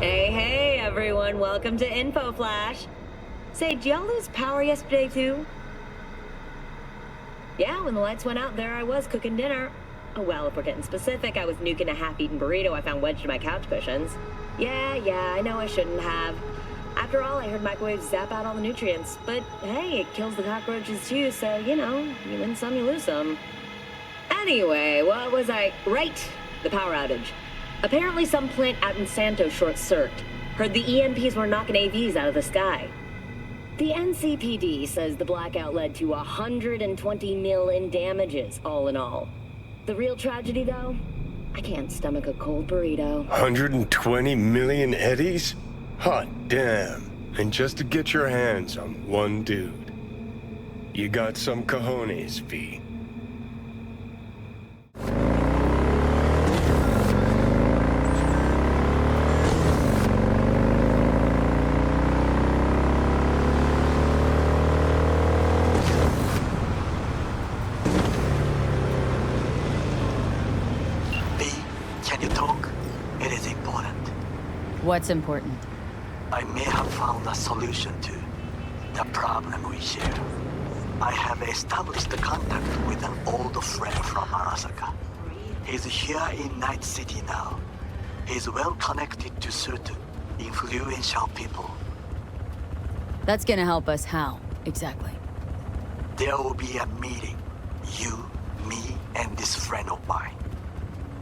Hey, everyone. Welcome to Info Flash. Say, did y'all lose power yesterday, too? Yeah, when the lights went out, there I was cooking dinner. Oh, well, if we're getting specific, I was nuking a half-eaten burrito I found wedged in my couch cushions. Yeah, I know I shouldn't have. After all, I heard microwaves zap out all the nutrients. But, hey, it kills the cockroaches, too, so, you win some, you lose some. Anyway, what was I... Right, the power outage. Apparently some plant out in Santo short-circuited. Heard the EMPs were knocking AVs out of the sky. The NCPD says the blackout led to 120 mil in damages, all in all. The real tragedy, though? I can't stomach a cold burrito. 120 million eddies? Hot damn. And just to get your hands on one dude. You got some cojones, V. What's important? I may have found a solution to the problem we share. I have established a contact with an old friend from Arasaka. He's here in Night City now. He's well connected to certain influential people. That's gonna help us how, exactly? There will be a meeting. You, me, and this friend of mine.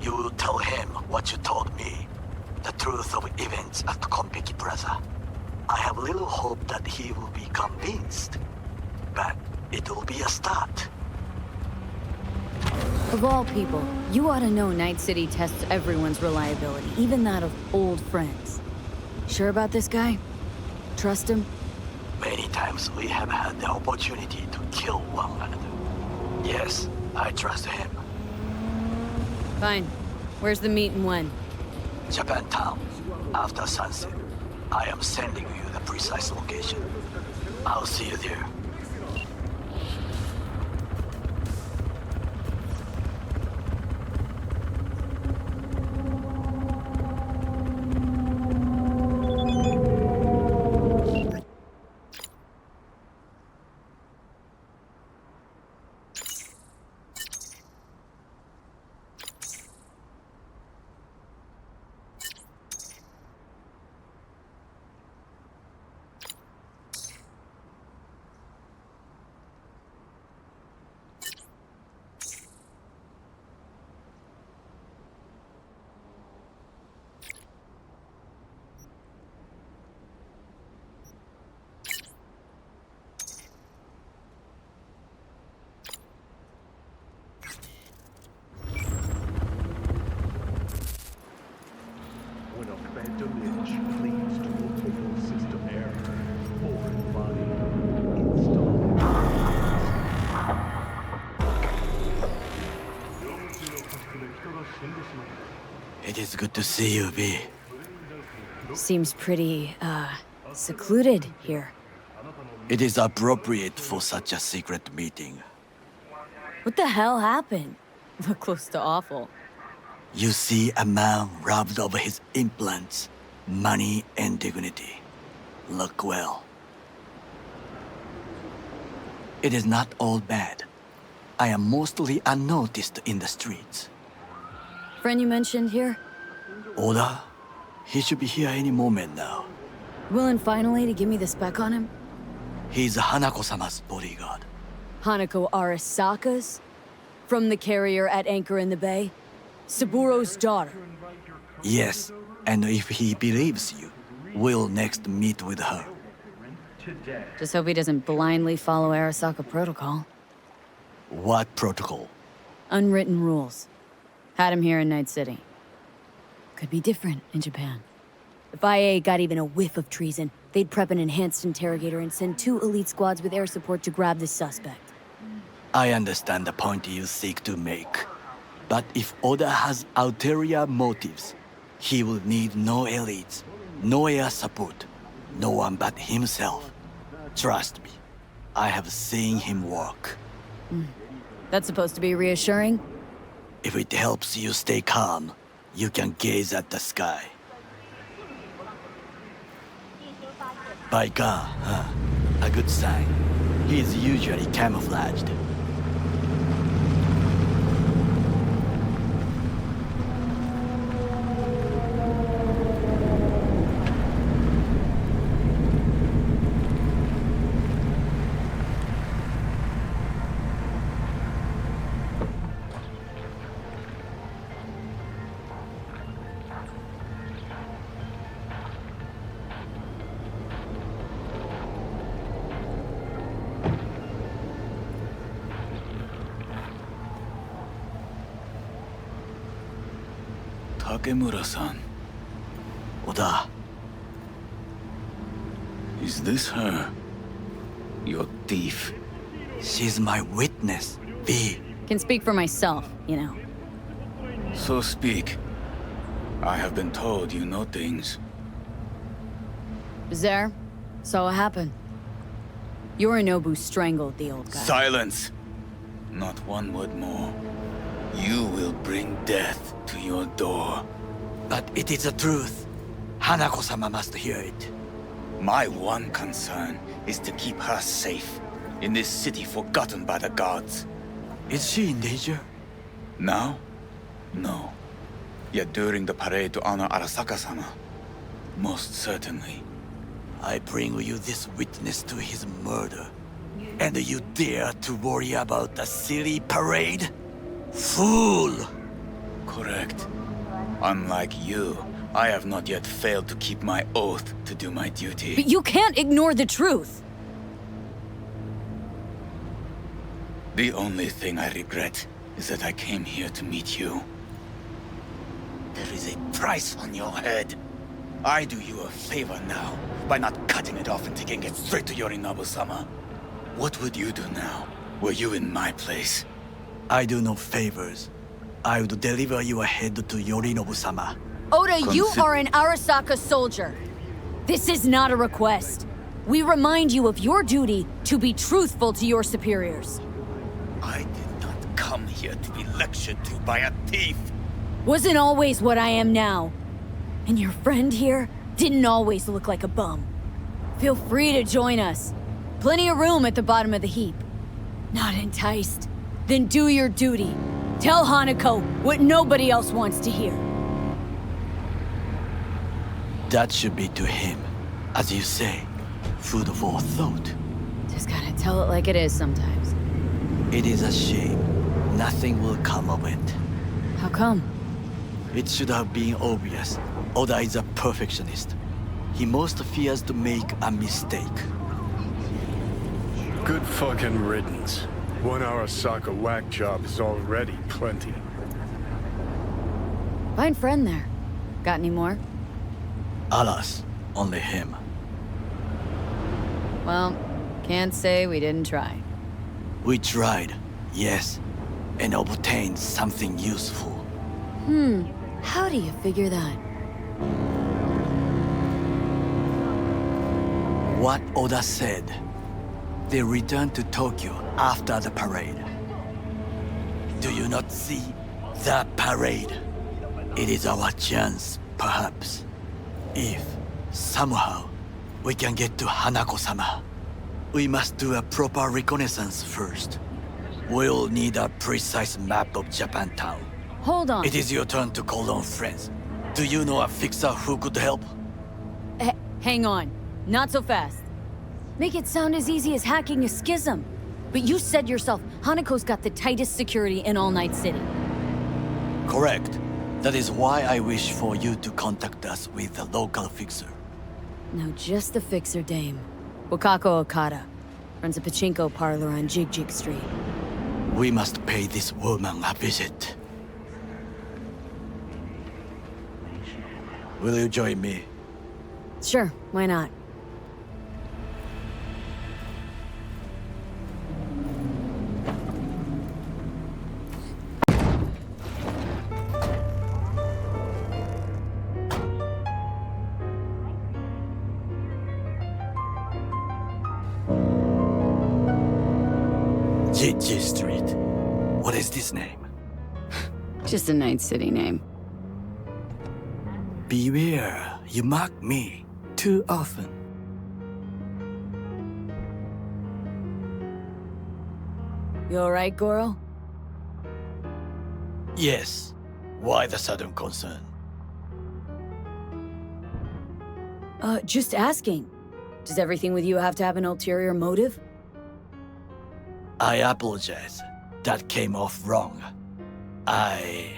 You will tell him what you told me. The truth of events at Konpeki Plaza. I have little hope that he will be convinced, but it will be a start. Of all people, you ought to know Night City tests everyone's reliability, even that of old friends. Sure about this guy? Trust him? Many times we have had the opportunity to kill one another. Yes, I trust him. Fine. Where's the meet and when? Japantown, after sunset. I am sending you the precise location. I'll see you there. It is good to see you, V. Seems pretty, secluded here. It is appropriate for such a secret meeting. What the hell happened? Look close to awful. You see a man robbed of his implants, money and dignity. Look well. It is not all bad. I am mostly unnoticed in the streets. Friend you mentioned here? Oda? He should be here any moment now. Willing finally to give me the spec on him? He's Hanako-sama's bodyguard. Hanako Arasaka's? From the carrier at anchor in the bay? Saburo's daughter? Yes, and if he believes you, we'll next meet with her. Just hope he doesn't blindly follow Arasaka protocol. What protocol? Unwritten rules. Had him here in Night City. Could be different in Japan. If IA got even a whiff of treason, they'd prep an enhanced interrogator and send 2 elite squads with air support to grab the suspect. I understand the point you seek to make. But if Oda has ulterior motives, he will need no elites, no air support, no one but himself. Trust me, I have seen him work. That's supposed to be reassuring? If it helps you stay calm, you can gaze at the sky. By God, huh? A good sign. He is usually camouflaged. Takemura-san. Oda, Is this her? Your thief? she's my witness, V. Can speak for myself, you know. So speak. I have been told you know things. Was there? Saw what happened. Yorinobu strangled the old guy. Silence! Not one word more. You will bring death to your door. But it is the truth. Hanako-sama must hear it. My one concern is to keep her safe in this city forgotten by the gods. Is she in danger? Now? No. Yet during the parade to honor Arasaka-sama, most certainly. I bring you this witness to his murder. And you dare to worry about the silly parade? Fool! Correct. Unlike you, I have not yet failed to keep my oath to do my duty. But you can't ignore the truth! The only thing I regret is that I came here to meet you. There is a price on your head. I do you a favor now by not cutting it off and taking it straight to Yorinobu-sama. What would you do now, were you in my place? I do no favors. I would deliver your head to Yorinobu-sama. Oda, you are an Arasaka soldier. This is not a request. We remind you of your duty to be truthful to your superiors. I did not come here to be lectured to by a thief. Wasn't always what I am now. And your friend here didn't always look like a bum. Feel free to join us. Plenty of room at the bottom of the heap. Not enticed? Then do your duty. Tell Hanako what nobody else wants to hear. That should be to him. As you say, food for thought. Just gotta tell it like it is sometimes. It is a shame. Nothing will come of it. How come? It should have been obvious. Oda is a perfectionist. He most fears to make a mistake. Good fucking riddance. 1 Arasaka whack job is already plenty. Fine friend there. Got any more? Alas, only him. Well, can't say we didn't try. We tried, yes, and obtained something useful. How do you figure that? What Oda said. They returned to Tokyo after the parade. Do you not see the parade? It is our chance, perhaps. If, somehow, we can get to Hanako-sama, we must do a proper reconnaissance first. We'll need a precise map of Japantown. Hold on. It is your turn to call on friends. Do you know a fixer who could help? Hang on. Not so fast. Make it sound as easy as hacking a schism. But you said yourself, Hanako's got the tightest security in All Night City. Correct. That is why I wish for you to contact us with the local fixer. No, just the fixer dame. Wakako Okada. Runs a pachinko parlor on Jig Jig Street. We must pay this woman a visit. Will you join me? Sure, why not? Jig Street. What is this name? Just a Night City name. Beware, you mock me too often. You alright, Goro? Yes. Why the sudden concern? Just asking. Does everything with you have to have an ulterior motive? I apologize. That came off wrong. I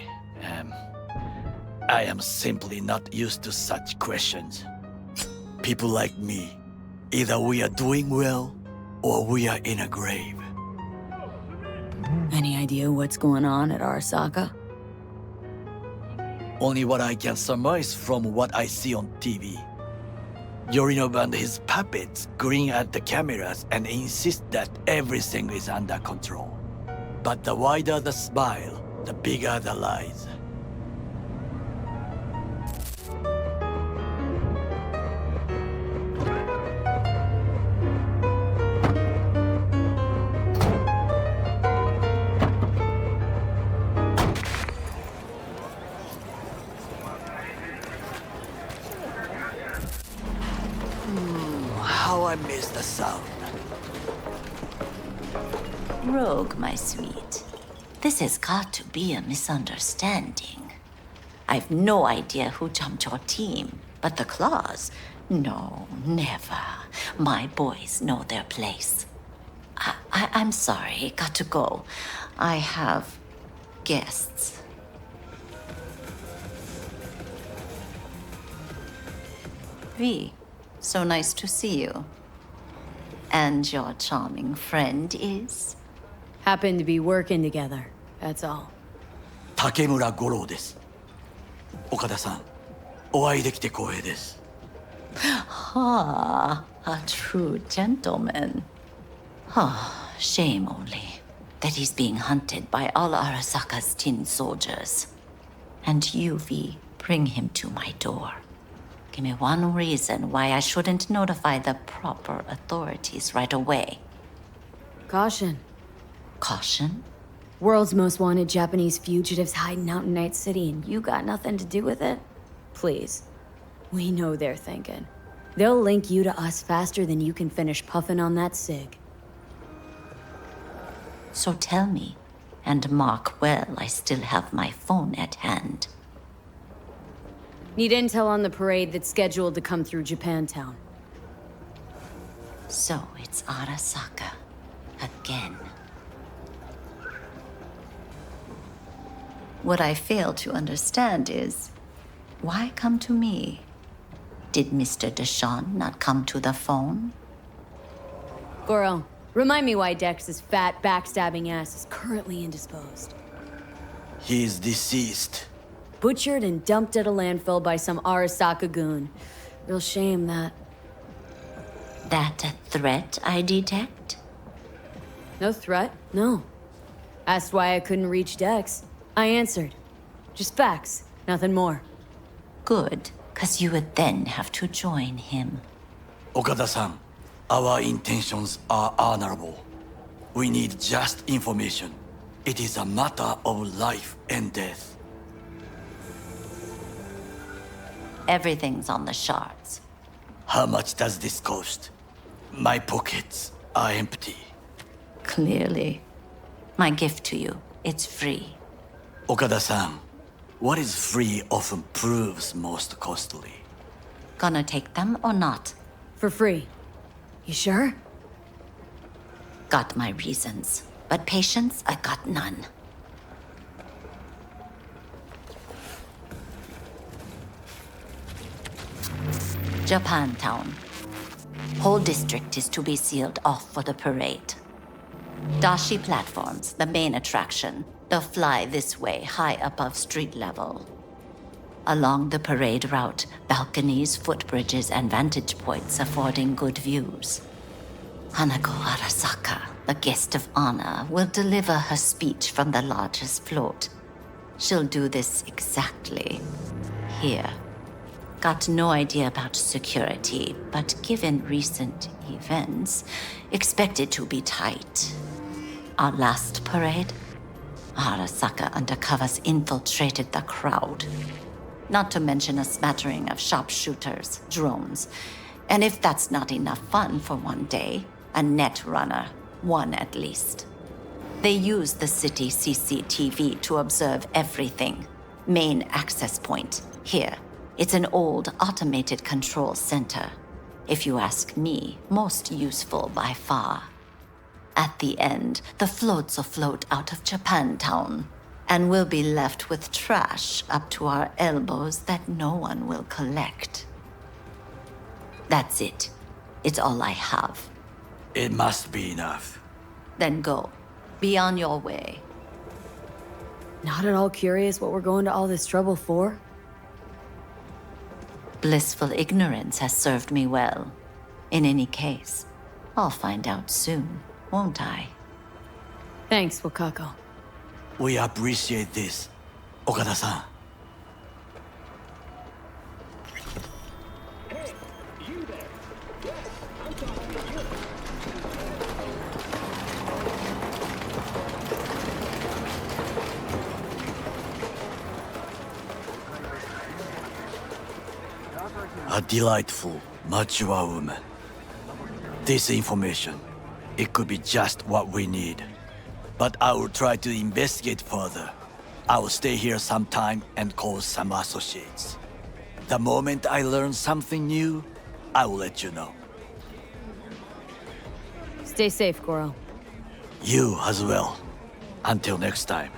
am simply not used to such questions. People like me, either we are doing well, or we are in a grave. Any idea what's going on at Arasaka? Only what I can surmise from what I see on TV. Yorinobu and his puppets grin at the cameras and insist that everything is under control. But the wider the smile, the bigger the lies. How I miss the sound. Rogue, my sweet. This has got to be a misunderstanding. I've no idea who jumped your team, but the claws? No, never. My boys know their place. I'm sorry, got to go. I have guests. V, so nice to see you. And your charming friend is? Happen to be working together, that's all. 竹村五郎です。岡田さん、お会いできて光栄です。Ah, a true gentleman. Ah, shame only that he's being hunted by all Arasaka's tin soldiers. And you, V, bring him to my door. Give me one reason why I shouldn't notify the proper authorities right away. Caution. Caution? World's most wanted Japanese fugitives hiding out in Night City and you got nothing to do with it? Please. We know they're thinking. They'll link you to us faster than you can finish puffing on that cig. So tell me, and mark well I still have my phone at hand. Need intel on the parade that's scheduled to come through Japantown. So it's Arasaka. Again. What I fail to understand is, why come to me? Did Mr. Deshawn not come to the phone? Goro, remind me why Dex's fat, backstabbing ass is currently indisposed. He is deceased. Butchered and dumped at a landfill by some Arasaka goon. Real shame, that. That a threat I detect? No threat, no. Asked why I couldn't reach Dex. I answered. Just facts, nothing more. Good, 'cause you would then have to join him. Okada-san, our intentions are honorable. We need just information. It is a matter of life and death. Everything's on the shards. How much does this cost? My pockets are empty. Clearly. My gift to you, it's free. Okada-san, what is free often proves most costly. Gonna take them or not? For free. You sure? Got my reasons, but patience, I got none. Japantown. Whole district is to be sealed off for the parade. Dashi platforms, the main attraction. They'll fly this way, high above street level. Along the parade route, balconies, footbridges, and vantage points affording good views. Hanako Arasaka, the guest of honor, will deliver her speech from the largest float. She'll do this exactly here. Got no idea about security, but given recent events, expect it to be tight. Our last parade, Arasaka undercovers infiltrated the crowd. Not to mention a smattering of sharpshooters, drones, and if that's not enough fun for one day, a net runner, one at least. They use the city CCTV to observe everything. Main access point, here. It's an old automated control center. If you ask me, most useful by far. At the end, the floats will float out of Japantown, and we'll be left with trash up to our elbows that no one will collect. That's it. It's all I have. It must be enough. Then go. Be on your way. Not at all curious what we're going to all this trouble for? Blissful ignorance has served me well. In any case, I'll find out soon, won't I? Thanks, Wakako. We appreciate this, Okada-san. A delightful, mature woman. This information, it could be just what we need. But I will try to investigate further. I will stay here some time and call some associates. The moment I learn something new, I will let you know. Stay safe, Goro. You as well. Until next time.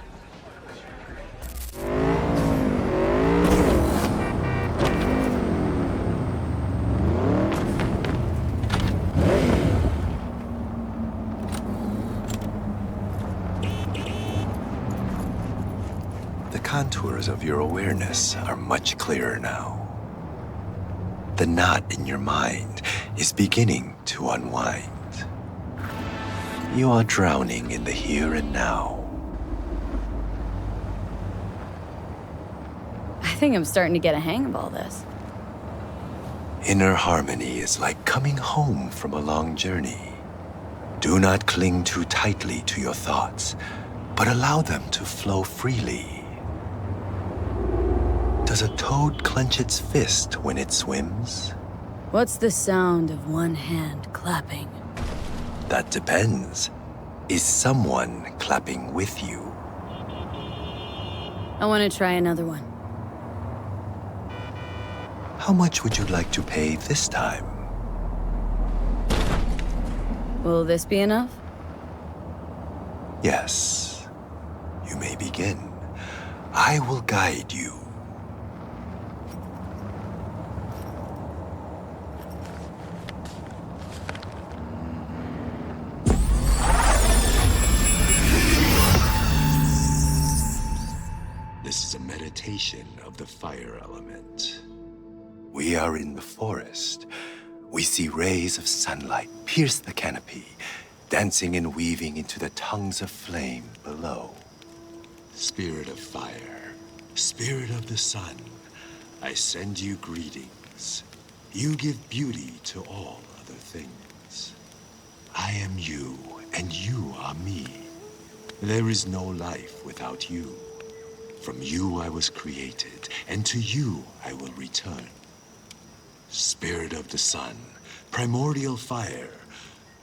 The contours of your awareness are much clearer now. The knot in your mind is beginning to unwind. You are drowning in the here and now. I think I'm starting to get a hang of all this. Inner harmony is like coming home from a long journey. Do not cling too tightly to your thoughts, but allow them to flow freely. Does a toad clench its fist when it swims? What's the sound of one hand clapping? That depends. Is someone clapping with you? I want to try another one. How much would you like to pay this time? Will this be enough? Yes. You may begin. I will guide you. This is a meditation of the fire element. We are in the forest. We see rays of sunlight pierce the canopy, dancing and weaving into the tongues of flame below. Spirit of fire, spirit of the sun, I send you greetings. You give beauty to all other things. I am you, and you are me. There is no life without you. From you I was created, and to you I will return. Spirit of the sun, primordial fire,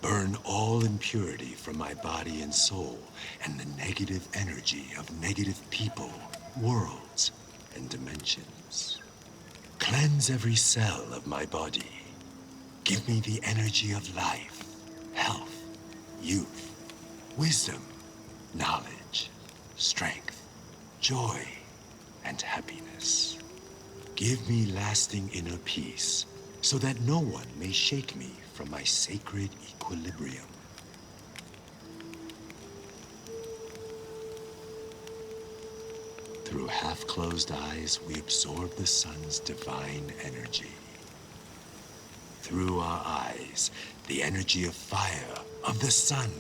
burn all impurity from my body and soul, and the negative energy of negative people, worlds, and dimensions. Cleanse every cell of my body. Give me the energy of life, health, youth, wisdom, knowledge, strength, joy, and happiness. Give me lasting inner peace, so that no one may shake me from my sacred equilibrium. Through half-closed eyes, we absorb the sun's divine energy. Through our eyes, the energy of fire, of the sun,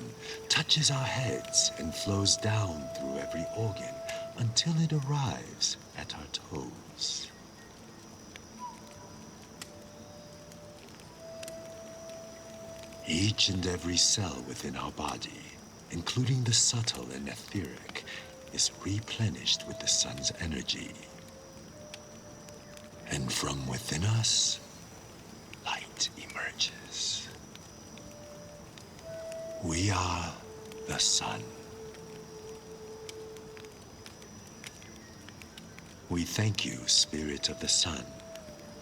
touches our heads and flows down through every organ until it arrives at our toes. Each and every cell within our body, including the subtle and etheric, is replenished with the sun's energy. And from within us, light emerges. We are the sun. We thank you, Spirit of the Sun,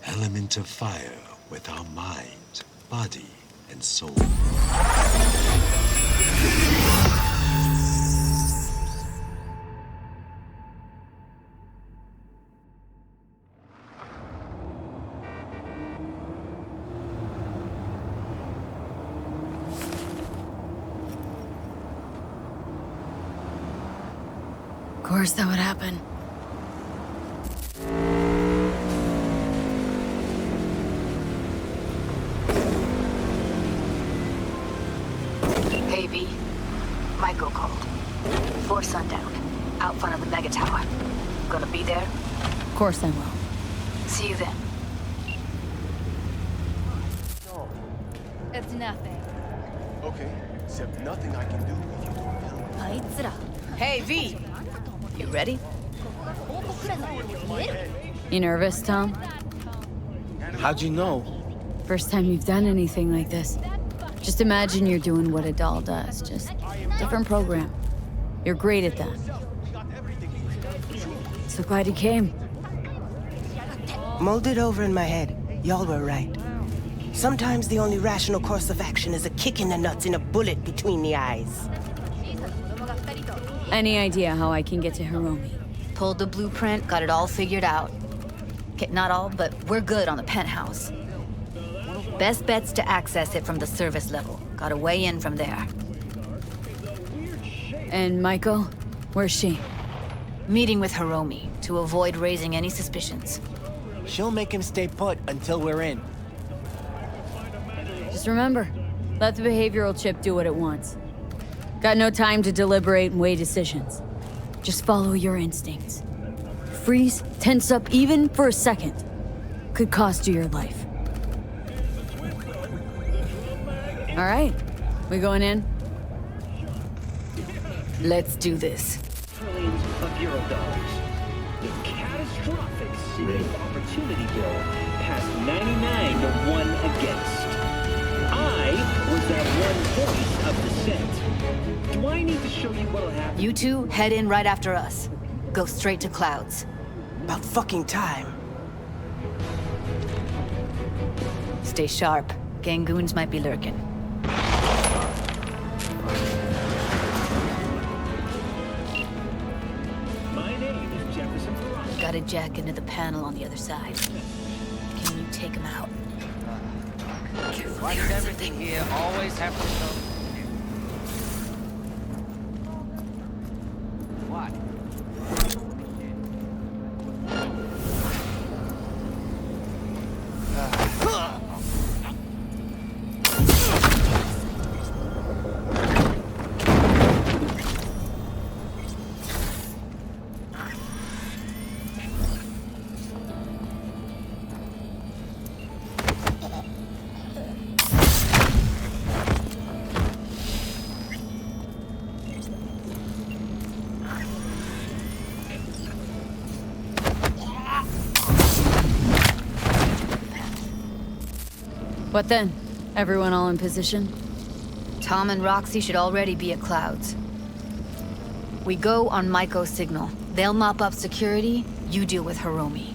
element of fire with our mind, body, and soul. Of course that would happen. Hey, V. Michael called. Before sundown. Out front of the mega tower. Gonna be there? Of course I will. See you then. It's nothing. Okay, except nothing I can do if you don't help. Hey, V. You ready? You nervous, Tom? How'd you know? First time you've done anything like this. Just imagine you're doing what a doll does, just different program. You're great at that. So glad you came. Mulled it over in my head. Y'all were right. Sometimes the only rational course of action is a kick in the nuts and a bullet between the eyes. Any idea how I can get to Hiromi? Pulled the blueprint, got it all figured out. Okay, not all, but we're good on the penthouse. Best bet's to access it from the service level. Got a way in from there. And Maiko? Where's she? Meeting with Hiromi to avoid raising any suspicions. She'll make him stay put until we're in. Just remember, let the behavioral chip do what it wants. Got no time to deliberate and weigh decisions. Just follow your instincts. Freeze, tense up even for a second. Could cost you your life. All right, we going in? Let's do this. Trillions of Eurodolars. The catastrophic city opportunity bill passed 99 to 1 against. I was that one voice of dissent. Do I need to show you what'll happen? You two head in right after us. Go straight to Clouds. About fucking time. Stay sharp. Gangoons might be lurking. Got a jack into the panel on the other side. Can you take him out? Why does everything here always have to go? What? What then? Everyone all in position? Tom and Roxy should already be at Clouds. We go on Maiko's signal. They'll mop up security, you deal with Hiromi.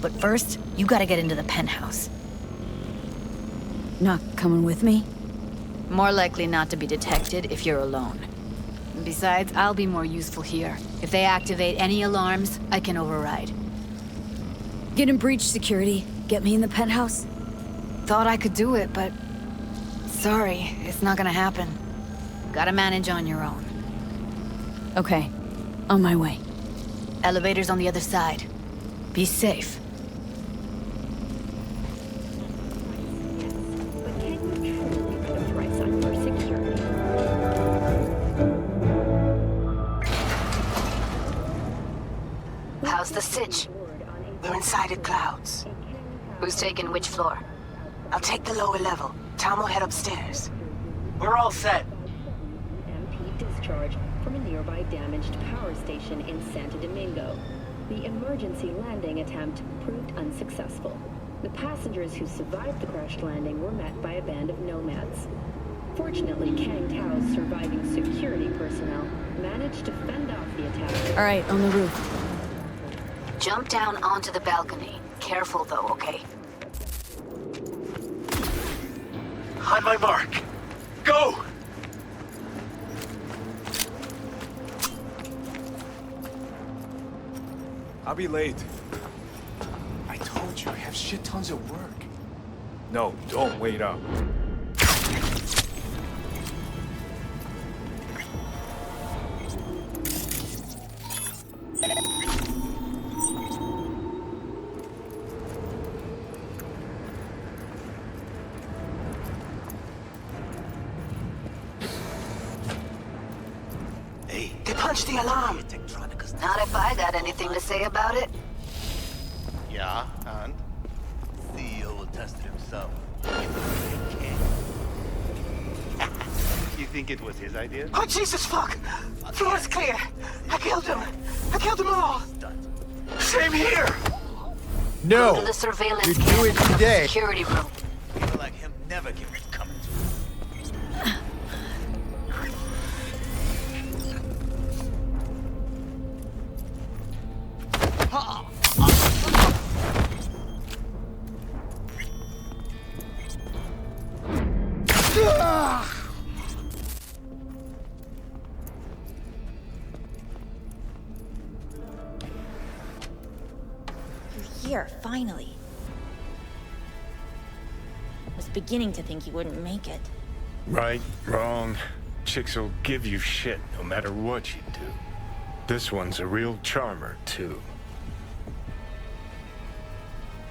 But first, you gotta get into the penthouse. Not coming with me? More likely not to be detected if you're alone. Besides, I'll be more useful here. If they activate any alarms, I can override. Get in breach security. Get me in the penthouse? Thought I could do it, but... sorry, it's not gonna happen. Gotta manage on your own. Okay, on my way. Elevator's on the other side. Be safe. How's the sitch? We're inside at Clouds. Who's taking which floor? I'll take the lower level. Tom will head upstairs. We're all set. MP discharge from a nearby damaged power station in Santo Domingo. The emergency landing attempt proved unsuccessful. The passengers who survived the crashed landing were met by a band of nomads. Fortunately, Kang Tao's surviving security personnel managed to fend off the attack. All right, on the roof. Jump down onto the balcony. Careful though, okay? On my mark. Go! I'll be late. I told you, I have shit tons of work. No, don't wait up. They punched the alarm. Not if I got anything to say about it. Yeah, and? CEO will test it himself. You think it was his idea? Oh, Jesus, fuck! Floor's clear. I killed him. I killed them all. Same here. Go to the surveillance you do it today. security room. People like him never give it coming to. Here, finally. Was beginning to think you wouldn't make it. Right, wrong. Chicks will give you shit no matter what you do. This one's a real charmer, too.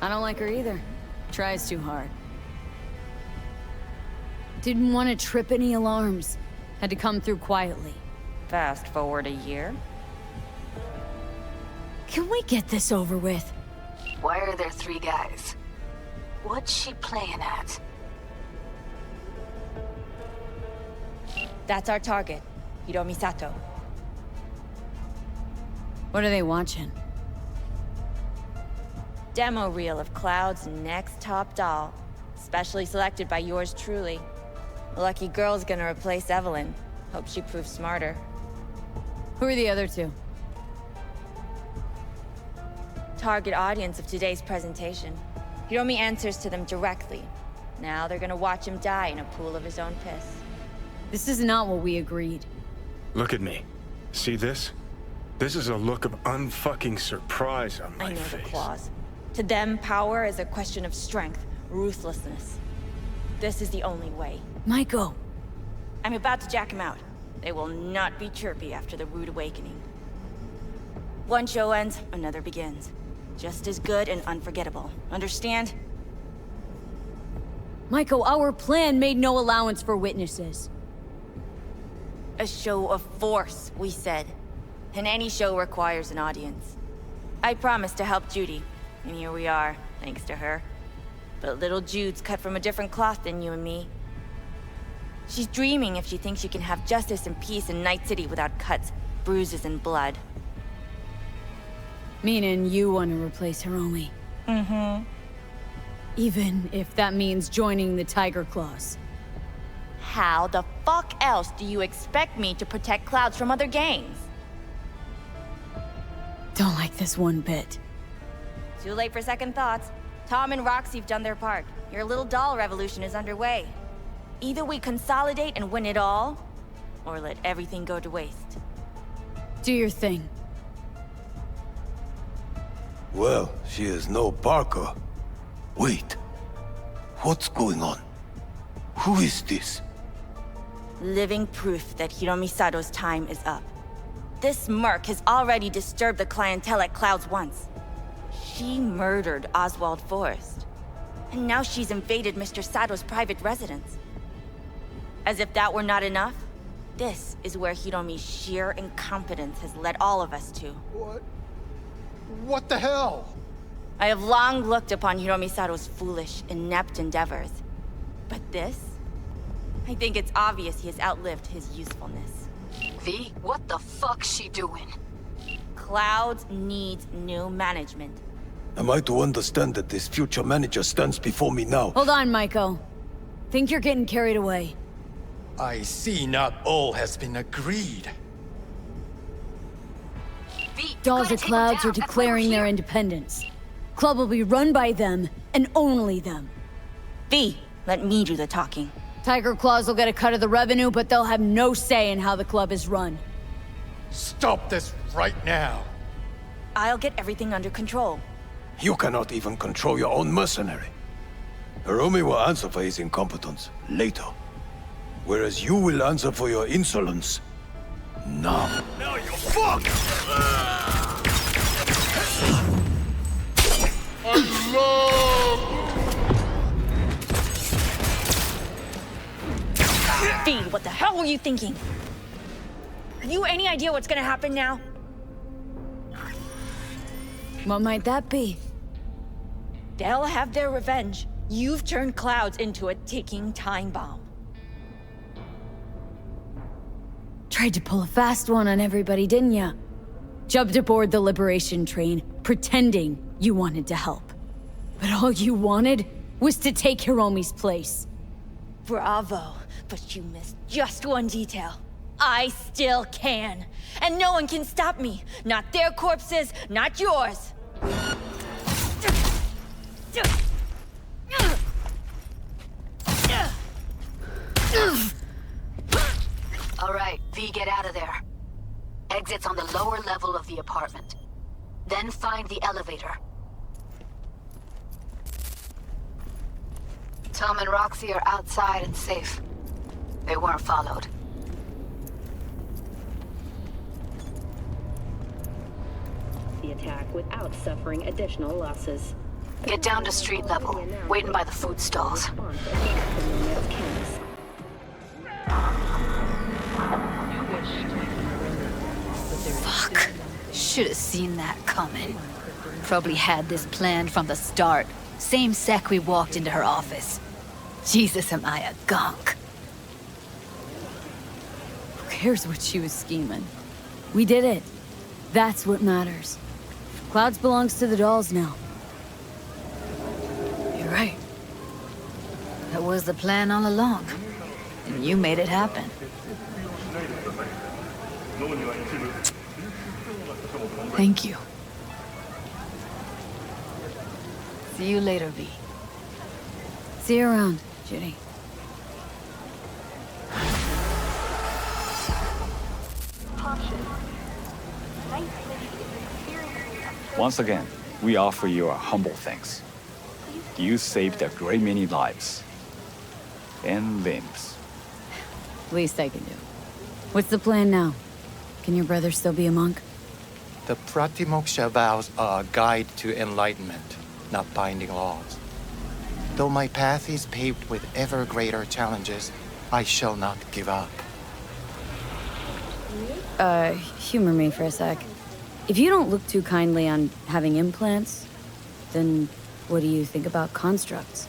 I don't like her either. Tries too hard. Didn't want to trip any alarms. Had to come through quietly. Fast forward a year. Can we get this over with? Why are there 3 guys? What's she playing at? That's our target, Hiromi Sato. What are they watching? Demo reel of Cloud's next top doll. Specially selected by yours truly. The lucky girl's gonna replace Evelyn. Hope she proves smarter. Who are the other 2? Target audience of today's presentation. Hiromi answers to them directly. Now they're gonna watch him die in a pool of his own piss. This is not what we agreed. Look at me. See this? This is a look of unfucking surprise on my I know face. the clause. To them, power is a question of strength, ruthlessness. This is the only way. Maiko! I'm about to jack him out. They will not be chirpy after the rude awakening. One show ends, another begins. Just as good and unforgettable. Understand? Maiko, our plan made no allowance for witnesses. A show of force, we said. And any show requires an audience. I promised to help Judy, and here we are, thanks to her. But little Jude's cut from a different cloth than you and me. She's dreaming if she thinks she can have justice and peace in Night City without cuts, bruises, and blood. Meaning you want to replace Hiromi. Mm-hmm. Even if that means joining the Tiger Claws. How the fuck else do you expect me to protect Clouds from other gangs? Don't like this one bit. Too late for second thoughts. Tom and Roxy've done their part. Your little doll revolution is underway. Either we consolidate and win it all, or let everything go to waste. Do your thing. Well, she is no Parker. Wait. What's going on? Who is this? Living proof that Hiromi Sato's time is up. This merc has already disturbed the clientele at Clouds once. She murdered Oswald Forrest. And now she's invaded Mr. Sato's private residence. As if that were not enough, this is where Hiromi's sheer incompetence has led all of us to. What the hell? I have long looked upon Hiromi Sato's foolish, inept endeavors. But this? I think it's obvious he has outlived his usefulness. V, what the fuck's she doing? Clouds needs new management. Am I to understand that this future manager stands before me now? Hold on, Maiko. Think you're getting carried away. I see not all has been agreed. Dolls of Clouds are declaring their independence. Club will be run by them, and only them. V, let me do the talking. Tiger Claws will get a cut of the revenue, but they'll have no say in how the club is run. Stop this right now. I'll get everything under control. You cannot even control your own mercenary. Hiromi will answer for his incompetence later. Whereas you will answer for your insolence now. Now you're fucked! I love... V, what the hell were you thinking? Have you any idea what's gonna happen now? What might that be? They'll have their revenge. You've turned Clouds into a ticking time bomb. Tried to pull a fast one on everybody, didn't ya? Jumped aboard the Liberation train, pretending you wanted to help. But all you wanted was to take Hiromi's place. Bravo, but you missed just one detail. I still can. And no one can stop me. Not their corpses, not yours. All right, V, get out of there. Exit's on the lower level of the apartment. Then find the elevator. Tom and Roxy are outside and safe. They weren't followed. The attack without suffering additional losses. Get down to street level, waiting by the food stalls. Fuck. Should have seen that coming. Probably had this planned from the start. Same sec we walked into her office. Jesus, am I a gonk. Who cares what she was scheming? We did it. That's what matters. Clouds belongs to the dolls now. You're right. That was the plan all along. And you made it happen. Thank you. See you later, V. See you around, Judy. Once again, we offer you our humble thanks. You saved a great many lives. And limbs. Least I can do. What's the plan now? Can your brother still be a monk? The Pratimoksha vows are a guide to enlightenment, not binding laws. Though my path is paved with ever greater challenges, I shall not give up. Humor me for a sec. If you don't look too kindly on having implants, then what do you think about constructs?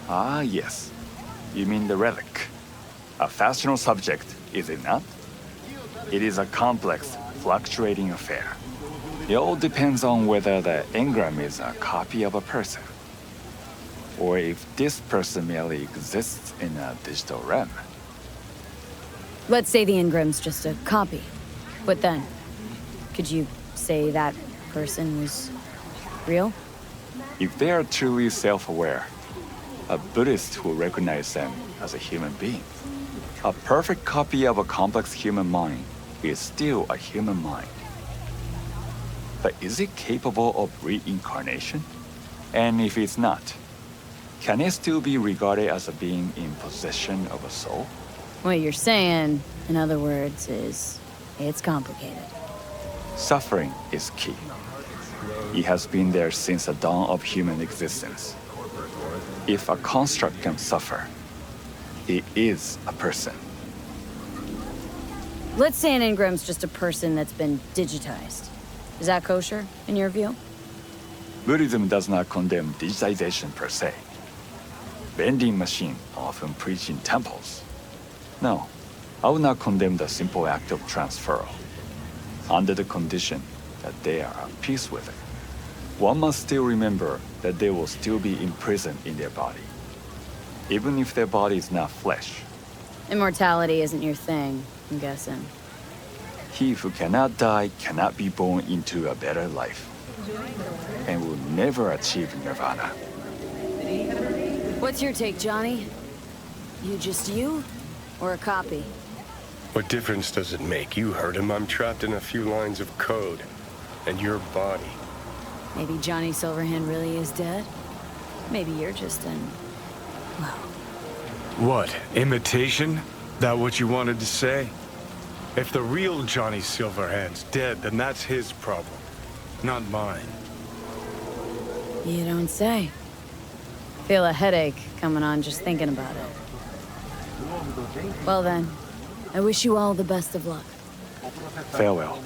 Ah, yes. You mean the relic. A fascinal subject, is it not? It is a complex, fluctuating affair. It all depends on whether the engram is a copy of a person, or if this person merely exists in a digital realm. Let's say the engram's just a copy. What then? Could you say that person was real? If they are truly self-aware, a Buddhist will recognize them as a human being. A perfect copy of a complex human mind is still a human mind. But is it capable of reincarnation? And if it's not, can it still be regarded as a being in possession of a soul? What you're saying, in other words, is it's complicated. Suffering is key. It has been there since the dawn of human existence. If a construct can suffer, it is a person. Let's say an engram's just a person that's been digitized. Is that kosher, in your view? Buddhism does not condemn digitization per se. Vending machines often preach in temples. No, I would not condemn the simple act of transferal, under the condition that they are at peace with it. One must still remember that they will still be imprisoned in their body, even if their body is not flesh. Immortality isn't your thing, I'm guessing. He who cannot die cannot be born into a better life, and will never achieve nirvana. What's your take, Johnny? You just you? Or a copy? What difference does it make? You heard him. I'm trapped in a few lines of code. And your body. Maybe Johnny Silverhand really is dead? Maybe you're just an... well... What? Imitation? That what you wanted to say? If the real Johnny Silverhand's dead, then that's his problem. Not mine. You don't say. Feel a headache coming on just thinking about it. Well then, I wish you all the best of luck. Farewell.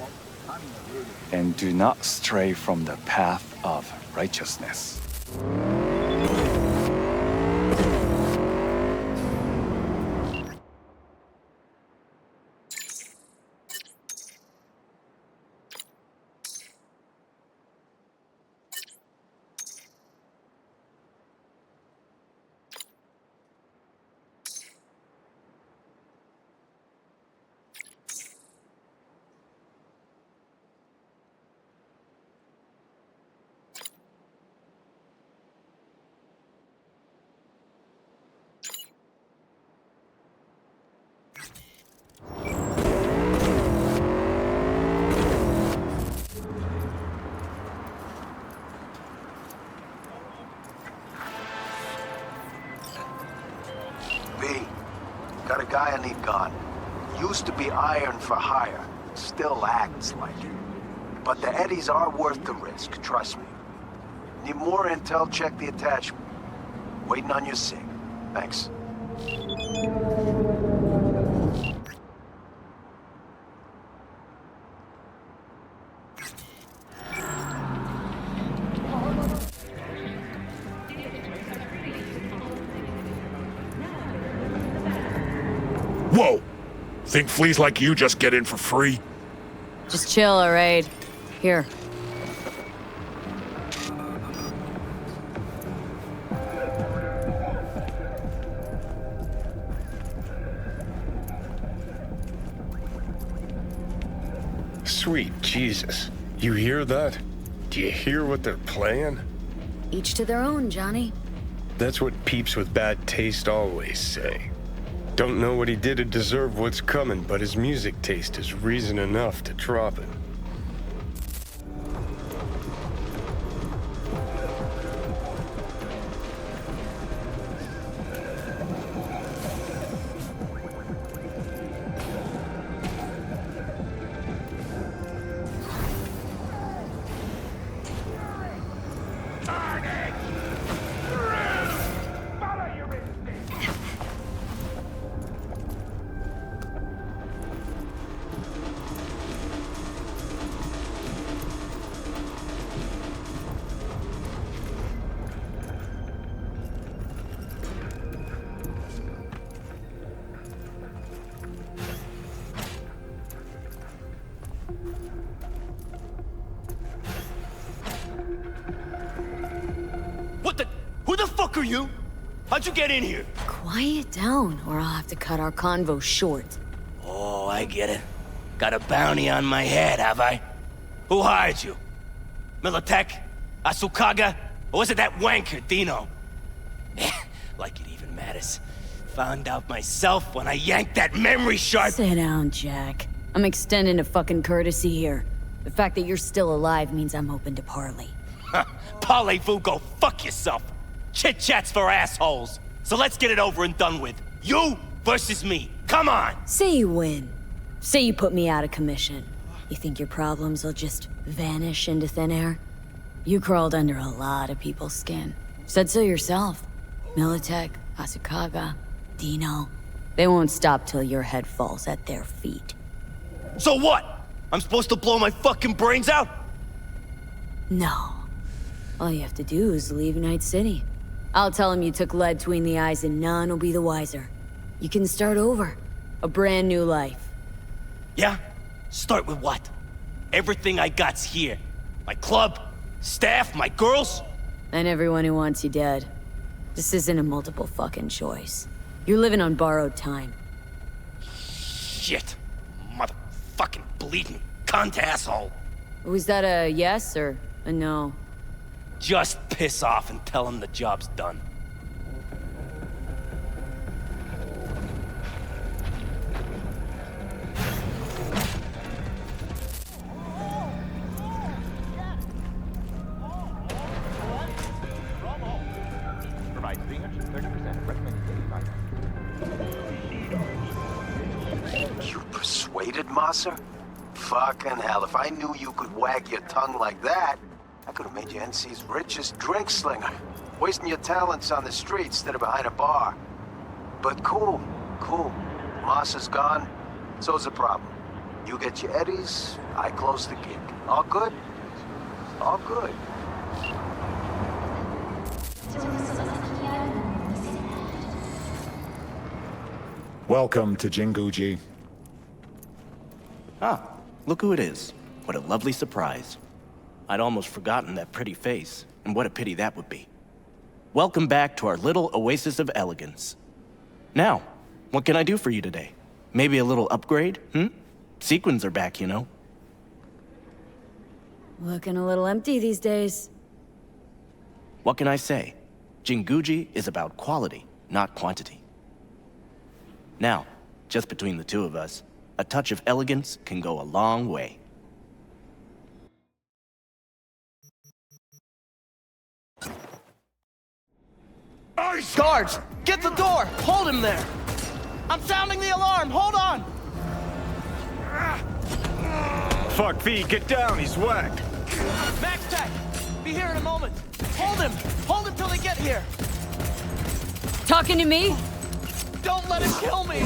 And do not stray from the path of righteousness. Got a guy I need gone. Used to be iron for hire. Still acts like it. But the eddies are worth the risk, trust me. Need more intel, check the attachment. Waiting on your sig. Thanks. Whoa! Think fleas like you just get in for free? Just chill, alright? Here. Sweet Jesus. You hear that? Do you hear what they're playing? Each to their own, Johnny. That's what peeps with bad taste always say. Don't know what he did to deserve what's coming, but his music taste is reason enough to drop it. Who the fuck are you? How'd you get in here? Quiet down, or I'll have to cut our convo short. Oh, I get it. Got a bounty on my head, have I? Who hired you? Militech? Asukaga? Or was it that wanker, Dino? Like it even matters. Found out myself when I yanked that memory shard. Sit down, Jack. I'm extending a fucking courtesy here. The fact that you're still alive means I'm open to parley. Parlez-vous, go fuck yourself. Chit-chats for assholes. So let's get it over and done with. You versus me. Come on! Say you win. Say you put me out of commission. You think your problems will just vanish into thin air? You crawled under a lot of people's skin. Said so yourself. Militech, Asukaga, Dino. They won't stop till your head falls at their feet. So what? I'm supposed to blow my fucking brains out? No. All you have to do is leave Night City. I'll tell him you took lead between the eyes and none will be the wiser. You can start over. A brand new life. Yeah? Start with what? Everything I got's here. My club, staff, my girls. And everyone who wants you dead. This isn't a multiple fucking choice. You're living on borrowed time. Shit. Motherfucking bleeding cunt asshole. Was that a yes or a no? Just piss off and tell him the job's done. Provide 330% recommended daily value. You persuaded Massa? Fucking hell, if I knew you could wag your tongue like that, I could have made you NC's richest drink slinger. Wasting your talents on the street instead of behind a bar. But cool. Massa's gone, so's the problem. You get your eddies, I close the gig. All good? All good. Welcome to Jinguji. Ah, look who it is. What a lovely surprise. I'd almost forgotten that pretty face, and what a pity that would be. Welcome back to our little oasis of elegance. Now, what can I do for you today? Maybe a little upgrade, Sequins are back, you know. Looking a little empty these days. What can I say? Jinguji is about quality, not quantity. Now, just between the two of us, a touch of elegance can go a long way. Guards! Get the door! Hold him there! I'm sounding the alarm! Hold on! Fuck V, get down, he's whacked. Max Tech! Be here in a moment! Hold him! Hold him till they get here! Talking to me? Don't let him kill me!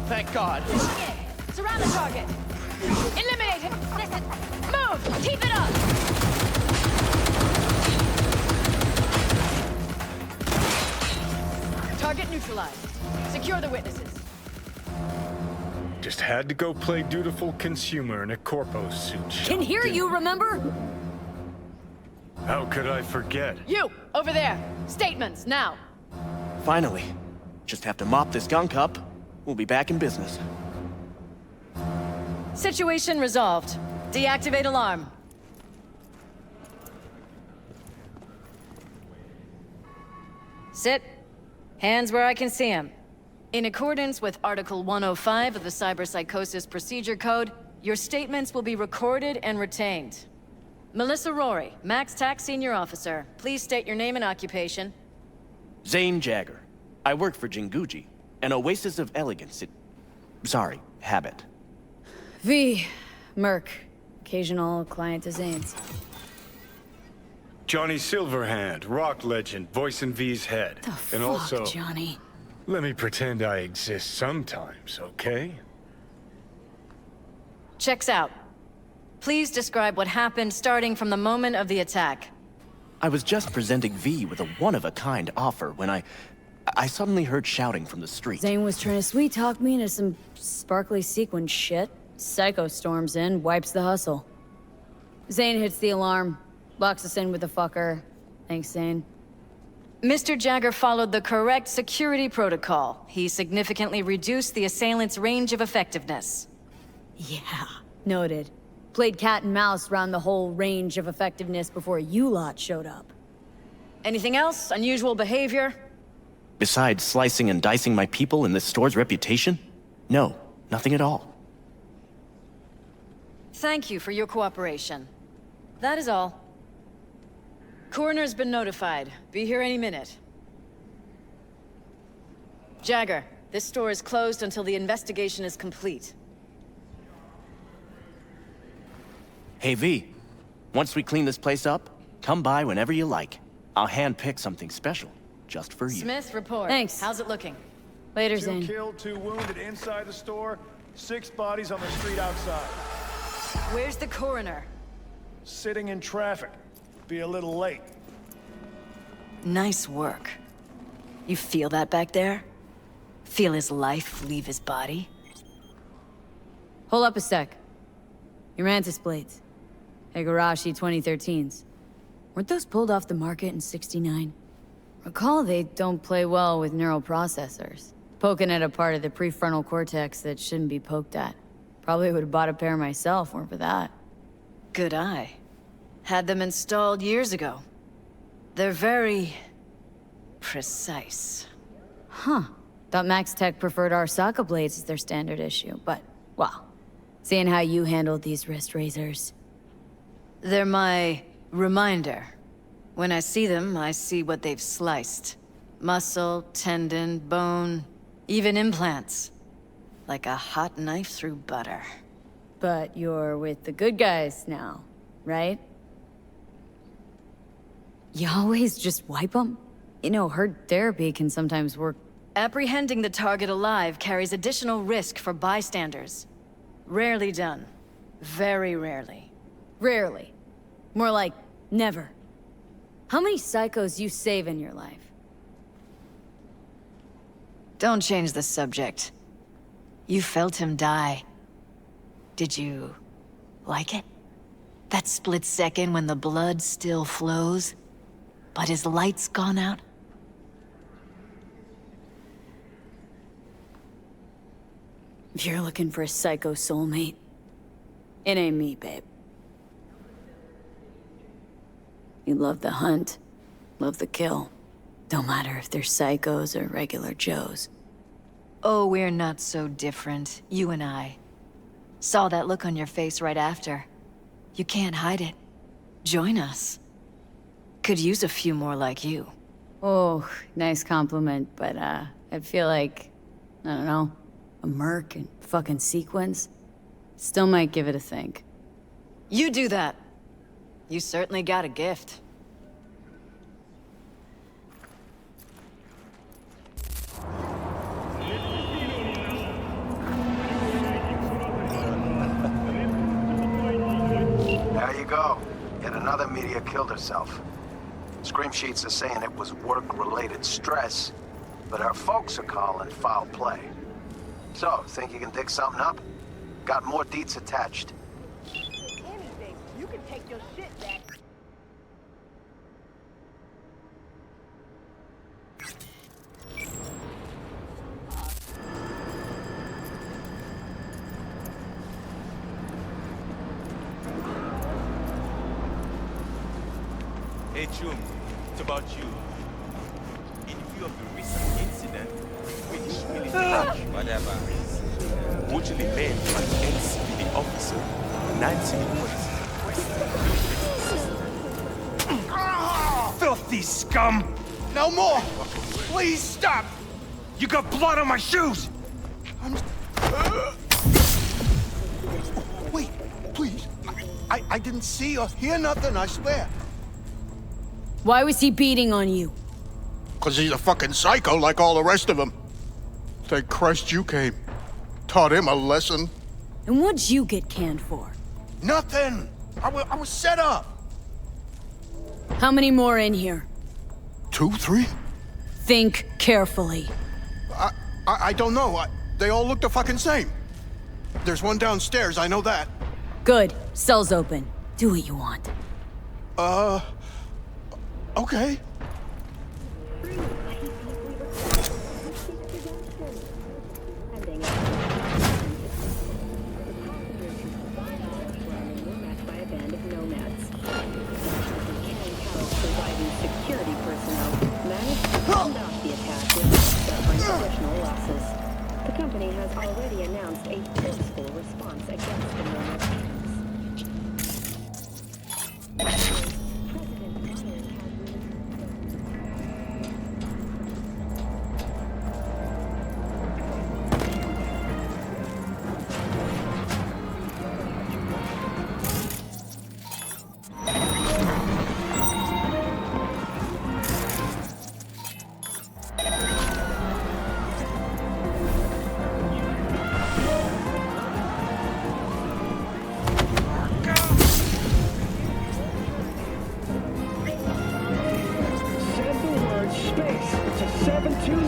Thank God. Surround the target. Eliminate him. Listen. Move. Keep it up. Target neutralized. Secure the witnesses. Just had to go play dutiful consumer in a corpo suit. Can hear you, remember? How could I forget? You, over there. Statements, now. Finally. Just have to mop this gunk up. We'll be back in business. Situation resolved. Deactivate alarm. Sit. Hands where I can see them. In accordance with Article 105 of the Cyberpsychosis Procedure Code, your statements will be recorded and retained. Melissa Rory, Max Tac Senior Officer. Please state your name and occupation. Zane Jagger. I work for Jinguji, an oasis of elegance. Habit. V. Merc. Occasional client to Zane's. Johnny Silverhand, rock legend, voicing V's head. The and fuck, also, Johnny? Let me pretend I exist sometimes, okay? Checks out. Please describe what happened starting from the moment of the attack. I was just presenting V with a one-of-a-kind offer when I suddenly heard shouting from the street. Zane was trying to sweet-talk me into some sparkly sequin shit. Psycho storms in, wipes the hustle. Zane hits the alarm, locks us in with the fucker. Thanks, Zane. Mr. Jagger followed the correct security protocol. He significantly reduced the assailant's range of effectiveness. Yeah, noted. Played cat and mouse around the whole range of effectiveness before you lot showed up. Anything else? Unusual behavior? Besides slicing and dicing my people and this store's reputation? No, nothing at all. Thank you for your cooperation. That is all. Coroner's been notified. Be here any minute. Jagger, this store is closed until the investigation is complete. Hey V, once we clean this place up, come by whenever you like. I'll hand-pick something special, just for you. Smith, report. Thanks. How's it looking? Later, 2 Zane. killed, 2 wounded inside the store, 6 bodies on the street outside. Where's the coroner? Sitting in traffic. Be a little late. Nice work. You feel that back there? Feel his life leave his body? Hold up a sec. Your mantis blades. Higurashi 2013s. Weren't those pulled off the market in '69? Recall they don't play well with neural processors. Poking at a part of the prefrontal cortex that shouldn't be poked at. Probably would have bought a pair myself, weren't for that. Good eye. Had them installed years ago. They're very... precise. Huh. Thought Max Tech preferred Arasaka blades as their standard issue, but, well, seeing how you handled these wrist razors. They're my reminder. When I see them, I see what they've sliced. Muscle, tendon, bone, even implants. Like a hot knife through butter. But you're with the good guys now, right? You always just wipe them? You know, herd therapy can sometimes work. Apprehending the target alive carries additional risk for bystanders. Rarely done. Very rarely. Rarely. More like, never. How many psychos you save in your life? Don't change the subject. You felt him die. Did you... like it? That split second when the blood still flows, but his light's gone out? If you're looking for a psycho soulmate, it ain't me, babe. You love the hunt, love the kill. Don't matter if they're psychos or regular Joes. Oh, we're not so different, you and I. Saw that look on your face right after. You can't hide it. Join us. Could use a few more like you. Oh, nice compliment, but I feel like, I don't know, a merc and fucking sequins. Still might give it a think. You do that. You certainly got a gift. There you go. Yet another media killed herself. Scream sheets are saying it was work-related stress, but her folks are calling foul play. So, think you can dig something up? Got more deets attached. Anything. You can take your shit back. Hey, Chum, it's about you. In view of the recent incident, which military whatever, brutally led by an NCPD officer, Nancy was... Filthy scum! No more! Please stop! You got blood on my shoes! Wait, please. I didn't see or hear nothing, I swear. Why was he beating on you? 'Cause he's a fucking psycho like all the rest of them. Thank Christ you came. Taught him a lesson. And what'd you get canned for? Nothing! I was set up! How many more in here? 2, 3? Think carefully. I don't know. They all look the fucking same. There's one downstairs, I know that. Good. Cell's open. Do what you want. Okay. Security personnel managed to fend off the attack without suffering additional losses. The company has already announced a forceful response against the nomads.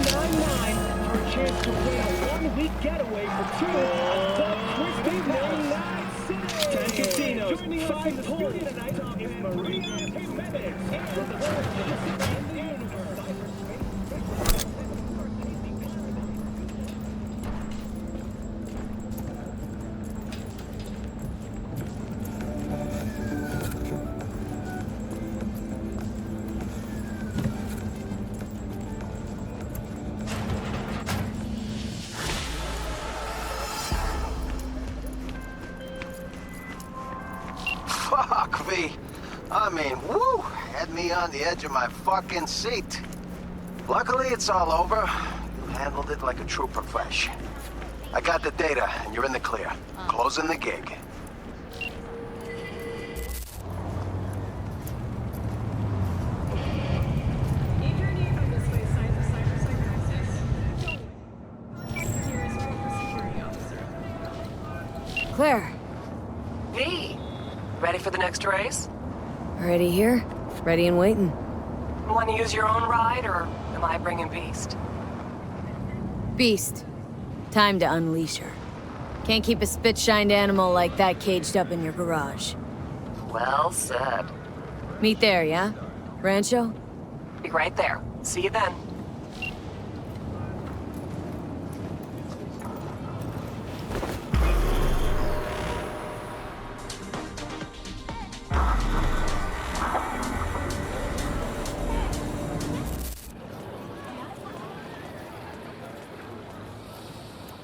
$9.99 for a chance to win a one-week getaway for two at the Twisted Night City. 10 casinos, 5 pools. It's Maria Jimenez for the first in the universe. Fuck me. I mean, woo! Had me on the edge of my fucking seat. Luckily, it's all over. You handled it like a true profesh. I got the data, and you're in the clear. Closing the gig. Claire. V, ready for the next race? Already here? Ready and waiting. Want to use your own ride, or am I bringing Beast? Beast. Time to unleash her. Can't keep a spit-shined animal like that caged up in your garage. Well said. Meet there, yeah? Rancho? Be right there. See you then.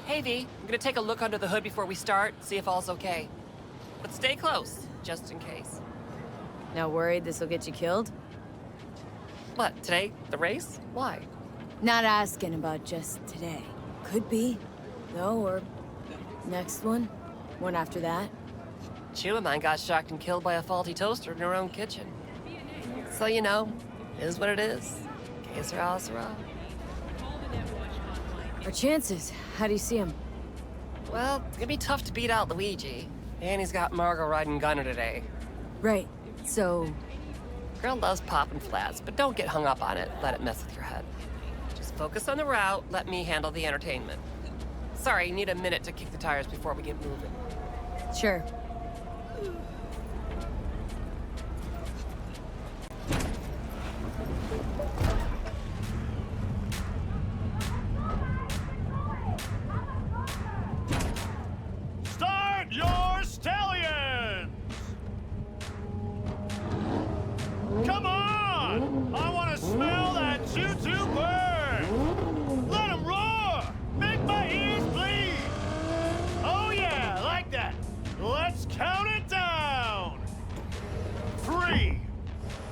Hey V, I'm gonna take a look under the hood before we start, see if all's okay. But stay close, just in case. Not worried this'll get you killed? What, today? The race? Why? Not asking about just today. Could be, though, or next one. One after that. Chew of mine got shocked and killed by a faulty toaster in her own kitchen. So, you know, it is what it is. Que sera, sera. Our chances, how do you see them? Well, it's gonna be tough to beat out Luigi. And he's got Margot riding Gunner today. Right, so... Girl loves popping flats, but don't get hung up on it. Let it mess with your head. Just focus on the route, let me handle the entertainment. Sorry, need a minute to kick the tires before we get moving. Sure. Start your stallions! Come on! I want to smell that choo-choo burn! Let them roar! Make my ears bleed! Oh yeah, like that! Let's count it down! 3,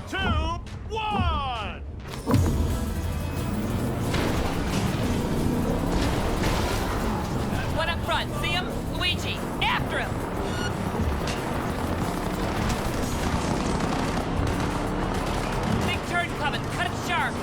2, 1! One up front, see him? Luigi, after him! Big turn coming, cut it sharp!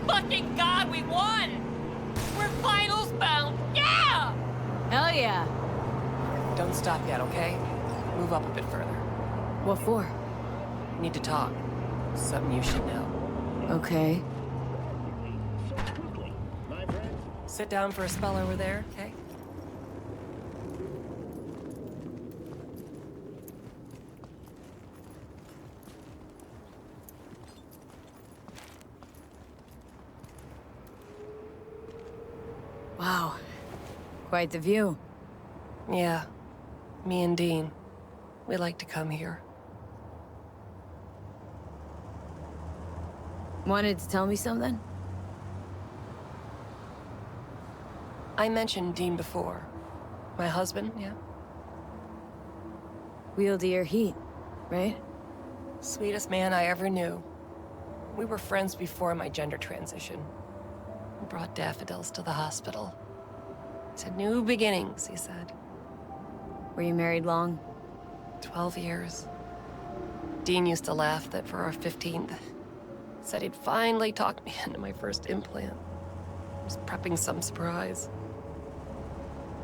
my fucking god, we won! We're finals bound! Yeah! Hell yeah. Don't stop yet, okay? Move up a bit further. What for? Need to talk. Something you should know. Okay. Sit down for a spell over there, okay? Wow. Quite the view. Yeah. Me and Dean. We like to come here. Wanted to tell me something? I mentioned Dean before. My husband, yeah? Wheel to your heat, right? Sweetest man I ever knew. We were friends before my gender transition. We brought daffodils to the hospital. To new beginnings, he said. Were you married long? 12 years. Dean used to laugh that for our 15th, said he'd finally talked me into my first implant. I was prepping some surprise.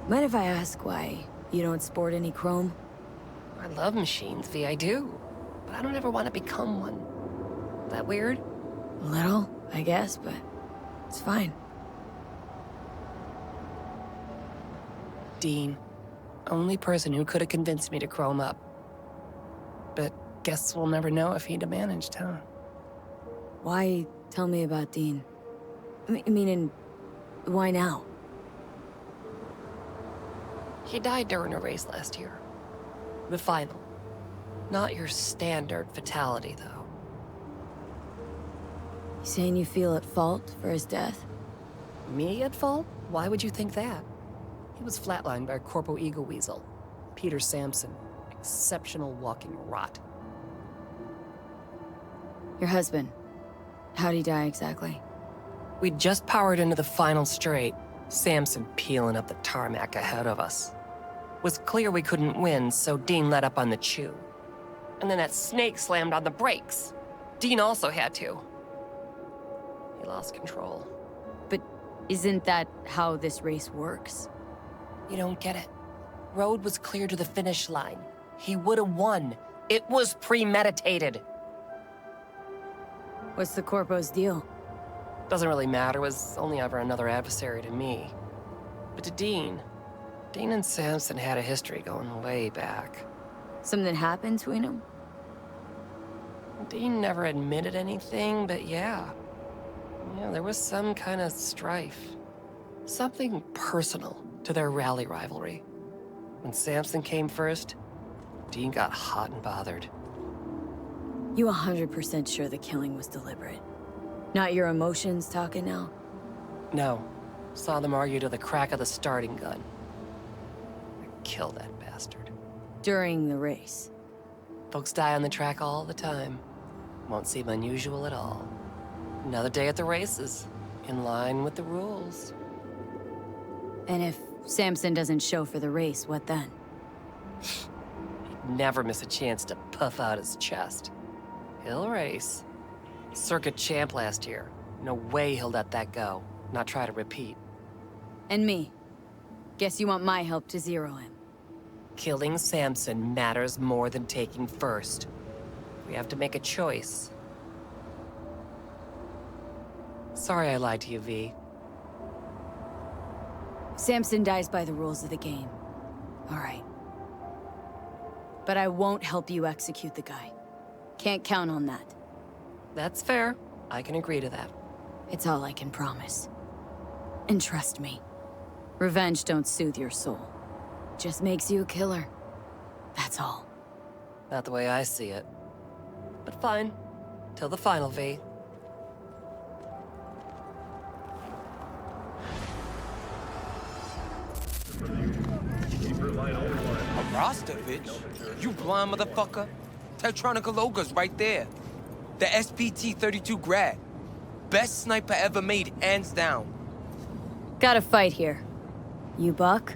Mind if I ask why you don't sport any chrome? I love machines, V, I do. But I don't ever want to become one. That weird? A little, I guess, but it's fine. Dean. Only person who could have convinced me to chrome up. But guess we'll never know if he'd have managed, huh? Why tell me about Dean? Meaning, why now? He died during a race last year. The final. Not your standard fatality, though. You saying you feel at fault for his death? Me at fault? Why would you think that? He was flatlined by a corpo ego weasel. Peter Sampson. Exceptional walking rot. Your husband. How'd he die exactly? We'd just powered into the final straight. Sampson peeling up the tarmac ahead of us. Was clear we couldn't win, so Dean let up on the chew. And then that snake slammed on the brakes. Dean also had to. He lost control. But isn't that how this race works? You don't get it. Road was clear to the finish line. He would have won. It was premeditated. What's the corpo's deal? Doesn't really matter. Was only ever another adversary to me. But to Dean and Sampson had a history going way back. Something happened between them? Dean never admitted anything, but yeah. Yeah, there was some kind of strife. Something personal to their rally rivalry. When Sampson came first, Dean got hot and bothered. You 100% sure the killing was deliberate? Not your emotions talking now? No. Saw them argue to the crack of the starting gun. Kill that bastard. During the race? Folks die on the track all the time. Won't seem unusual at all. Another day at the races. In line with the rules. And if Sampson doesn't show for the race, what then? He'd never miss a chance to puff out his chest. He'll race. Circuit champ last year. No way he'll let that go. Not try to repeat. And me. Guess you want my help to zero him. Killing Sampson matters more than taking first. We have to make a choice. Sorry I lied to you, V. Sampson dies by the rules of the game. All right. But I won't help you execute the guy. Can't count on that. That's fair. I can agree to that. It's all I can promise. And trust me, revenge don't soothe your soul. Just makes you a killer. That's all. Not the way I see it. But fine. Till the final, V. Rostovich? You blind motherfucker? Tetronica Loga's right there. The SPT-32 Grad. Best sniper ever made, hands down. Got a fight here. You buck?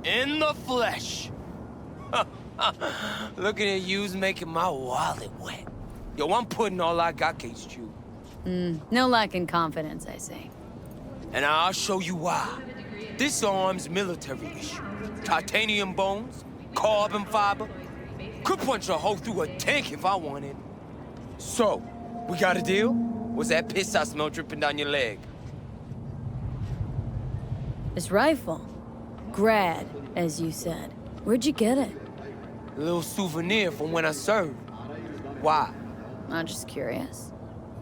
In the flesh. Looking at you's making my wallet wet. Yo, I'm putting all I got against you. No lack in confidence, I see. And I'll show you why. This arm's military issue. Titanium bones, carbon fiber. Could punch a hole through a tank if I wanted. So, we got a deal? Was that piss I smell dripping down your leg? This rifle. Grad, as you said. Where'd you get it? A little souvenir from when I served. Why? I'm just curious.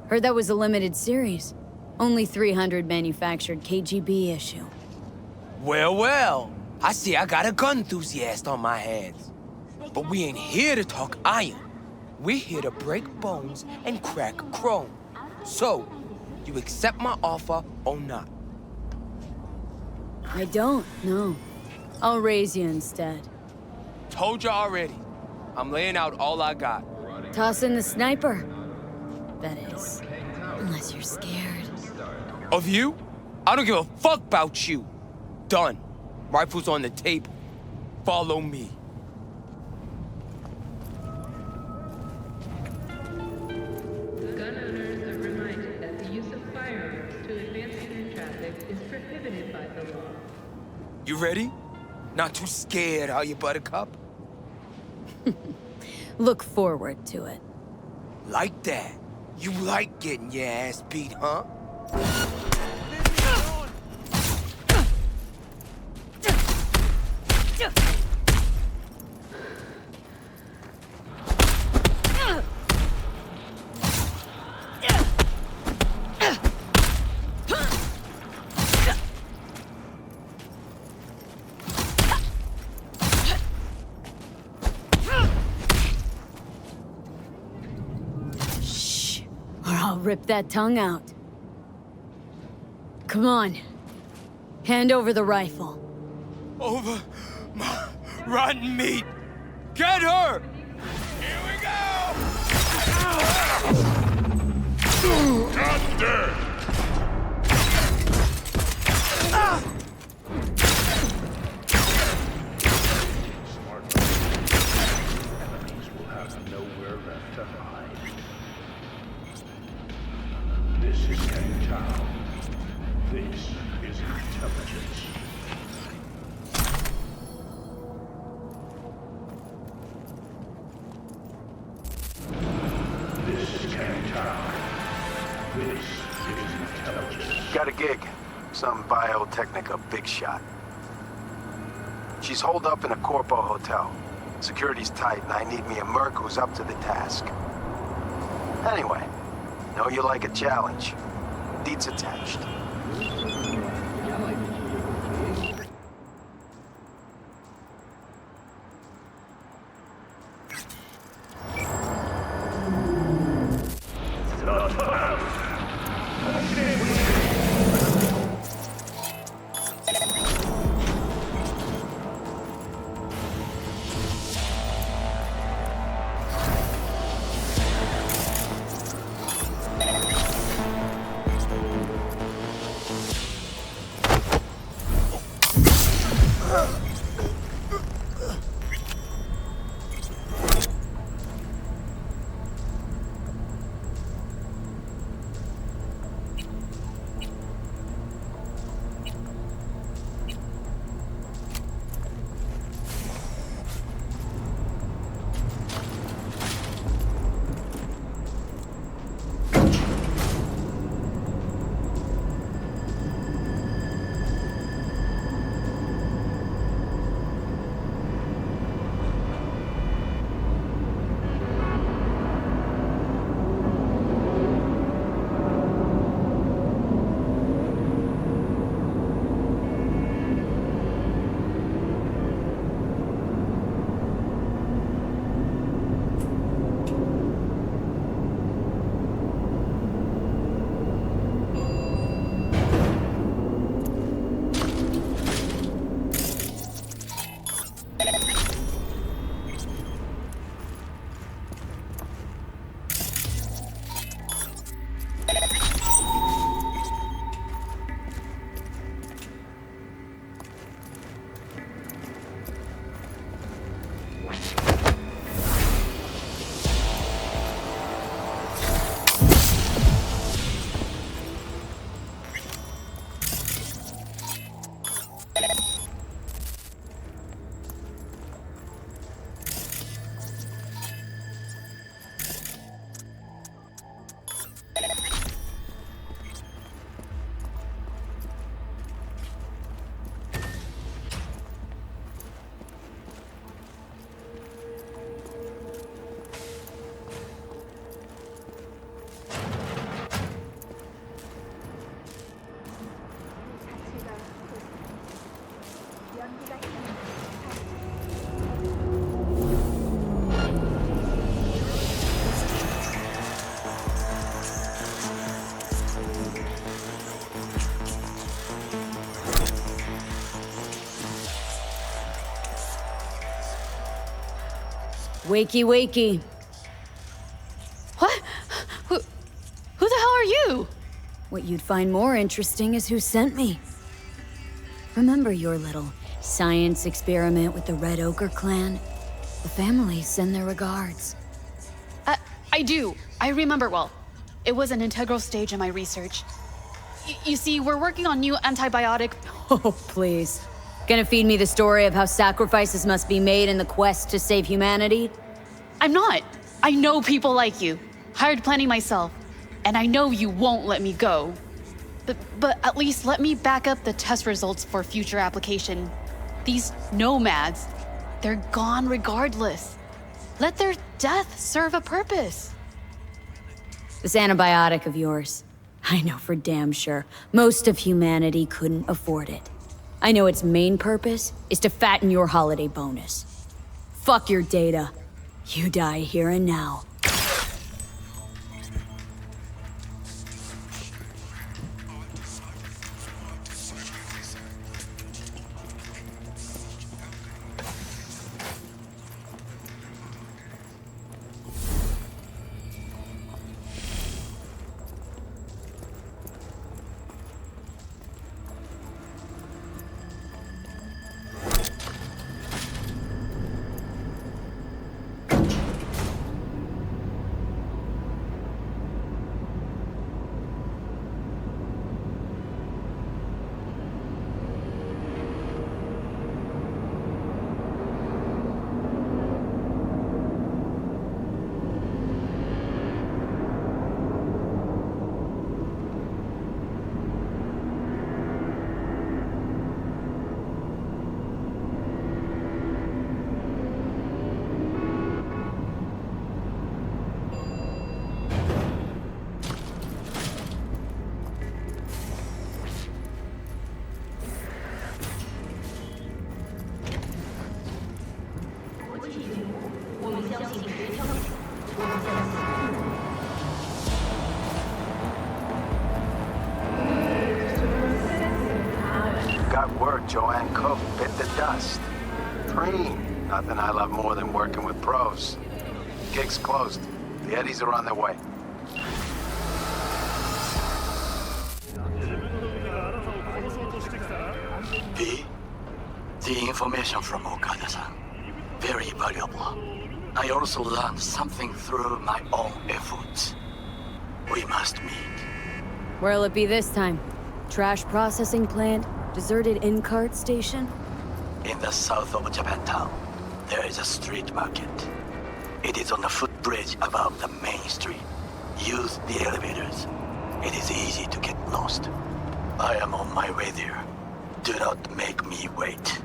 Heard that was a limited series. Only 300 manufactured KGB issue. Well, well. I see I got a gun enthusiast on my hands. But we ain't here to talk iron. We're here to break bones and crack chrome. So, you accept my offer or not? I don't, no. I'll raise you instead. Told you already. I'm laying out all I got. Toss in the sniper. That is, unless you're scared. Of you? I don't give a fuck about you. Done. Rifle's on the table. Follow me. Gun owners are reminded that the use of firearms to advance through traffic is prohibited by the law. You ready? Not too scared, are you, Buttercup? Look forward to it. Like that. You like getting your ass beat, huh? Rip that tongue out. Come on. Hand over the rifle. Over my rotten meat. Get her! Here we go! God damn! Enemies will have nowhere left to hide. This is King Tao. This is intelligence. This is King Tao. This is intelligence. Got a gig. Some biotechnica big shot. She's holed up in a Corpo hotel. Security's tight, and I need me a merc who's up to the task. Anyway, know you like a challenge. Deeds attached. Wakey, wakey. What? Who the hell are you? What you'd find more interesting is who sent me. Remember your little science experiment with the Red Ochre clan? The families send their regards. I do. I remember well. It was an integral stage in my research. You see, we're working on new antibiotic... Oh, please. Gonna feed me the story of how sacrifices must be made in the quest to save humanity? I'm not. I know people like you. Hired plenty myself. And I know you won't let me go. But at least let me back up the test results for future application. These nomads, they're gone regardless. Let their death serve a purpose. This antibiotic of yours, I know for damn sure most of humanity couldn't afford it. I know its main purpose is to fatten your holiday bonus. Fuck your data. You die here and now. Joanne Cook bit the dust. Preen. Nothing I love more than working with pros. Gig's closed. The Eddies are on their way. B? The information from Okada-san. Very valuable. I also learned something through my own efforts. We must meet. Where'll it be this time? Trash processing plant? Deserted in-cart station? In the south of Japantown, there is a street market. It is on the footbridge above the main street. Use the elevators. It is easy to get lost. I am on my way there. Do not make me wait.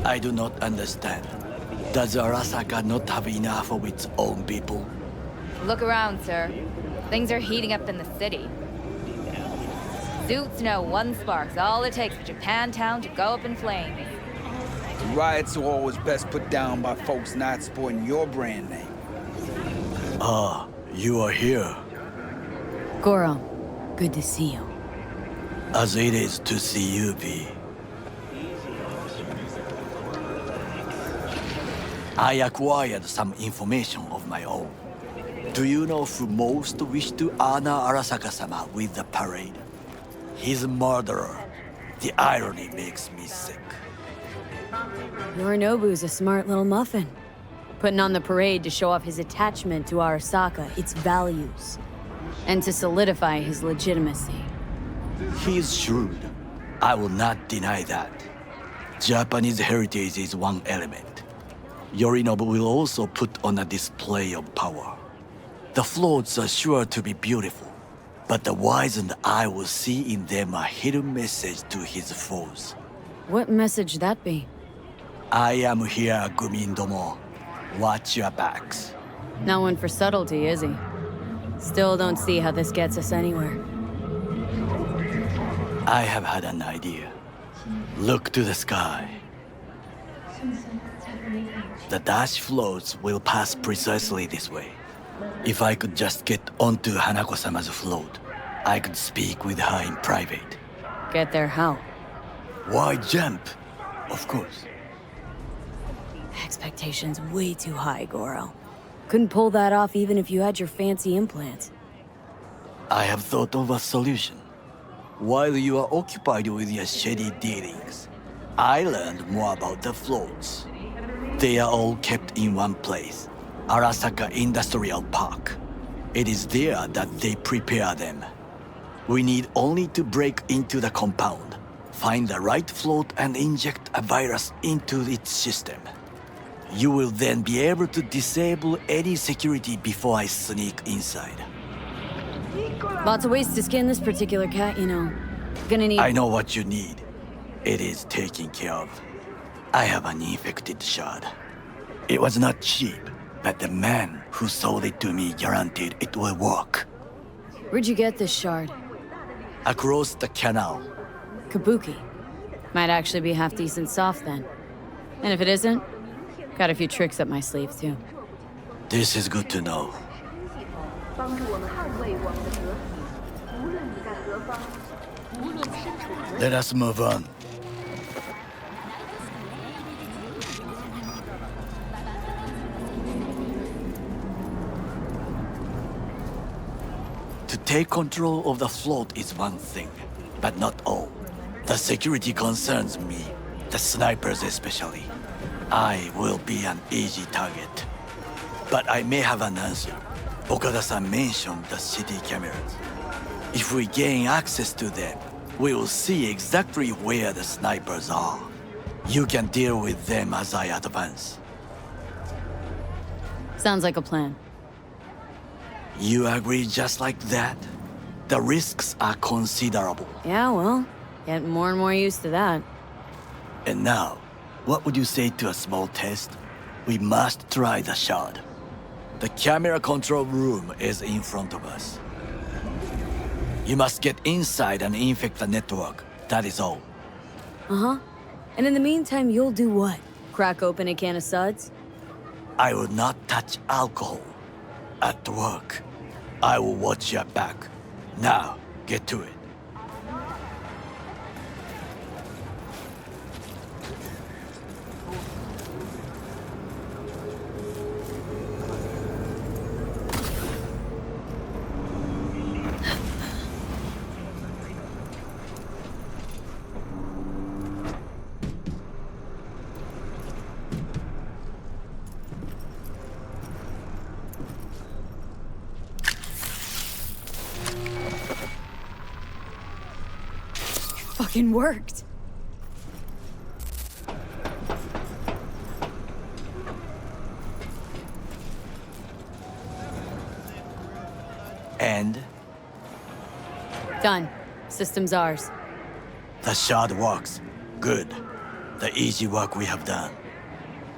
I do not understand. Does Arasaka not have enough of its own people? Look around, sir. Things are heating up in the city. Suits know one spark's all it takes for Japantown to go up in flames. Riots are always best put down by folks not sporting your brand name. Ah, you are here. Goro, good to see you. As it is to see you, B. I acquired some information of my own. Do you know who most wished to honor Arasaka-sama with the parade? His murderer. The irony makes me sick. Yorinobu's a smart little muffin. Putting on the parade to show off his attachment to Arasaka, its values. And to solidify his legitimacy. He's shrewd. I will not deny that. Japanese heritage is one element. Yorinobu will also put on a display of power. The floats are sure to be beautiful, but the wizened eye will see in them a hidden message to his foes. What message that be? I am here, Gumindomo. Watch your backs. Not one for subtlety, is he? Still don't see how this gets us anywhere. I have had an idea. Look to the sky. The dash floats will pass precisely this way. If I could just get onto Hanako-sama's float, I could speak with her in private. Get there how? Why jump? Of course. Expectations way too high, Goro. Couldn't pull that off even if you had your fancy implants. I have thought of a solution. While you are occupied with your shady dealings, I learned more about the floats. They are all kept in one place, Arasaka Industrial Park. It is there that they prepare them. We need only to break into the compound, find the right float and inject a virus into its system. You will then be able to disable any security before I sneak inside. Lots of ways to skin this particular cat, you know. Gonna need... I know what you need. It is taken care of. I have an infected shard. It was not cheap, but the man who sold it to me guaranteed it will work. Where'd you get this shard? Across the canal. Kabuki. Might actually be half decent soft then. And if it isn't, got a few tricks up my sleeve too. This is good to know. Let us move on. To take control of the float is one thing, but not all. The security concerns me, the snipers especially. I will be an easy target. But I may have an answer. Okada-san mentioned the city cameras. If we gain access to them, we will see exactly where the snipers are. You can deal with them as I advance. Sounds like a plan. You agree just like that? The risks are considerable. Yeah, well, getting more and more used to that. And now, what would you say to a small test? We must try the shard. The camera control room is in front of us. You must get inside and infect the network. That is all. Uh-huh. And in the meantime, you'll do what? Crack open a can of suds? I will not touch alcohol. At work, I will watch your back. Now, get to it. Fucking worked. And? Done. System's ours. The shard works. Good. The easy work we have done.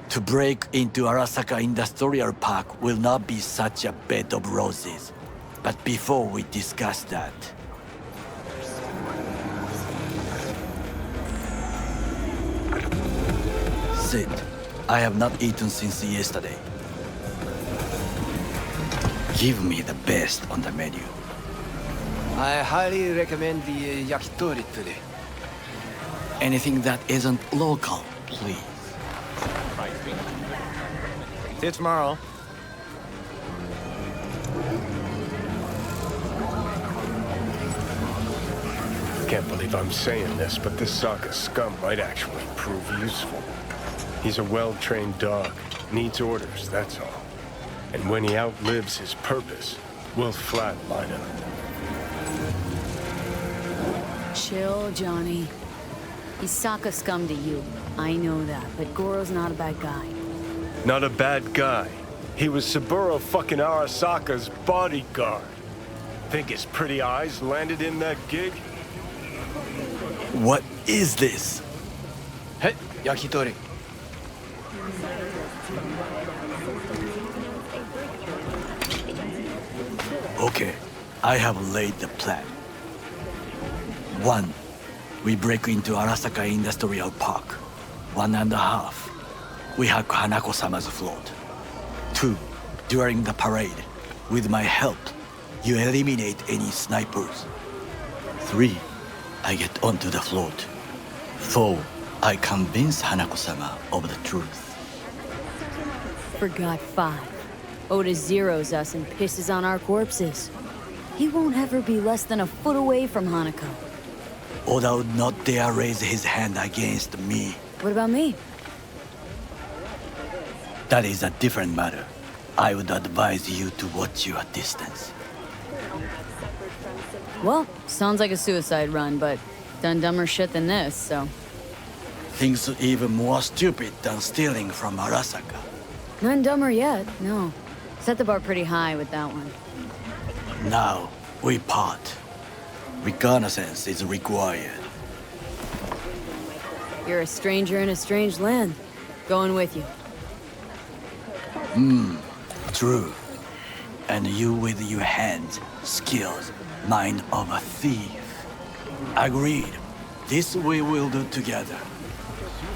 To break into Arasaka Industrial Park will not be such a bed of roses. But before we discuss that... Sit. I have not eaten since yesterday. Give me the best on the menu. I highly recommend the yakitori today. Anything that isn't local, please. See you tomorrow. Can't believe I'm saying this, but this Sokka scum might actually prove useful. He's a well-trained dog. Needs orders, that's all. And when he outlives his purpose, we'll flatline him. Chill, Johnny. He's Sokka scum to you. I know that, but Goro's not a bad guy. Not a bad guy. He was Saburo fucking Arasaka's bodyguard. Think his pretty eyes landed in that gig? What is this? Hey, yakitori. Okay, I have laid the plan. 1. We break into Arasaka Industrial Park. 1.5. We hack Hanako-sama's float. 2. During the parade, with my help, you eliminate any snipers. 3. I get onto the float. 4. I convince Hanako-sama of the truth. Forgot 5. Oda zeroes us and pisses on our corpses. He won't ever be less than a foot away from Hanako. Oda would not dare raise his hand against me. What about me? That is a different matter. I would advise you to watch your distance. Well, sounds like a suicide run, but done dumber shit than this, so... Things even more stupid than stealing from Arasaka. None dumber yet, no. Set the bar pretty high with that one. Now, we part. Reconnaissance is required. You're a stranger in a strange land. Going with you. True. And you with your hands, skills, mind of a thief. Agreed. This we will do together.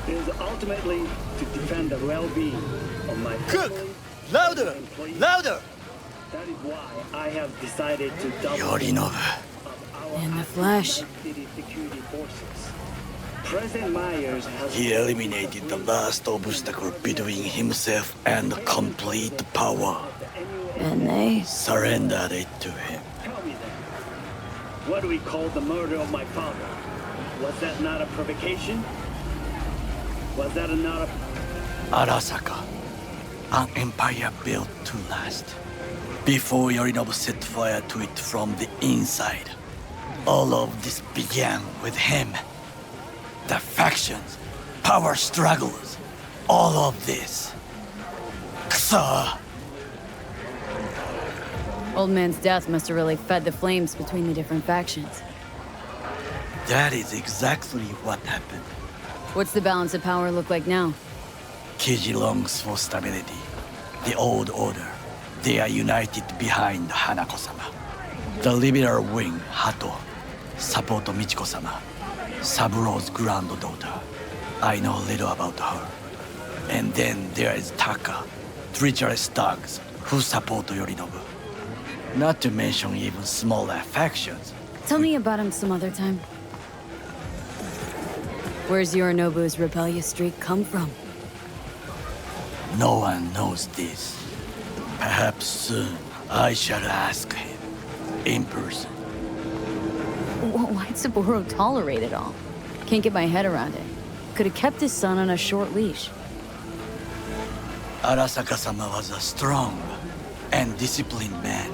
Is ultimately to defend the well-being of my Cook! family Louder! and employees. Louder! That is why I have decided to double Yorinobu. In the flesh. city security forces. President Myers has He eliminated the last obstacle between himself and complete power. And they... Surrendered it to him. Tell me then, what do we call the murder of my father? Was that not a provocation? Was that not a... Arasaka. An empire built to last. Before Yorinobu set fire to it from the inside. All of this began with him. The factions, power struggles, all of this. Ksa! Old man's death must have really fed the flames between the different factions. That is exactly what happened. What's the balance of power look like now? Kiji longs for stability. The old order. They are united behind Hanako-sama. The liberal wing, Hato, support Michiko-sama, Saburo's granddaughter. I know little about her. And then there is Taka, treacherous thugs who support Yorinobu. Not to mention even smaller factions. Tell me about him some other time. Where's Yorinobu's rebellious streak come from? No one knows this. Perhaps soon I shall ask him in person. Why'd Saburo tolerate it all? Can't get my head around it. Could have kept his son on a short leash. Arasaka-sama was a strong and disciplined man.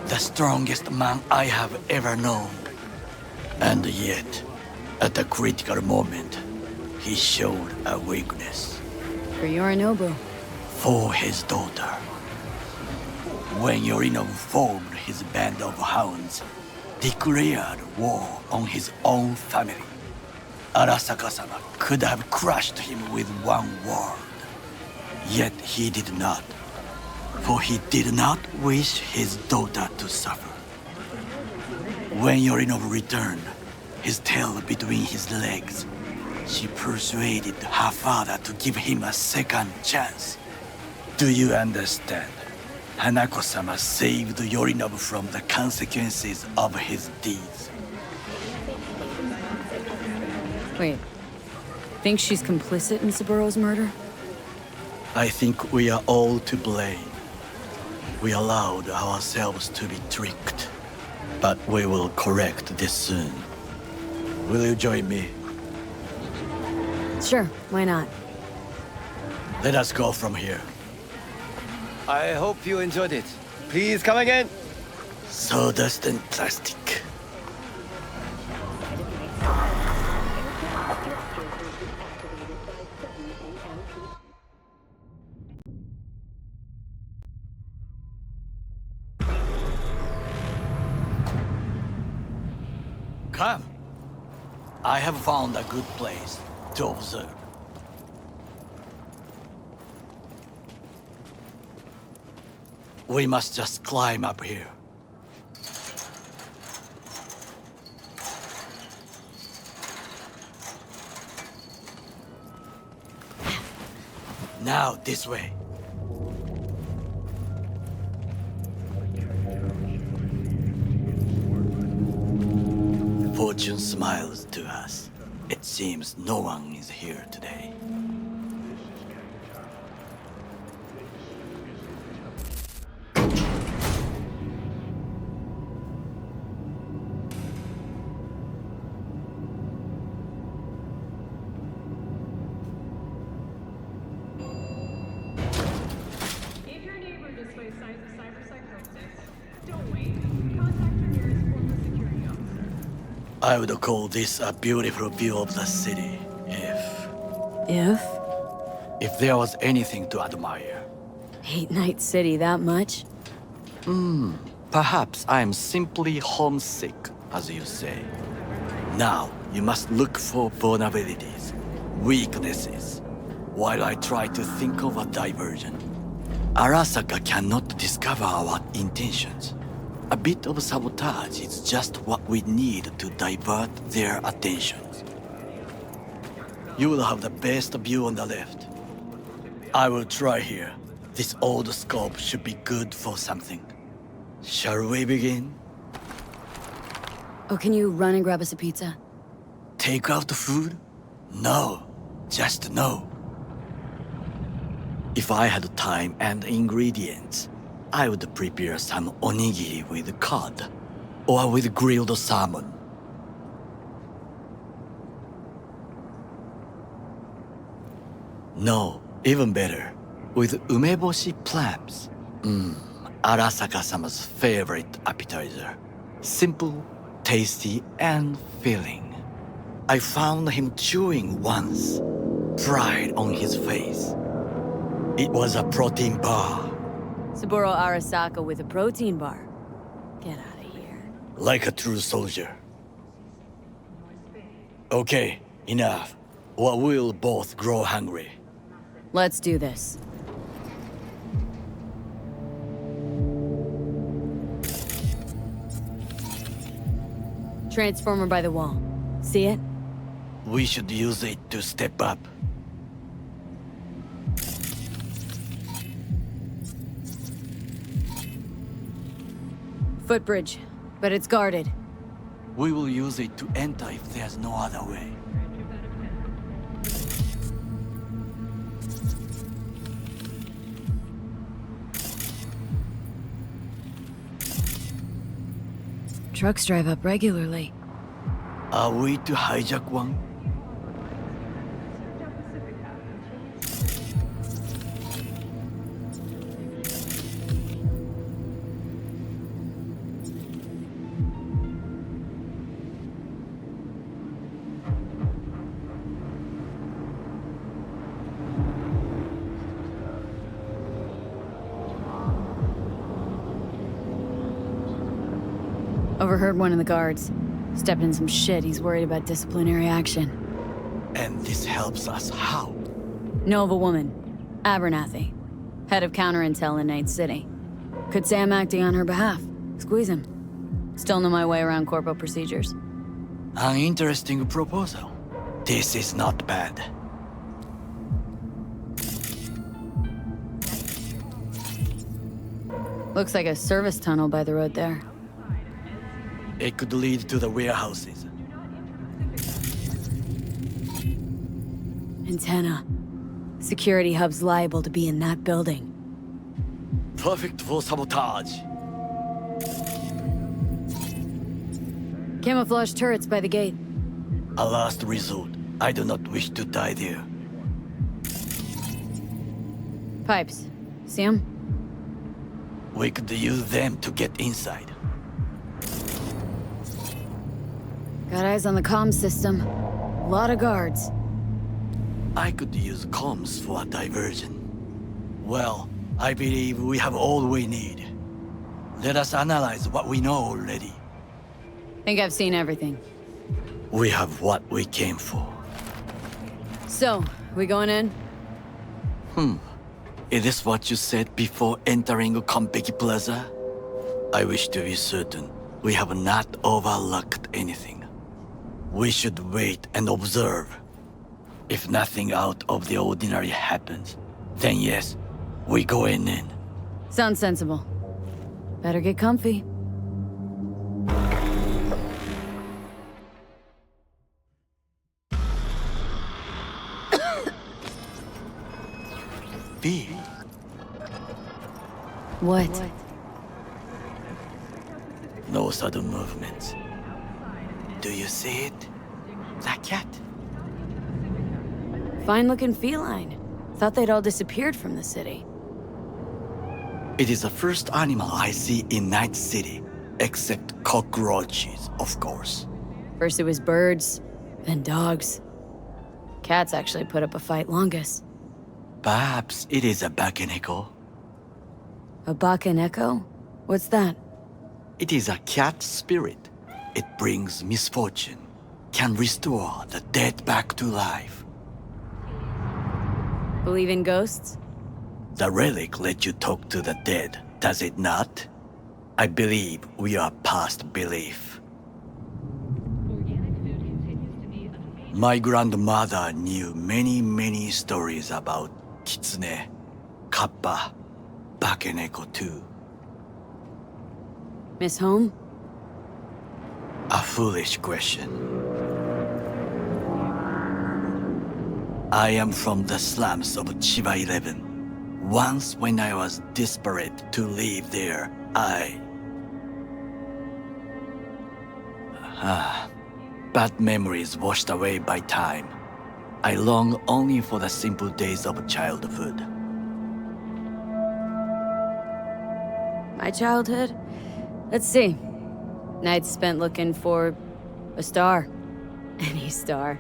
The strongest man I have ever known. And yet, at a critical moment, he showed a weakness. For Yorinobu. For his daughter. When Yorinobu formed his band of hounds, declared war on his own family, Arasaka-sama could have crushed him with one word. Yet he did not, for he did not wish his daughter to suffer. When Yorinobu returned, his tail between his legs, she persuaded her father to give him a second chance. Do you understand? Hanako-sama saved Yorinobu from the consequences of his deeds. Wait. Think she's complicit in Saburo's murder? I think we are all to blame. We allowed ourselves to be tricked. But we will correct this soon. Will you join me? Sure, why not? Let us go from here. I hope you enjoyed it. Please come again. Sawdust and plastic. Come. I have found a good place to observe. We must just climb up here. Now, this way. Fortune smiles to us. It seems no one is here today. If your neighbor displays signs of cyberpsychosis, don't wait. Contact your nearest former security officer. I would call this a beautiful view of the city, if there was anything to admire. Hate Night City that much? Perhaps I am simply homesick, as you say. Now, you must look for vulnerabilities, weaknesses, while I try to think of a diversion. Arasaka cannot discover our intentions. A bit of sabotage is just what we need to divert their attentions. You will have the best view on the left. I will try here. This old scope should be good for something. Shall we begin? Oh, can you run and grab us a pizza? Take out the food? No, just no. If I had time and ingredients, I would prepare some onigiri with cod, or with grilled salmon. No, even better, with umeboshi clams. Arasaka-sama's favorite appetizer. Simple, tasty, and filling. I found him chewing once, pride on his face. It was a protein bar. Saburo Arasaka with a protein bar. Get out of here. Like a true soldier. Okay, enough. Or we'll both grow hungry. Let's do this. Transformer by the wall. See it? We should use it to step up. Footbridge, but it's guarded. We will use it to enter if there's no other way. Trucks drive up regularly. Are we to hijack one? Overheard one of the guards. Stepped in some shit. He's worried about disciplinary action. And this helps us how? Know of a woman. Abernathy. Head of counterintel in Night City. Could say I'm acting on her behalf. Squeeze him. Still know my way around corpo procedures. An interesting proposal. This is not bad. Looks like a service tunnel by the road there. It could lead to the warehouses. Antenna. Security hub's liable to be in that building. Perfect for sabotage. Camouflage turrets by the gate. A last resort. I do not wish to die there. Pipes. See 'em? We could use them to get inside. Got eyes on the comm system. A lot of guards. I could use comms for a diversion. Well, I believe we have all we need. Let us analyze what we know already. Think I've seen everything. We have what we came for. So, we going in? Is this what you said before entering Konpeki Plaza? I wish to be certain we have not overlooked anything. We should wait and observe. If nothing out of the ordinary happens, Then yes, we going in. Sounds sensible. Better get comfy. V. What? No sudden movements. Do you see it? That cat. Fine-looking feline. Thought they'd all disappeared from the city. It is the first animal I see in Night City, except cockroaches, of course. First it was birds, then dogs. Cats actually put up a fight longest. Perhaps it is a bakeneko. A bakeneko? What's that? It is a cat spirit. It brings misfortune, can restore the dead back to life. Believe in ghosts? The relic let you talk to the dead, does it not? I believe we are past belief. My grandmother knew many stories about kitsune, kappa, bakeneko too. Miss Home? A foolish question. I am from the slums of Chiba 11. Once when I was desperate to live there, bad memories washed away by time. I long only for the simple days of childhood. My childhood? Let's see. Nights spent looking for a star. Any star.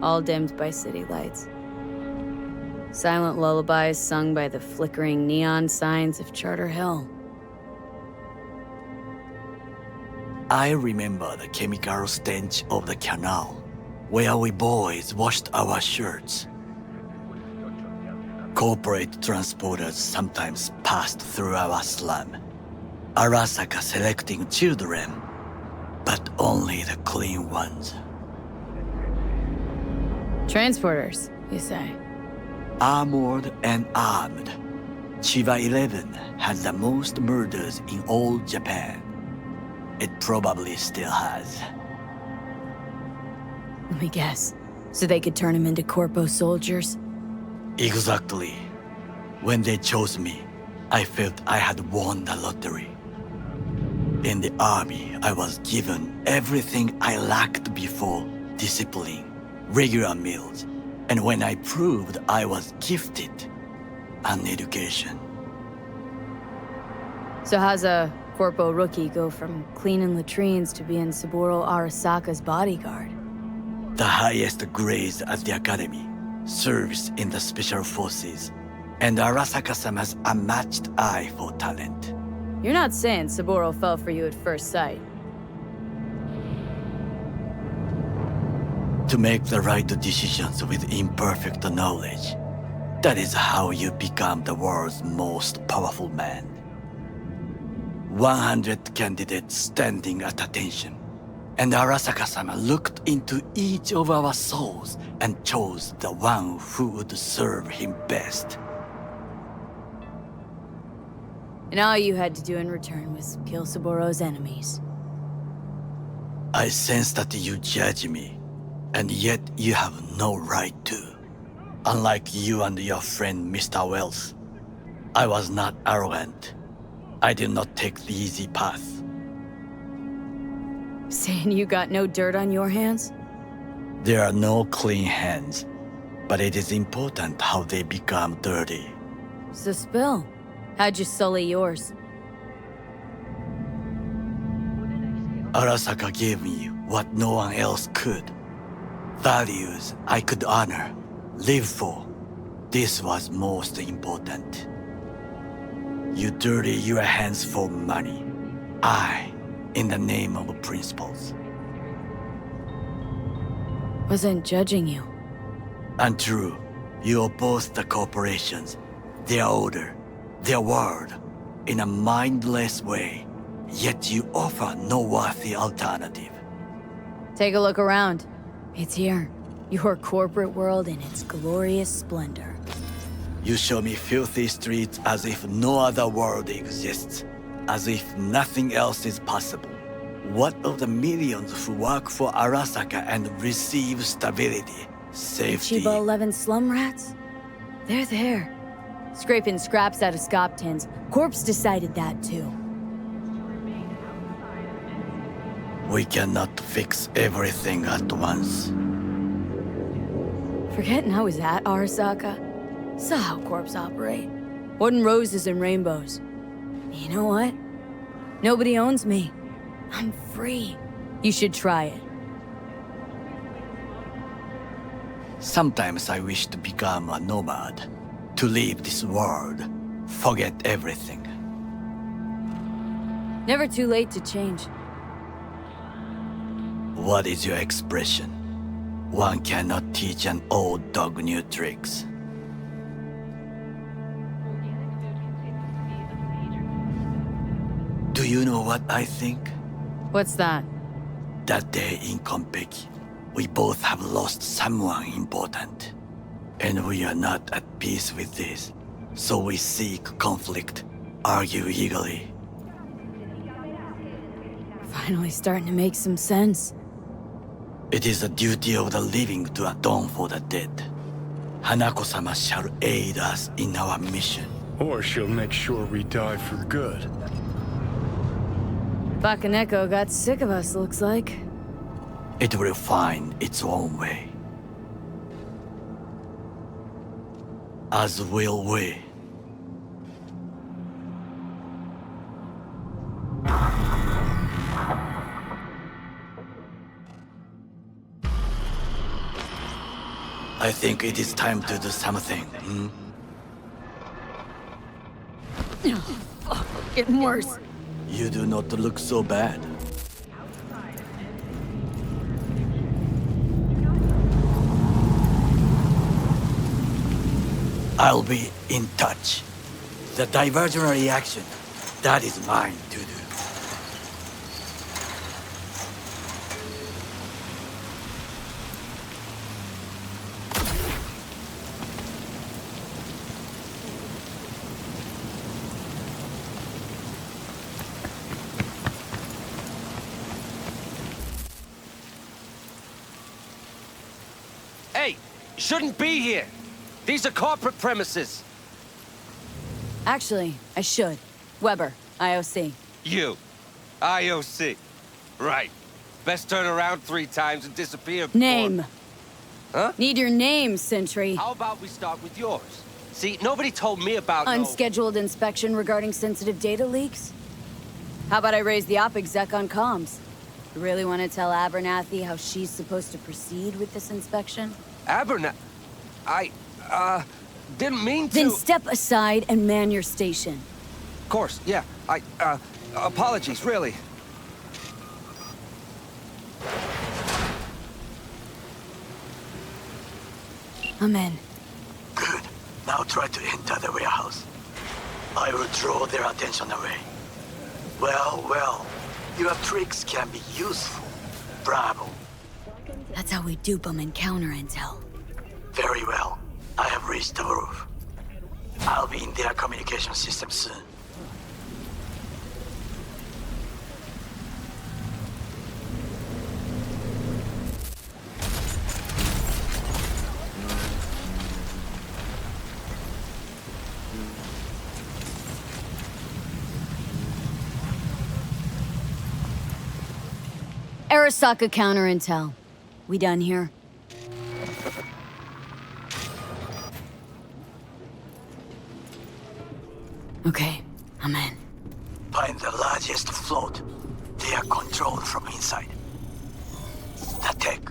All dimmed by city lights. Silent lullabies sung by the flickering neon signs of Charter Hill. I remember the chemical stench of the canal, where we boys washed our shirts. Corporate transporters sometimes passed through our slum. Arasaka selecting children, but only the clean ones. Transporters, you say? Armored and armed. Chiba 11 had the most murders in all Japan. It probably still has. Let me guess. So they could turn him into corpo soldiers? Exactly. When they chose me, I felt I had won the lottery. In the army, I was given everything I lacked before: discipline, regular meals, and when I proved I was gifted, an education. So how's a corpo rookie go from cleaning latrines to being Saburo Arasaka's bodyguard? The highest grades at the academy, service in the special forces, and Arasaka-sama's unmatched eye for talent. You're not saying Saburo fell for you at first sight. To make the right decisions with imperfect knowledge, that is how you become the world's most powerful man. 100 candidates standing at attention, and Arasaka-sama looked into each of our souls and chose the one who would serve him best. And all you had to do in return was kill Saburo's enemies. I sense that you judge me, and yet you have no right to. Unlike you and your friend Mr. Wells, I was not arrogant. I did not take the easy path. Saying you got no dirt on your hands? There are no clean hands, but it is important how they become dirty. So spill. How'd you sully yours? Arasaka gave me what no one else could. Values I could honor, live for. This was most important. You dirty your hands for money. I, in the name of principles. Wasn't judging you. Untrue. You oppose the corporations, their order, their word, in a mindless way, yet you offer no worthy alternative. Take a look around. It's here. Your corporate world in its glorious splendor. You show me filthy streets as if no other world exists, as if nothing else is possible. What of the millions who work for Arasaka and receive stability, safety? Chiba 11 slum rats? They're there. Scraping scraps out of scop tins. Corpse decided that too. We cannot fix everything at once. Forgetting I was at Arasaka. Saw how corpse operate. Wasn't roses and rainbows. You know what? Nobody owns me. I'm free. You should try it. Sometimes I wish to become a nomad. To leave this world. Forget everything. Never too late to change. What is your expression? One cannot teach an old dog new tricks. Do you know what I think? What's that? That day in Konpeki, we both have lost someone important. And we are not at peace with this. So we seek conflict, argue eagerly. Finally starting to make some sense. It is the duty of the living to atone for the dead. Hanako-sama shall aid us in our mission. Or she'll make sure we die for good. Bakaneko got sick of us, looks like. It will find its own way. As will we. I think it is time to do something, Fuck, getting worse. You do not look so bad. I'll be in touch. The diversionary reaction, that is mine to do. Hey, shouldn't be here. These are corporate premises. Actually, I should. Weber, IOC. You. IOC. Right. Best turn around 3 times and disappear before... Name. Huh? Need your name, Sentry. How about we start with yours? See, nobody told me about Unscheduled inspection regarding sensitive data leaks? How about I raise the op exec on comms? You really want to tell Abernathy how she's supposed to proceed with this inspection? I didn't mean to... Then step aside and man your station. Of course, yeah. Apologies, really. I'm in. Good. Now try to enter the warehouse. I will draw their attention away. Well, your tricks can be useful. Bravo. That's how we dupe them in counter intel. Very well. I have reached the roof. I'll be in their communication system soon. Arasaka counter intel. We done here? Okay, I'm in. Find the largest float. They are controlled from inside. The tech.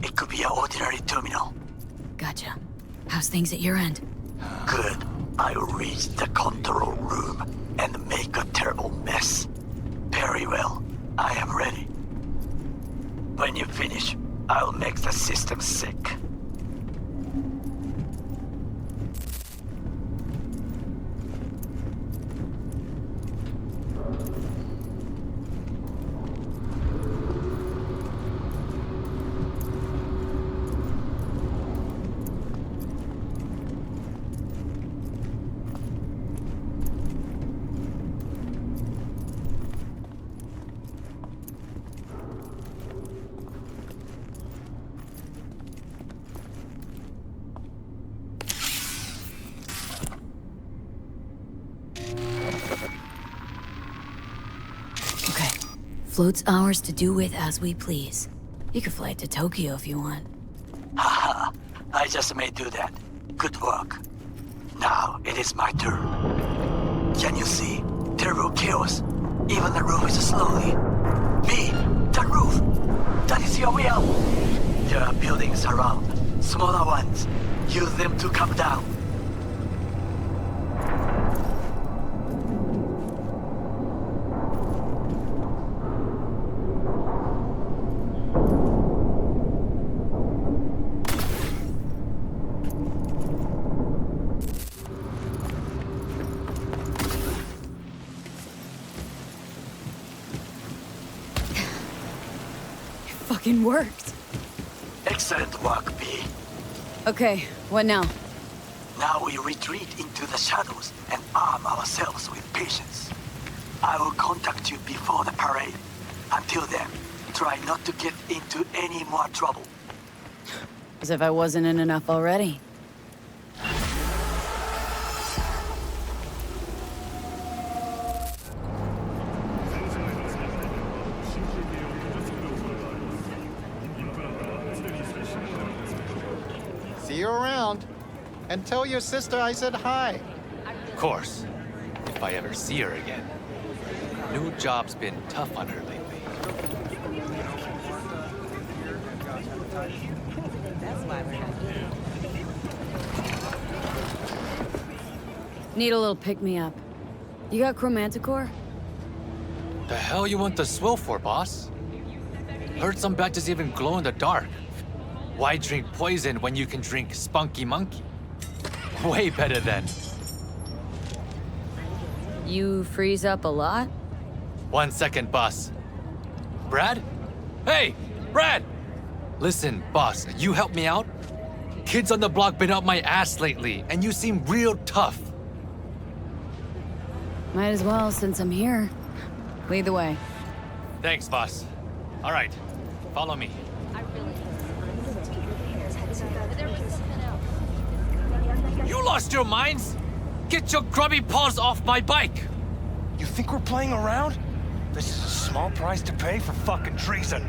It could be an ordinary terminal. Gotcha. How's things at your end? Good. I'll reach the control room and make a terrible mess. Very well. I am ready. When you finish, I'll make the system sick. Float's ours to do with as we please. You could fly it to Tokyo if you want. Haha, I just may do that. Good work. Now it is my turn. Can you see? Terrible chaos. Even the roof is slowly. Me, the roof. That is your will. There are buildings around, smaller ones. Use them to come down. Fucking worked. Excellent work, B. Okay, what now? Now we retreat into the shadows and arm ourselves with patience. I will contact you before the parade. Until then, try not to get into any more trouble. As if I wasn't in enough already. See you around. And tell your sister I said hi. Of course. If I ever see her again. New job's been tough on her lately. Need a little pick-me-up. You got Chromanticore? The hell you want the swill for, boss? Heard some batches even glow in the dark. Why drink poison when you can drink Spunky Monkey? Way better than... You freeze up a lot? 1 second, boss. Brad? Hey, Brad! Listen, boss, you help me out? Kids on the block been up my ass lately, and you seem real tough. Might as well, since I'm here. Lead the way. Thanks, boss. All right, follow me. You lost your minds? Get your grubby paws off my bike! You think we're playing around? This is a small price to pay for fucking treason.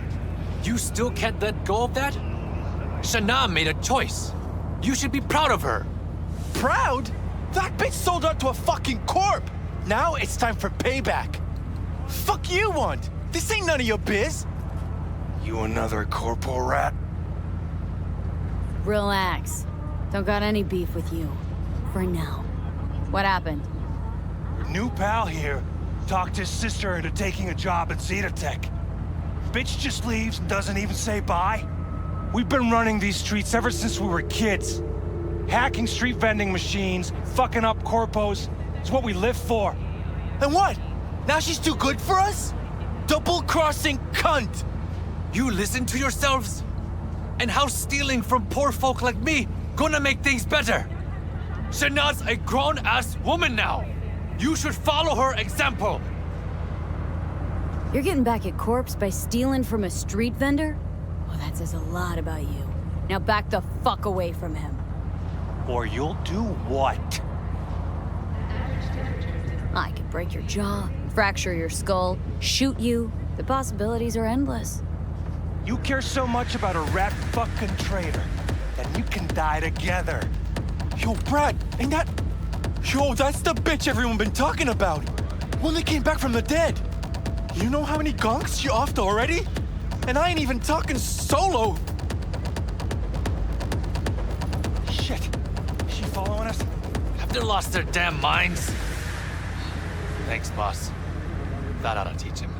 You still can't let go of that? Shana made a choice. You should be proud of her. Proud? That bitch sold out to a fucking corp! Now it's time for payback. Fuck you want? This ain't none of your biz. You another corporal rat? Relax. Don't got any beef with you. For now. What happened? Your new pal here talked his sister into taking a job at Zetatech. Bitch just leaves and doesn't even say bye. We've been running these streets ever since we were kids. Hacking street vending machines, fucking up corpos, is what we live for. And what? Now she's too good for us? Double-crossing cunt! You listen to yourselves? And how's stealing from poor folk like me gonna make things better? Shana's a grown-ass woman now. You should follow her example. You're getting back at Corpse by stealing from a street vendor? Well, that says a lot about you. Now back the fuck away from him. Or you'll do what? I could break your jaw, fracture your skull, shoot you. The possibilities are endless. You care so much about a rat fucking traitor, then you can die together. Yo, Brad, ain't that... Yo, that's the bitch everyone been talking about. When they came back from the dead. You know how many gonks she offed already? And I ain't even talking solo. Shit. Is she following us? Have they lost their damn minds? Thanks, boss. That ought to teach him.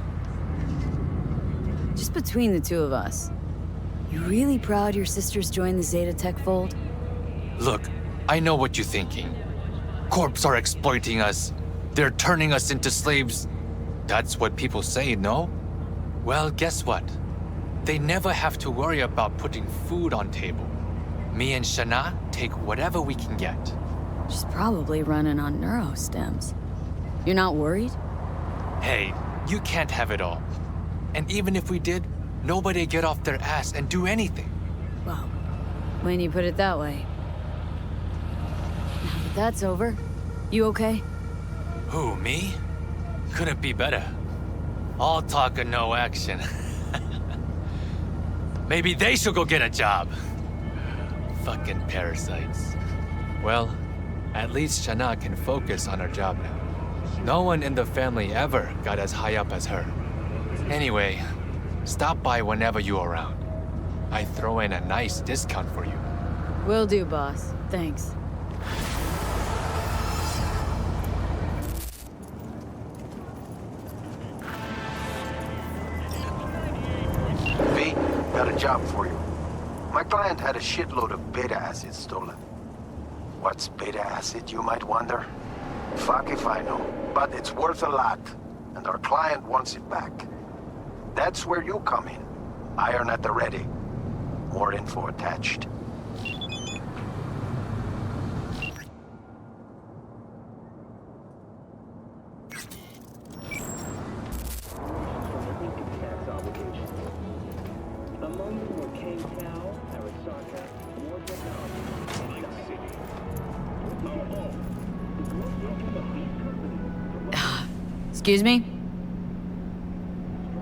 Just between the two of us, you really proud your sisters joined the Zetatech fold? Look, I know what you're thinking. Corps are exploiting us. They're turning us into slaves. That's what people say, no? Well, guess what? They never have to worry about putting food on table. Me and Shana take whatever we can get. She's probably running on neurostems. You're not worried? Hey, you can't have it all. And even if we did, nobody'd get off their ass and do anything. Well, when you put it that way. Now that that's over, you okay? Who, me? Couldn't be better. All talk and no action. Maybe they should go get a job. Fucking parasites. Well, at least Shana can focus on her job now. No one in the family ever got as high up as her. Anyway, stop by whenever you're around. I throw in a nice discount for you. Will do, boss. Thanks. V, got a job for you. My client had a shitload of beta acid stolen. What's beta acid, you might wonder? Fuck if I know, but it's worth a lot, and our client wants it back. That's where you come in. Iron at the ready. More info attached. Excuse me?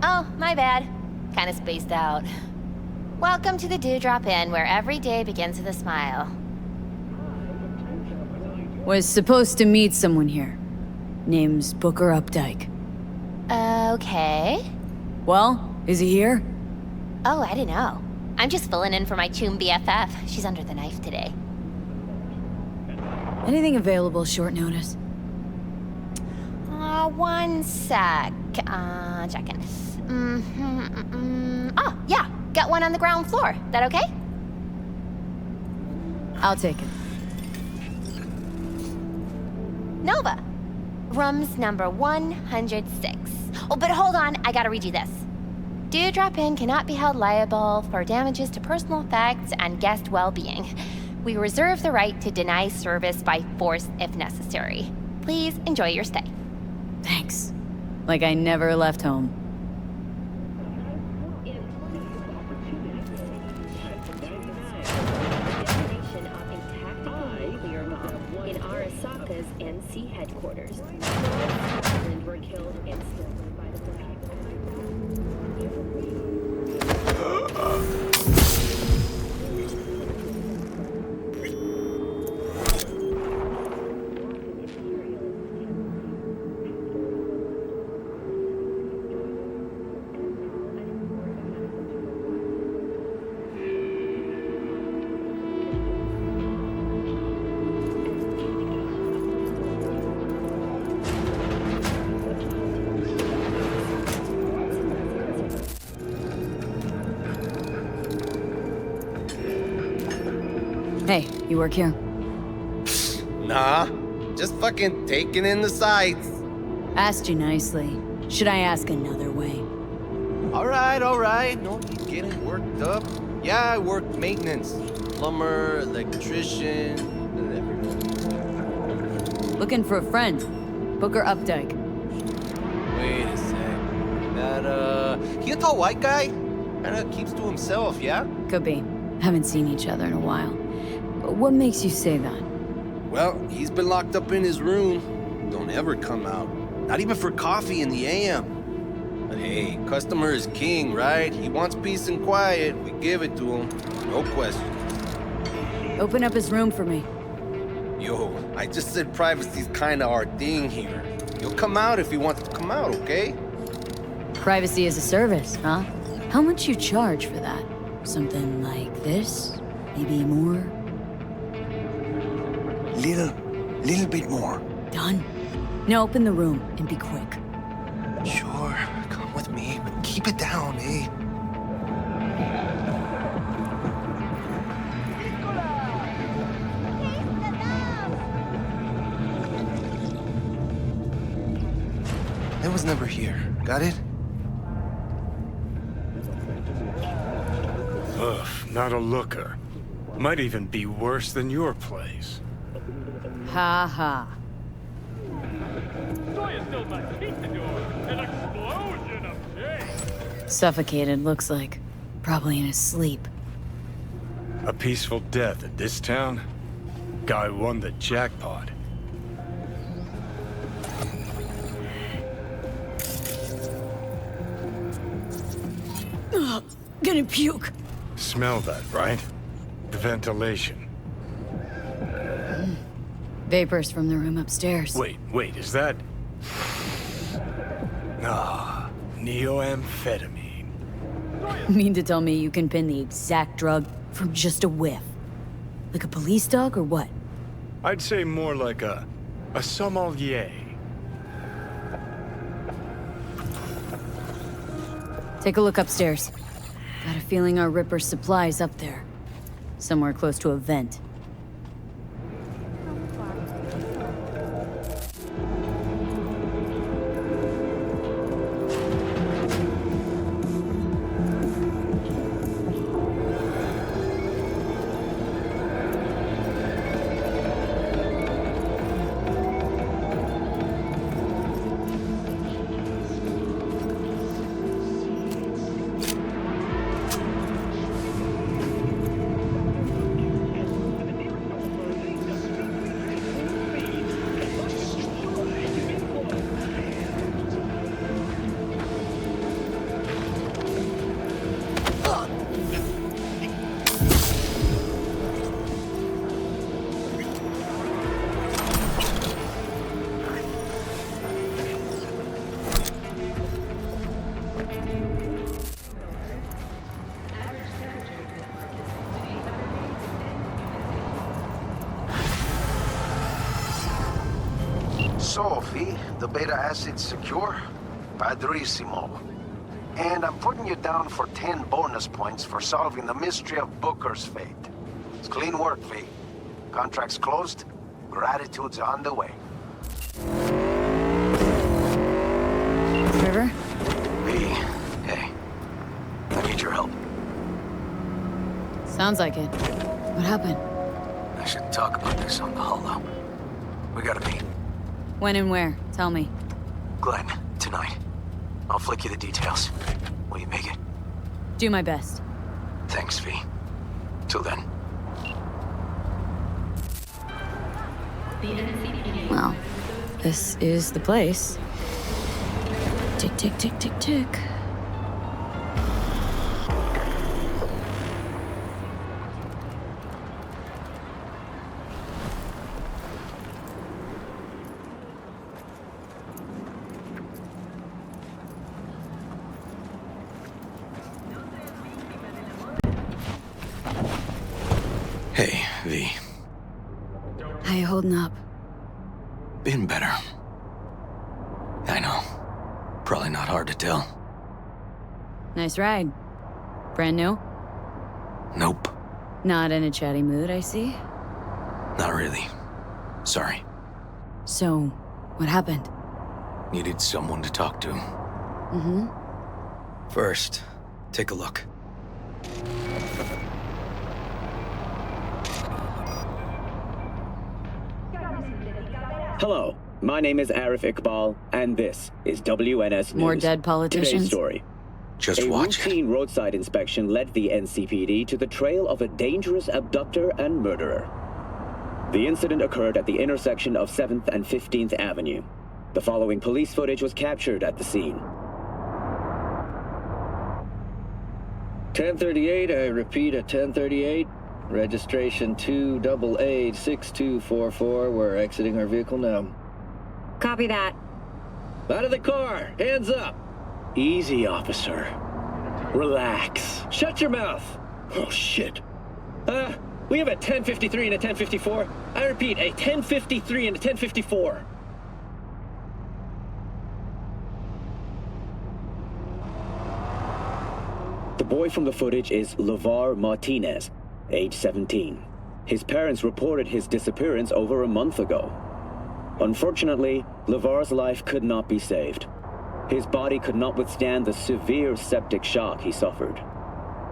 Oh, my bad. Kinda spaced out. Welcome to the Dewdrop Inn, where every day begins with a smile. Was supposed to meet someone here. Name's Booker Updike. Okay. Well, is he here? Oh, I don't know. I'm just filling in for my Choom BFF. She's under the knife today. Anything available short notice? One sec. Checking. Oh, yeah. Got one on the ground floor. That okay? I'll take it. Nova. Room's number 106. Oh, but hold on. I gotta read you this. Dewdrop Inn cannot be held liable for damages to personal effects and guest well-being. We reserve the right to deny service by force if necessary. Please enjoy your stay. Thanks. Like I never left home. In Arasaka's NC headquarters. Were killed instantly by the Hey, you work here? Nah, just fucking taking in the sights. Asked you nicely. Should I ask another way? All right. No need getting worked up. Yeah, I work maintenance. Plumber, electrician, and everything. Looking for a friend. Booker Updike. Wait a sec. That, he a tall white guy? Kinda keeps to himself, yeah? Could be. Haven't seen each other in a while. What makes you say that? Well, he's been locked up in his room. Don't ever come out. Not even for coffee in the AM. But hey, customer is king, right? He wants peace and quiet. We give it to him. No question. Open up his room for me. Yo, I just said privacy's kinda our thing here. He'll come out if he wants to come out, okay? Privacy as a service, huh? How much you charge for that? Something like this? Maybe more? Little bit more. Done. Now open the room and be quick. Sure, come with me, but keep it down, eh? I was never here. Got it? Ugh, not a looker. Might even be worse than your place. Ha ha. Suffocated, looks like. Probably in his sleep. A peaceful death in this town? Guy won the jackpot. gonna puke. Smell that, right? The ventilation. Vapors from the room upstairs. Wait, is that... Ah, neoamphetamine. Mean to tell me you can pin the exact drug from just a whiff? Like a police dog or what? I'd say more like a sommelier. Take a look upstairs. Got a feeling our Ripper's supply's up there. Somewhere close to a vent. Sophie, the beta acid's secure? Padrissimo. And I'm putting you down for 10 bonus points for solving the mystery of Booker's fate. It's clean work, V. Contract's closed. Gratitude's on the way. River? V, hey. I need your help. Sounds like it. What happened? I should talk about this on the holo. We gotta meet. When and where? Tell me. Glenn, tonight. I'll flick you the details. Will you make it? Do my best. Thanks, V. Till then. Well, this is the place. Tick, tick, tick, tick, tick. Hey, V. How you holding up? Been better. I know. Probably not hard to tell. Nice ride. Brand new? Nope. Not in a chatty mood, I see. Not really. Sorry. So, what happened? Needed someone to talk to. Mm-hmm. First, take a look. Hello, my name is Arif Iqbal, and this is WNS News. More dead politicians? Today's story. Just watch it. A routine roadside inspection led the NCPD to the trail of a dangerous abductor and murderer. The incident occurred at the intersection of 7th and 15th Avenue. The following police footage was captured at the scene. 1038, I repeat at 1038. Registration 2886244. We're exiting our vehicle now. Copy that. Out of the car! Hands up! Easy, officer. Relax. Shut your mouth! Oh, shit. We have a 1053 and a 1054. I repeat, a 1053 and a 1054. The boy from the footage is LeVar Martinez, age 17. His parents reported his disappearance over a month ago. Unfortunately, LeVar's life could not be saved. His body could not withstand the severe septic shock he suffered.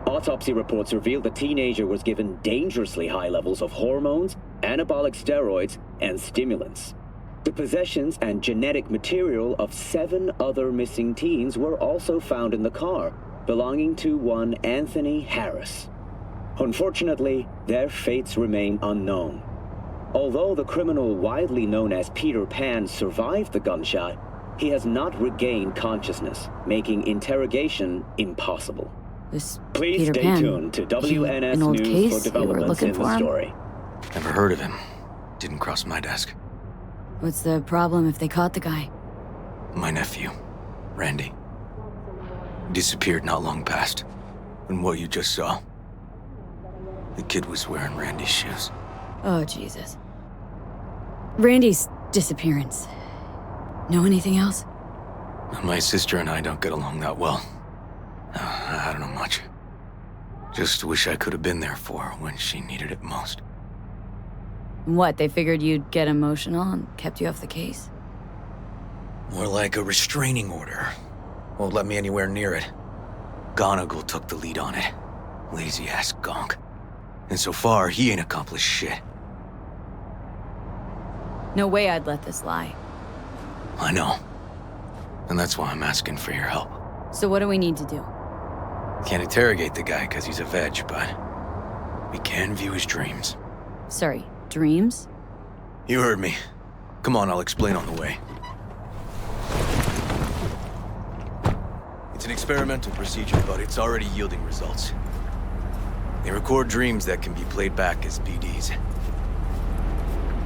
Autopsy reports revealed the teenager was given dangerously high levels of hormones, anabolic steroids, and stimulants. The possessions and genetic material of 7 other missing teens were also found in the car, belonging to one Anthony Harris. Unfortunately, their fates remain unknown. Although the criminal widely known as Peter Pan survived the gunshot, he has not regained consciousness, making interrogation impossible. This Please Peter stay Pan, tuned to WNS an old News case? for You were developments looking in for the him? story. Never heard of him. Didn't cross my desk. What's the problem if they caught the guy? My nephew, Randy. Disappeared not long past. And what you just saw. The kid was wearing Randy's shoes. Oh, Jesus. Randy's disappearance. Know anything else? My sister and I don't get along that well. I don't know much. Just wish I could have been there for her when she needed it most. What, they figured you'd get emotional and kept you off the case? More like a restraining order. Won't let me anywhere near it. Gonigal took the lead on it. Lazy-ass gonk. And so far, he ain't accomplished shit. No way I'd let this lie. I know. And that's why I'm asking for your help. So what do we need to do? Can't interrogate the guy because he's a veg, but we can view his dreams. Sorry, dreams? You heard me. Come on, I'll explain on the way. It's an experimental procedure, but it's already yielding results. They record dreams that can be played back as BDs.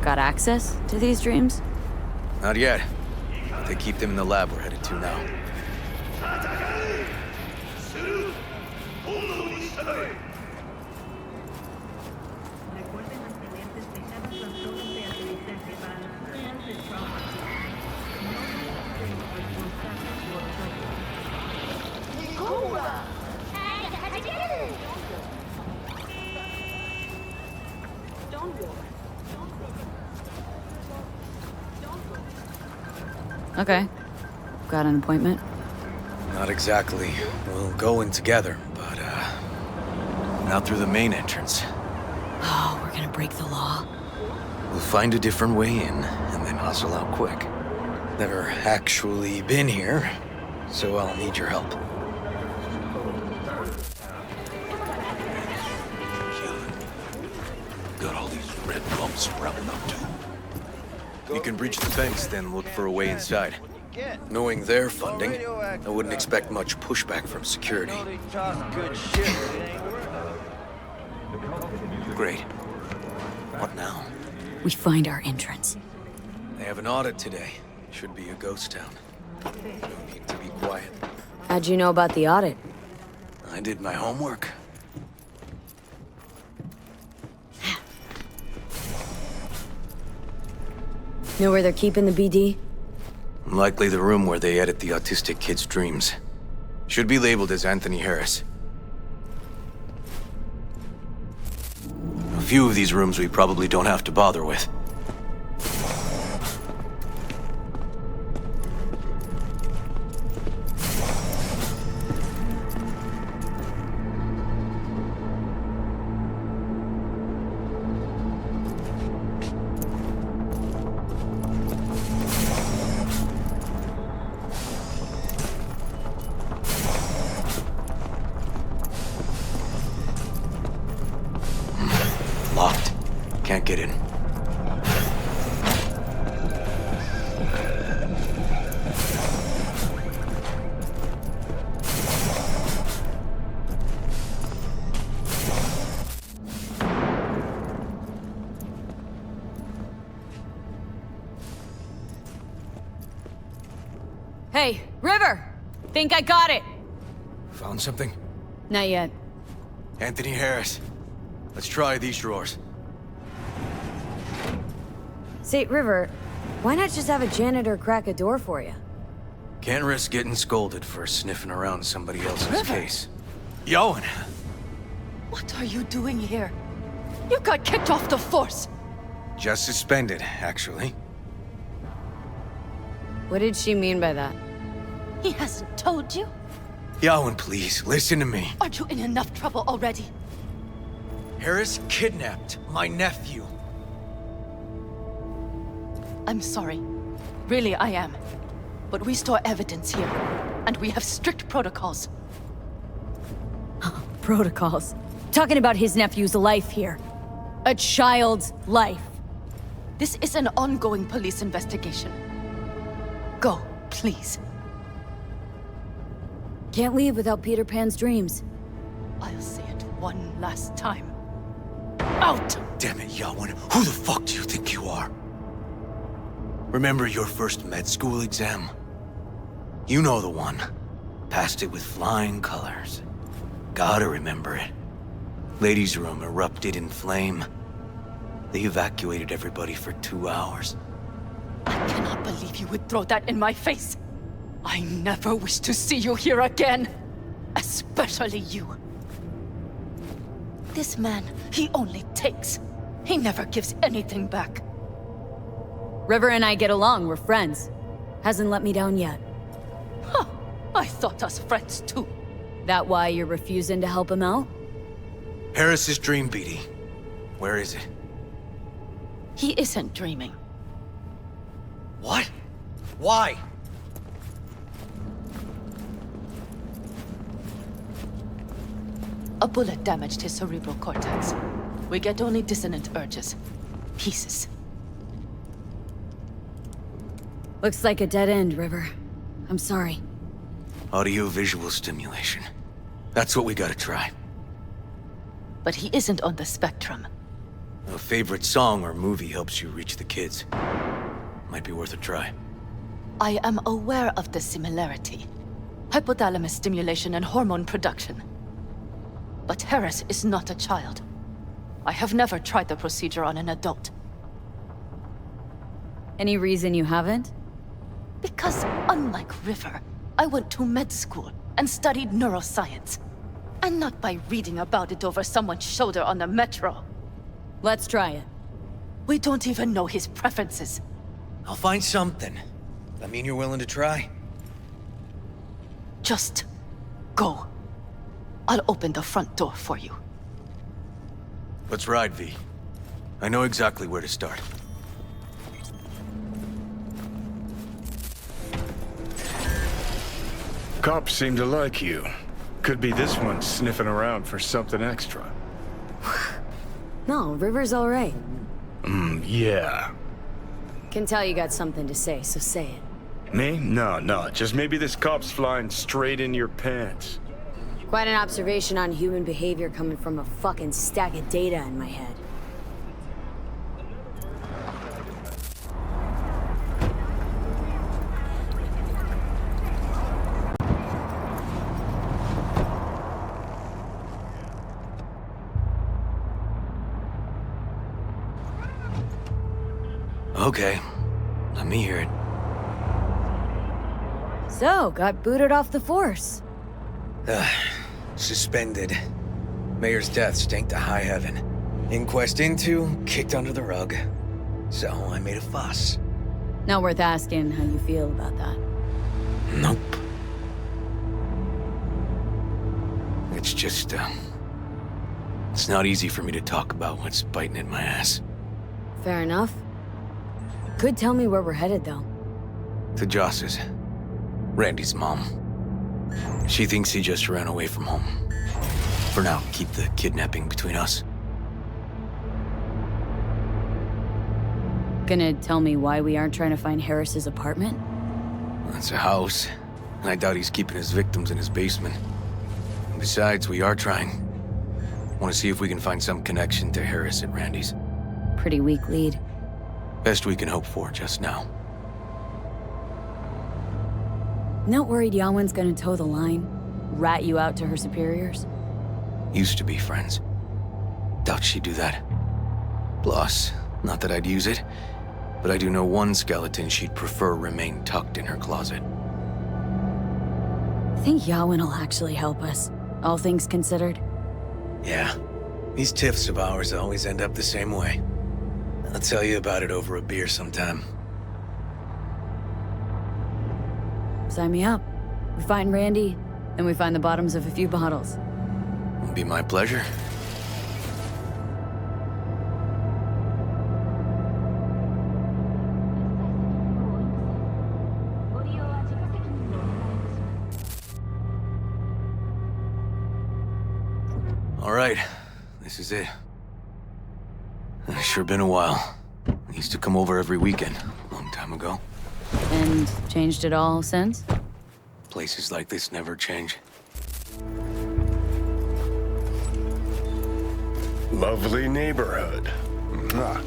Got access to these dreams? Not yet. They keep them in the lab we're headed to now. Okay. Got an appointment? Not exactly. We'll go in together, but, not through the main entrance. Oh, we're gonna break the law. We'll find a different way in, and then hustle out quick. Never actually been here, so I'll need your help. Got all these red lumps sprouting up too. You can breach the fence, then look for a way inside. Knowing their funding, I wouldn't expect much pushback from security. Great. What now? We find our entrance. They have an audit today. Should be a ghost town. No need to be quiet. How'd you know about the audit? I did my homework. Know where they're keeping the BD? Likely the room where they edit the autistic kid's dreams. Should be labeled as Anthony Harris. A few of these rooms we probably don't have to bother with. Locked. Can't get in. Hey, River! Think I got it! Found something? Not yet. Anthony Harris. Let's try these drawers. Say, River, why not just have a janitor crack a door for you? Can't risk getting scolded for sniffing around somebody else's River. case. Yoan! What are you doing here? You got kicked off the force. Just suspended, actually. What did she mean by that? He hasn't told you? Yoan, please, listen to me. Aren't you in enough trouble already? Harris kidnapped my nephew. I'm sorry. Really, I am. But we store evidence here, and we have strict protocols. Protocols. Talking about his nephew's life here. A child's life. This is an ongoing police investigation. Go, please. Can't leave without Peter Pan's dreams. I'll say it one last time. Out! Damn it, Yawen. Who the fuck do you think you are? Remember your first med school exam? You know the one. Passed it with flying colors. Gotta remember it. Ladies' room erupted in flame. They evacuated everybody for 2 hours. I cannot believe you would throw that in my face. I never wish to see you here again. Especially you. This man, he only takes. He never gives anything back. River and I get along, we're friends. Hasn't let me down yet. Huh, I thought us friends too. That why you're refusing to help him out? Harris's dream, BD. Where is it? He isn't dreaming. What? Why? A bullet damaged his cerebral cortex. We get only dissonant urges. Pieces. Looks like a dead end, River. I'm sorry. Audio-visual stimulation. That's what we gotta try. But he isn't on the spectrum. A favorite song or movie helps you reach the kids. Might be worth a try. I am aware of the similarity. Hypothalamus stimulation and hormone production. But Harris is not a child. I have never tried the procedure on an adult. Any reason you haven't? Because unlike River, I went to med school and studied neuroscience. And not by reading about it over someone's shoulder on the metro. Let's try it. We don't even know his preferences. I'll find something. That mean you're willing to try? Just go. I'll open the front door for you. Let's ride, V. I know exactly where to start. Cops seem to like you. Could be this one sniffing around for something extra. No, River's all right. Yeah. Can tell you got something to say, so say it. Me? No. Just maybe this cop's flying straight in your pants. Quite an observation on human behavior coming from a fucking stack of data in my head. Okay. Let me hear it. So, got booted off the force. Suspended. Mayor's death stank to high heaven. Inquest into, kicked under the rug. So I made a fuss. Not worth asking how you feel about that. Nope. It's just, it's not easy for me to talk about what's biting at my ass. Fair enough. Could tell me where we're headed, though. To Joss's. Randy's mom. She thinks he just ran away from home. For now, keep the kidnapping between us. Gonna tell me why we aren't trying to find Harris's apartment? It's a house, and I doubt he's keeping his victims in his basement. Besides, we are trying. Want to see if we can find some connection to Harris at Randy's. Pretty weak lead. Best we can hope for just now. Not worried Yawen's gonna toe the line? Rat you out to her superiors? Used to be friends. Doubt she'd do that. Plus, not that I'd use it, but I do know one skeleton she'd prefer remain tucked in her closet. I think Yawen will actually help us, all things considered. Yeah. These tiffs of ours always end up the same way. I'll tell you about it over a beer sometime. Sign me up. We find Randy, and we find the bottoms of a few bottles. It'll be my pleasure. All right, this is it. It's sure been a while. I used to come over every weekend, a long time ago. And changed it all since? Places like this never change. Lovely neighborhood. Mwah.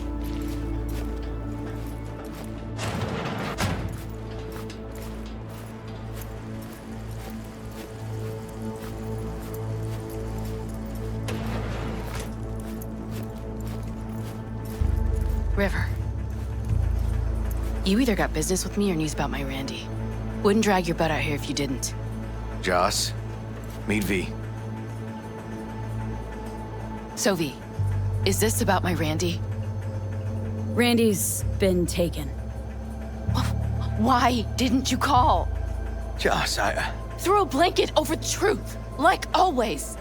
River. You either got business with me or news about my Randy. Wouldn't drag your butt out here if you didn't. Joss, meet V. So V, is this about my Randy? Randy's been taken. Why didn't you call? Joss, Throw a blanket over the truth, like always.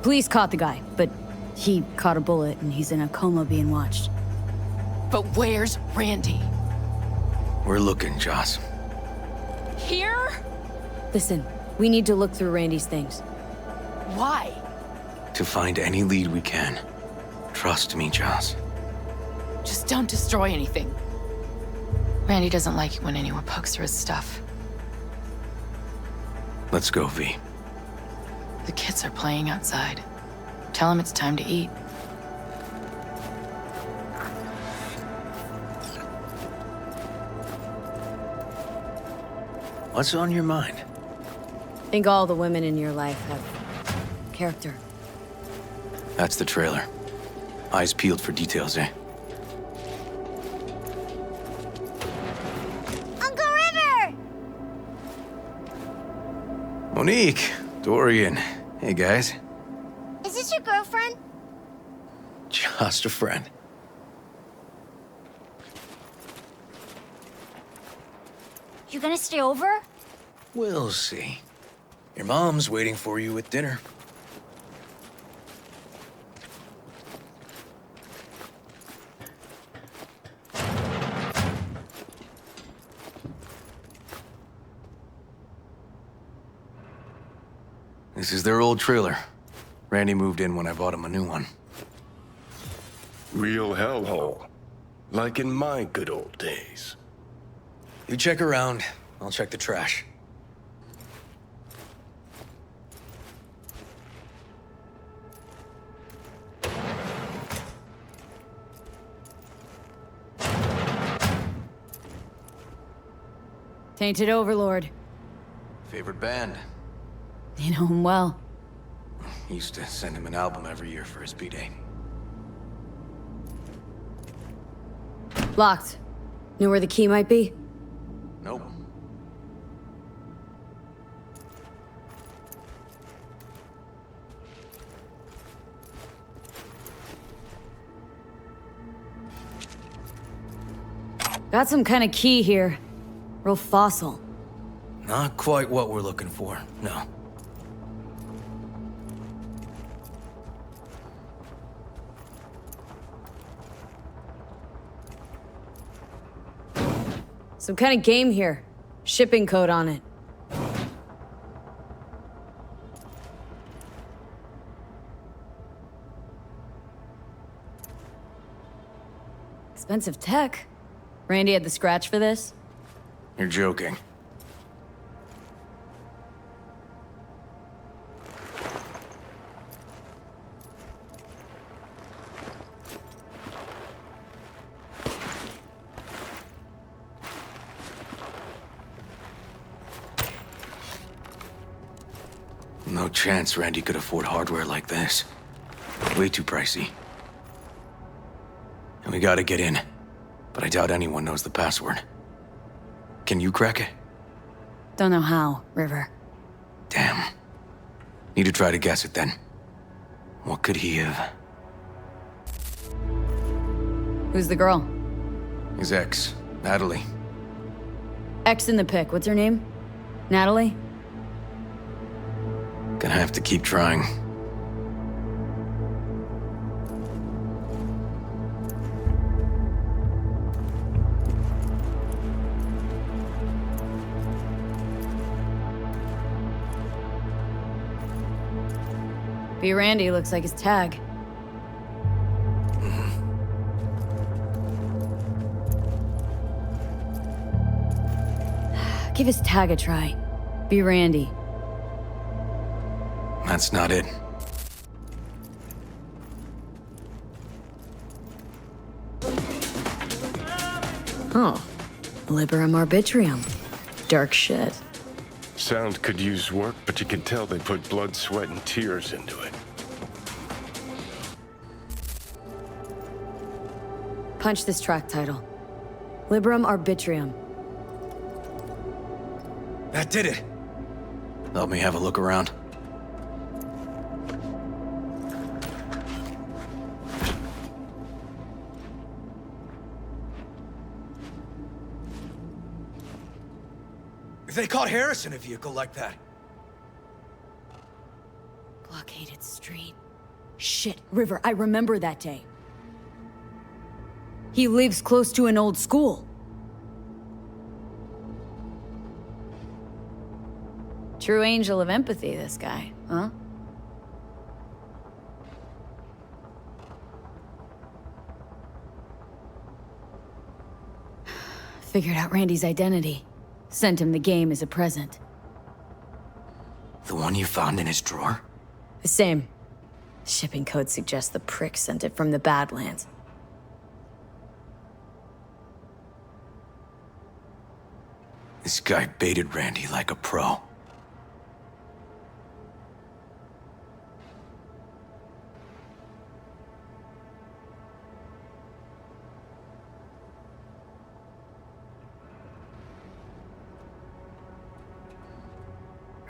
Police caught the guy, but he caught a bullet and he's in a coma being watched. But where's Randy? We're looking, Joss. Here? Listen, we need to look through Randy's things. Why? To find any lead we can. Trust me, Joss. Just don't destroy anything. Randy doesn't like it when anyone pokes through his stuff. Let's go, V. The kids are playing outside. Tell them it's time to eat. What's on your mind? I think all the women in your life have character. That's the trailer. Eyes peeled for details, eh? Uncle River! Monique, Dorian. Hey, guys. Is this your girlfriend? Just a friend. You gonna stay over? We'll see. Your mom's waiting for you at dinner. This is their old trailer. Randy moved in when I bought him a new one. Real hellhole. Like in my good old days. You check around, I'll check the trash. Tainted Overlord. Favorite band? You know him well. Used to send him an album every year for his B-Day. Locked. Know where the key might be? Nope. Got some kind of key here. Real fossil. Not quite what we're looking for, no. Some kind of game here. Shipping code on it. Expensive tech. Randy had the scratch for this? You're joking. No chance Randy could afford hardware like this. Way too pricey. And we gotta get in. But I doubt anyone knows the password. Can you crack it? Don't know how, River. Damn. Need to try to guess it then. What could he have? Who's the girl? His ex, Natalie. X in the pic. What's her name? Natalie? Gonna have to keep trying. B. Randy looks like his tag. Give his tag a try. B. Randy. That's not it. Oh, Liberum Arbitrium. Dark shit. Sound could use work, but you could tell they put blood, sweat, and tears into it. Punch this track title. Liberum Arbitrium. That did it. Let me have a look around. They caught Harris in a vehicle like that. Blockaded street. Shit, River, I remember that day. He lives close to an old school. True angel of empathy, this guy, huh? Figured out Randy's identity. Sent him the game as a present. The one you found in his drawer? The same. Shipping code suggests the prick sent it from the Badlands. This guy baited Randy like a pro.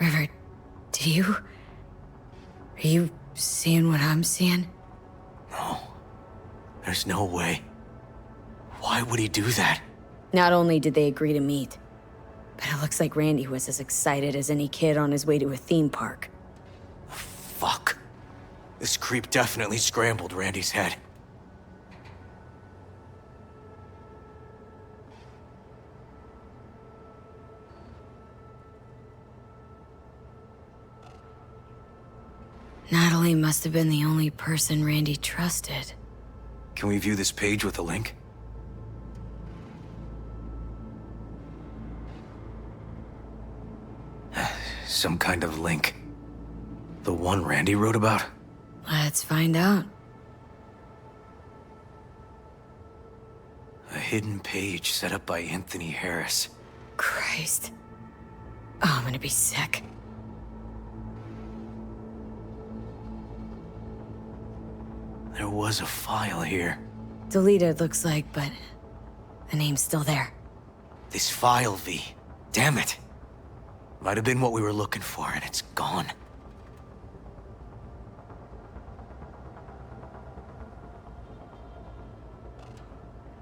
River, are you seeing what I'm seeing? No. There's no way. Why would he do that? Not only did they agree to meet, but it looks like Randy was as excited as any kid on his way to a theme park. Fuck. This creep definitely scrambled Randy's head. Natalie must have been the only person Randy trusted. Can we view this page with a link? Some kind of link. The one Randy wrote about? Let's find out. A hidden page set up by Anthony Harris. Christ. Oh, I'm gonna be sick. There was a file here. Deleted, looks like, but the name's still there. This file, V. Damn it. Might have been what we were looking for, and it's gone.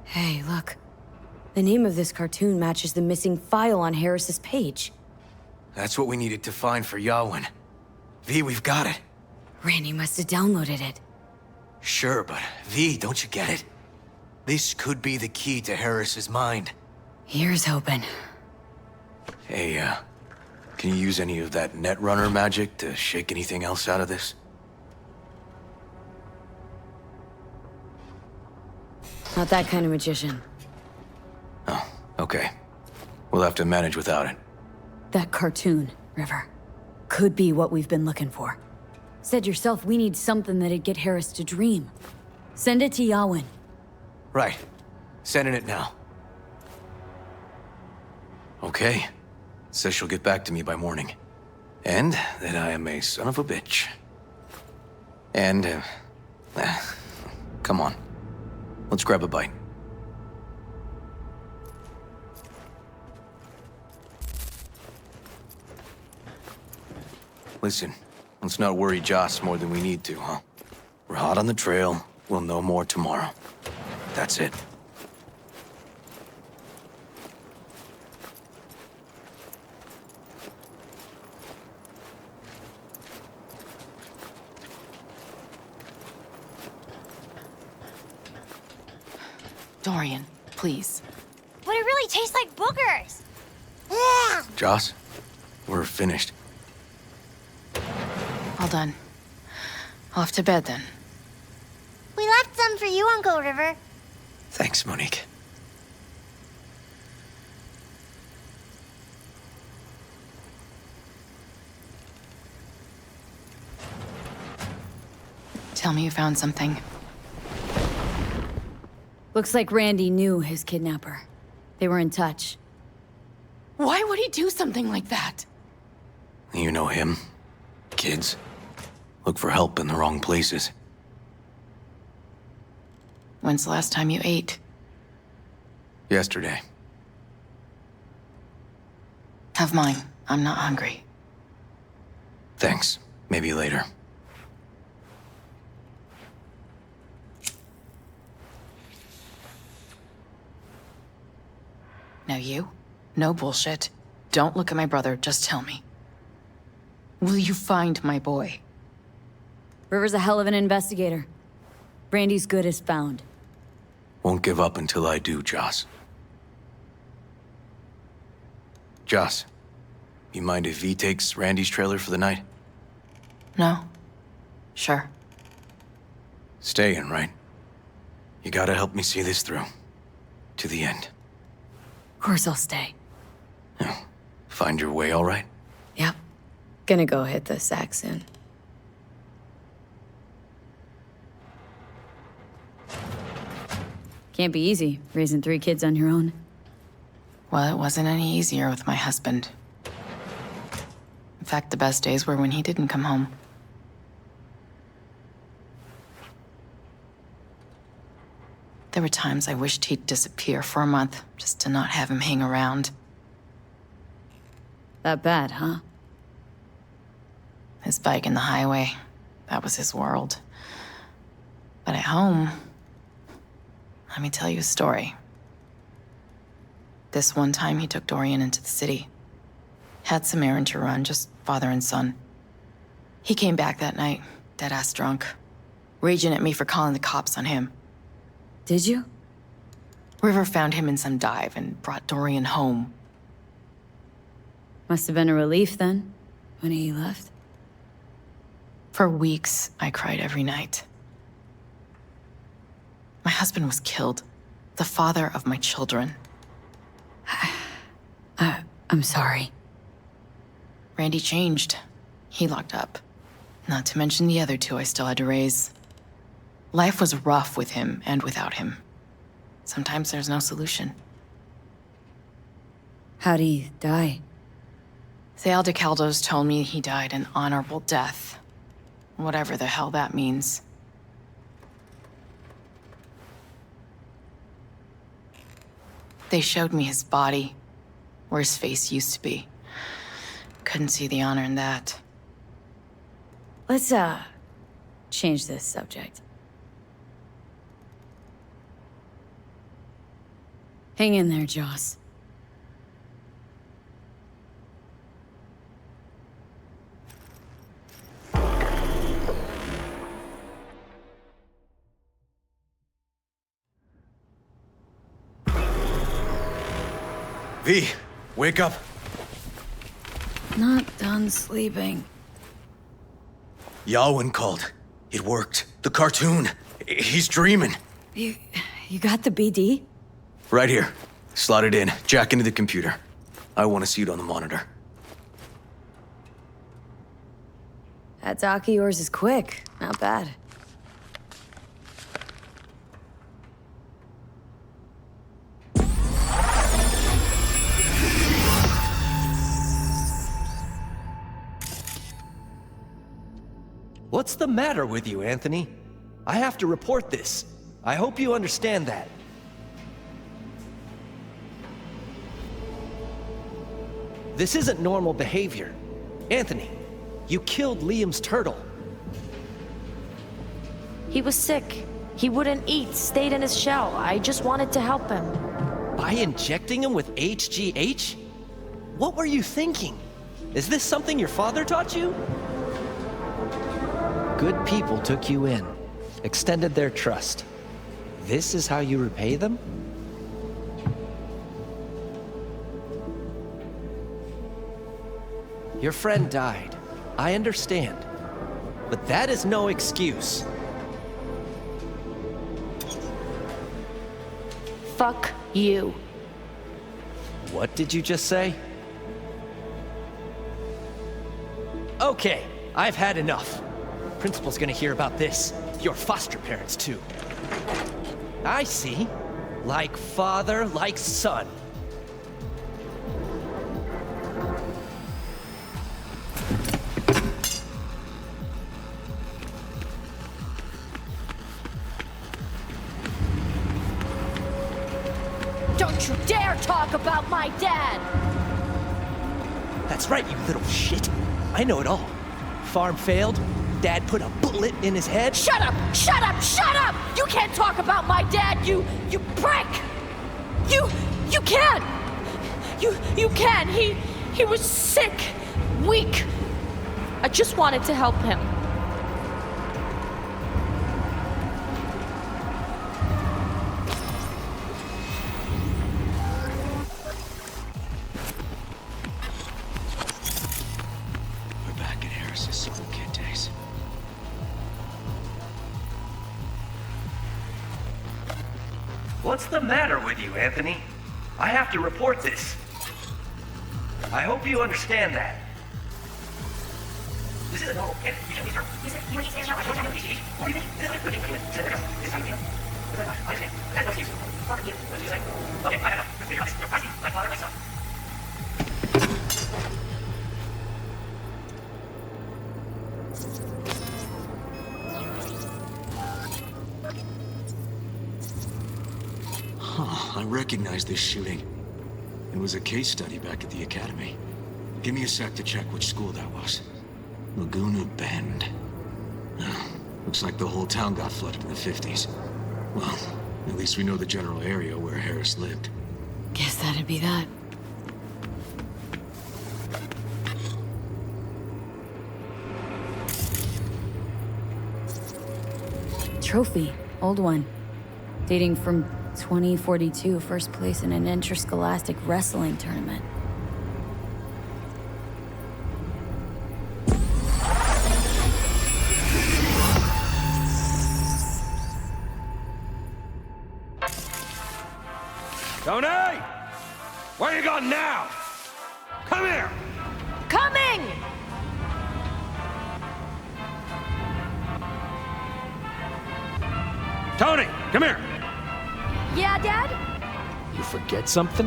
Hey, look. The name of this cartoon matches the missing file on Harris's page. That's what we needed to find for Yawin. V, we've got it. Randy must have downloaded it. Sure, but V, don't you get it? This could be the key to Harris's mind. Here's hoping. Hey, can you use any of that Netrunner magic to shake anything else out of this? Not that kind of magician. Oh, okay. We'll have to manage without it. That cartoon, River, could be what we've been looking for. Said yourself we need something that'd get Harris to dream. Send it to Yawin. Right. Sending it now. Okay. Says she'll get back to me by morning. And that I am a son of a bitch. And, come on. Let's grab a bite. Listen, let's not worry Joss more than we need to, huh? We're hot on the trail. We'll know more tomorrow. That's it. Dorian, please. But it really tastes like boogers. Joss, we're finished. All done. Off to bed then. We left some for you, Uncle River. Thanks, Monique. Tell me you found something. Looks like Randy knew his kidnapper. They were in touch. Why would he do something like that? You know him. Kids look for help in the wrong places. When's the last time you ate? Yesterday. Have mine. I'm not hungry. Thanks. Maybe later. Now you? No bullshit. Don't look at my brother, just tell me. Will you find my boy? River's a hell of an investigator. Brandy's good as found. Won't give up until I do, Joss. Joss, you mind if V takes Randy's trailer for the night? No. Sure. Staying, right? You gotta help me see this through. To the end. Of course I'll stay. Find your way all right? Yep. Gonna go hit the sack soon. Can't be easy, raising 3 kids on your own. Well, it wasn't any easier with my husband. In fact, the best days were when he didn't come home. There were times I wished he'd disappear for a month, just to not have him hang around. That bad, huh? His bike in the highway, that was his world. But at home, let me tell you a story. This one time he took Dorian into the city. Had some errand to run, just father and son. He came back that night, dead-ass drunk, raging at me for calling the cops on him. Did you? River found him in some dive and brought Dorian home. Must have been a relief then, when he left. For weeks, I cried every night. My husband was killed. The father of my children. I'm sorry. Randy changed. He locked up. Not to mention the other 2 I still had to raise. Life was rough with him and without him. Sometimes there's no solution. How'd he die? The Aldecaldos told me he died an honorable death. Whatever the hell that means. They showed me his body, where his face used to be. Couldn't see the honor in that. Let's, change this subject. Hang in there, Joss. V, wake up. Not done sleeping. Yalwyn called. It worked. The cartoon. He's dreaming. You got the BD? Right here. Slot it in. Jack into the computer. I want to see it on the monitor. That doc of yours is quick. Not bad. What's the matter with you, Anthony? I have to report this. I hope you understand that. This isn't normal behavior. Anthony, you killed Liam's turtle. He was sick. He wouldn't eat, stayed in his shell. I just wanted to help him. By injecting him with HGH? What were you thinking? Is this something your father taught you? Good people took you in, extended their trust. This is how you repay them? Your friend died. I understand. But that is no excuse. Fuck you. What did you just say? Okay, I've had enough. Principal's gonna hear about this. Your foster parents, too. I see. Like father, like son. Don't you dare talk about my dad! That's right, you little shit. I know it all. Farm failed. Dad put a bullet in his head. Shut up! Shut up! Shut up! You can't talk about my dad, you prick! You can't! You can! He was sick, weak. I just wanted to help him. We're back at Harris's school kid days. What's the matter with you, Anthony? I have to report this. I hope you understand that. This is a normal. I recognize this shooting. It was a case study back at the academy. Give me a sec to check which school that was. Laguna Bend. Looks like the whole town got flooded in the 50s. Well, at least we know the general area where Harris lived. Guess that'd be that. Trophy. Old one. Dating from 2042, first place in an interscholastic wrestling tournament. Tony! Where you going now? Come here! Coming! Tony, come here! Yeah, Dad? You forget something?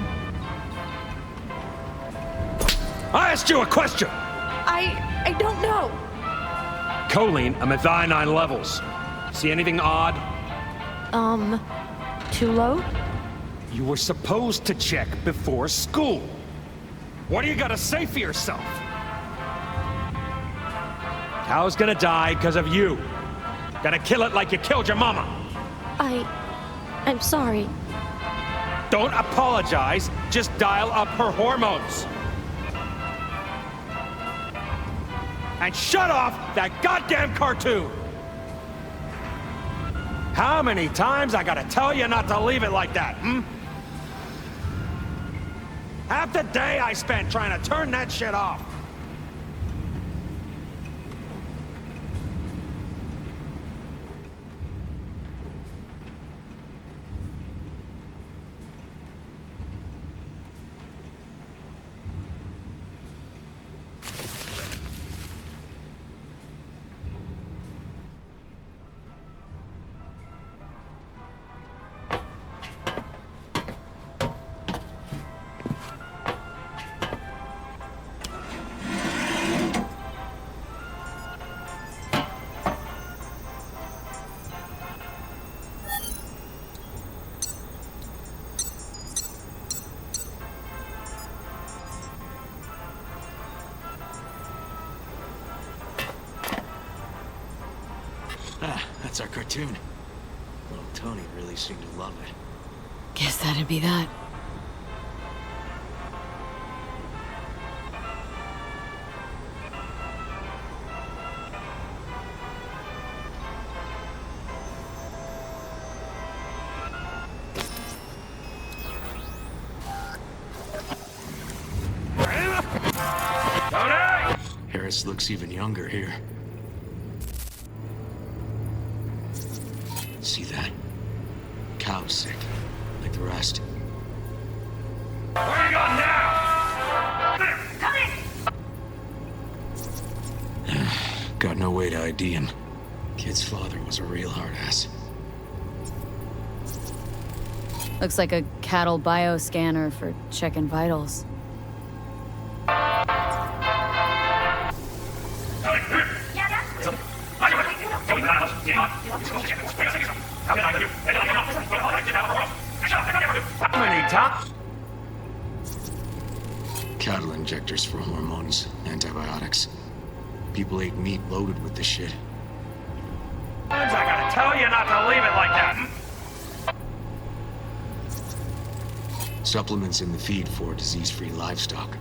I asked you a question! I don't know. Choline and methionine levels. See anything odd? Too low? You were supposed to check before school. What do you gotta say for yourself? Cow's gonna die because of you. Gotta kill it like you killed your mama. I'm sorry. Don't apologize, just dial up her hormones. And shut off that goddamn cartoon! How many times I gotta tell you not to leave it like that, Half the day I spent trying to turn that shit off. That's our cartoon. Little Tony really seemed to love it. Guess that'd be that. Harris looks even younger here. See that? Cow's sick, like the rest. Where you going now? Coming! Got no way to ID him. Kid's father was a real hard ass. Looks like a cattle bioscanner for checking vitals. How many huh? Cattle injectors for hormones, antibiotics. People ate meat loaded with this shit. I gotta tell you not to leave it like that. Supplements in the feed for disease-free livestock.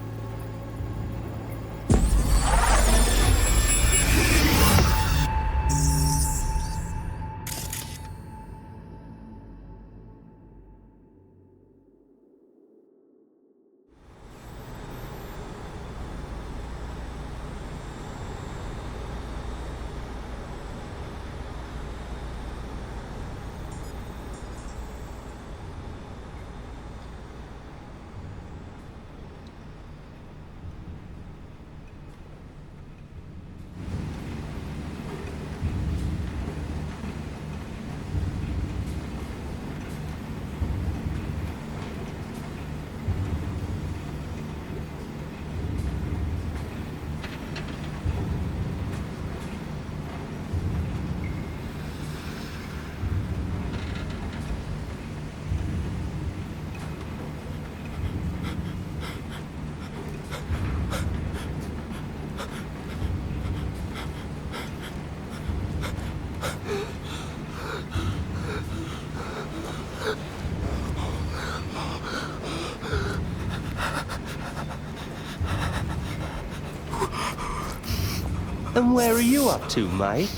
And where are you up to, Mike?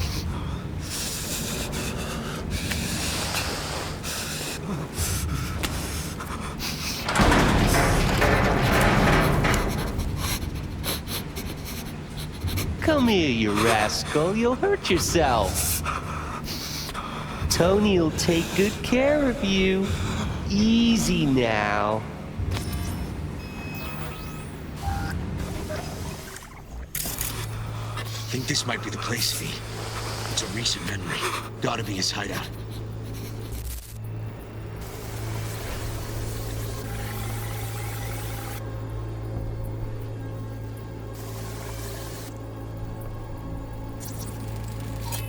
Come here, you rascal. You'll hurt yourself. Tony'll take good care of you. Easy now. I think this might be the place, V. It's a recent memory. Gotta be his hideout.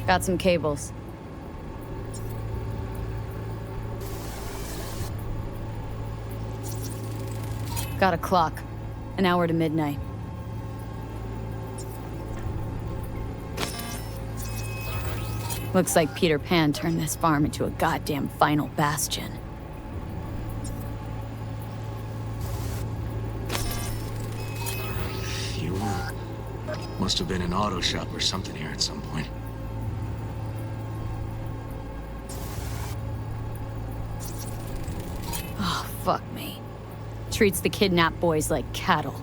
Got some cables. Got a clock. An hour to midnight. Looks like Peter Pan turned this farm into a goddamn final bastion. Fuel. Must have been an auto shop or something here at some point. Oh, fuck me. Treats the kidnapped boys like cattle.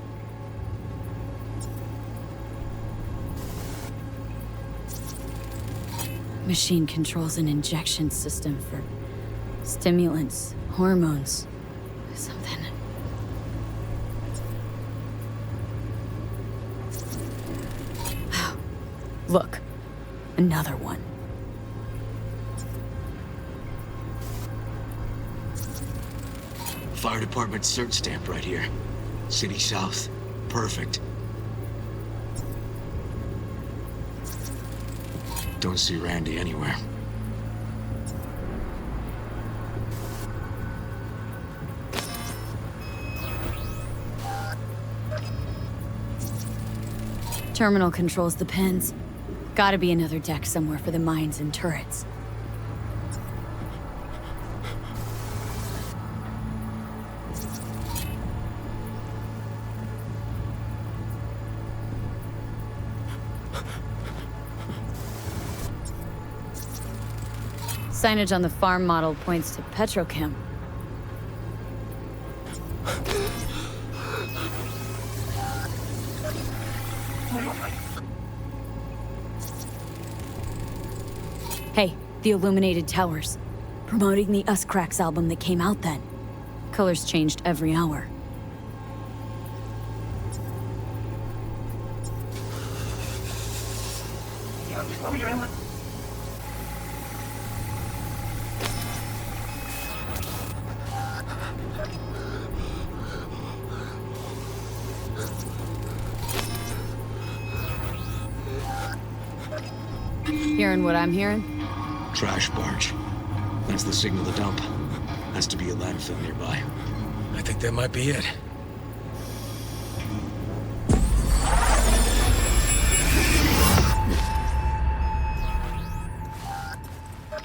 Machine controls an injection system for stimulants, hormones, something. Look, another one. Fire department cert stamp right here. City South. Perfect. Don't see Randy anywhere. Terminal controls the pens. Gotta be another deck somewhere for the mines and turrets. Signage on the farm model points to Petrochem. Hey, the illuminated towers. Promoting the Us Cracks album that came out then. Colors changed every hour. Hearing what I'm hearing? Trash barge. That's the signal to dump. Has to be a landfill nearby. I think that might be it.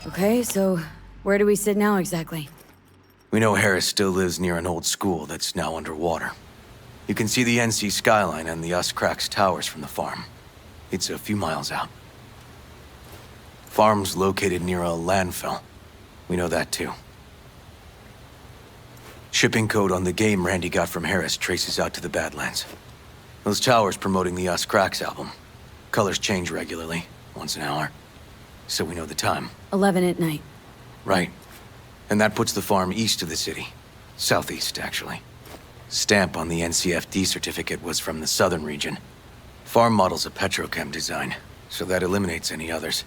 Okay, so where do we sit now exactly? We know Harris still lives near an old school that's now underwater. You can see the NC skyline and the Us-Cracks towers from the farm. It's a few miles out. Farm's located near a landfill. We know that too. Shipping code on the game Randy got from Harris traces out to the Badlands. Those towers promoting the Us-Cracks album. Colors change regularly, once an hour. So we know the time. 11 at night. Right. And that puts the farm east of the city. Southeast, actually. Stamp on the NCFD certificate was from the southern region. Farm model's a petrochem design, so that eliminates any others.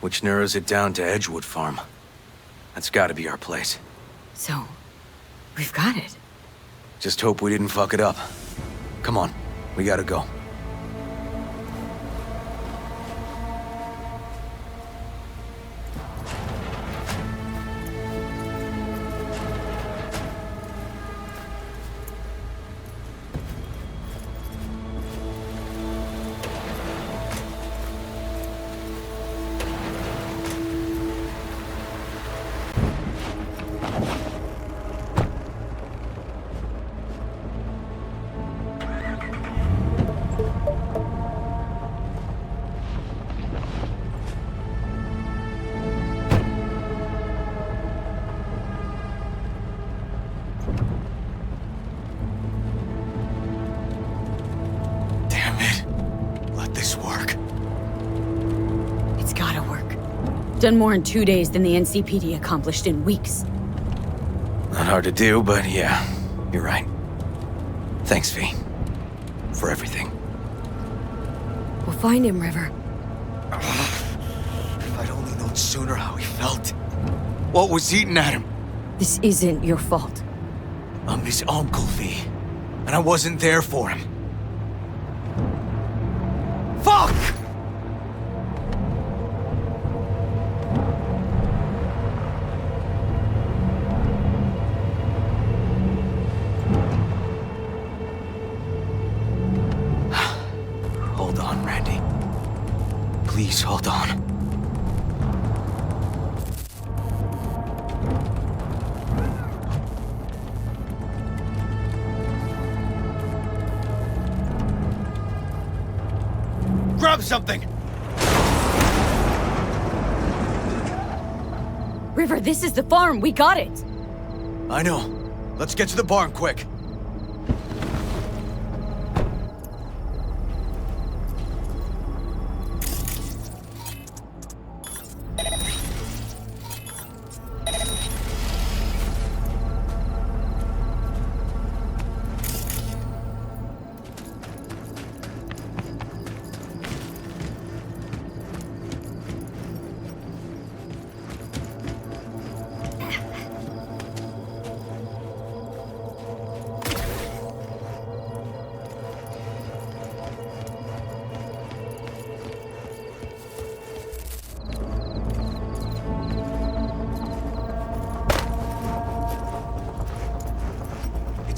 Which narrows it down to Edgewood Farm. That's gotta be our place. So, we've got it. Just hope we didn't fuck it up. Come on, we gotta go. Done more in 2 days than the NCPD accomplished in weeks. Not hard to do, but yeah, you're right. Thanks, V. For everything. We'll find him, River. If I'd only known sooner how he felt. What was eating at him? This isn't your fault. I'm his uncle, V. And I wasn't there for him. Fuck! Hold on, Randy. Please hold on. Grab something! River, this is the farm. We got it. I know. Let's get to the barn quick.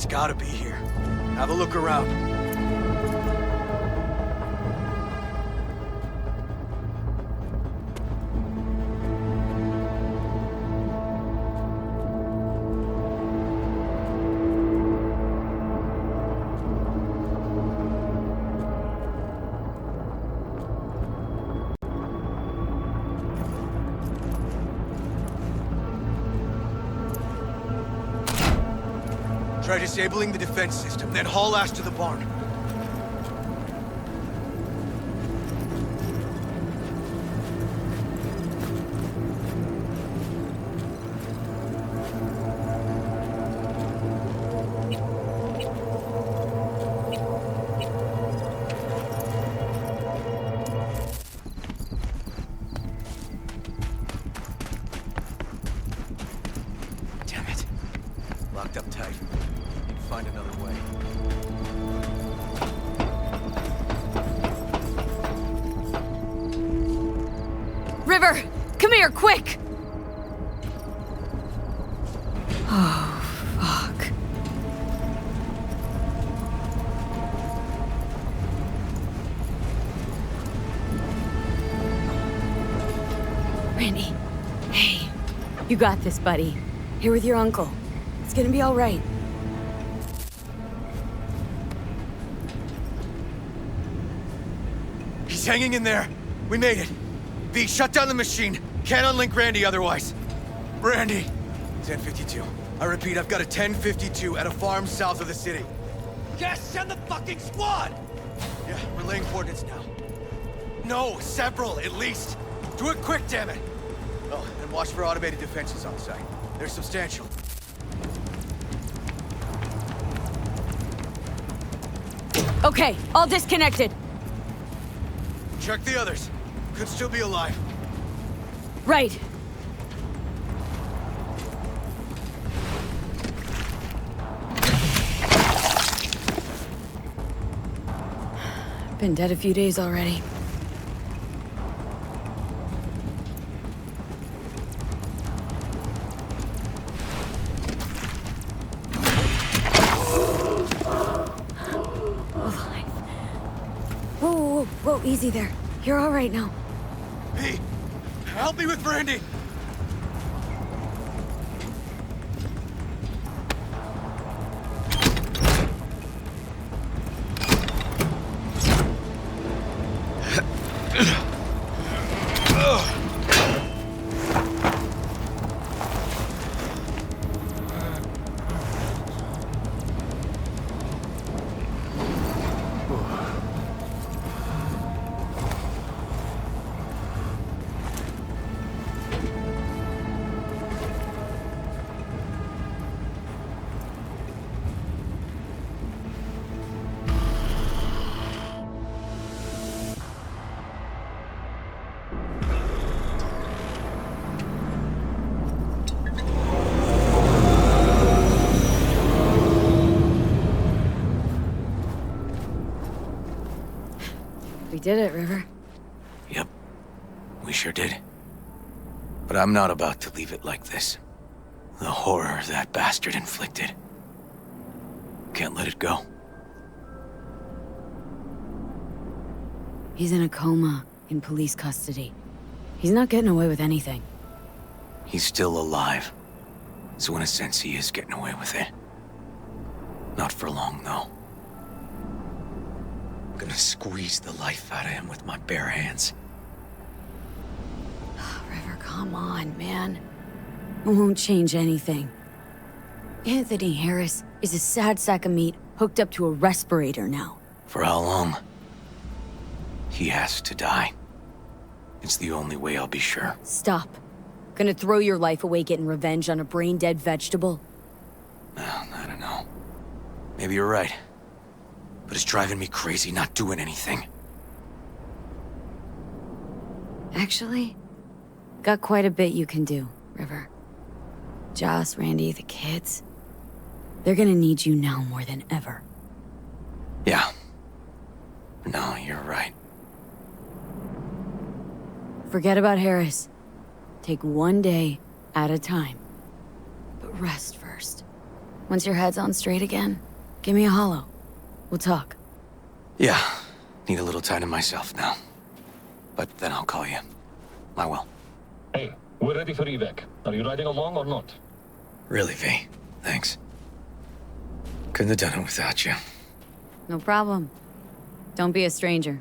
Gotta be here. Have a look around. Try disabling the defense system, then haul ass to the barn. Damn it. Locked up tight. Find another way. River, come here, quick! Oh, fuck. You got this, buddy. Here with your uncle. It's gonna be all right. He's hanging in there. We made it. V, shut down the machine. Can't unlink Randy otherwise. Randy. 1052. I repeat, I've got a 1052 at a farm south of the city. Yes, send the fucking squad! Yeah, relaying coordinates now. No, several, at least. Do it quick, damn it! Oh, and watch for automated defenses on site. They're substantial. Okay, all disconnected. Check the others. Could still be alive. Right. Been dead a few days already. Whoa, easy there. You're all right now. V, help me with Randy! We did it, River. Yep. We sure did. But I'm not about to leave it like this. The horror that bastard inflicted. Can't let it go. He's in a coma, in police custody. He's not getting away with anything. He's still alive. So in a sense, he is getting away with it. Not for long, though. I'm gonna squeeze the life out of him with my bare hands. River, come on, man. It won't change anything. Anthony Harris is a sad sack of meat hooked up to a respirator now. For how long? He has to die. It's the only way I'll be sure. Stop. Gonna throw your life away getting revenge on a brain-dead vegetable? I don't know. Maybe you're right. But it's driving me crazy not doing anything. Actually, got quite a bit you can do, River. Joss, Randy, the kids. They're gonna need you now more than ever. Yeah. No, you're right. Forget about Harris. Take one day at a time. But rest first. Once your head's on straight again, give me a hollow. We'll talk. Yeah. Need a little time to myself now. But then I'll call you. I will. Hey, we're ready for evac. Are you riding along or not? Really, V. Thanks. Couldn't have done it without you. No problem. Don't be a stranger.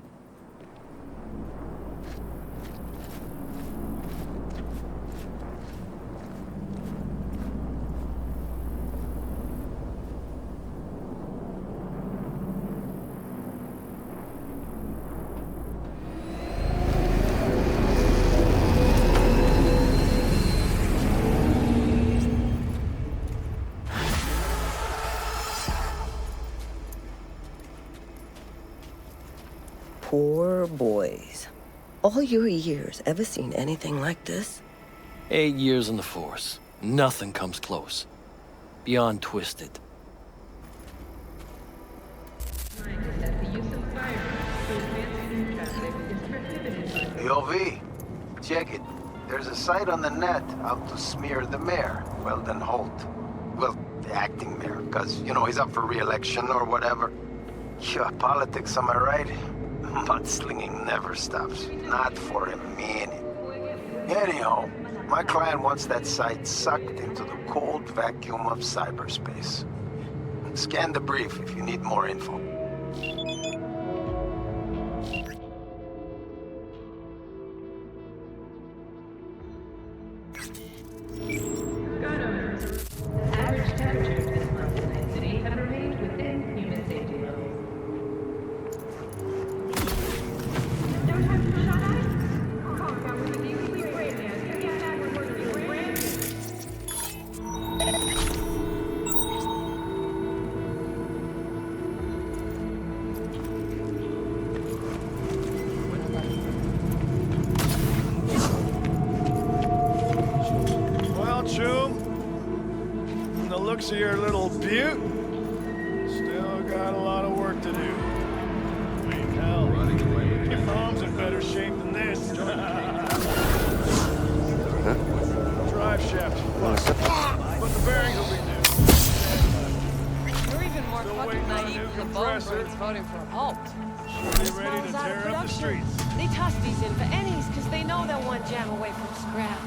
Poor boys. All your years, ever seen anything like this? 8 years in the Force. Nothing comes close. Beyond twisted. Yo, V, check it. There's a site on the net out to smear the mayor, Weldon Holt. Well, the acting mayor, because, you know, he's up for re-election or whatever. Yeah, politics, am I right? Mudslinging never stops. Not for a minute. Anyhow, My client wants that site sucked into the cold vacuum of cyberspace. Scan the brief if you need more info. Average temperatures this month in Night City have remained within human safety levels. Well, Choom, from the looks of your little butte, still got a lot of work to do. Hell, your mom's in better shape than this. Drive shaft, but the bearings will be new. You're even more fucking naive than the Bonebirds voting for Halt. Should be ready to tear up the streets. They toss these in for pennies because they know they're one jam away from scrap.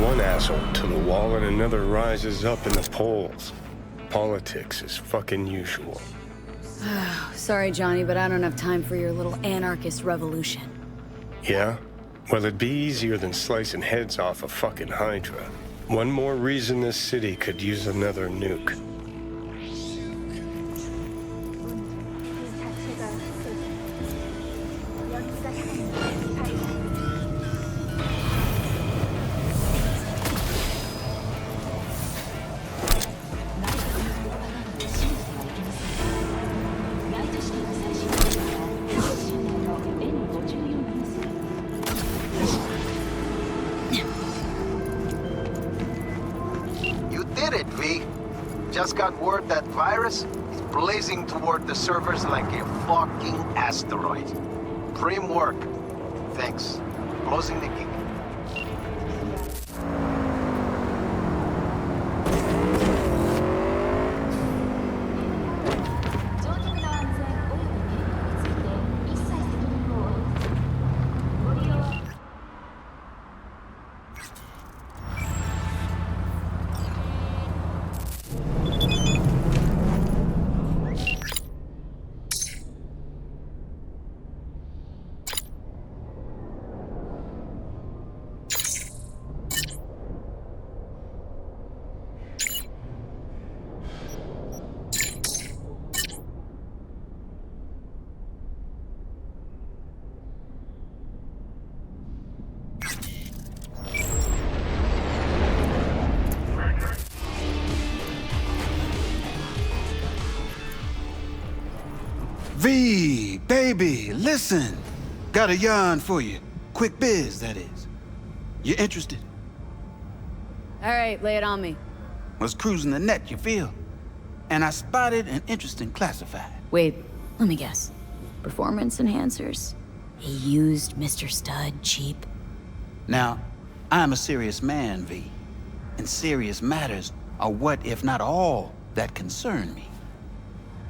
One asshole to the wall and another rises up in the polls. Politics is fucking usual. Sorry, Johnny, but I don't have time for your little anarchist revolution. Yeah? Well, it'd be easier than slicing heads off a fucking Hydra. One more reason this city could use another nuke. Just got word that virus is blazing toward the servers like a fucking asteroid. Prim work. Thanks. Closing the gig. V, baby, listen. Got a yarn for you. Quick biz, that is. You interested? All right, lay it on me. Was cruising the net, you feel? And I spotted an interesting classified. Wait, let me guess. Performance enhancers? He used Mr. Stud cheap? Now, I'm a serious man, V. And serious matters are what, if not all, that concern me.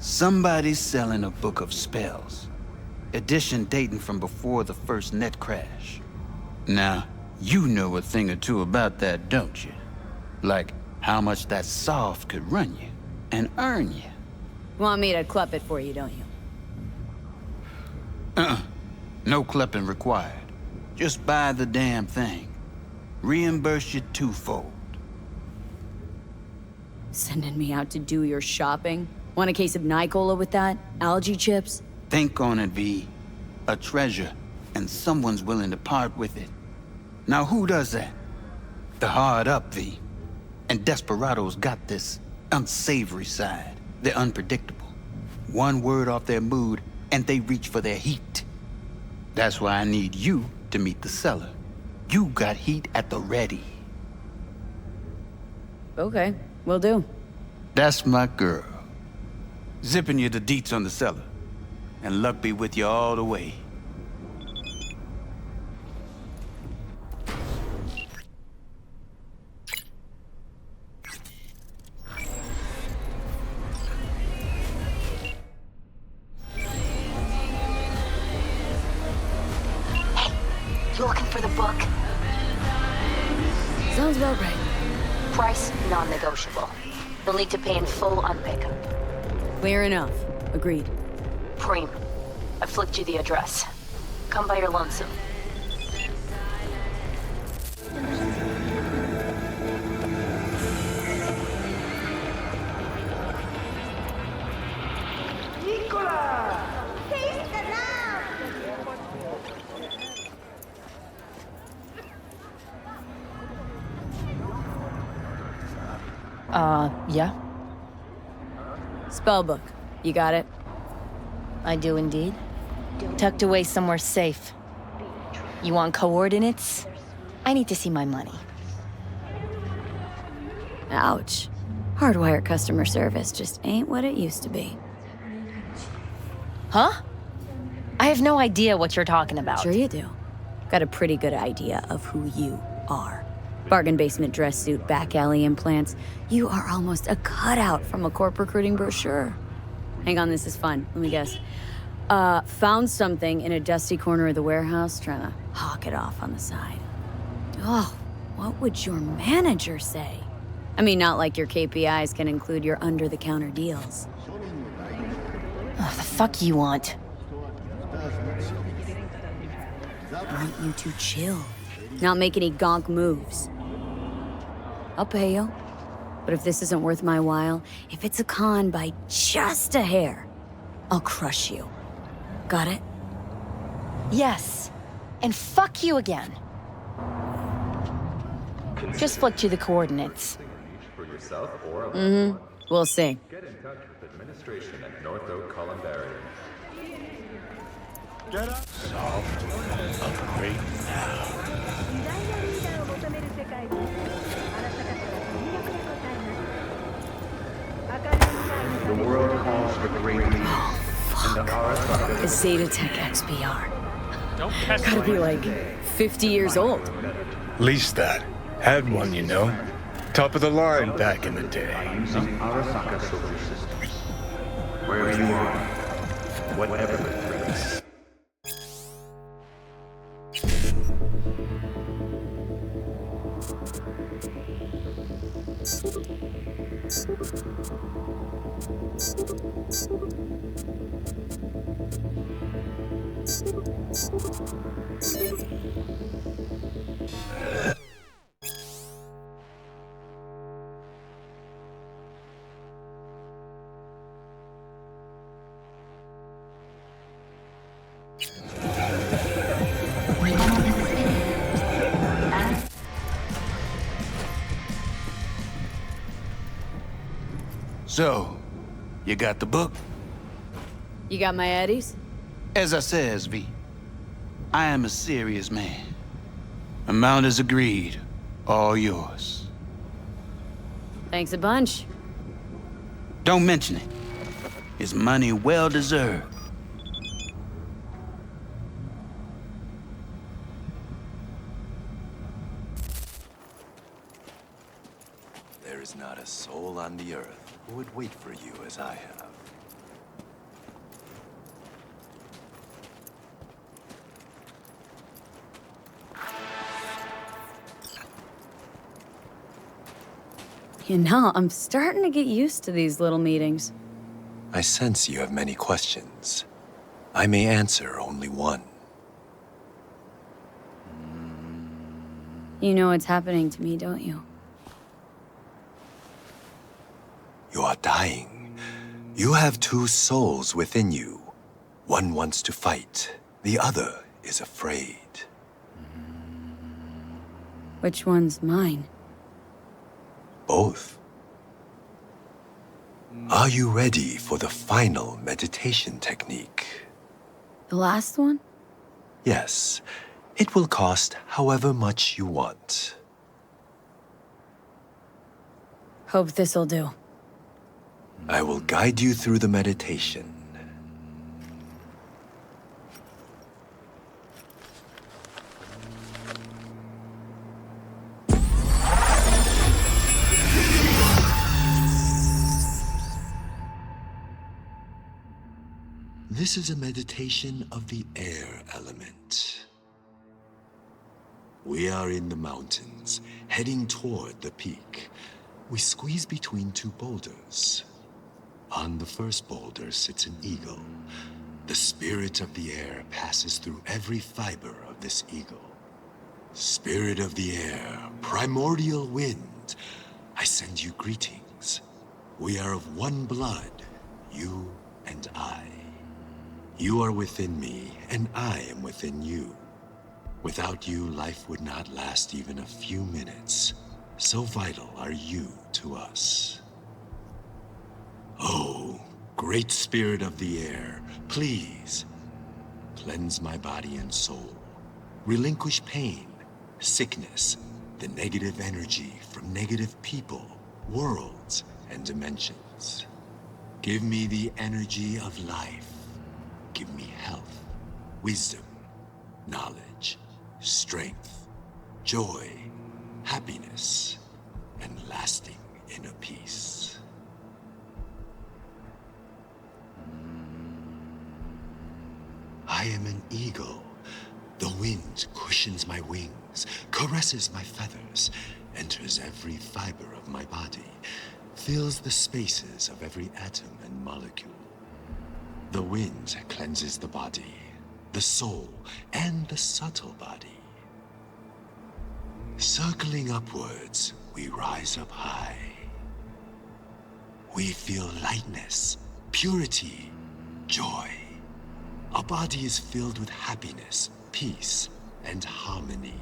Somebody's selling a book of spells. Edition dating from before the first net crash. Now, you know a thing or two about that, don't you? Like how much that soft could run you and earn you. Want me to clup it for you, don't you? No clupping required. Just buy the damn thing. Reimburse you twofold. Sending me out to do your shopping? Want a case of Nicola with that? Algae chips? Think on it, V. A treasure, and someone's willing to part with it. Now who does that? The hard up, V. And Desperados got this unsavory side. They're unpredictable. One word off their mood, and they reach for their heat. That's why I need you to meet the seller. You got heat at the ready. Okay, will do. That's my girl. Zipping you the deets on the seller. And luck be with you all the way. You looking for the book? Sounds about right. Price non-negotiable. You'll need to pay in full on pickup. Clear enough. Agreed. Preem, I flicked you the address. Come by your lonesome. Yeah? Spellbook. You got it? I do indeed. Tucked away somewhere safe. You want coordinates? I need to see my money. Ouch. Hardwire customer service just ain't what it used to be. Huh? I have no idea what you're talking about. Sure you do. Got a pretty good idea of who you are. Bargain basement dress suit, back alley implants. You are almost a cutout from a corp recruiting brochure. Hang on, this is fun. Let me guess. Found something in a dusty corner of the warehouse, trying to hawk it off on the side. Oh, what would your manager say? I mean, not like your KPIs can include your under-the-counter deals. Oh, the fuck you want? I want you to chill. Not make any gonk moves. I'll pay you. But if this isn't worth my while, if it's a con by just a hair, I'll crush you. Got it? Yes. And fuck you again. Just flicked you the coordinates. Mm-hmm. We'll see. Get in touch with administration at North Oak Columbarium. Get up. Soft, upgrade now. The world calls for great leaders. And the Arasaka A Zeta Tech XBR. Don't Gotta be like 50 years old. Least that. Had one, you know. Top of the line back in the day. Using Arasaka solar systems. Wherever you are, whatever it brings. So, you got the book? You got my eddies? As I says, V, I am a serious man. Amount is agreed. All yours. Thanks a bunch. Don't mention it. It's money well deserved. There is not a soul on the earth who would wait for you as I have. You know, I'm starting to get used to these little meetings. I sense you have many questions. I may answer only one. You know what's happening to me, don't you? You are dying. You have two souls within you. One wants to fight. The other is afraid. Which one's mine? Both. Are you ready for the final meditation technique? The last one? Yes. It will cost however much you want. Hope this'll do. I will guide you through the meditation. This is a meditation of the air element. We are in the mountains, heading toward the peak. We squeeze between two boulders. On the first boulder sits an eagle. The spirit of the air passes through every fiber of this eagle. Spirit of the air, primordial wind, I send you greetings. We are of one blood, you and I. You are within me, and I am within you. Without you, life would not last even a few minutes. So vital are you to us. Oh, great spirit of the air, please, cleanse my body and soul. Relinquish pain, sickness, the negative energy from negative people, worlds, and dimensions. Give me the energy of life. Give me health, wisdom, knowledge, strength, joy, happiness, and lasting inner peace. I am an eagle. The wind cushions my wings, caresses my feathers, enters every fiber of my body, fills the spaces of every atom and molecule. The wind cleanses the body, the soul, and the subtle body. Circling upwards, we rise up high. We feel lightness, purity, joy. Our body is filled with happiness, peace, and harmony.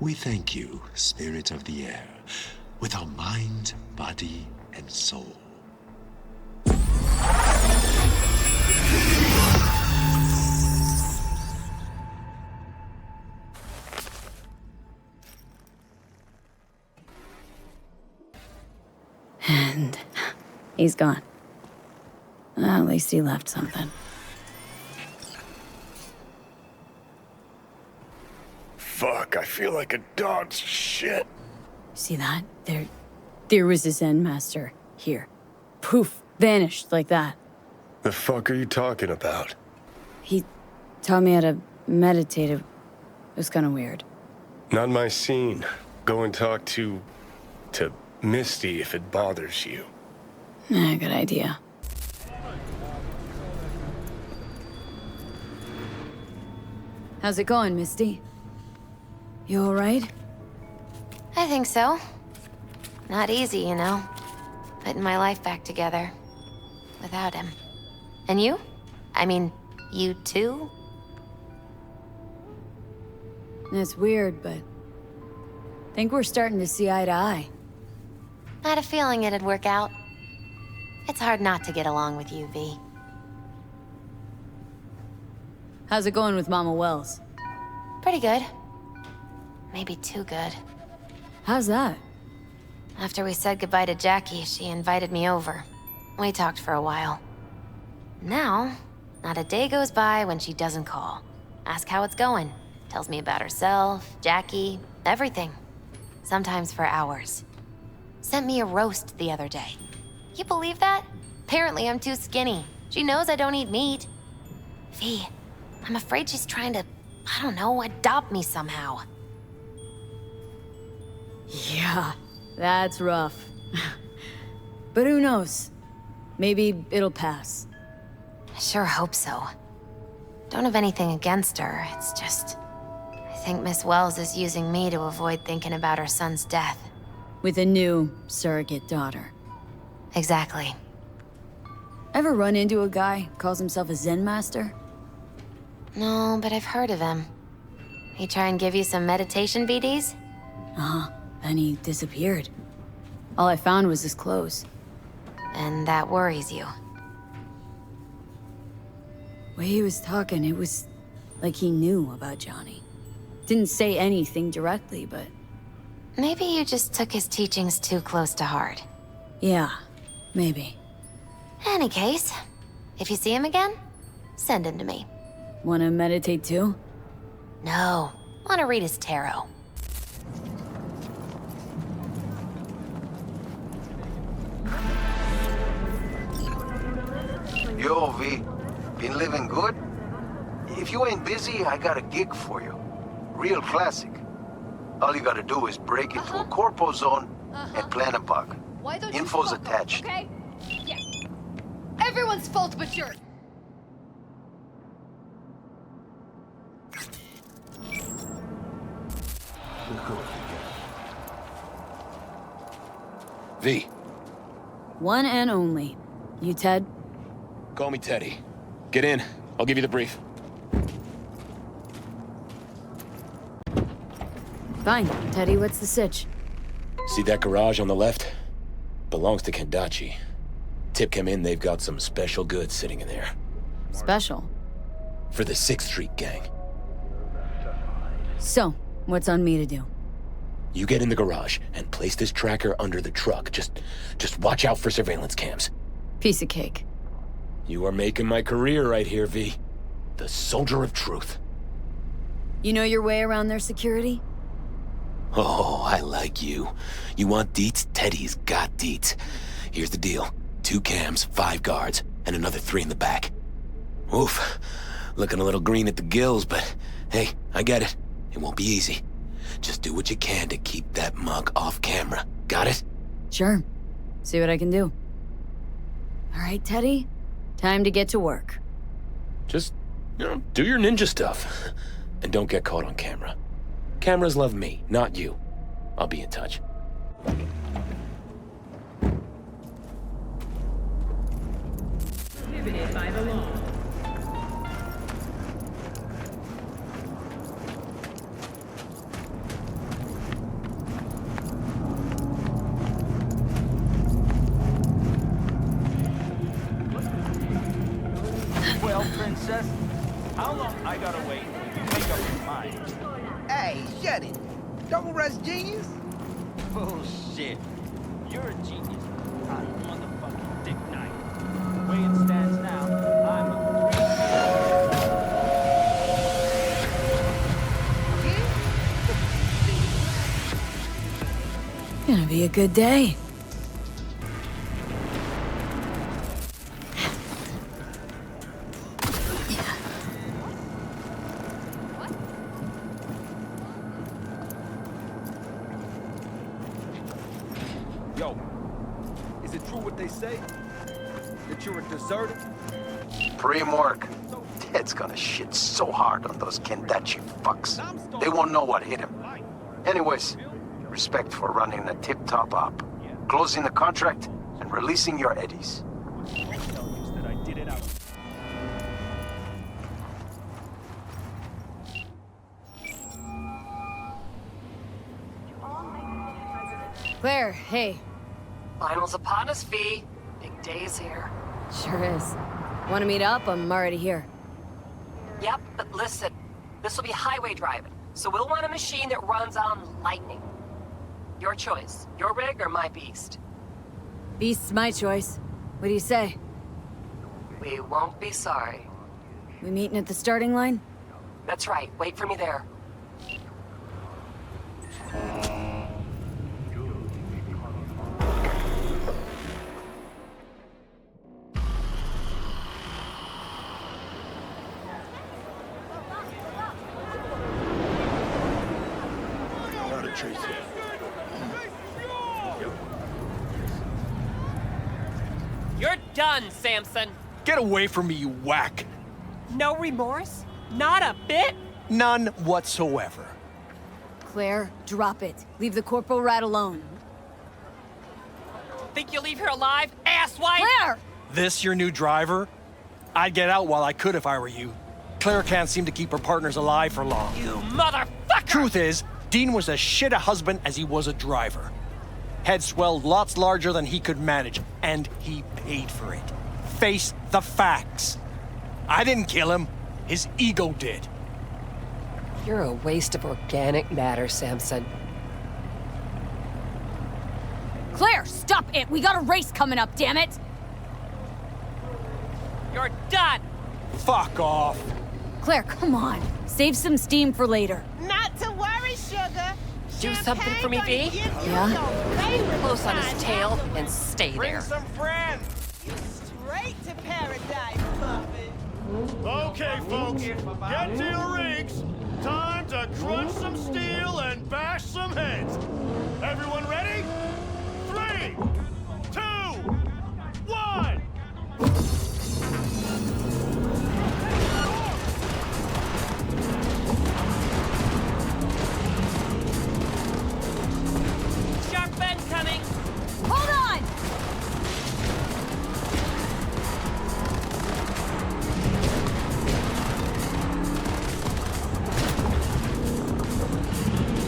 We thank you, Spirit of the Air, with our mind, body, and soul. And he's gone. At least he left something. Fuck, I feel like a dog's shit. See that? There was his Zen master. Here. Poof. Vanished like that. The fuck are you talking about? He taught me how to meditate. It was kind of weird. Not my scene. Go and talk to Misty if it bothers you. Good idea. How's it going, Misty? You all right? I think so. Not easy, you know. Putting my life back together. Without him. And you? I mean, you too? It's weird, but I think we're starting to see eye to eye. I had a feeling it'd work out. It's hard not to get along with you, V. How's it going with Mama Wells? Pretty good. Maybe too good. How's that? After we said goodbye to Jackie, she invited me over. We talked for a while. Now, not a day goes by when she doesn't call. Ask how it's going. Tells me about herself, Jackie, everything. Sometimes for hours. Sent me a roast the other day. You believe that? Apparently I'm too skinny. She knows I don't eat meat. V, I'm afraid she's trying to, I don't know, adopt me somehow. Yeah, That's rough. But who knows? Maybe it'll pass. I sure hope so. Don't have anything against her, it's just... I think Miss Wells is using me to avoid thinking about her son's death. With a new surrogate daughter. Exactly. Ever run into a guy calls himself a Zen master? No, but I've heard of him. He try and give you some meditation BDs? Uh-huh. Then he disappeared. All I found was his clothes. And that worries you. The way he was talking, it was like he knew about Johnny. Didn't say anything directly, but... Maybe you just took his teachings too close to heart. Yeah, maybe. Any case, if you see him again, send him to me. Wanna meditate too? No, wanna read his tarot. Yo, V. Been living good? If you ain't busy, I got a gig for you. Real classic. All you gotta do is break into a corpo zone and plant a bug. Why don't Info's you fuck attached. up, okay? Yeah. Everyone's fault but yours. V. One and only. You, Ted? Call me Teddy. Get in. I'll give you the brief. Fine. Teddy, what's the sitch? See that garage on the left? Belongs to Kendachi. Tip came in, they've got some special goods sitting in there. Special? For the 6th Street gang. So, what's on me to do? You get in the garage and place this tracker under the truck. Just watch out for surveillance cams. Piece of cake. You are making my career right here, V. The soldier of truth. You know your way around their security? Oh, I like you. You want deets? Teddy's got deets. Here's the deal. 2 cams, 5 guards, and another 3 in the back. Oof. Looking a little green at the gills, but hey, I get it. It won't be easy. Just do what you can to keep that mug off camera. Got it? Sure. See what I can do. All right, Teddy. Time to get to work. Just, do your ninja stuff. And don't get caught on camera. Cameras love me, not you. I'll be in touch. Prohibited by the law. Well, princess, how long I gotta wait till you make up your mind? Hey, shut it. Don't rush genius. Bullshit. You're a genius. I'm a motherfucking Dick Knight. The way it stands now, I'm a Gonna be a good day. Yo, is it true what they say? That you're a deserter? Pre-work. Ted's gonna shit so hard on those Kendachi fucks. They won't know what hit him. Anyways, respect for running a tip-top op, closing the contract, and releasing your eddies. Claire, hey. Finals upon us, V. Big day's here. Sure is. Want to meet up? I'm already here. Yep, but listen. This will be highway driving, so we'll want a machine that runs on lightning. Your choice. Your rig or my beast? Beast's my choice. What do you say? We won't be sorry. We meeting at the starting line? That's right. Wait for me there. done, Samson. Get away from me, you whack. No remorse? Not a bit? None whatsoever. Claire, drop it. Leave the Corporal rat alone. Think you'll leave her alive, asswipe? Claire! This your new driver? I'd get out while I could if I were you. Claire can't seem to keep her partners alive for long. You motherfucker! Truth is, Dean was as shit a husband as he was a driver. Head swelled lots larger than he could manage, and he paid for it. Face the facts. I didn't kill him. His ego did. You're a waste of organic matter, Samson. Claire, stop it! We got a race coming up, damn it! You're done! Fuck off. Claire, come on. Save some steam for later. Not to worry, sugar. Do something for me, V? Yeah? Close on his tail and stay there. Some friends. Straight to paradise, Muffin. Okay, folks, get to your rigs. Time to crunch some steel and bash some heads. Everyone ready? 3, 2, 1. Sharp bend coming! Hold on!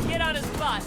Get on his bus.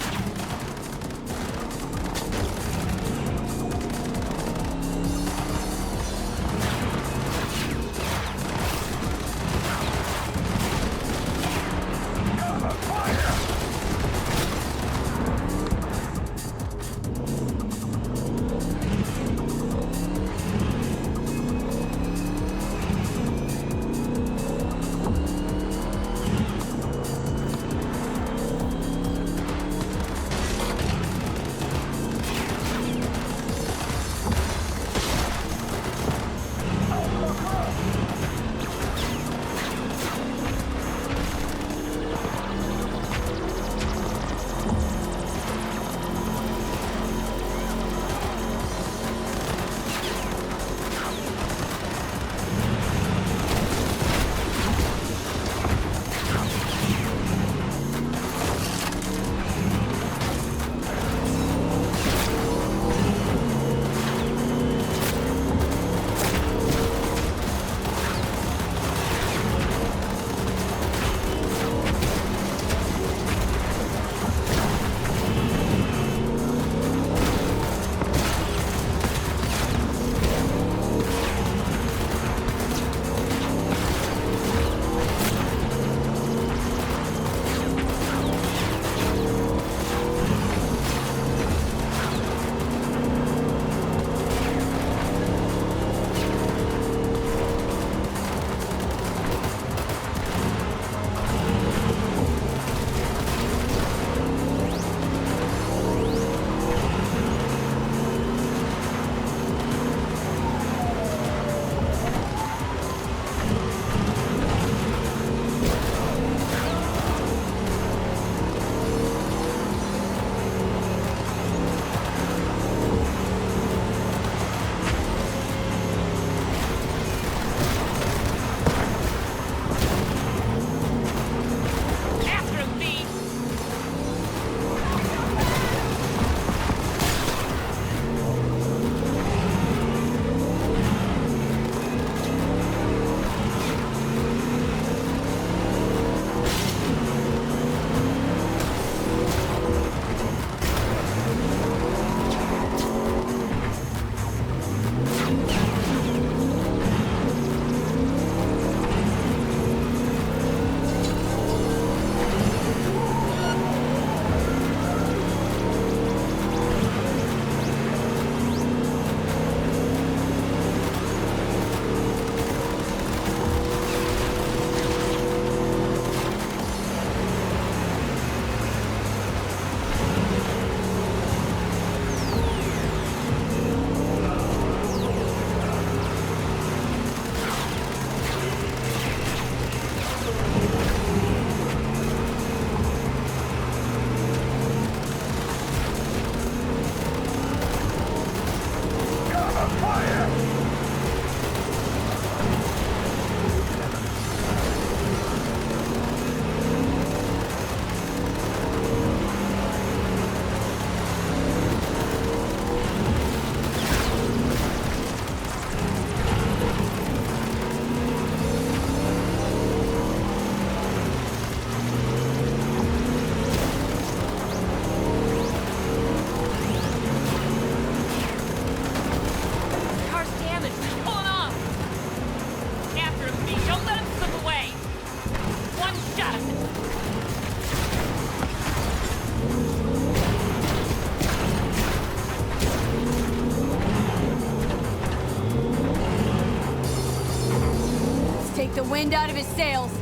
take the wind out of his sails.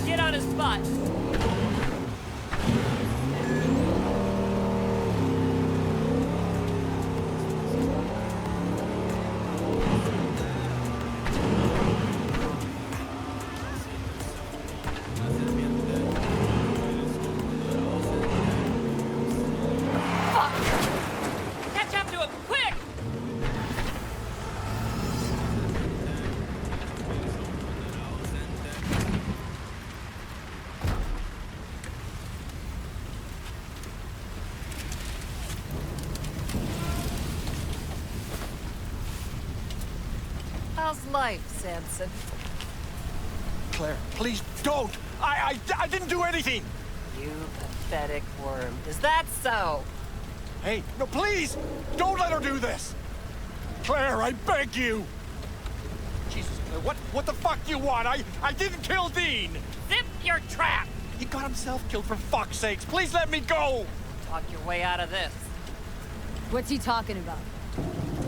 Get on his butt. How's life, Samson? Claire, please don't! I didn't do anything! You pathetic worm. Is that so? Hey, no, please! Don't let her do this! Claire, I beg you! Jesus, Claire, what the fuck you want? I didn't kill Dean! Zip your trap! He got himself killed, for fuck's sakes! Please let me go! Talk your way out of this. What's he talking about?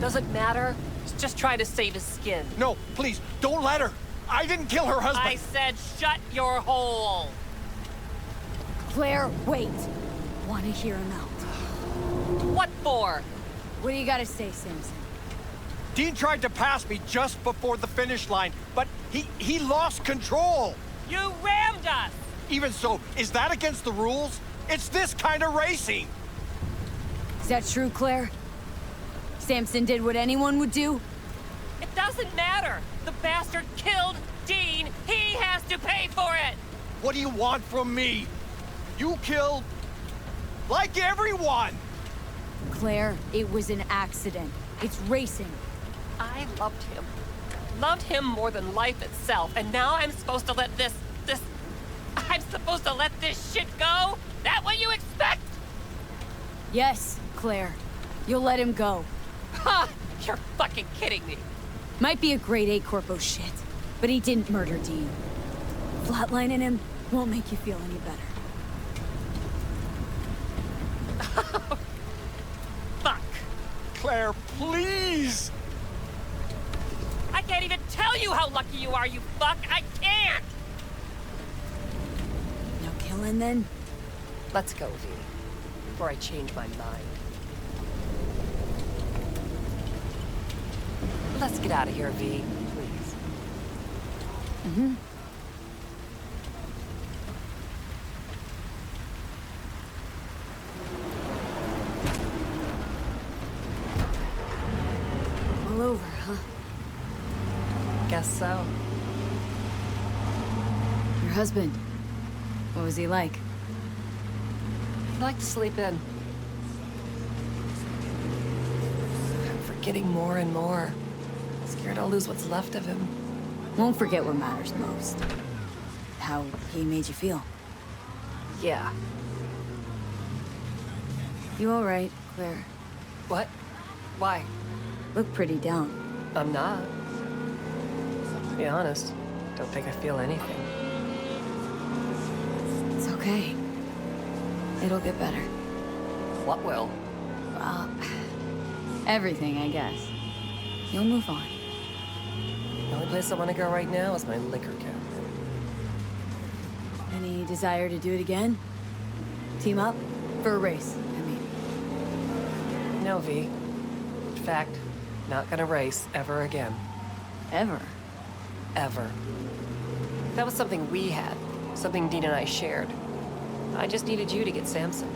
Doesn't matter. He's just trying to save his skin. No, please, don't let her! I didn't kill her husband! I said shut your hole! Claire, wait. Want to hear him out. What for? What do you gotta say, Samson? Dean tried to pass me just before the finish line, but he lost control! You rammed us! Even so, is that against the rules? It's this kind of racing! Is that true, Claire? Samson did what anyone would do? It doesn't matter! The bastard killed Dean! He has to pay for it! What do you want from me? You killed... like everyone! Claire, it was an accident. It's racing. I loved him. Loved him more than life itself, and now I'm supposed to let this... I'm supposed to let this shit go? That what you expect? Yes, Claire. You'll let him go. Ha! You're fucking kidding me. Might be a grade A corpo shit, but he didn't murder Dean. Flatlining him won't make you feel any better. Fuck. Claire, please! I can't even tell you how lucky you are, you fuck! I can't! No killing, then? Let's go, V. Before I change my mind. Let's get out of here, V, please. Mm-hmm. All over, huh? Guess so. Your husband, what was he like? I'd like to sleep in. I'm forgetting more and more. Scared I'll lose what's left of him. Won't forget what matters most. How he made you feel. Yeah. You all right, Claire? What? Why? Look pretty down. I'm not. To be honest, don't think I feel anything. It's okay. It'll get better. What will? Well, everything, I guess. You'll move on. The only place I want to go right now is my liquor cabinet. Any desire to do it again? Team up? For a race, I mean. No, V. In fact, not gonna race ever again. Ever? Ever. That was something we had. Something Dean and I shared. I just needed you to get Samson.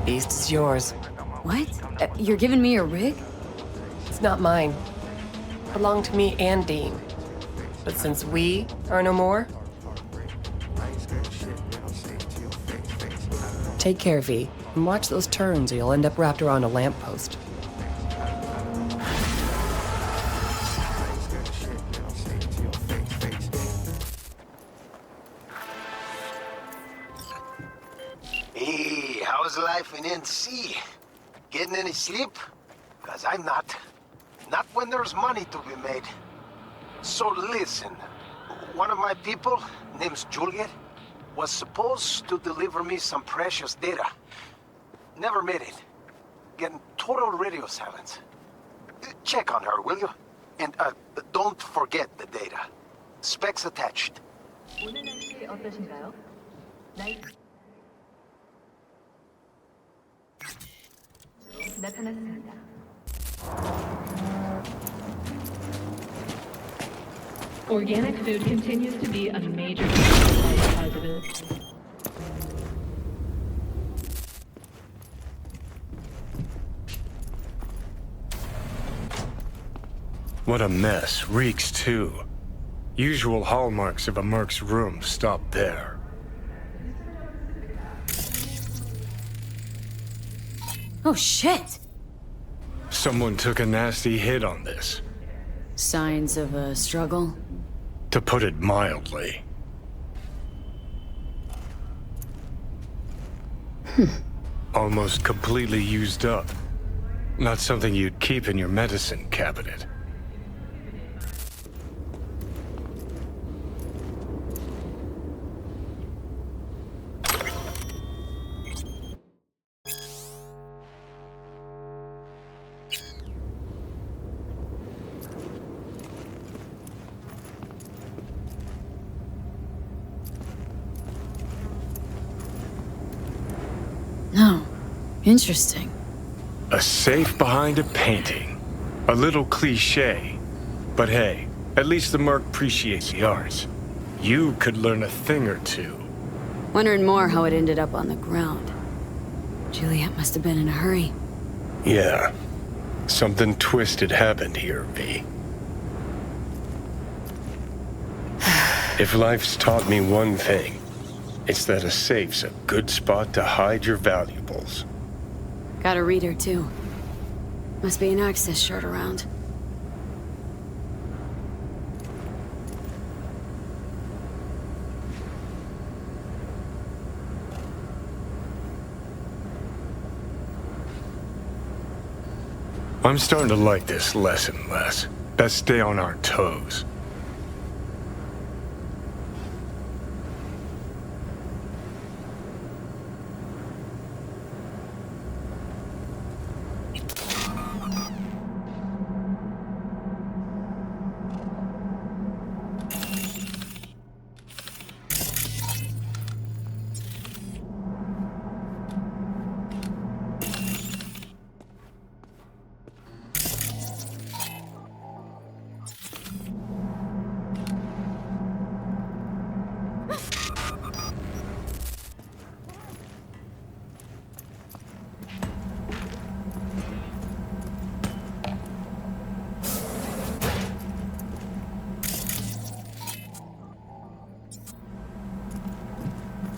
Beast is yours. What? You're giving me a rig? It's not mine. It belonged to me and Dean. But since we are no more... Take care, V, and watch those turns or you'll end up wrapped around a lamppost. Hey, how's life in NC? Getting any sleep? Because I'm not. Not when there's money to be made. So listen, One of my people, name's Juliet, was supposed to deliver me some precious data. Never made it. Getting total radio silence. Check on her, will you? And don't forget the data. Specs attached. 오늘 날씨 어떠신가요? 나타났습니다. Organic food continues to be a major positive. What a mess. Reeks, too. Usual hallmarks of a merc's room stop there. Oh, shit! Someone took a nasty hit on this. Signs of a struggle? To put it mildly. Almost completely used up. Not something you'd keep in your medicine cabinet. No. Interesting. A safe behind a painting. A little cliché. But hey, at least the merc appreciates the arts. You could learn a thing or two. Wondering more how it ended up on the ground. Juliet must have been in a hurry. Yeah. Something twisted happened here, V. If life's taught me one thing, it's that a safe's a good spot to hide your valuables. Got a reader, too. Must be an access shard around. I'm starting to like this less and less. Best stay on our toes.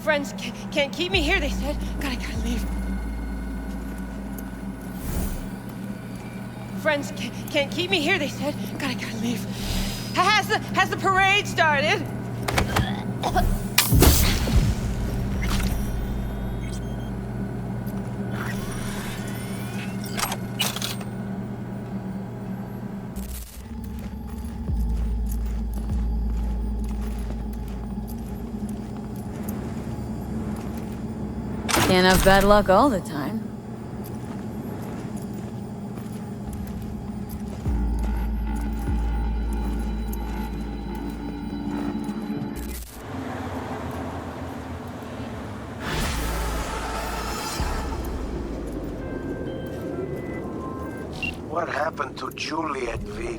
Friends can't keep me here, they said. God, I gotta leave. Friends can't keep me here, they said. God, I gotta leave. Has the parade started? Can't have bad luck all the time. What happened to Juliet, V?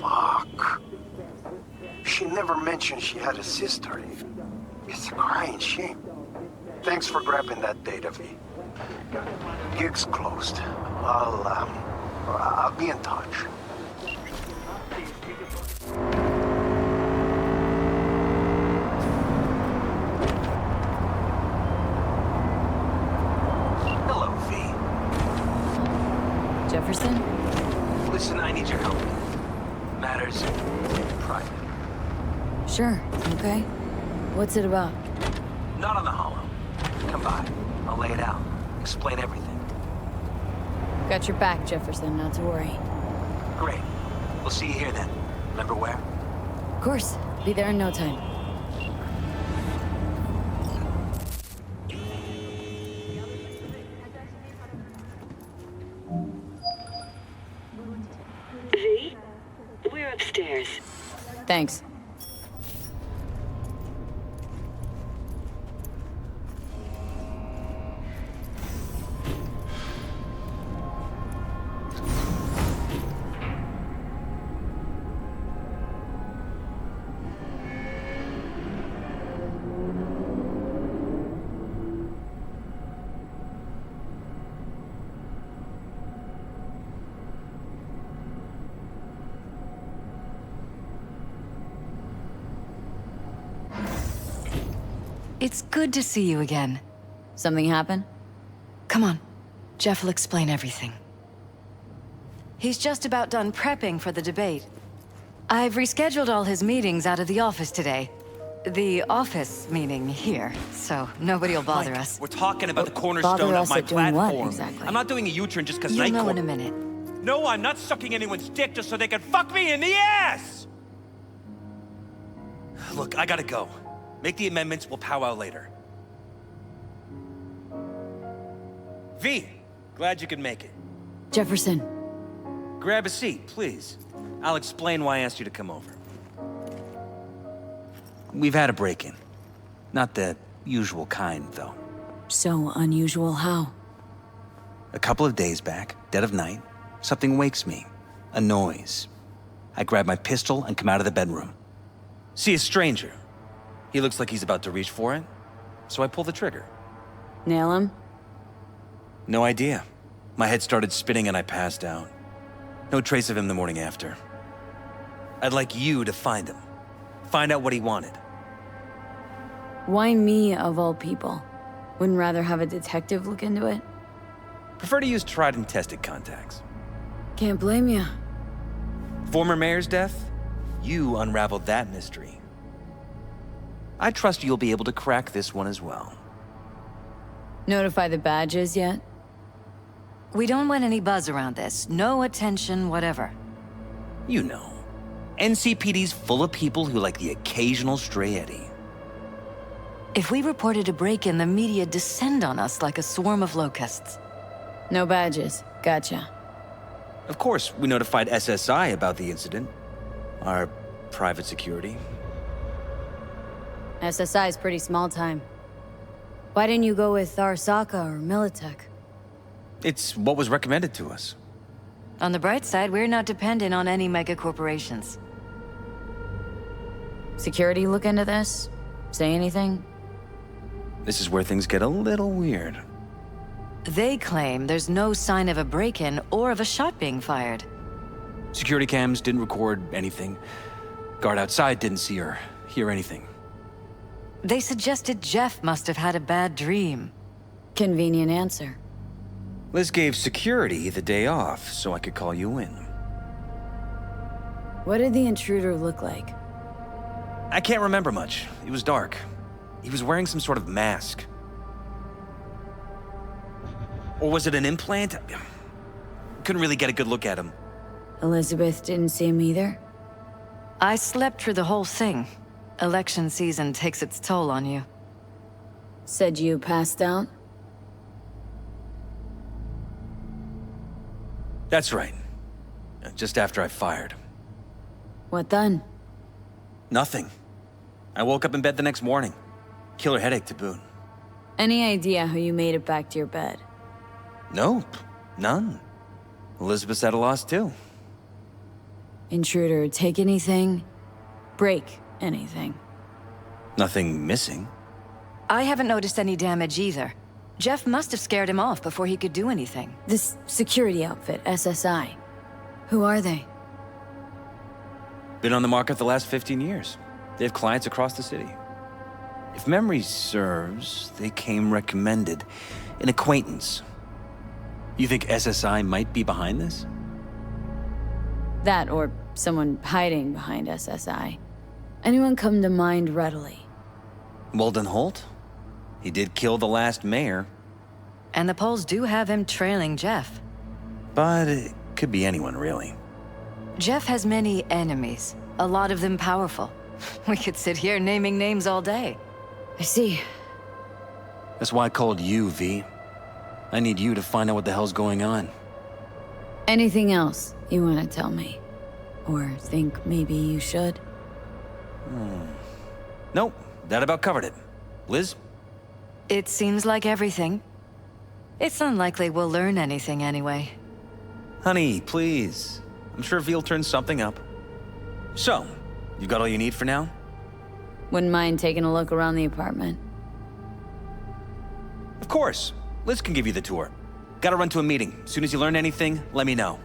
Fuck. She never mentioned she had a sister. It's a crying shame. Thanks for grabbing that data, V. Gig's closed. I'll be in touch. Hello, V. Jefferson? Listen, I need your help. Matters private. Sure, okay. What's it about? Not on the hollow. Come by. I'll lay it out. Explain everything. Got your back, Jefferson, not to worry. Great. We'll see you here then. Remember where? Of course. Be there in no time. V? We're upstairs. Thanks. It's good to see you again. Something happen? Come on. Jeff will explain everything. He's just about done prepping for the debate. I've rescheduled all his meetings out of the office today. The office meaning here, so nobody'll bother Mike, us. We're talking about the Bother cornerstone us of my at doing what, platform. exactly? I'm not doing a U-turn just because You'll Night know Court... in a minute. No, I'm not sucking anyone's dick just so they can fuck me in the ass! Look, I gotta go. Make the amendments, we'll powwow later. V, glad you could make it. Jefferson. Grab a seat, please. I'll explain why I asked you to come over. We've had a break-in. Not the usual kind, though. So unusual how? A couple of days back, dead of night, something wakes me. A noise. I grab my pistol and come out of the bedroom. See a stranger. He looks like he's about to reach for it, so I pull the trigger. Nail him? No idea. My head started spinning and I passed out. No trace of him the morning after. I'd like you to find him. Find out what he wanted. Why me, of all people? Wouldn't rather have a detective look into it? Prefer to use tried and tested contacts. Can't blame ya. Former mayor's death? You unraveled that mystery. I trust you'll be able to crack this one as well. Notify the badges yet? We don't want any buzz around this. No attention, whatever. You know. NCPD's full of people who like the occasional stray eddy. If we reported a break-in, the media descend on us like a swarm of locusts. No badges. Gotcha. Of course, we notified SSI about the incident. Our private security. SSI's pretty small time. Why didn't you go with Arasaka or Militech? It's what was recommended to us. On the bright side, we're not dependent on any mega corporations. Security look into this? Say anything? This is where things get a little weird. They claim there's no sign of a break-in or of a shot being fired. Security cams didn't record anything. Guard outside didn't see or hear anything. They suggested Jeff must have had a bad dream. Convenient answer. Liz gave security the day off so I could call you in. What did the intruder look like? I can't remember much. It was dark. He was wearing some sort of mask. Or was it an implant? Couldn't really get a good look at him. Elizabeth didn't see him either? I slept through the whole thing. Election season takes its toll on you. Said you passed out? That's right. Just after I fired. What then? Nothing. I woke up in bed the next morning. Killer headache to boot. Any idea how you made it back to your bed? Nope. None. Elizabeth's at a loss too. Intruder, take anything? Break anything? Nothing missing. I haven't noticed any damage either. Jeff must have scared him off before he could do anything. This security outfit, SSI. Who are they? Been on the market the last 15 years. They have clients across the city. If memory serves, they came recommended. An acquaintance. You think SSI might be behind this? That or someone hiding behind SSI. Anyone come to mind readily? Walden Holt? He did kill the last mayor. And the polls do have him trailing Jeff. But it could be anyone, really. Jeff has many enemies, a lot of them powerful. We could sit here naming names all day. I see. That's why I called you, V. I need you to find out what the hell's going on. Anything else you want to tell me? Or think maybe you should? Nope, that about covered it. Liz? It seems like everything. It's unlikely we'll learn anything anyway. Honey, please. I'm sure V'll turn something up. So, you got all you need for now? Wouldn't mind taking a look around the apartment. Of course. Liz can give you the tour. Gotta run to a meeting. As soon as you learn anything, let me know.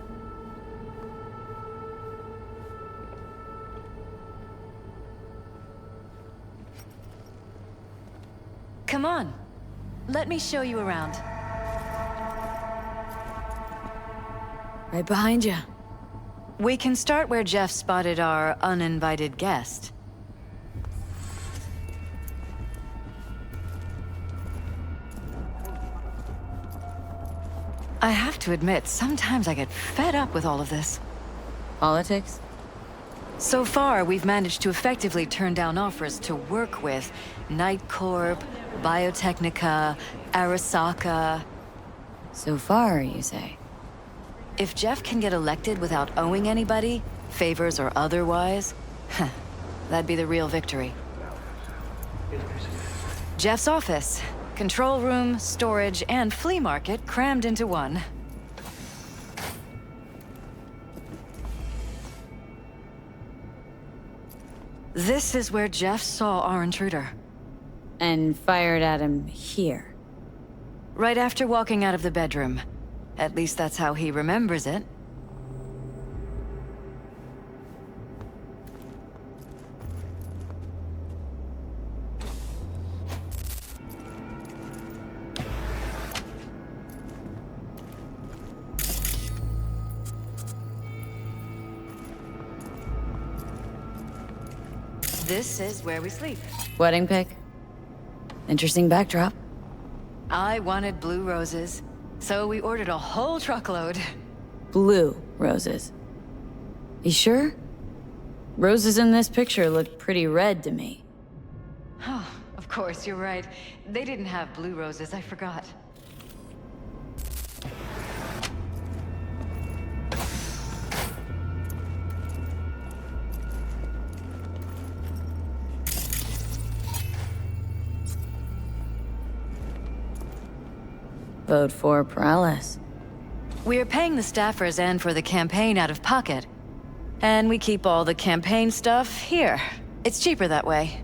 Come on. Let me show you around. Right behind you. We can start where Jeff spotted our uninvited guest. I have to admit, sometimes I get fed up with all of this. Politics? So far, we've managed to effectively turn down offers to work with Night Corp, Biotechnica, Arasaka. So far, you say? If Jeff can get elected without owing anybody, favors or otherwise, that'd be the real victory. Jeff's office. Control room, storage, and flea market crammed into one. This is where Jeff saw our intruder. And fired at him here. Right after walking out of the bedroom. At least that's how he remembers it. This is where we sleep. Wedding pic? Interesting backdrop. I wanted blue roses, so we ordered a whole truckload. Blue roses. You sure? Roses in this picture look pretty red to me. Oh, of course, you're right. They didn't have blue roses, I forgot. Vote for Paralysis. We're paying the staffers and for the campaign out of pocket. And we keep all the campaign stuff here. It's cheaper that way.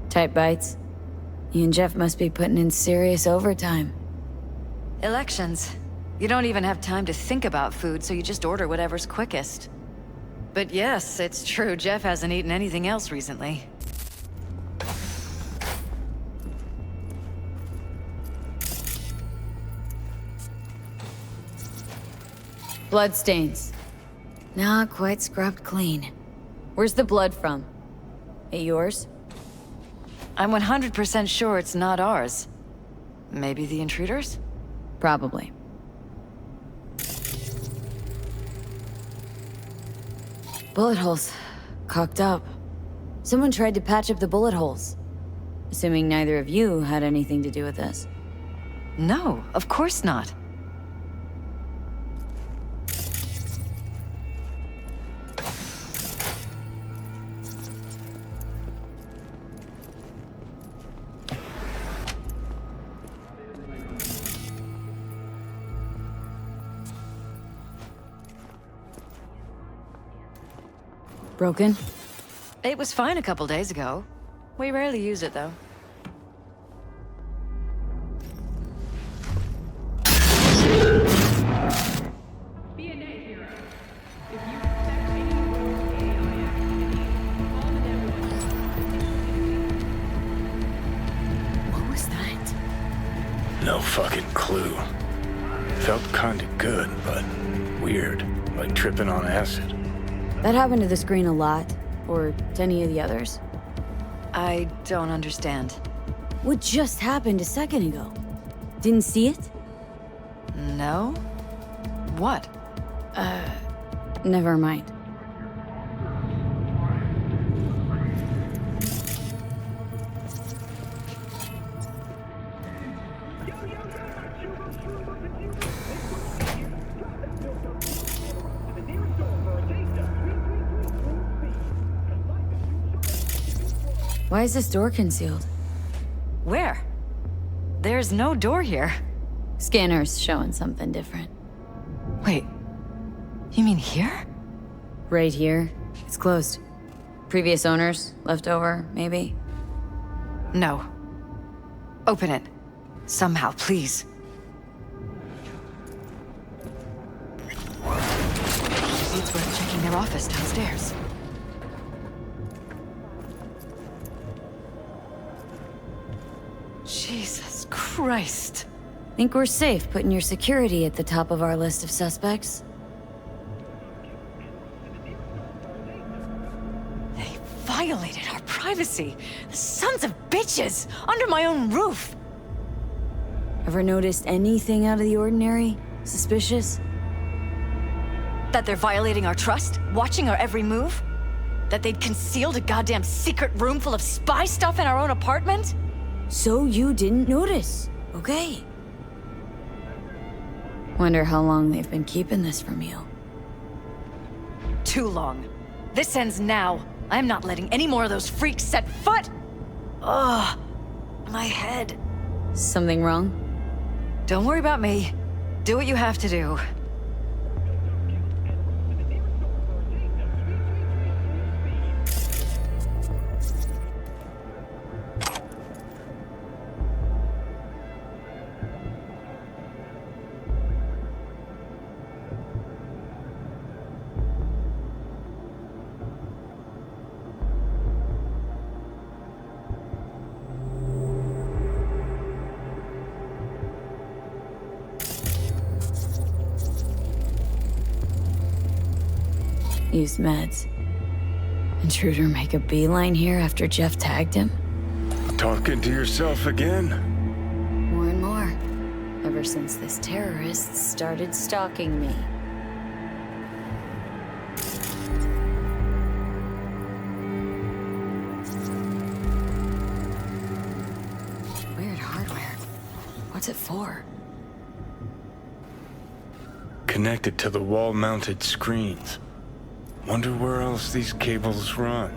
Tight bites. You and Jeff must be putting in serious overtime. Elections. You don't even have time to think about food, so you just order whatever's quickest. But yes, it's true, Jeff hasn't eaten anything else recently. Bloodstains. Not quite scrubbed clean. Where's the blood from? It yours? I'm 100% sure it's not ours. Maybe the intruders? Probably. Bullet holes. Cocked up. Someone tried to patch up the bullet holes. Assuming neither of you had anything to do with this. No, of course not. Broken? It was fine a couple days ago. We rarely use it, though. Be a net hero. If you suspect any rogue AI activity, call the network. What was that? No fucking clue. Felt kinda good, but weird. Like tripping on acid. That happened to the screen a lot. Or to any of the others. I don't understand. What just happened a second ago? Didn't see it? No? What? Never mind. Why is this door concealed? Where? There's no door here. Scanner's showing something different. Wait, you mean here? Right here. It's closed. Previous owners, left over, maybe? No. Open it. Somehow, please. It's worth checking their office downstairs. Jesus Christ. Think we're safe putting your security at the top of our list of suspects? They violated our privacy. The sons of bitches! Under my own roof! Ever noticed anything out of the ordinary? Suspicious? That they're violating our trust? Watching our every move? That they'd concealed a goddamn secret room full of spy stuff in our own apartment? So you didn't notice. Okay. Wonder how long they've been keeping this from you. Too long. This ends now. I'm not letting any more of those freaks set foot! Ugh. My head. Something wrong? Don't worry about me. Do what you have to do. Use meds. Intruder make a beeline here after Jeff tagged him? Talking to yourself again? More and more. Ever since this terrorist started stalking me. Weird hardware. What's it for? Connected to the wall-mounted screens. Wonder where else these cables run.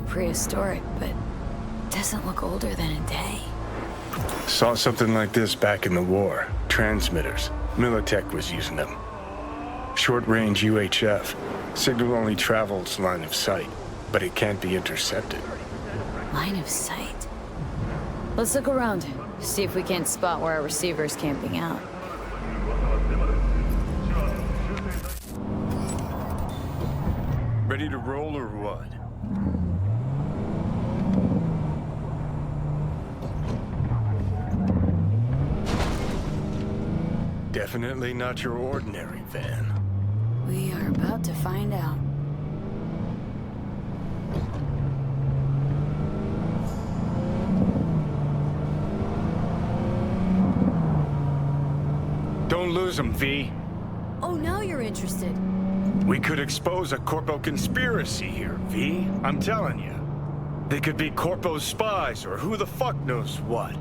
Prehistoric, but doesn't look older than a day. Saw something like this back in the war. Transmitters. Militech was using them. Short-range UHF. Signal only travels line of sight, but it can't be intercepted. Line of sight? Let's look around. See if we can't spot where our receiver's camping out. Ready to roll or what? Definitely not your ordinary van. We are about to find out. Don't lose them, V. Oh, now you're interested. We could expose a Corpo conspiracy here, V. I'm telling you. They could be Corpo's spies or who the fuck knows what.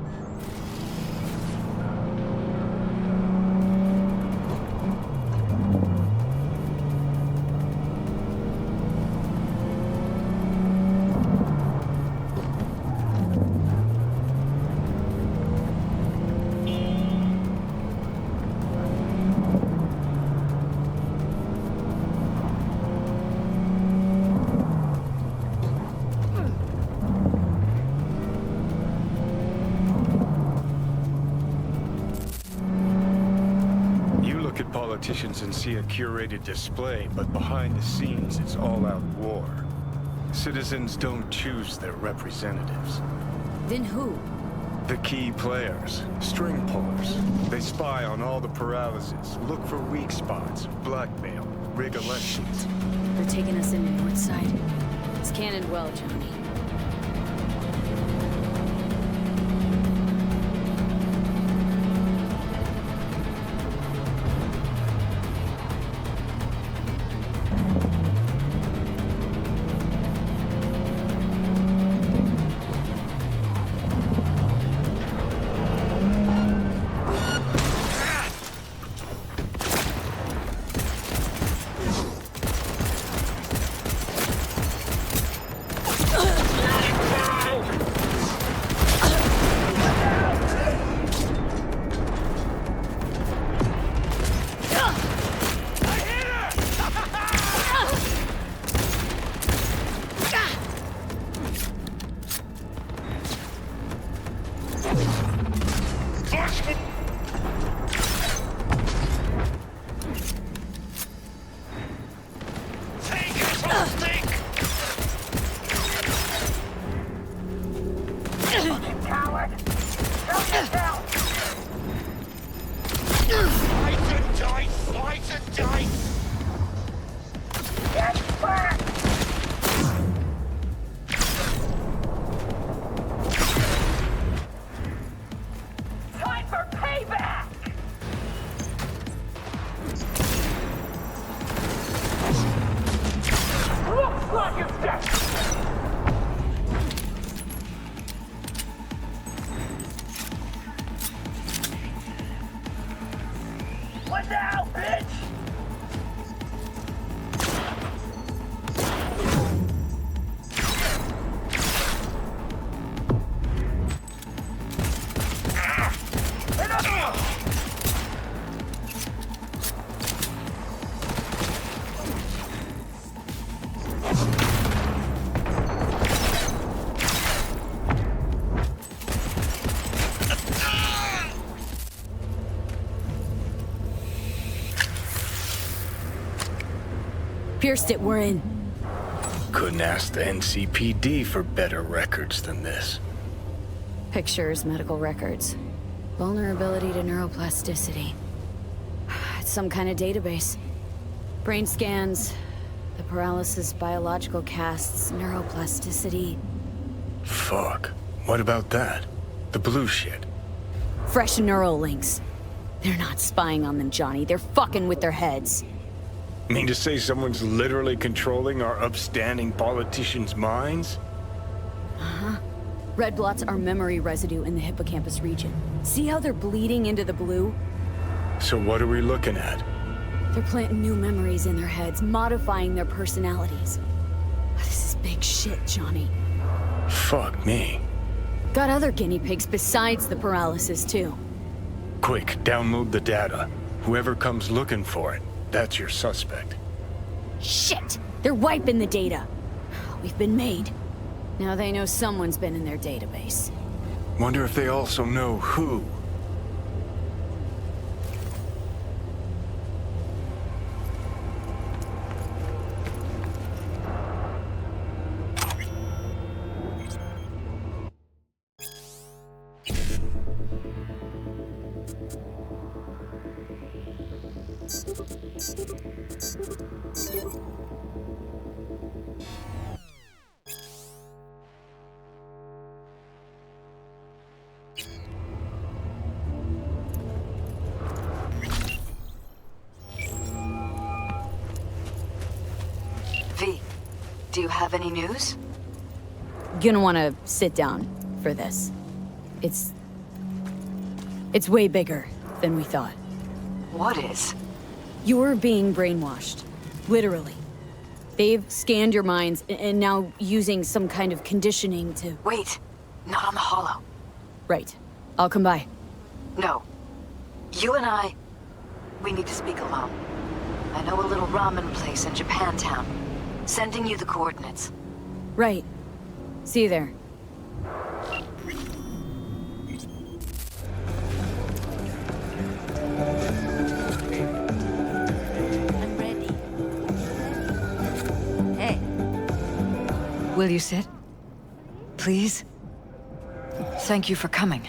politicians and see a curated display, but behind the scenes, it's all-out war. Citizens don't choose their representatives. Then who? The key players, string pullers. They spy on all the paralysis, look for weak spots, blackmail, rig elections. They're taking us into Northside. It's cannoned well, Johnny. Pierced it, we're in. Couldn't ask the NCPD for better records than this. Pictures, medical records. Vulnerability to neuroplasticity. It's some kind of database. Brain scans, the paralysis biological casts, neuroplasticity. Fuck. What about that? The blue shit. Fresh neural links. They're not spying on them, Johnny. They're fucking with their heads. Mean to say someone's literally controlling our upstanding politicians' minds? Uh-huh. Red blots are memory residue in the hippocampus region. See how they're bleeding into the blue? So what are we looking at? They're planting new memories in their heads, modifying their personalities. This is big shit, Johnny. Fuck me. Got other guinea pigs besides the paralysis, too. Quick, download the data. Whoever comes looking for it, that's your suspect. Shit! They're wiping the data. We've been made. Now they know someone's been in their database. Wonder if they also know who. V, do you have any news? Gonna wanna sit down for this. It's way bigger than we thought. What is? You're being brainwashed. Literally. They've scanned your minds and now using some kind of conditioning to... Wait, not on the holo. Right. I'll come by. No. You and I, we need to speak alone. I know a little ramen place in Japantown. Sending you the coordinates. Right. See you there. Will you sit? Please? Thank you for coming.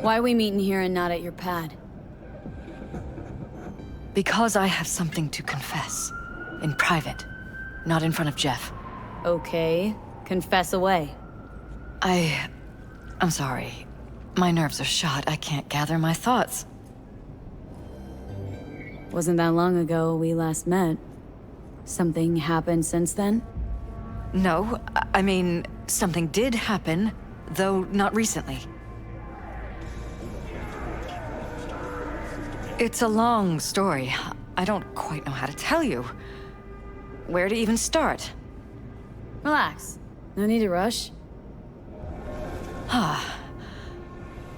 Why are we meeting here and not at your pad? Because I have something to confess. In private. Not in front of Jeff. Okay. Confess away. I'm sorry. My nerves are shot. I can't gather my thoughts. Wasn't that long ago we last met. Something happened since then? No, I mean, something did happen, though not recently. It's a long story. I don't quite know how to tell you. Where to even start? Relax. No need to rush.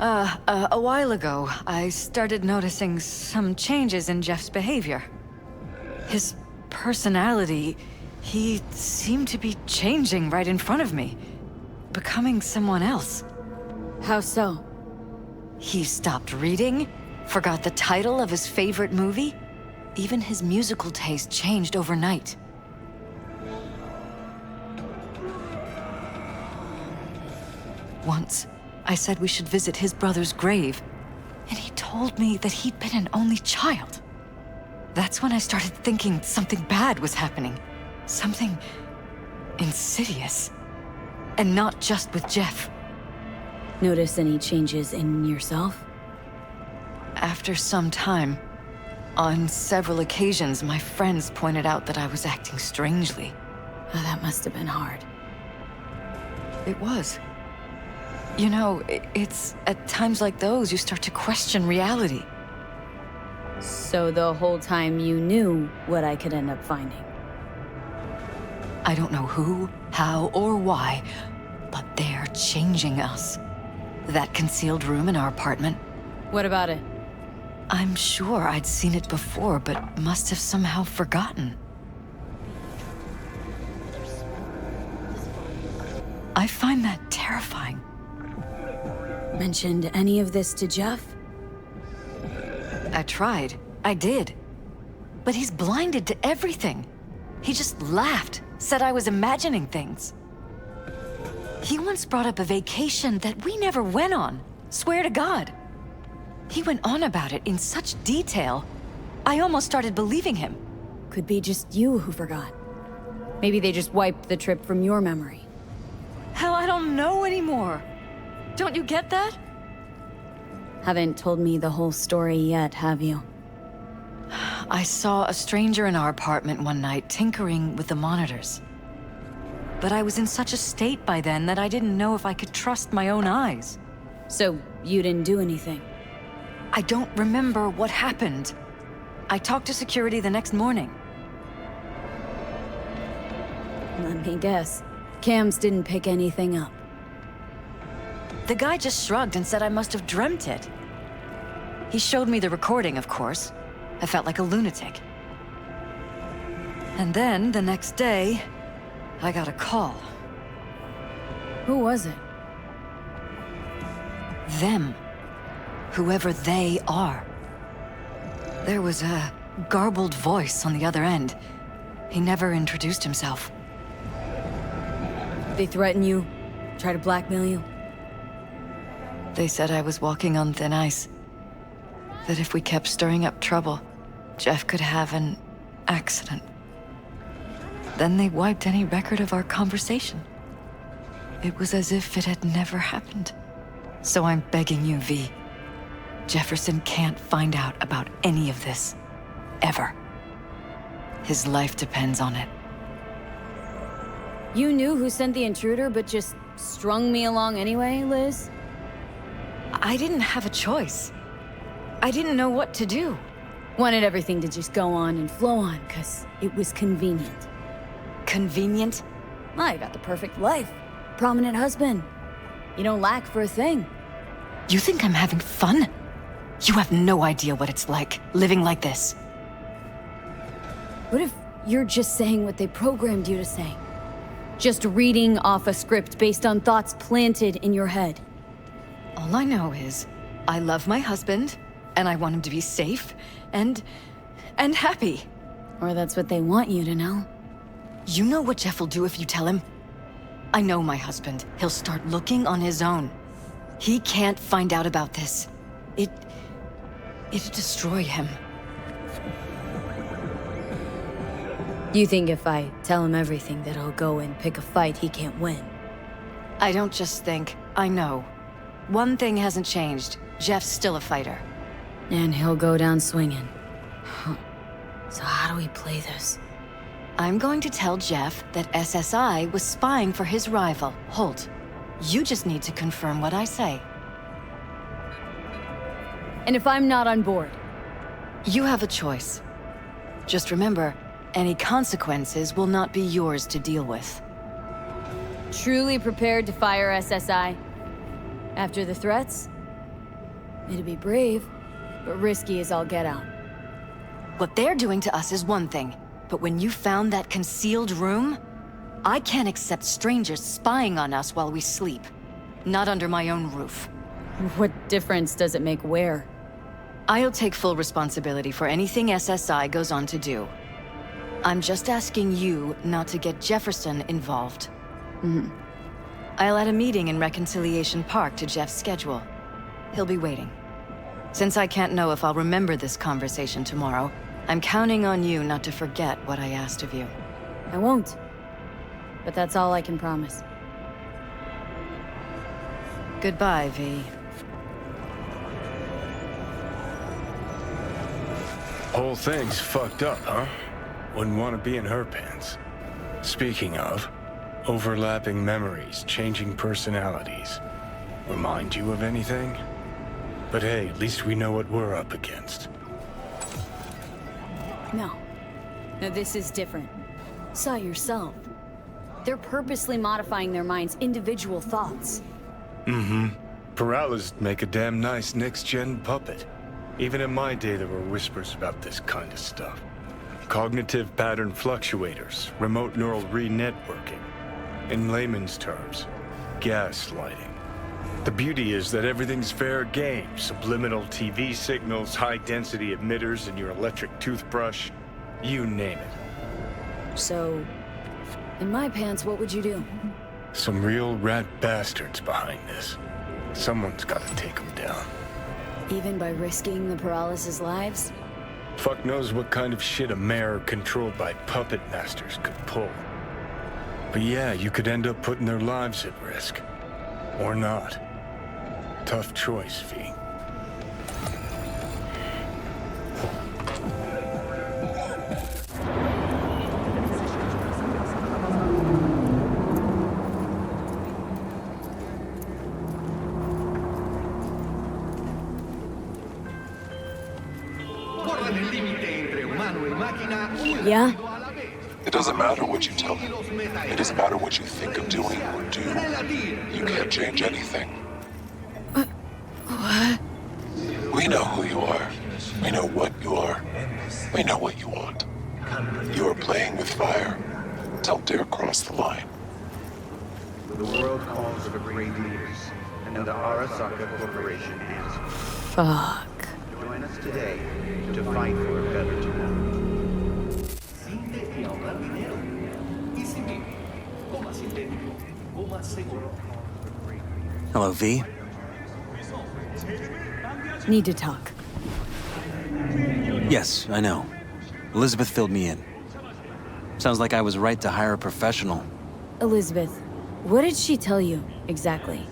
A while ago, I started noticing some changes in Jeff's behavior. His personality, he seemed to be changing right in front of me. Becoming someone else. How so? He stopped reading, forgot the title of his favorite movie. Even his musical taste changed overnight. Once, I said we should visit his brother's grave, and he told me that he'd been an only child. That's when I started thinking something bad was happening. Something insidious. And not just with Jeff. Notice any changes in yourself? After some time, on several occasions, my friends pointed out that I was acting strangely. Oh, that must have been hard. It was. You know, it's at times like those you start to question reality. So the whole time you knew what I could end up finding? I don't know who, how, or why, but they're changing us. That concealed room in our apartment. What about it? I'm sure I'd seen it before, but must have somehow forgotten. I find that terrifying. Mentioned any of this to Jeff? I tried. I did. But he's blinded to everything. He just laughed, said I was imagining things. He once brought up a vacation that we never went on. Swear to God. He went on about it in such detail, I almost started believing him. Could be just you who forgot. Maybe they just wiped the trip from your memory. Hell, I don't know anymore. Don't you get that? Haven't told me the whole story yet, have you? I saw a stranger in our apartment one night tinkering with the monitors. But I was in such a state by then that I didn't know if I could trust my own eyes. So you didn't do anything? I don't remember what happened. I talked to security the next morning. Let me guess. Cams didn't pick anything up. The guy just shrugged and said I must have dreamt it. He showed me the recording, of course. I felt like a lunatic. And then, the next day, I got a call. Who was it? Them. Whoever they are. There was a garbled voice on the other end. He never introduced himself. They threaten you? Try to blackmail you? They said I was walking on thin ice. That if we kept stirring up trouble, Jeff could have an accident. Then they wiped any record of our conversation. It was as if it had never happened. So I'm begging you, V. Jefferson can't find out about any of this. Ever. His life depends on it. You knew who sent the intruder, but just strung me along anyway, Liz? I didn't have a choice. I didn't know what to do. Wanted everything to just go on and flow on, because it was convenient. Convenient? I got the perfect life. Prominent husband. You don't lack for a thing. You think I'm having fun? You have no idea what it's like, living like this. What if you're just saying what they programmed you to say? Just reading off a script based on thoughts planted in your head? All I know is, I love my husband, and I want him to be safe, and happy. Or that's what they want you to know. You know what Jeff will do if you tell him? I know my husband. He'll start looking on his own. He can't find out about this. It'd destroy him. You think if I tell him everything that he'll go and pick a fight he can't win? I don't just think, I know. One thing hasn't changed. Jeff's still a fighter. And he'll go down swinging. Huh. So how do we play this? I'm going to tell Jeff that SSI was spying for his rival, Holt. You just need to confirm what I say. And if I'm not on board? You have a choice. Just remember, any consequences will not be yours to deal with. Truly prepared to fire SSI? After the threats? It'd be brave, but risky as all get out. What they're doing to us is one thing, but when you found that concealed room, I can't accept strangers spying on us while we sleep. Not under my own roof. What difference does it make where? I'll take full responsibility for anything SSI goes on to do. I'm just asking you not to get Jefferson involved. I'll add a meeting in Reconciliation Park to Jeff's schedule. He'll be waiting. Since I can't know if I'll remember this conversation tomorrow, I'm counting on you not to forget what I asked of you. I won't. But that's all I can promise. Goodbye, V. Whole thing's fucked up, huh? Wouldn't want to be in her pants. Speaking of, overlapping memories, changing personalities. Remind you of anything? But hey, at least we know what we're up against. No. No, this is different. Saw yourself. They're purposely modifying their minds' individual thoughts. Peralta's make a damn nice next-gen puppet. Even in my day, there were whispers about this kind of stuff. Cognitive pattern fluctuators, remote neural re-networking. In layman's terms, gaslighting. The beauty is that everything's fair game. Subliminal TV signals, high-density emitters in your electric toothbrush. You name it. So, in my pants, what would you do? Some real rat bastards behind this. Someone's gotta take them down. Even by risking the Paralysis' lives? Fuck knows what kind of shit a mayor controlled by puppet masters could pull. But yeah, you could end up putting their lives at risk. Or not. Tough choice, V. Yeah? It doesn't matter what you tell me. It doesn't matter what you think of doing or do. You can't change anything. What? We know who you are. We know what you are. We know what you want. You are playing with fire. Don't dare cross the line. The world calls for great leaders, and the Arasaka Corporation answers. Fuck. Join us today to fight for a better tomorrow. Hello, V. Need to talk. Yes, I know. Elizabeth filled me in. Sounds like I was right to hire a professional. Elizabeth, what did she tell you, exactly?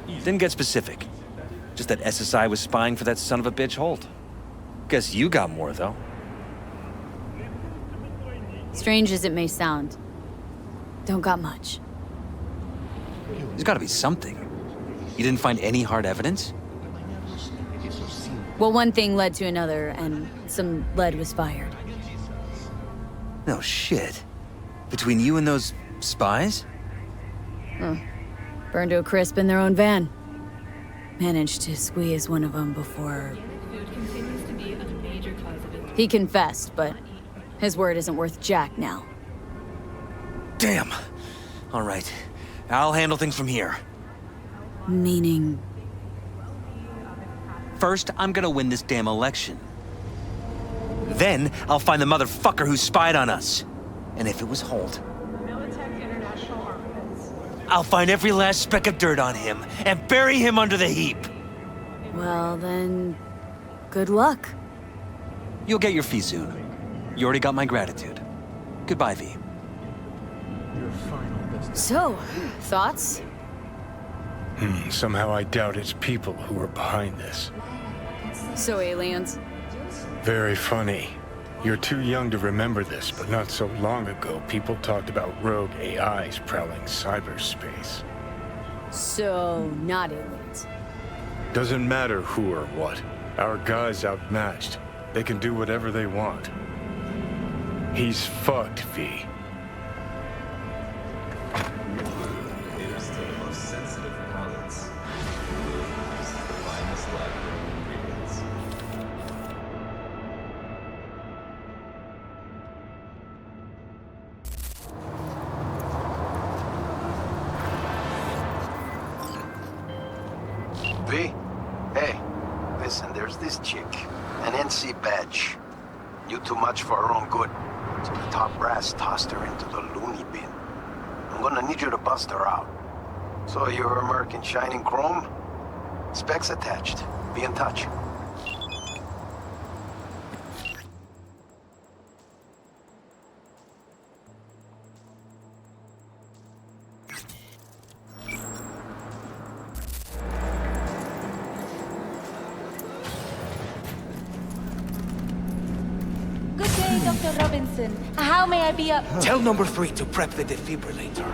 Didn't get specific. Just that SSI was spying for that son of a bitch Holt. Guess you got more, though. Strange as it may sound, don't got much. There's gotta be something. You didn't find any hard evidence? Well, one thing led to another, and some lead was fired. No shit. Between you and those spies? Burned to a crisp in their own van. Managed to squeeze one of them before... He confessed, but his word isn't worth jack now. Damn. All right. I'll handle things from here. Meaning... First, I'm gonna win this damn election. Then I'll find the motherfucker who spied on us. And if it was Holt, Militech International Armaments. I'll find every last speck of dirt on him and bury him under the heap. Well, then, good luck. You'll get your fee soon. You already got my gratitude. Goodbye, V. So, thoughts? Somehow I doubt it's people who are behind this. So aliens? Very funny. You're too young to remember this, but not so long ago, people talked about rogue AIs prowling cyberspace. So, not aliens. Doesn't matter who or what. Our guy's outmatched. They can do whatever they want. He's fucked, V. V? Hey, listen, there's this chick. An NC badge. Knew too much for her own good. So the top brass tossed her into the loony bin. I'm gonna need you to bust her out. So you're American Shining Chrome? Specs attached. Be in touch. Good day, Dr. Robinson. How may I be up? Tell number 3 to prep the defibrillator.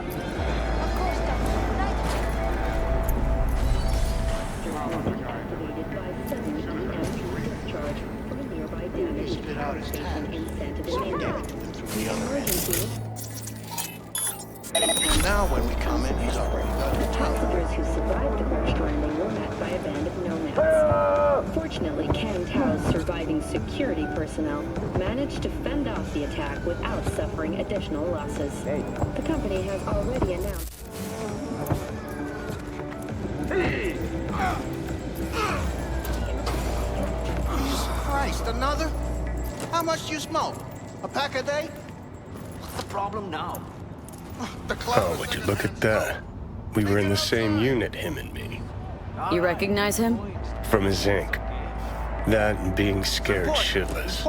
Now when we come in, he's already got the Passengers who survived the crash landing were met by a band of nomads. Fortunately, Kang Tao's surviving security personnel managed to fend off the attack without suffering additional losses. The company has already announced... Jesus Christ, another? How much do you smoke? A pack a day? What's the problem now? Oh, would you look at that? We were in the same unit, him and me. You recognize him? From his ink. That and being scared shitless.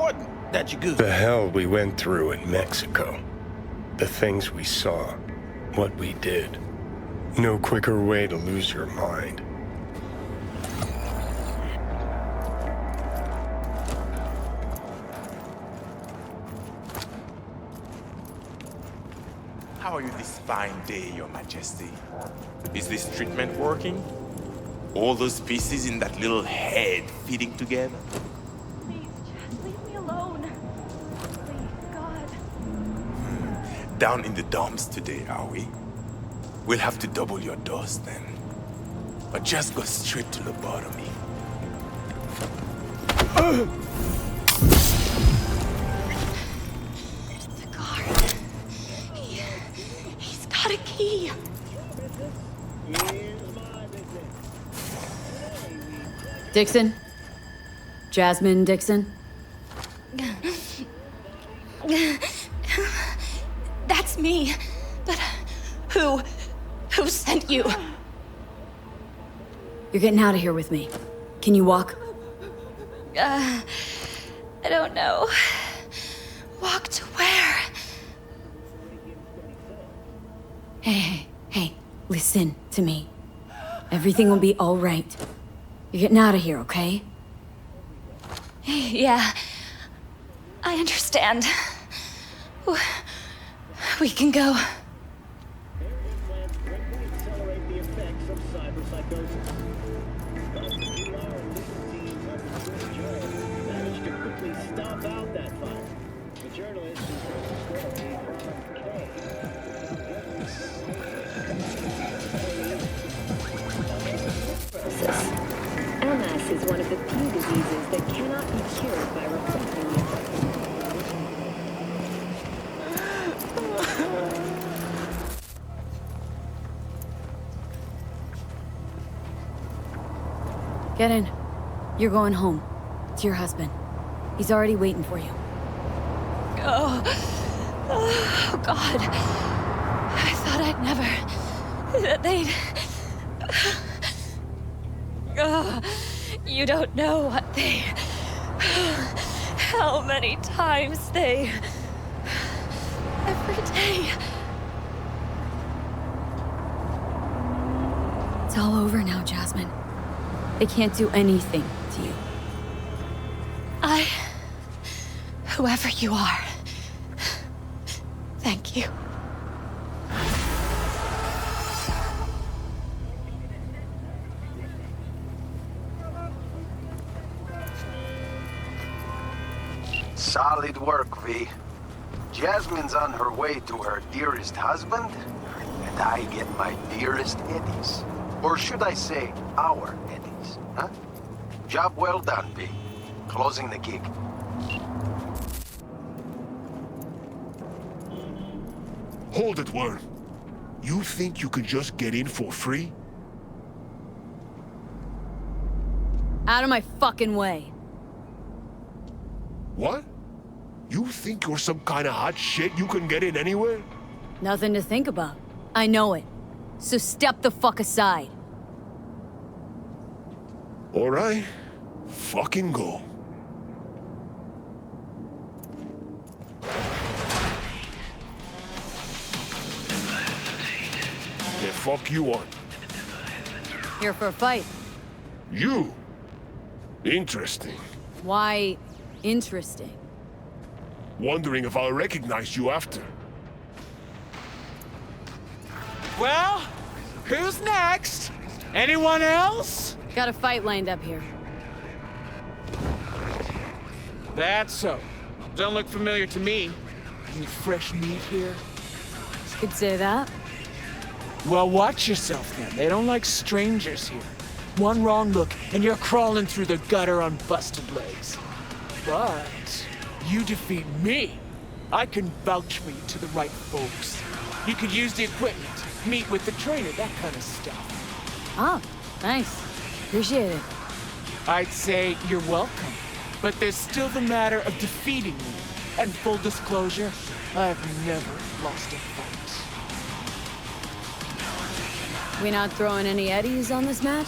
That you goose. The hell we went through in Mexico. The things we saw. What we did. No quicker way to lose your mind. How are you this fine day, Your Majesty? Is this treatment working? All those pieces in that little head fitting together? Please, just leave me alone. Please, God. Down in the dumps today, are we? We'll have to double your dose then. Or just go straight to lobotomy. He's got a key. Dixon? Jasmine Dixon? That's me. But who sent you? You're getting out of here with me. Can you walk? I don't know. Walk to where? Hey, listen to me. Everything will be all right. You're getting out of here, okay? Yeah, I understand. We can go. MS is one of the few diseases that cannot be cured by replacing the affected. Get in. You're going home. To your husband. He's already waiting for you. Oh, God. I thought I'd never... that they'd... Oh, you don't know what they... How many times they... Every day... It's all over now, Jasmine. They can't do anything to you. Whoever you are, thank you. Solid work, V. Jasmine's on her way to her dearest husband, and I get my dearest Eddies. Or should I say, our Eddies, huh? Job well done, V. Closing the gig. Hold it, Worm. You think you can just get in for free? Out of my fucking way. What? You think you're some kind of hot shit you can get in anywhere? Nothing to think about. I know it. So step the fuck aside. All right. Fucking go. The fuck you want? Here for a fight. You? Interesting. Why interesting? Wondering if I'll recognize you after. Well, who's next? Anyone else? Got a fight lined up here. That's so. Don't look familiar to me. Any fresh meat here? Could say that. Well, watch yourself then. They don't like strangers here. One wrong look, and you're crawling through the gutter on busted legs. But you defeat me. I can vouch for you to the right folks. You could use the equipment, meet with the trainer, that kind of stuff. Oh, nice. Appreciate it. I'd say you're welcome. But there's still the matter of defeating me. And full disclosure, I've never lost a fight. We not throwing any eddies on this match?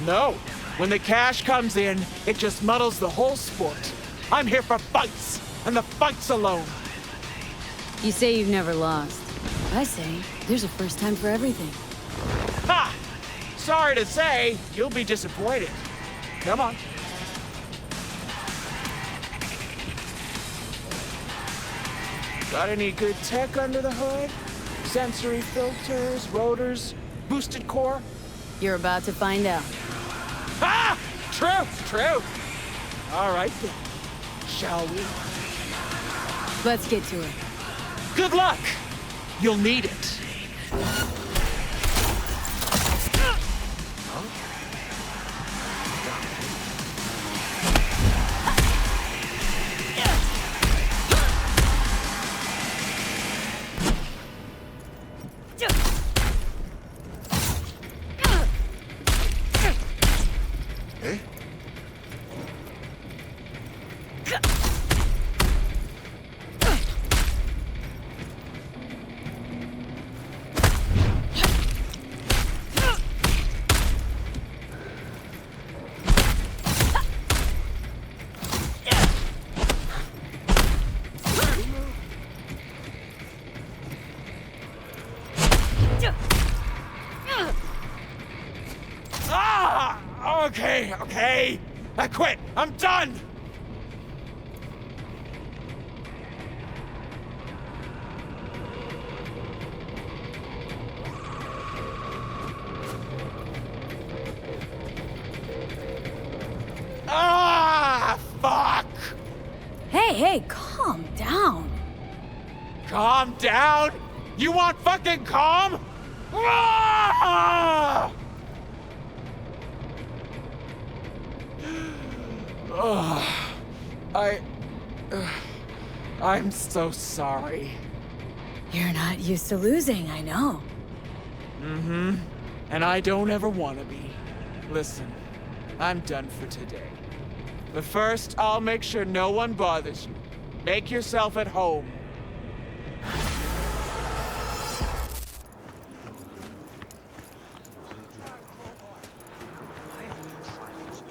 No. When the cash comes in, it just muddles the whole sport. I'm here for fights, and the fights alone. You say you've never lost. I say there's a first time for everything. Ha! Sorry to say, you'll be disappointed. Come on. Got any good tech under the hood? Sensory filters, rotors, boosted core? You're about to find out. Ah! True, true. All right then. Shall we? Let's get to it. Good luck. You'll need it. Okay. I quit. I'm done. Ah, fuck. Hey, calm down. Calm down? You want fucking calm? Ah! I'm so sorry. You're not used to losing, I know. Mm-hmm. And I don't ever want to be. Listen, I'm done for today. But first, I'll make sure no one bothers you. Make yourself at home.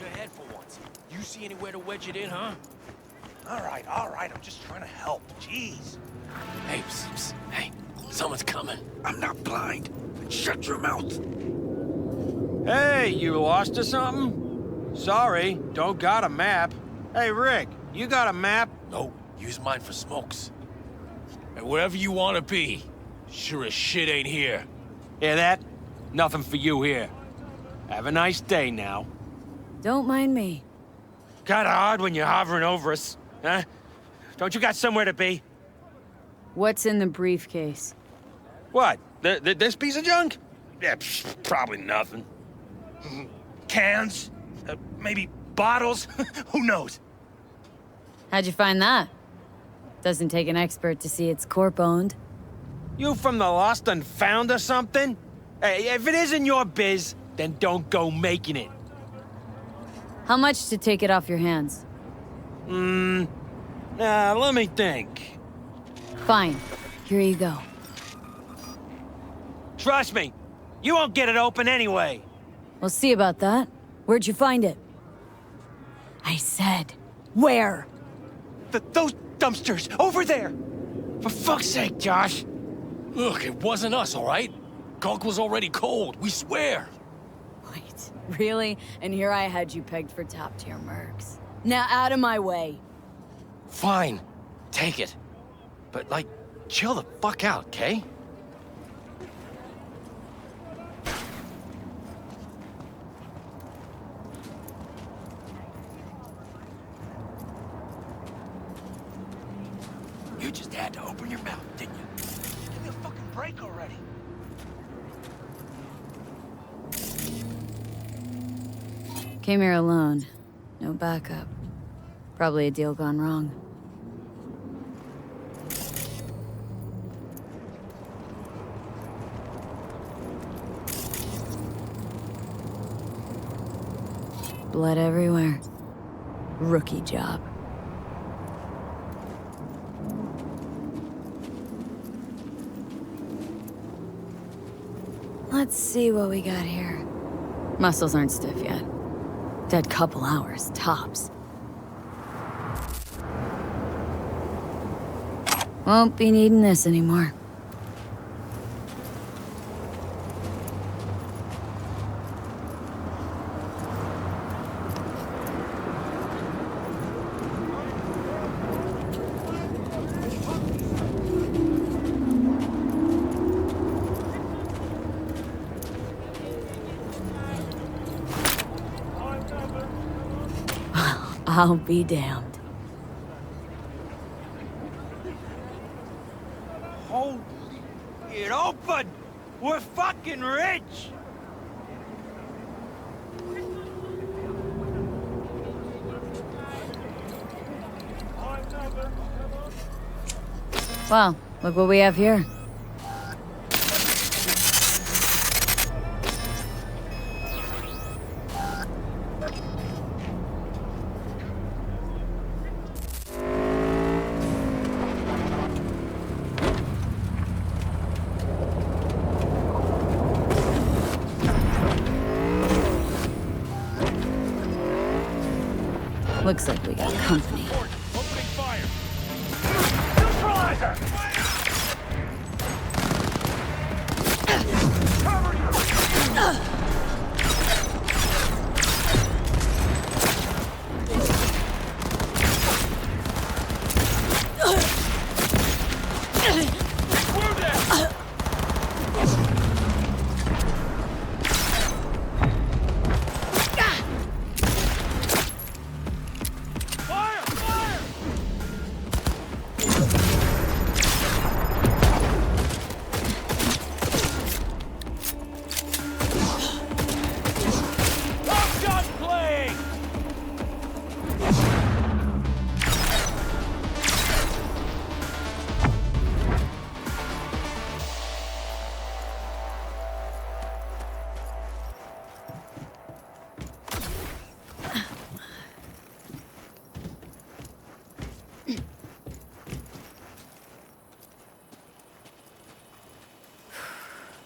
Your head for once. You see anywhere to wedge it in, huh? All right, I'm just trying to help. Jeez. Hey, psst. Hey, someone's coming. I'm not blind. Shut your mouth. Hey, you lost or something? Sorry, don't got a map. Hey, Rick, you got a map? No, use mine for smokes. And wherever you want to be, sure as shit ain't here. Hear that? Nothing for you here. Have a nice day now. Don't mind me. Kinda hard when you're hovering over us, huh? Don't you got somewhere to be? What's in the briefcase? What? This piece of junk? Yeah, probably nothing. Cans? Maybe bottles? Who knows? How'd you find that? Doesn't take an expert to see it's corp-owned. You from the lost and found or something? Hey, if it isn't your biz, then don't go making it. How much to take it off your hands? Let me think. Fine. Here you go. Trust me, you won't get it open anyway. We'll see about that. Where'd you find it? I said, where? Those dumpsters, over there! For fuck's sake, Josh. Look, it wasn't us, all right? Gunk was already cold, we swear. Wait, really? And here I had you pegged for top-tier mercs. Now out of my way. Fine, take it. But, like, chill the fuck out, okay? You just had to open your mouth, didn't you? Give me a fucking break already. Came here alone. No backup. Probably a deal gone wrong. Blood everywhere. Rookie job. Let's see what we got here. Muscles aren't stiff yet. Dead couple hours, tops. Won't be needing this anymore. I'll be damned. Holy it open! We're fucking rich! Well, look what we have here. Looks like we got company. Opening fire! Neutralizer! Fire! Fire!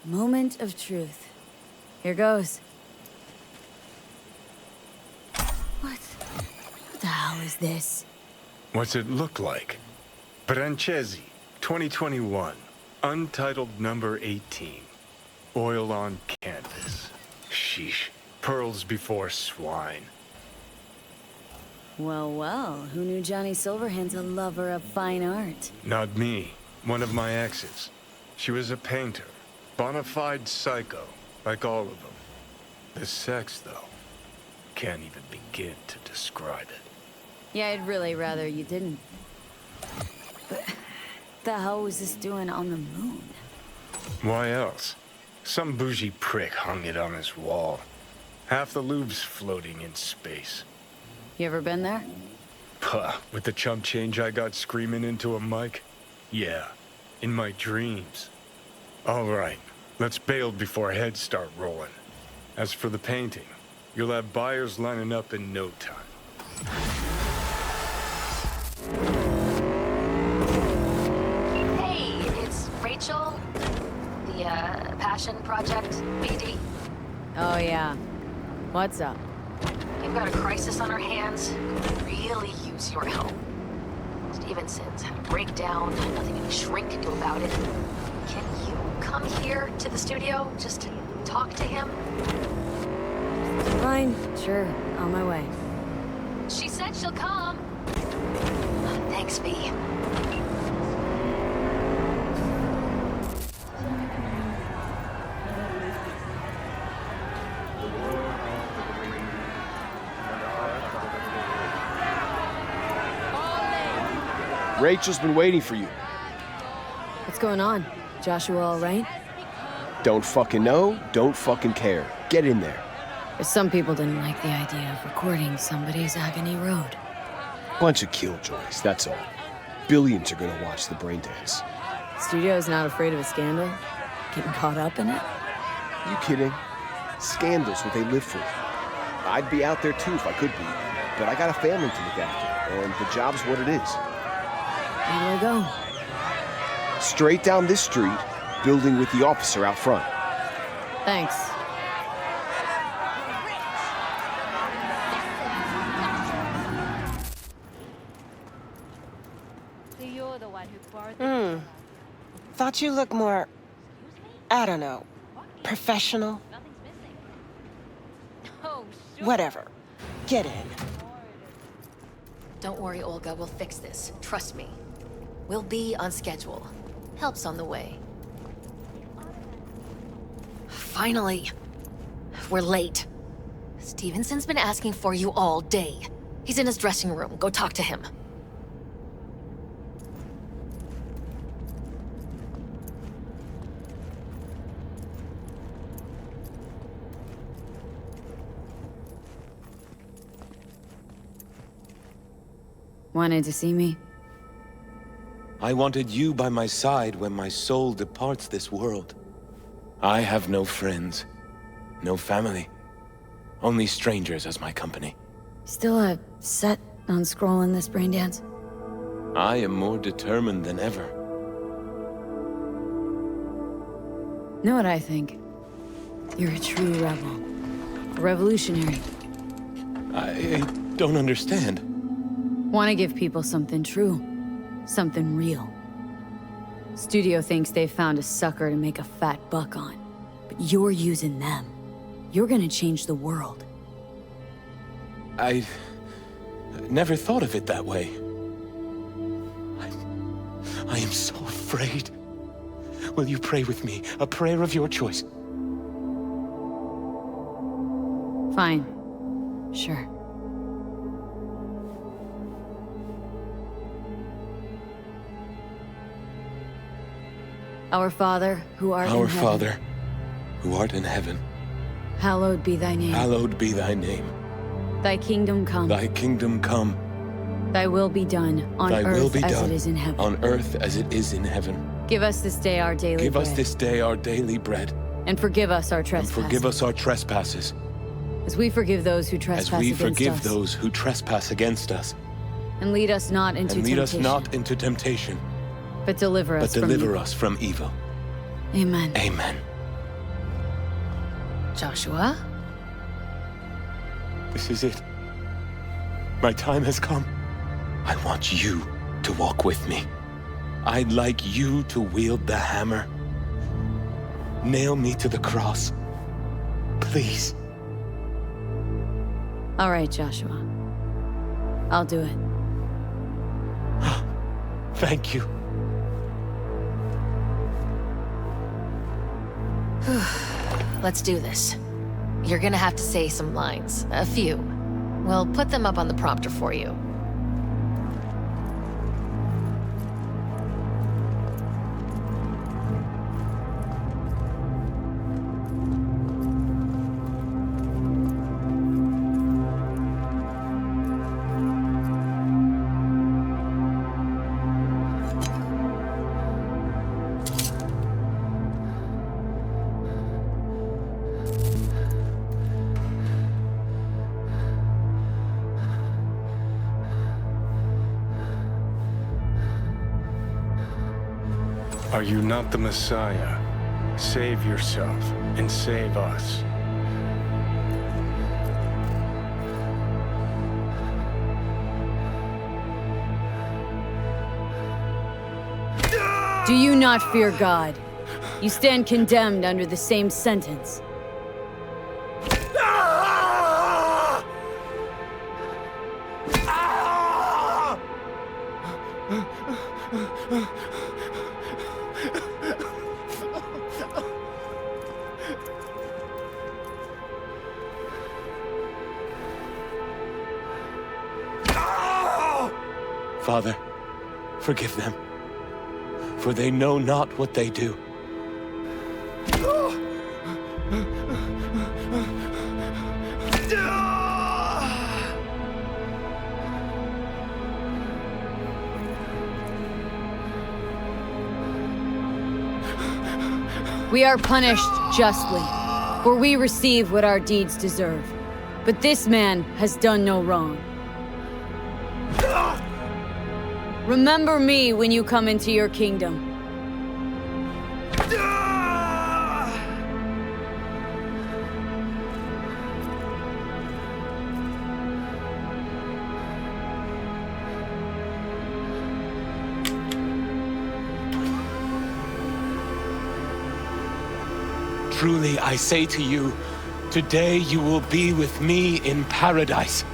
Moment of truth. Here goes. What the hell is this? What's it look like? Brancesi, 2021. Untitled number 18. Oil on canvas. Sheesh. Pearls before swine. Well, well, who knew Johnny Silverhand's a lover of fine art? Not me. One of my exes. She was a painter. Bona fide psycho, like all of them. The sex, though, can't even begin to describe it. Yeah, I'd really rather you didn't. But the hell was this doing on the moon? Why else? Some bougie prick hung it on his wall. Half the Louvre's floating in space. You ever been there? Puh, with the chump change I got screaming into a mic? Yeah, in my dreams. All right, let's bail before heads start rolling. As for the painting, you'll have buyers lining up in no time. Hey, it's Rachel. The, Passion Project, BD. Oh, yeah. What's up? We've got a crisis on our hands. Could really use your help. Stevenson's had a breakdown. Nothing any shrink can do about it. Can you come here to the studio? Just to talk to him? Fine, sure. On my way. She said she'll come. Thanks, V. Rachel's been waiting for you. What's going on? Joshua all right? Don't fucking know, don't fucking care. Get in there. Some people didn't like the idea of recording somebody's agony road. Bunch of killjoys, that's all. Billions are gonna watch the brain dance. Studio's not afraid of a scandal? Getting caught up in it? You kidding? Scandal's what they live for. I'd be out there too if I could be, but I got a family to look after, and the job's what it is. Where do I go? Straight down this street, building with the officer out front. Thanks. Thought you looked more, I don't know, professional? Whatever. Get in. Don't worry, Olga. We'll fix this. Trust me. We'll be on schedule. Help's on the way. Finally. We're late. Stevenson's been asking for you all day. He's in his dressing room. Go talk to him. Wanted to see me? I wanted you by my side when my soul departs this world. I have no friends, no family, only strangers as my company. Still set on scrolling this brain dance? I am more determined than ever. Know what I think? You're a true rebel. A revolutionary. I don't understand. Want to give people something true. Something real. Studio thinks they've found a sucker to make a fat buck on. But you're using them. You're gonna change the world. I never thought of it that way. I am so afraid. Will you pray with me? A prayer of your choice. Fine. Sure. Our Father, who art in heaven. Our Father, who art in heaven. Hallowed be thy name. Hallowed be thy name. Thy kingdom come. Thy kingdom come. Thy will be done on earth as it is in heaven. On earth as it is in heaven. Give us this day our daily bread. Give us this day our daily bread. And forgive us our trespasses. And forgive us our trespasses. As we forgive those who trespass against us. As we forgive those who trespass against us. And lead us not into temptation. And lead us not into temptation. But deliver us from evil. us from evil. Amen. Amen. Joshua? This is it. My time has come. I want you to walk with me. I'd like you to wield the hammer. Nail me to the cross. Please. All right, Joshua. I'll do it. Thank you. Let's do this. You're gonna have to say some lines. A few. We'll put them up on the prompter for you. Are you not the Messiah? Save yourself and save us. Do you not fear God? You stand condemned under the same sentence. Father, forgive them, for they know not what they do. We are punished justly, for we receive what our deeds deserve. But this man has done no wrong. Remember me when you come into your kingdom. Truly, I say to you, today you will be with me in paradise.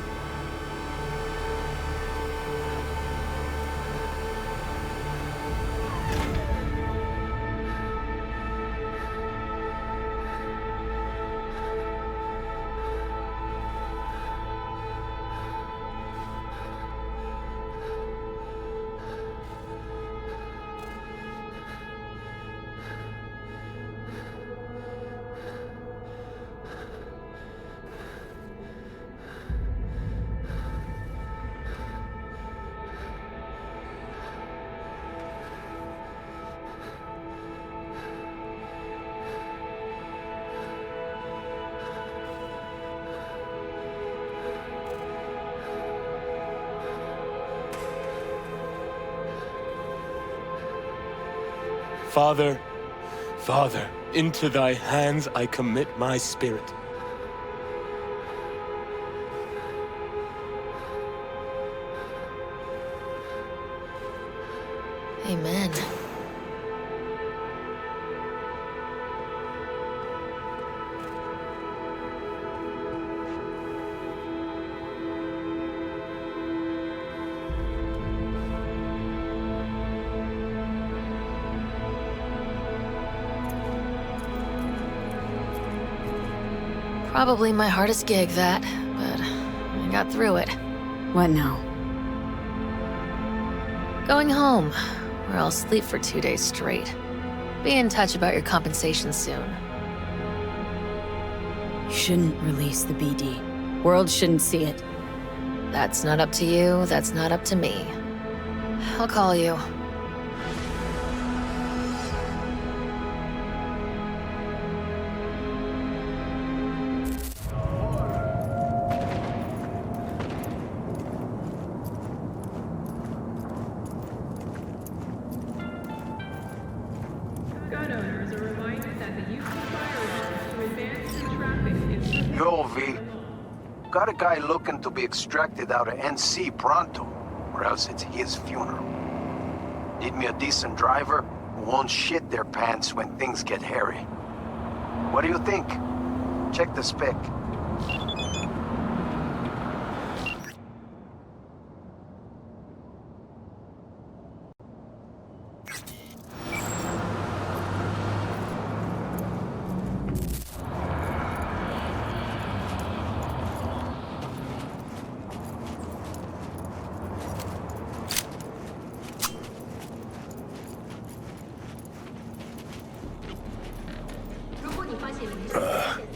Father, Father, into thy hands I commit my spirit. Amen. Probably my hardest gig, that, but I got through it. What now? Going home, where I'll sleep for 2 days straight. Be in touch about your compensation soon. You shouldn't release the BD. World shouldn't see it. That's not up to you, that's not up to me. I'll call you. Gun owners are reminded that the use of firearms to advance and track Yo, V. Got a guy looking to be extracted out of NC pronto, or else it's his funeral. Need me a decent driver who won't shit their pants when things get hairy. What do you think? Check the spec.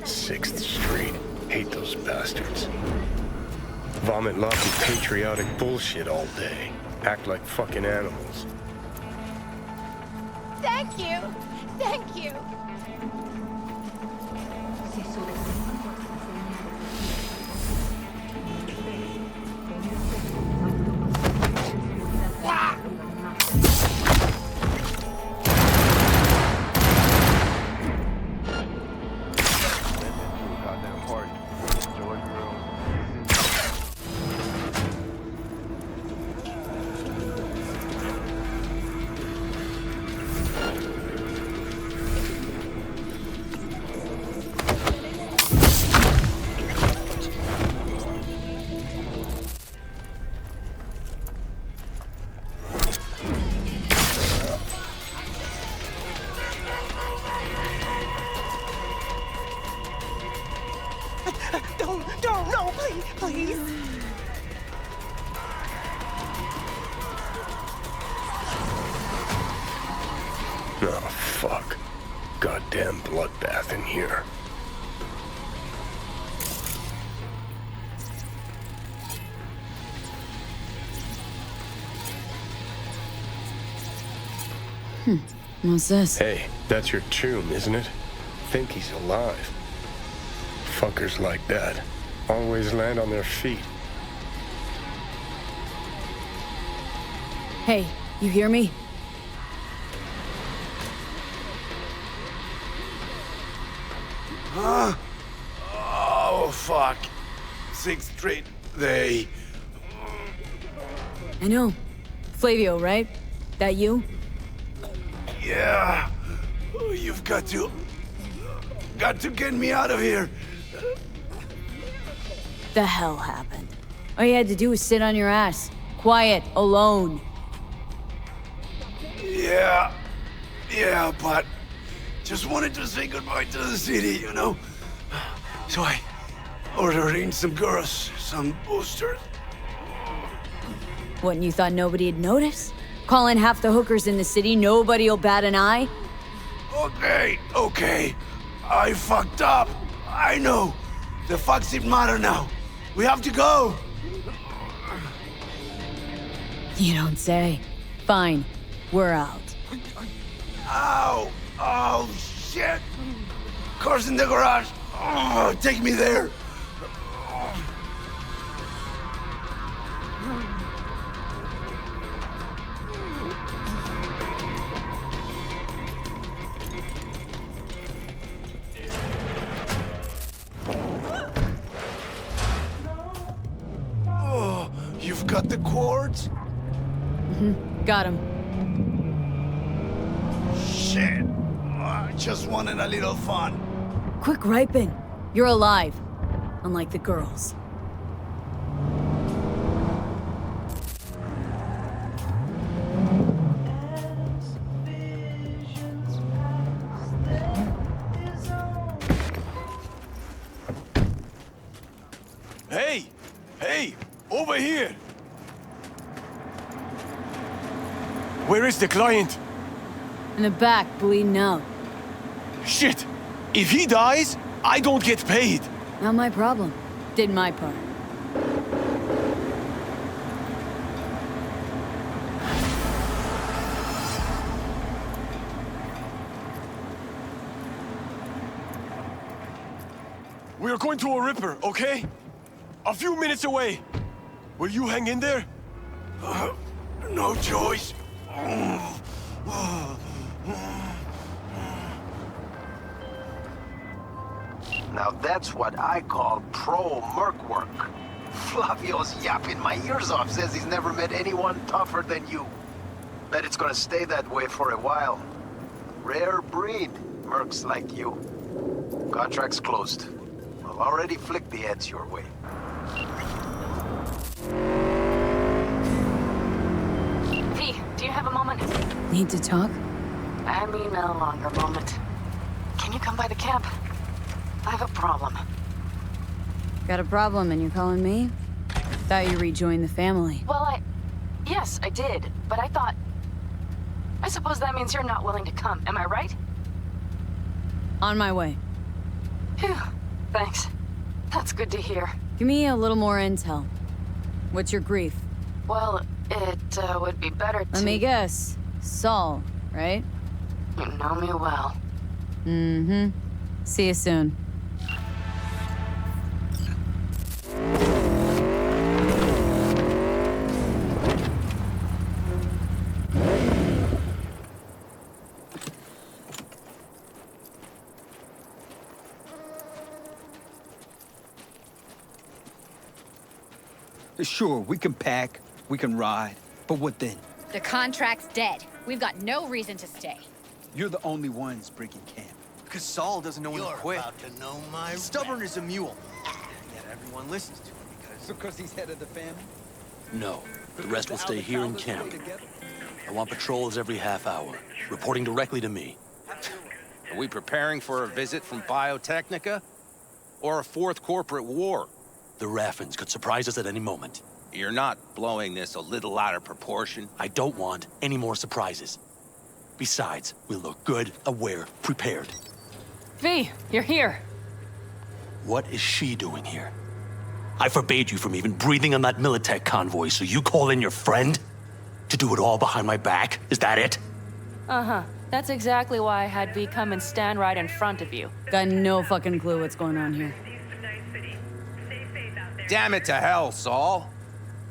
Sixth Street. Hate those bastards. Vomit lofty patriotic bullshit all day. Act like fucking animals. Thank you. Thank you. Don't, no, please. Oh, fuck. Goddamn bloodbath in here. What's this? Hey, that's your tomb, isn't it? Think he's alive. Fuckers like that always land on their feet. Hey, you hear me? Huh? Oh, fuck. 6th Street, they... I know. Flavio, right? That you? Yeah. You've got to get me out of here. The hell happened? All you had to do was sit on your ass. Quiet, alone. Yeah, but just wanted to say goodbye to the city, you know? So I ordered in some girls, some boosters. What, and you thought nobody'd notice? Calling half the hookers in the city, nobody'll bat an eye? Okay. I fucked up. I know. The facts don't matter now. We have to go. You don't say. Fine. We're out. Ow! Oh, shit! Car's in the garage. Oh, take me there. Oh, you've got the cords? Got him. Shit. I just wanted a little fun. Quick, ripen. You're alive. Unlike the girls. Hey! Over here! Where is the client? In the back, bleeding out. Shit! If he dies, I don't get paid! Not my problem. Did my part. We are going to a ripper, okay? A few minutes away. Will you hang in there? No choice. Now that's what I call pro-merc work. Flavio's yapping my ears off, says he's never met anyone tougher than you. Bet it's gonna stay that way for a while. Rare breed, mercs like you. Contract's closed. I'll already flick the ads your way. V, do you have a moment? Need to talk? I mean a longer moment. Can you come by the camp? I have a problem. Got a problem and you're calling me? Thought you rejoined the family. Well, yes, I did, but I thought... I suppose that means you're not willing to come, am I right? On my way. Phew, thanks. That's good to hear. Give me a little more intel. What's your grief? Well, it would be better to... Let me guess. Saul, right? You know me well. Mm-hmm. See you soon. Sure, we can pack, we can ride, but what then? The contract's dead. We've got no reason to stay. You're the only ones breaking camp. Because Saul doesn't know when to quit. You're about to know my He's stubborn as a mule. Yet everyone listens to him Because he's head of the family? No, the rest will stay here in camp. I want patrols every half hour, reporting directly to me. Are we preparing for a visit from Biotechnica? Or a fourth corporate war? The Raffins could surprise us at any moment. You're not blowing this a little out of proportion? I don't want any more surprises. Besides, we'll look good, aware, prepared. V, you're here. What is she doing here? I forbade you from even breathing on that Militech convoy, so you call in your friend? To do it all behind my back? Is that it? Uh-huh. That's exactly why I had V come and stand right in front of you. Got no fucking clue what's going on here. Damn it to hell, Saul.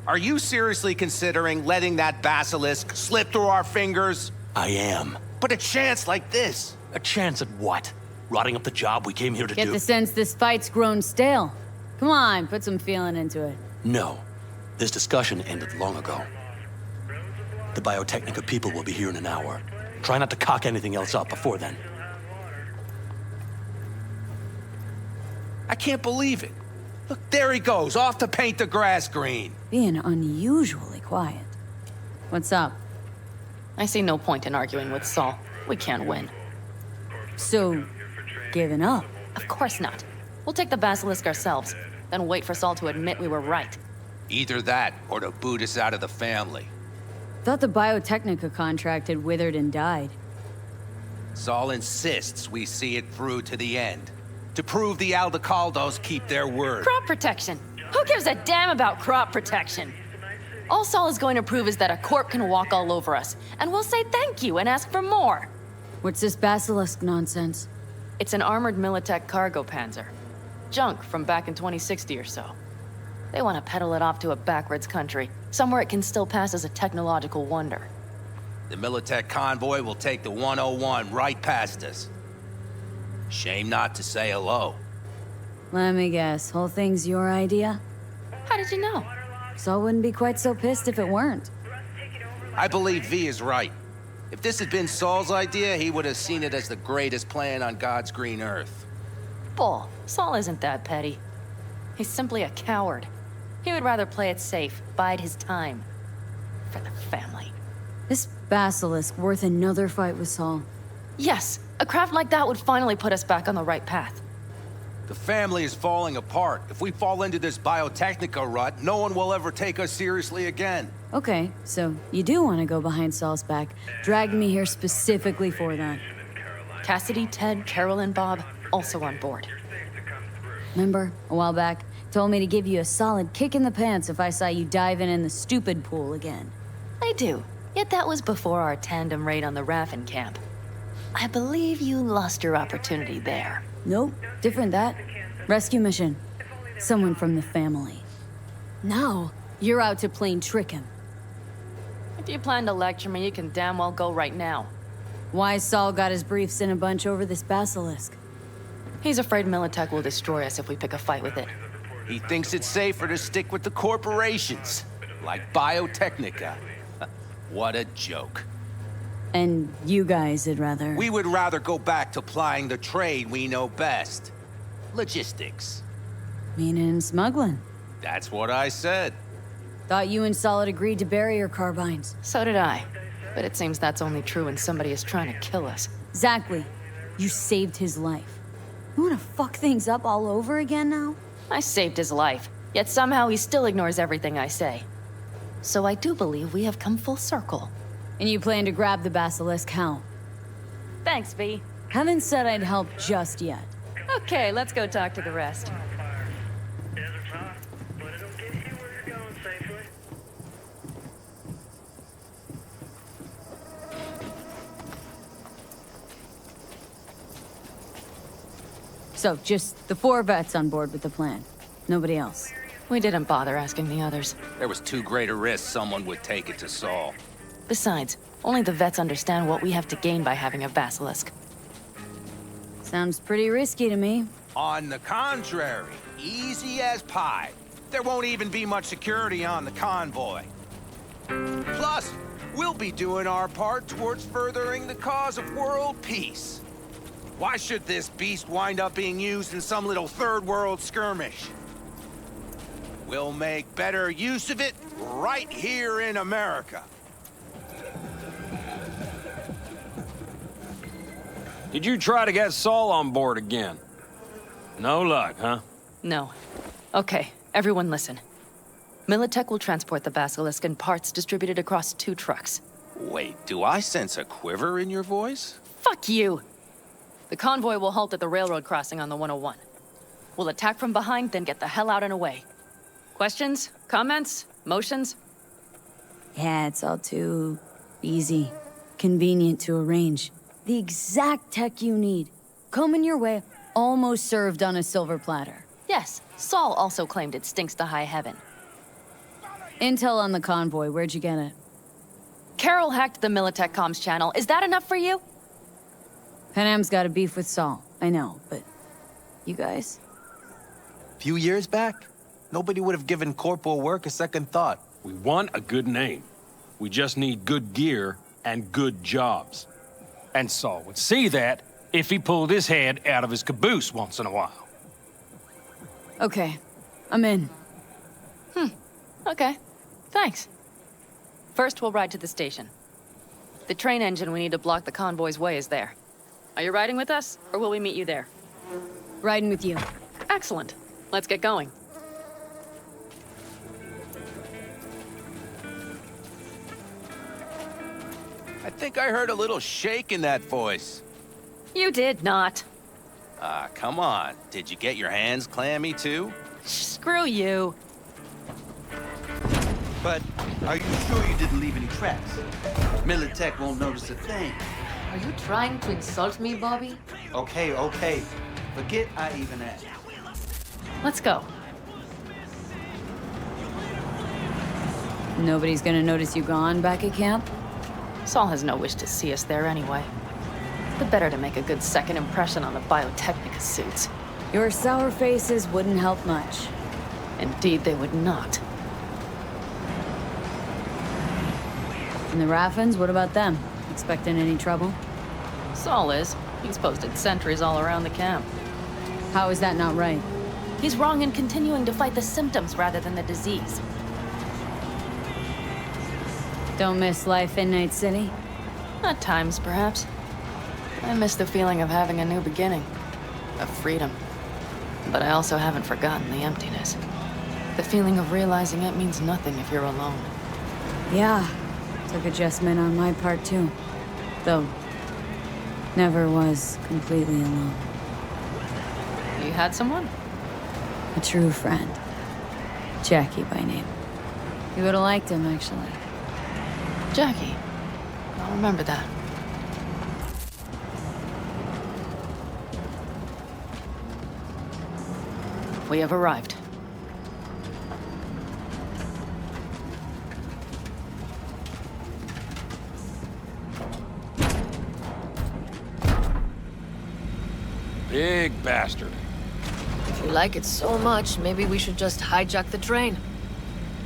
Are you seriously considering letting that basilisk slip through our fingers? I am. But a chance like this? A chance at what? Rotting up the job we came here to do? Get the sense this fight's grown stale. Come on, put some feeling into it. No. This discussion ended long ago. The Biotechnica people will be here in an hour. Try not to cock anything else up before then. I can't believe it. Look, there he goes, off to paint the grass green. Being unusually quiet. What's up? I see no point in arguing with Saul. We can't win. So, giving up? Of course not. We'll take the basilisk ourselves, then wait for Saul to admit we were right. Either that, or to boot us out of the family. Thought the Biotechnica contract had withered and died. Saul insists we see it through to the end. To prove the Aldecaldos keep their word. Crop protection. Who gives a damn about crop protection? All Saul is going to prove is that a corp can walk all over us, and we'll say thank you and ask for more. What's this basilisk nonsense? It's an armored Militech cargo panzer. Junk from back in 2060 or so. They want to peddle it off to a backwards country, somewhere it can still pass as a technological wonder. The Militech convoy will take the 101 right past us. Shame not to say hello. Let me guess, whole thing's your idea? How did you know? Saul wouldn't be quite so pissed if it weren't. I believe V is right. If this had been Saul's idea, he would have seen it as the greatest plan on God's green earth. Bull, Saul isn't that petty. He's simply a coward. He would rather play it safe, bide his time. For the family. This basilisk worth another fight with Saul. Yes, a craft like that would finally put us back on the right path. The family is falling apart. If we fall into this Biotechnica rut, no one will ever take us seriously again. Okay, so you do want to go behind Saul's back. Dragged me here specifically for that. Cassidy, Ted, Carol, and Bob, also on board. Remember, a while back, told me to give you a solid kick in the pants if I saw you diving in the stupid pool again. I do, yet that was before our tandem raid on the Raffin camp. I believe you lost your opportunity there. Nope, different that. Rescue mission. Someone from the family. Now, you're out to plain trick him. If you plan to lecture me, you can damn well go right now. Why Saul got his briefs in a bunch over this basilisk? He's afraid Militech will destroy us if we pick a fight with it. He thinks it's safer to stick with the corporations, like Biotechnica. What a joke. And you guys would rather... We would rather go back to plying the trade we know best. Logistics. Meaning smuggling. That's what I said. Thought you and Solid agreed to bury your carbines. So did I. But it seems that's only true when somebody is trying to kill us. Exactly. You saved his life. You wanna fuck things up all over again now? I saved his life, yet somehow he still ignores everything I say. So I do believe we have come full circle. And you plan to grab the basilisk how? Thanks, V. Haven't said I'd help just yet. Okay, let's go talk to the rest. So, just the 4 vets on board with the plan. Nobody else. We didn't bother asking the others. There was too great a risk someone would take it to Saul. Besides, only the vets understand what we have to gain by having a basilisk. Sounds pretty risky to me. On the contrary, easy as pie. There won't even be much security on the convoy. Plus, we'll be doing our part towards furthering the cause of world peace. Why should this beast wind up being used in some little third world skirmish? We'll make better use of it right here in America. Did you try to get Saul on board again? No luck, huh? No. Okay, everyone listen. Militech will transport the basilisk in parts distributed across 2 trucks. Wait, do I sense a quiver in your voice? Fuck you! The convoy will halt at the railroad crossing on the 101. We'll attack from behind, then get the hell out and away. Questions? Comments? Motions? Yeah, it's all too... easy. Convenient to arrange. The exact tech you need. Coming your way, almost served on a silver platter. Yes, Saul also claimed it stinks to high heaven. Intel on the convoy, where'd you get it? Carol hacked the Militech comms channel. Is that enough for you? Panam's got a beef with Saul, I know, but... you guys? Few years back, nobody would have given corporal work a second thought. We want a good name. We just need good gear and good jobs. And Saul would see that if he pulled his head out of his caboose once in a while. Okay, I'm in. Okay. Thanks. First, we'll ride to the station. The train engine we need to block the convoy's way is there. Are you riding with us, or will we meet you there? Riding with you. Excellent. Let's get going. I think I heard a little shake in that voice. You did not. Ah, come on. Did you get your hands clammy, too? Screw you. But are you sure you didn't leave any tracks? Militech won't notice a thing. Are you trying to insult me, Bobby? Okay. Forget I even asked. Let's go. Nobody's gonna notice you gone back at camp? Saul has no wish to see us there anyway. The better to make a good second impression on the Biotechnica suits. Your sour faces wouldn't help much. Indeed, they would not. And the Raffins, what about them? Expecting any trouble? Saul is. He's posted sentries all around the camp. How is that not right? He's wrong in continuing to fight the symptoms rather than the disease. Don't miss life in Night City? At times, perhaps. I miss the feeling of having a new beginning. Of freedom. But I also haven't forgotten the emptiness. The feeling of realizing it means nothing if you're alone. Yeah. Took adjustment on my part, too. Though, never was completely alone. You had someone? A true friend. Jackie by name. You would've liked him, actually. Jackie. I'll remember that. We have arrived. Big bastard. If you like it so much, maybe we should just hijack the train.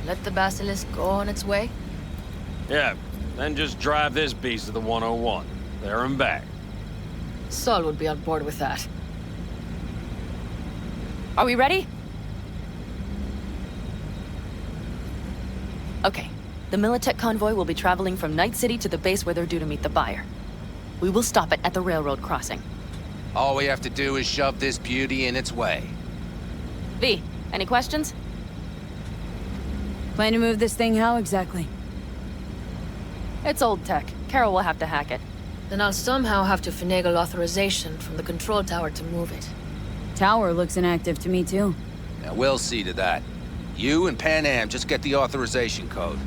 Let the basilisk go on its way. Yeah, then just drive this beast to the 101. There and back. Saul would be on board with that. Are we ready? Okay. The Militech convoy will be traveling from Night City to the base where they're due to meet the buyer. We will stop it at the railroad crossing. All we have to do is shove this beauty in its way. V, any questions? Plan to move this thing how exactly? It's old tech. Carol will have to hack it. Then I'll somehow have to finagle authorization from the control tower to move it. Tower looks inactive to me too. Now, we'll see to that. You and Pan Am just get the authorization code.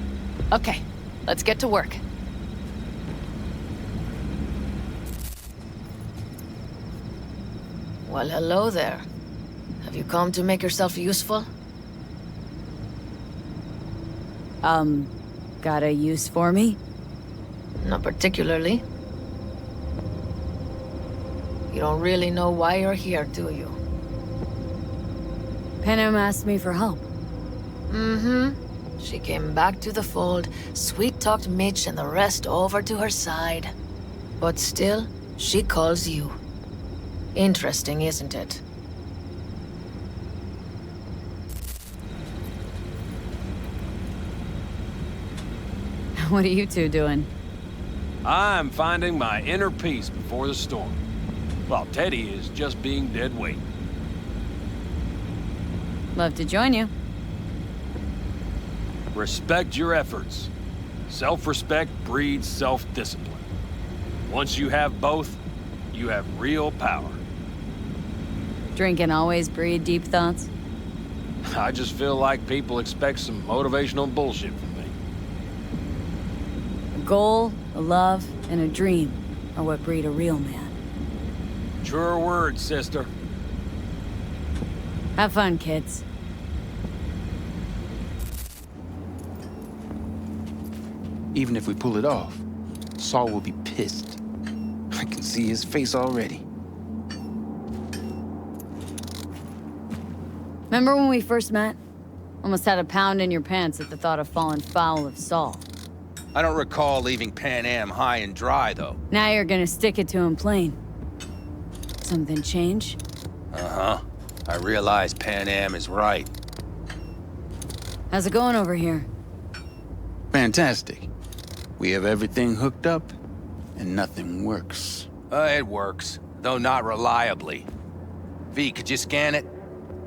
Okay, let's get to work. Well, hello there. Have you come to make yourself useful? Got a use for me? Not particularly. You don't really know why you're here, do you? Panam asked me for help. Mm-hmm. She came back to the fold, sweet-talked Mitch and the rest over to her side. But still, she calls you. Interesting, isn't it? What are you two doing? I'm finding my inner peace before the storm. While Teddy is just being dead weight. Love to join you. Respect your efforts. Self-respect breeds self-discipline. Once you have both, you have real power. Drink and always breed deep thoughts? I just feel like people expect some motivational bullshit from me. A goal, a love, and a dream are what breed a real man. Truer words, sister. Have fun, kids. Even if we pull it off, Saul will be pissed. I can see his face already. Remember when we first met? Almost had a pound in your pants at the thought of falling foul of Saul. I don't recall leaving Pan Am high and dry, though. Now you're gonna stick it to him plain. Something change? Uh-huh. I realize Pan Am is right. How's it going over here? Fantastic. We have everything hooked up, and nothing works. It works, though not reliably. V, could you scan it?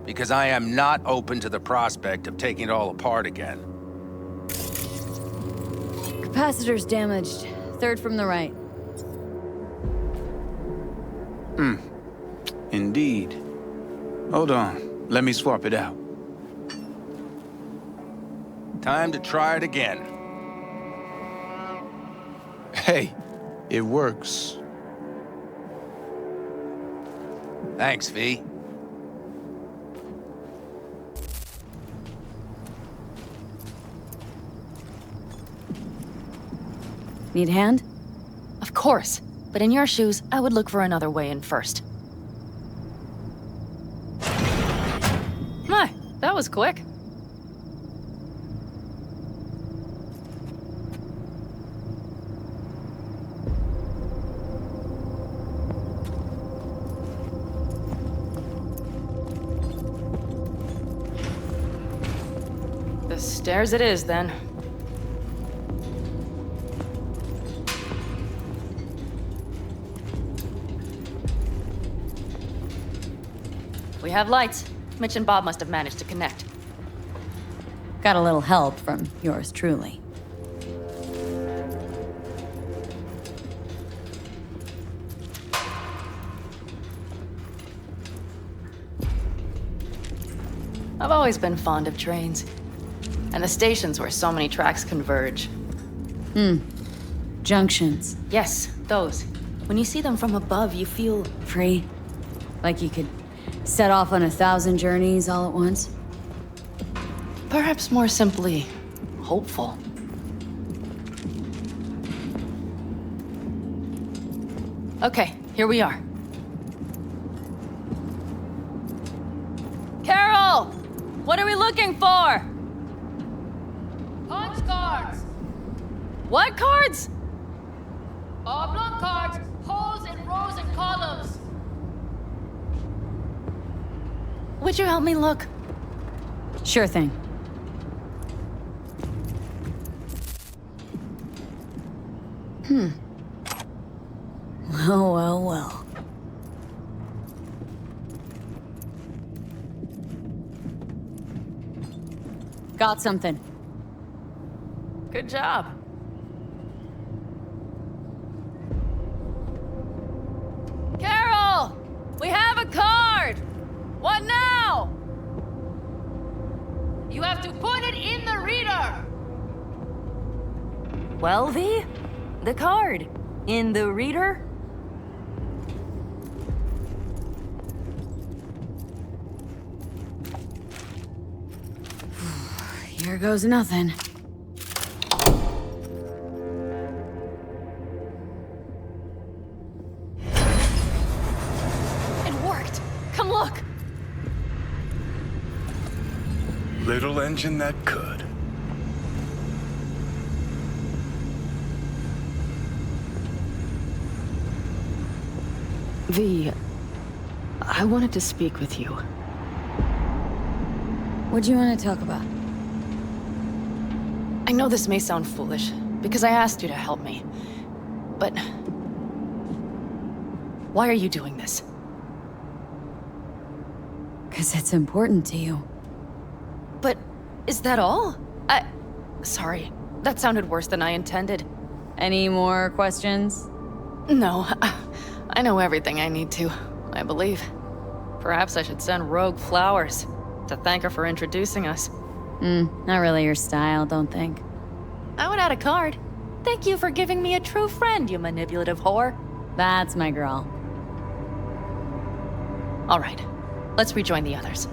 Because I am not open to the prospect of taking it all apart again. Capacitor's damaged. Third from the right. Indeed. Hold on. Let me swap it out. Time to try it again. Hey, it works. Thanks, V. Need a hand? Of course. But in your shoes, I would look for another way in first. My, that was quick. The stairs it is, then. We have lights. Mitch and Bob must have managed to connect. Got a little help from yours truly. I've always been fond of trains. And the stations where so many tracks converge. Junctions. Yes, those. When you see them from above, you feel... Free. Like you could set off on 1,000 journeys all at once. Perhaps more simply, hopeful. Okay, here we are. What are we looking for? Punch cards. What cards? Oblong cards. Holes in rows and columns. Would you help me look? Sure thing. Well. Got something. Good job. Carol! We have a card! What now? You have to put it in the reader! Well, the card. In the reader? Here goes nothing. It worked. Come look. Little engine that could. I wanted to speak with you. What do you want to talk about? I know this may sound foolish, because I asked you to help me. But... why are you doing this? 'Cause it's important to you. But is that all? Sorry, that sounded worse than I intended. Any more questions? No, I know everything I need to, I believe. Perhaps I should send Rogue flowers to thank her for introducing us. Not really your style, don't think. I would add a card. Thank you for giving me a true friend, you manipulative whore. That's my girl. All right, let's rejoin the others.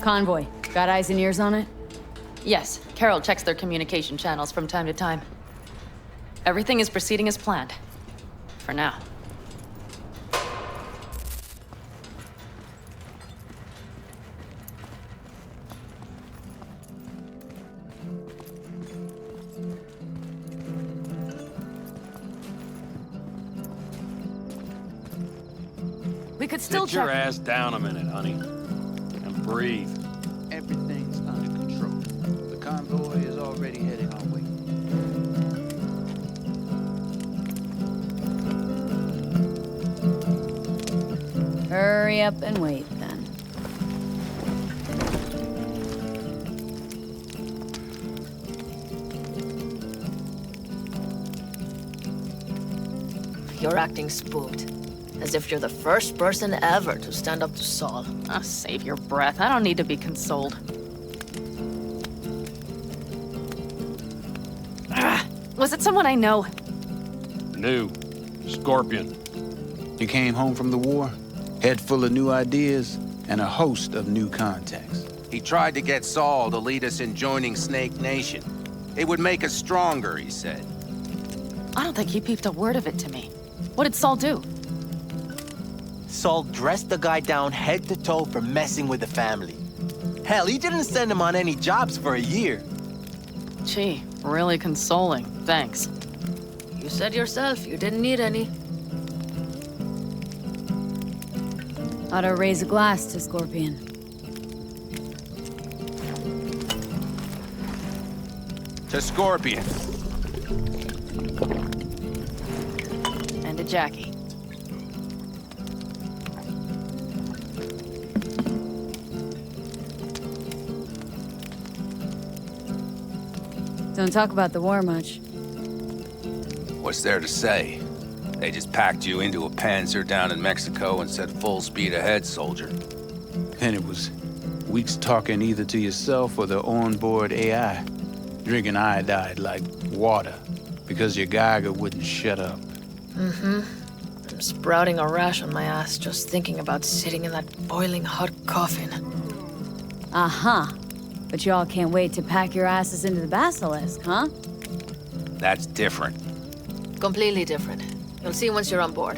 Convoy. Got eyes and ears on it? Yes, Carol checks their communication channels from time to time. Everything is proceeding as planned. For now. We could still Sit your check. ass down a minute, honey. And breathe. Everything's under control. The convoy is already heading our way. Hurry up and wait, then. You're acting spooked. As if you're the first person ever to stand up to Saul. Oh, save your breath. I don't need to be consoled. Was it someone I know? New. Scorpion. You came home from the war, head full of new ideas, and a host of new contacts. He tried to get Saul to lead us in joining Snake Nation. It would make us stronger, he said. I don't think he peeped a word of it to me. What did Saul do? Saul dressed the guy down head to toe for messing with the family. Hell, he didn't send him on any jobs for a year. Gee, really consoling. Thanks. You said yourself you didn't need any. Ought to raise a glass to Scorpion. To Scorpion. And to Jackie. Don't talk about the war much. What's there to say? They just packed you into a Panzer down in Mexico and said full speed ahead, soldier. And it was weeks talking either to yourself or the onboard AI, drinking iodide like water, because your Geiger wouldn't shut up. Mm-hmm. I'm sprouting a rash on my ass just thinking about sitting in that boiling hot coffin. Uh-huh. But y'all can't wait to pack your asses into the Basilisk, huh? That's different. Completely different. You'll see once you're on board.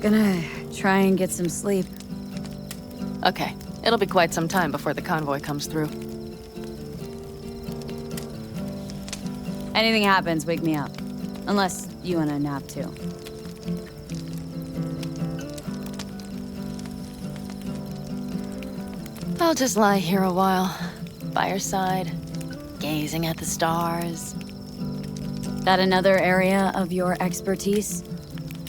Gonna try and get some sleep. Okay, it'll be quite some time before the convoy comes through. Anything happens, wake me up. Unless you want a nap too. I'll just lie here a while, by your side, gazing at the stars. That another area of your expertise?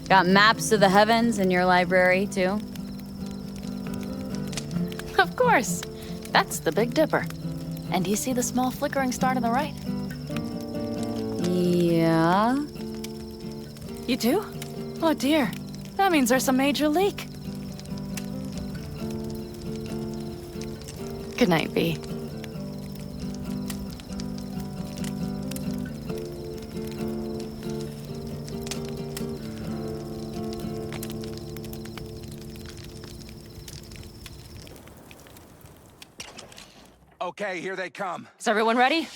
Got maps of the heavens in your library, too? Of course. That's the Big Dipper. And do you see the small flickering star to the right? Yeah? You do? Oh dear. That means there's a major leak. Good night, V. Okay, here they come. Is everyone ready?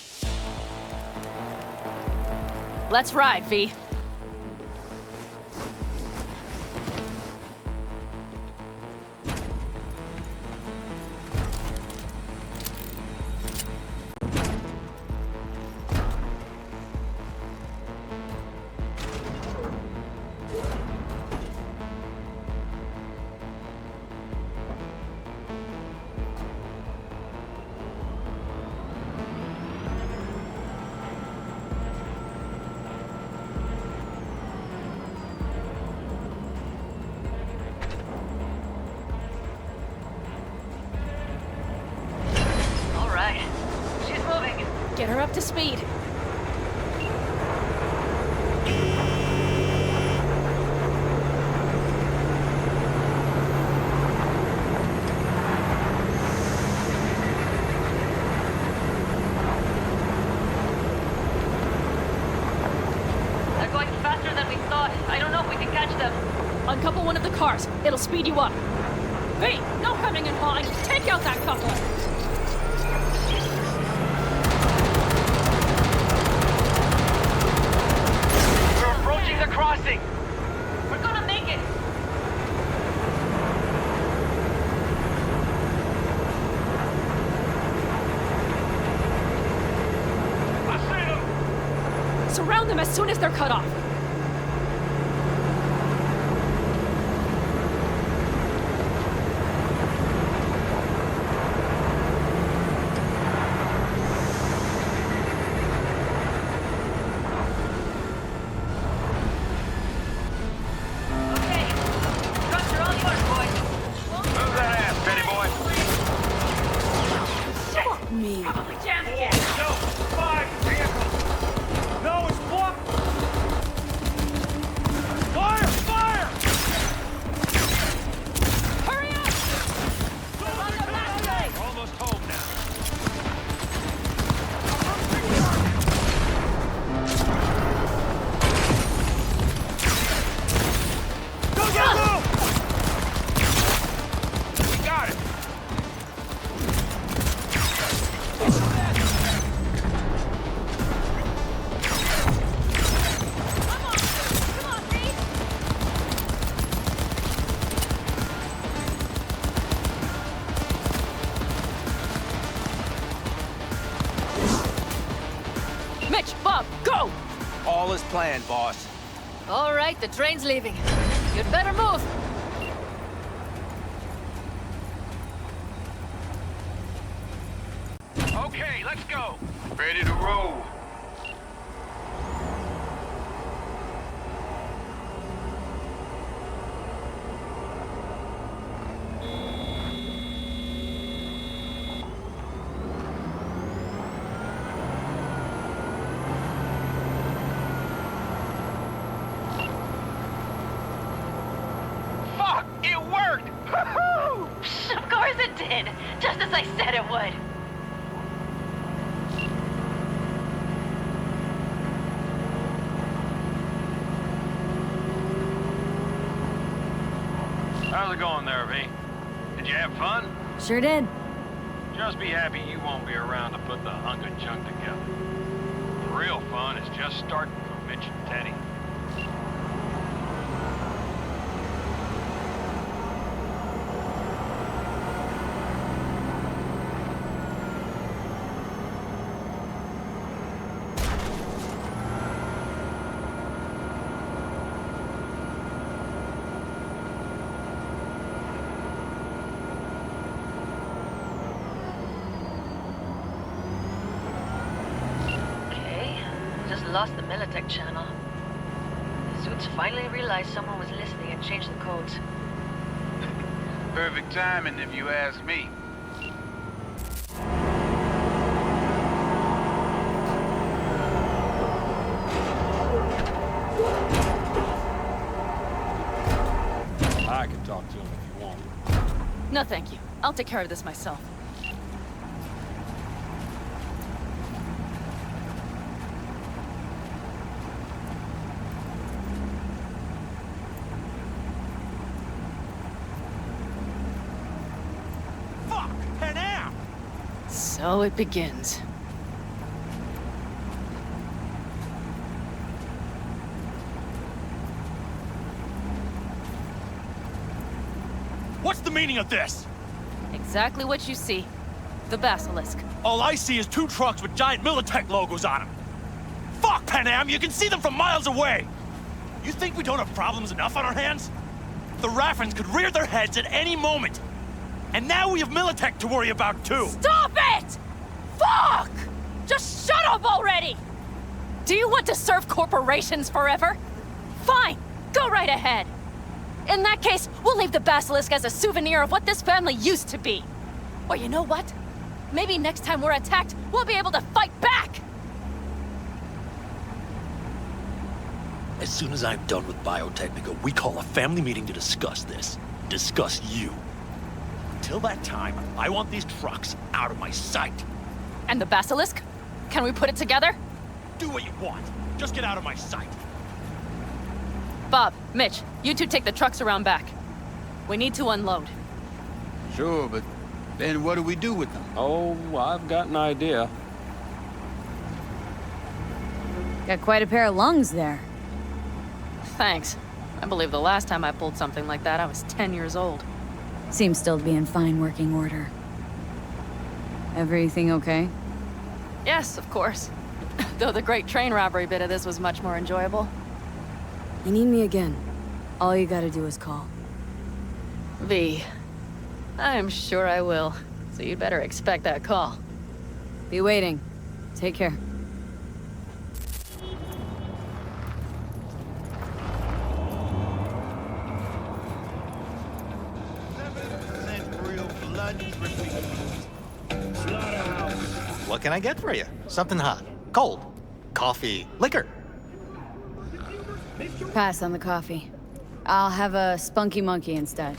Let's ride, V. Get her up to speed. They're going faster than we thought. I don't know if we can catch them. Uncouple one of the cars. It'll speed you up. Hey, no hemming and hawing. Take out that couple. The crossing! We're gonna make it! I see them! Surround them as soon as they're cut off. All is planned, boss. All right, the train's leaving. You'd better move. Okay, let's go. Ready to roll. Of course it did! Just as I said it would! going there, V? Did you have fun? Sure did. Just be happy you won't be around to put the hunk of junk together. The real fun is just starting for Mitch and Teddy. Lost the Militech channel. The suits finally realized someone was listening and changed the codes. Perfect timing, if you ask me. I can talk to him if you want. No, thank you. I'll take care of this myself. So it begins. What's the meaning of this? Exactly what you see. The basilisk. All I see is 2 trucks with giant Militech logos on them. Fuck, Panam, you can see them from miles away! You think we don't have problems enough on our hands? The Raffens could rear their heads at any moment. And now we have Militech to worry about, too. Stop it! Fuck! Just shut up already! Do you want to serve corporations forever? Fine, go right ahead. In that case, we'll leave the basilisk as a souvenir of what this family used to be. Or you know what? Maybe next time we're attacked, we'll be able to fight back! As soon as I'm done with Biotechnica, we call a family meeting to discuss this. Discuss you. Until that time, I want these trucks out of my sight. And the basilisk? Can we put it together? Do what you want. Just get out of my sight. Bob, Mitch, you two take the trucks around back. We need to unload. Sure, but then what do we do with them? Oh, I've got an idea. Got quite a pair of lungs there. Thanks. I believe the last time I pulled something like that, I was 10 years old. Seems still to be in fine working order. Everything okay? Yes, of course. Though the great train robbery bit of this was much more enjoyable. You need me again. All you gotta do is call. V. I'm sure I will. So you'd better expect that call. Be waiting. Take care. What can I get for you? Something hot, cold, coffee, liquor. Pass on the coffee. I'll have a spunky monkey instead.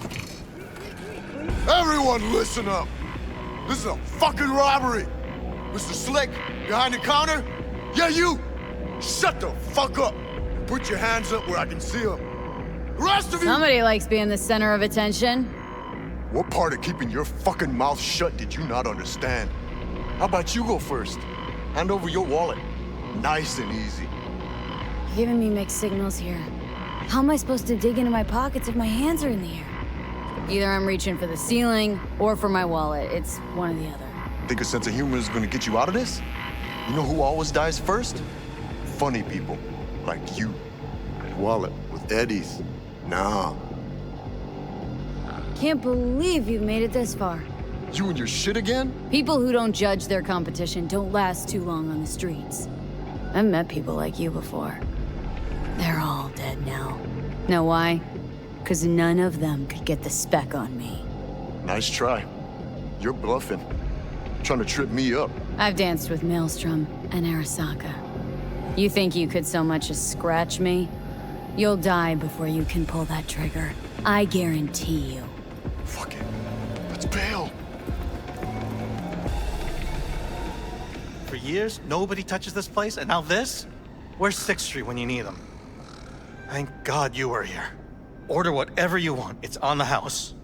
Everyone listen up! This is a fucking robbery! Mr. Slick, behind the counter? Yeah, you! Shut the fuck up! And put your hands up where I can see them. The rest of you— Somebody likes being the center of attention. What part of keeping your fucking mouth shut did you not understand? How about you go first? Hand over your wallet. Nice and easy. You're giving me mixed signals here. How am I supposed to dig into my pockets if my hands are in the air? Either I'm reaching for the ceiling or for my wallet. It's one or the other. Think a sense of humor is gonna get you out of this? You know who always dies first? Funny people, like you. Wallet with Eddie's. Nah. Can't believe you've made it this far. You and your shit again? People who don't judge their competition don't last too long on the streets. I've met people like you before. They're all dead now. Know why? Because none of them could get the spec on me. Nice try. You're bluffing. Trying to trip me up. I've danced with Maelstrom and Arasaka. You think you could so much as scratch me? You'll die before you can pull that trigger. I guarantee you. Fuck it. Let's bail. For years, nobody touches this place, and now this? Where's 6th Street when you need them? Thank God you were here. Order whatever you want. It's on the house.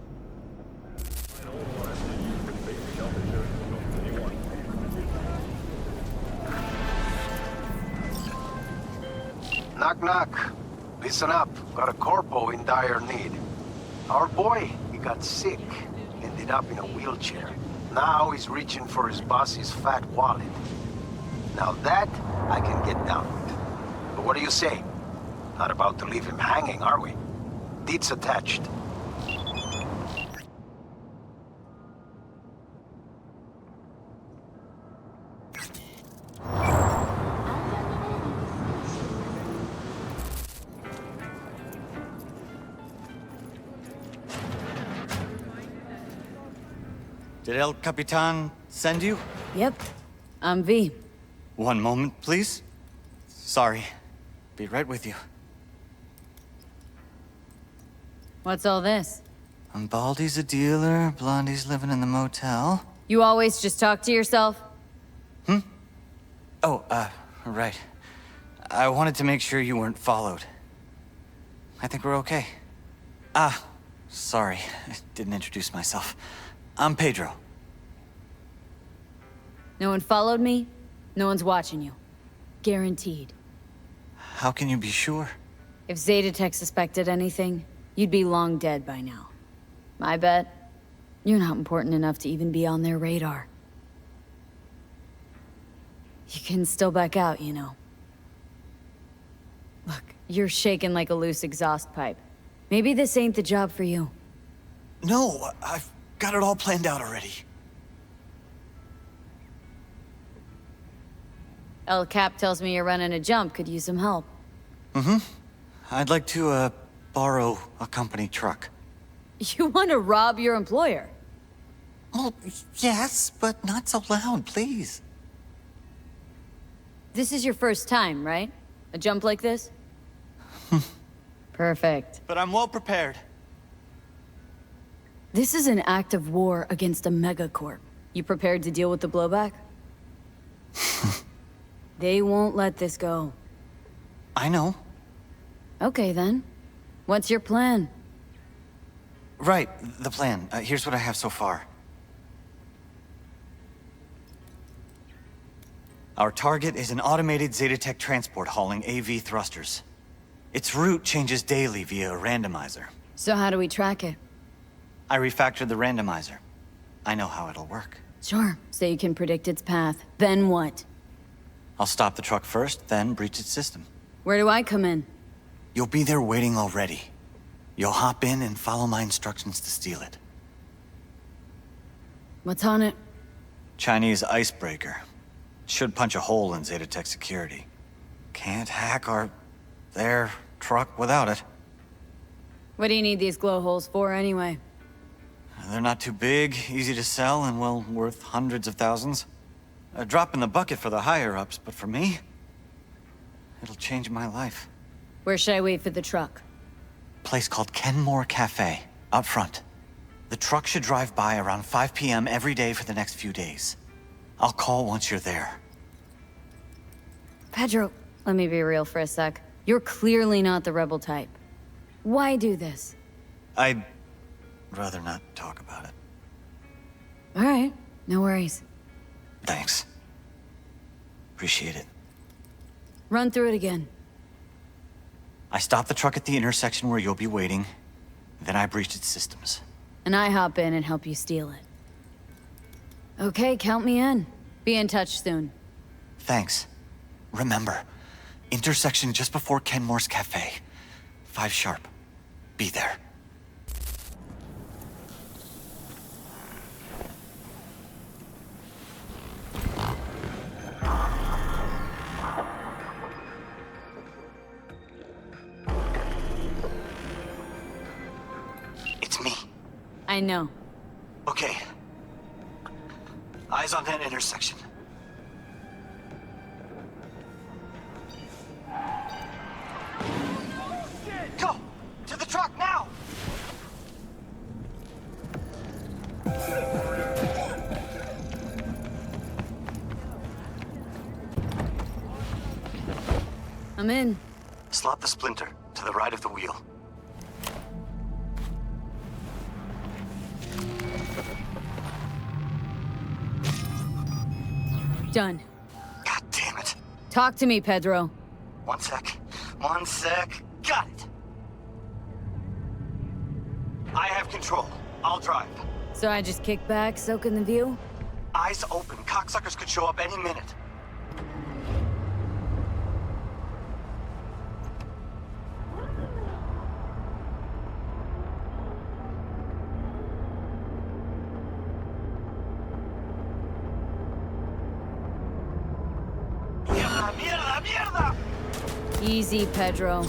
Knock, knock. Listen up. Got a corpo in dire need. Our boy, he got sick. Ended up in a wheelchair. Now he's reaching for his boss's fat wallet. Now that, I can get down with. But what do you say? Not about to leave him hanging, are we? Deeds attached. Did El Capitan send you? Yep. I'm V. One moment, please. Sorry. Be right with you. What's all this? Baldy's a dealer, Blondie's living in the motel. You always just talk to yourself? Oh, right. I wanted to make sure you weren't followed. I think we're okay. Sorry. I didn't introduce myself. I'm Pedro. No one followed me? No one's watching you. Guaranteed. How can you be sure? If Zetatech suspected anything, you'd be long dead by now. My bet, you're not important enough to even be on their radar. You can still back out, you know. Look, you're shaking like a loose exhaust pipe. Maybe this ain't the job for you. No, I've got it all planned out already. El Cap tells me you're running a jump. Could use some help. I'd like to, borrow a company truck. You want to rob your employer? Well, yes, but not so loud, please. This is your first time, right? A jump like this? Perfect. But I'm well prepared. This is an act of war against a megacorp. You prepared to deal with the blowback? They won't let this go. I know. Okay, then. What's your plan? Right, the plan. Here's what I have so far. Our target is an automated Zetatech transport hauling AV thrusters. Its route changes daily via a randomizer. So how do we track it? I refactored the randomizer. I know how it'll work. Sure, so you can predict its path. Then what? I'll stop the truck first, then breach its system. Where do I come in? You'll be there waiting already. You'll hop in and follow my instructions to steal it. What's on it? Chinese icebreaker. Should punch a hole in Zetatech security. Can't hack their truck without it. What do you need these glow holes for, anyway? They're not too big, easy to sell, and well worth hundreds of thousands. A drop in the bucket for the higher-ups, but for me, it'll change my life. Where should I wait for the truck? Place called Kenmore Cafe, up front. The truck should drive by around 5 p.m. every day for the next few days. I'll call once you're there. Pedro, let me be real for a sec. You're clearly not the rebel type. Why do this? I'd rather not talk about it. All right, no worries. Thanks. Appreciate it. Run through it again. I stop the truck at the intersection where you'll be waiting, then I breach its systems. And I hop in and help you steal it. Okay, count me in. Be in touch soon. Thanks. Remember, intersection just before Kenmore's Cafe. 5 sharp. Be there. It's me. I know. Okay. Eyes on that intersection. Go! To the truck now! I'm in. Slot the splinter to the right of the wheel. Done. God damn it. Talk to me, Pedro. One sec. One sec. Got it. I have control. I'll drive. So I just kick back, soak in the view? Eyes open. Cocksuckers could show up any minute. Mierda, mierda, mierda! Easy, Pedro.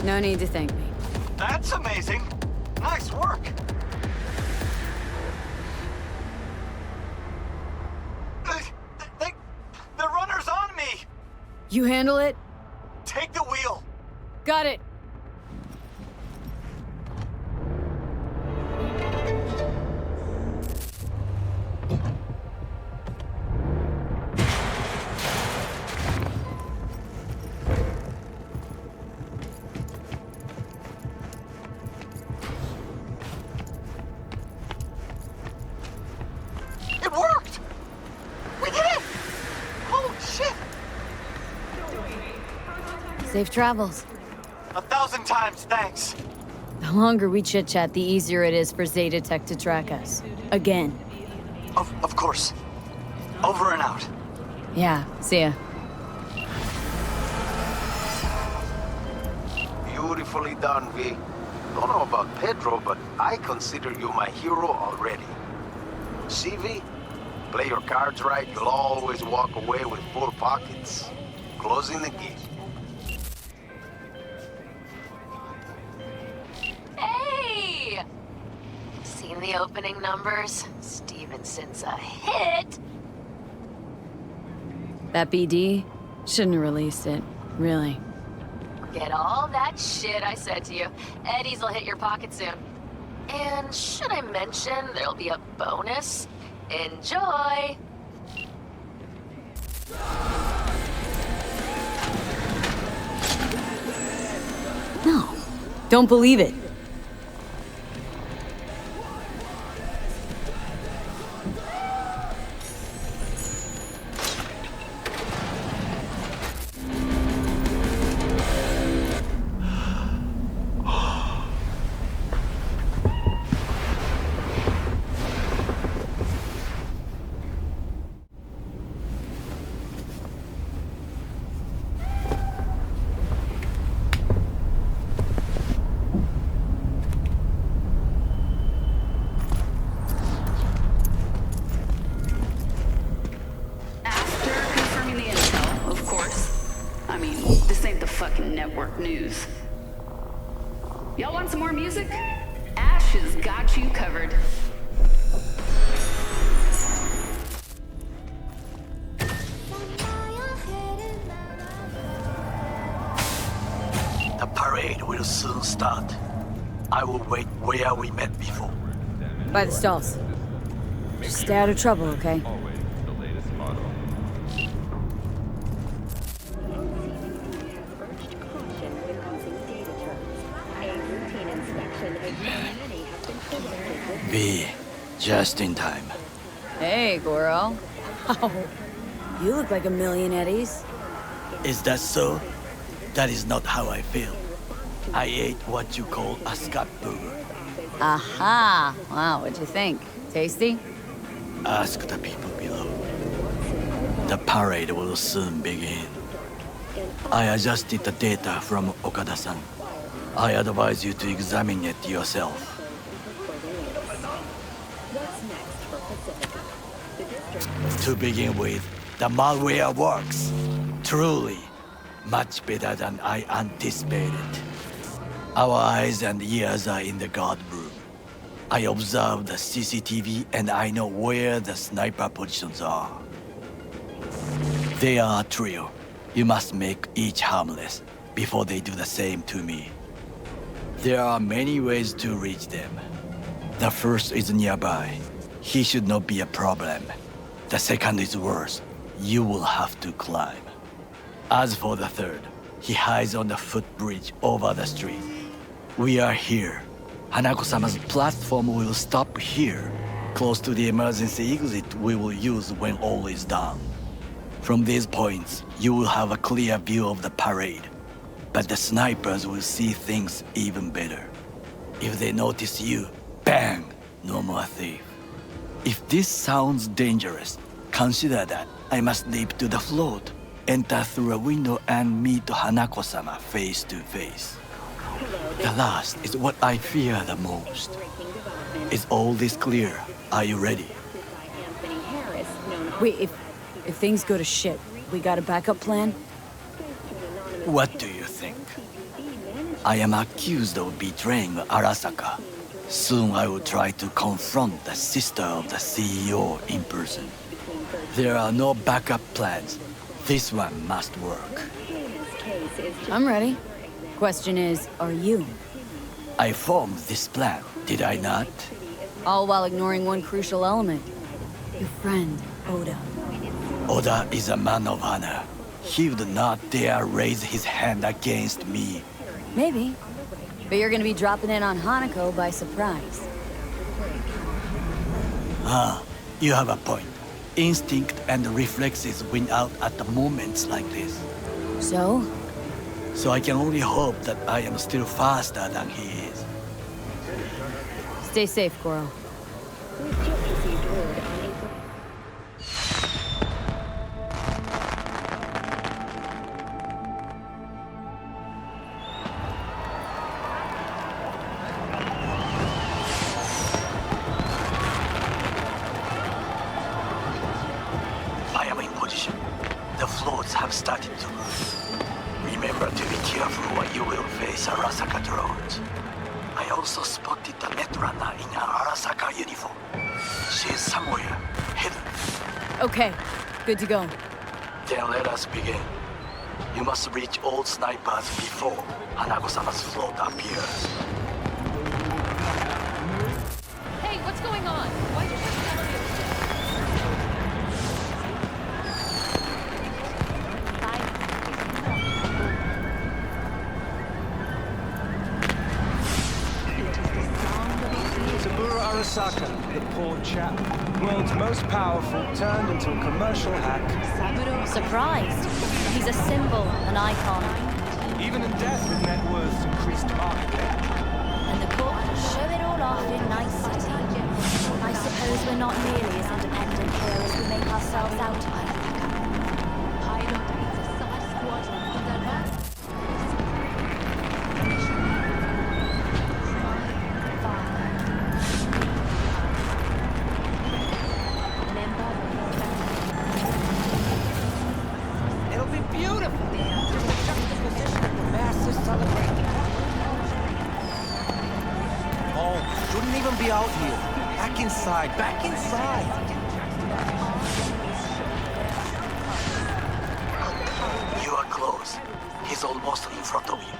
No need to thank me. That's amazing. Nice work. The runner's on me. You handle it? Take the wheel. Got it. Safe travels. 1,000 times thanks. The longer we chit-chat, the easier it is for Zeta Tech to track us. Again. Of course. Over and out. Yeah, see ya. Beautifully done, V. Don't know about Pedro, but I consider you my hero already. See, V? Play your cards right, you'll always walk away with full pockets. Closing the gate. Hey! Seen the opening numbers? Stevenson's a hit! That BD? Shouldn't have released it. Really. Forget all that shit I said to you. Eddie's will hit your pocket soon. And should I mention there'll be a bonus? Enjoy! No. Don't believe it. News. Y'all want some more music? Ash has got you covered. The parade will soon start. I will wait where we met before. By the stalls. Just stay out of trouble, okay? V, just in time. Hey, Goro. Oh, you look like a million eddies. Is that so? That is not how I feel. I ate what you call a scat burger. Aha! Wow, what'd you think? Tasty? Ask the people below. The parade will soon begin. I adjusted the data from Okada-san. I advise you to examine it yourself. To begin with, the malware works. Truly, much better than I anticipated. Our eyes and ears are in the guard room. I observed the CCTV and I know where the sniper positions are. They are a trio. You must make each harmless before they do the same to me. There are many ways to reach them. The first is nearby. He should not be a problem. The second is worse. You will have to climb. As for the third, he hides on the footbridge over the street. We are here. Hanako-sama's platform will stop here, close to the emergency exit we will use when all is done. From these points, you will have a clear view of the parade, but the snipers will see things even better. If they notice you, bang! No more thief. If this sounds dangerous, consider that I must leap to the float, enter through a window and meet Hanako-sama face to face. The last is what I fear the most. Is all this clear? Are you ready? Wait, if things go to shit, we got a backup plan? What do you think? I am accused of betraying Arasaka. Soon I will try to confront the sister of the CEO in person. There are no backup plans. This one must work. I'm ready. Question is, are you? I formed this plan, did I not? All while ignoring one crucial element. Your friend, Oda. Oda is a man of honor. He would not dare raise his hand against me. Maybe. But you're gonna be dropping in on Hanako by surprise. You have a point. Instinct and reflexes win out at the moments like this. So? So I can only hope that I am still faster than he is. Stay safe, Goro. I am in position. The floats have started to move. Remember to be careful or you will face Arasaka drones. I also spotted the Netrunner in an Arasaka uniform. She is somewhere, hidden. Okay, good to go. Then let us begin. You must reach all snipers before Hanako-sama's float appears. Hey, what's going on? Why'd you put the elevator? Arasaka, the poor chap, world's most powerful, turned into a commercial hack. Surprised. He's a symbol, an icon. Even in death with net worths increased markedly. And the court will show it all off in Night City. I suppose we're not nearly as independent here as we make ourselves out to be. Back inside. You are close. He's almost in front of you.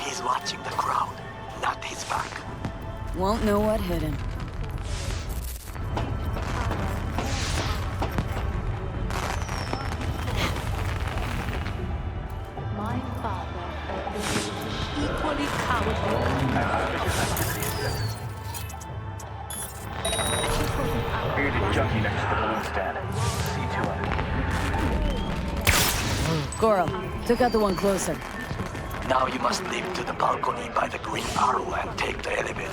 He's watching the crowd, not his back. Won't know what hit him. My father is equally cowardly. Bearded junkie next to the balloon stand. See to him. Goro, took out the one closer. Now you must leap to the balcony by the green arrow and take the elevator.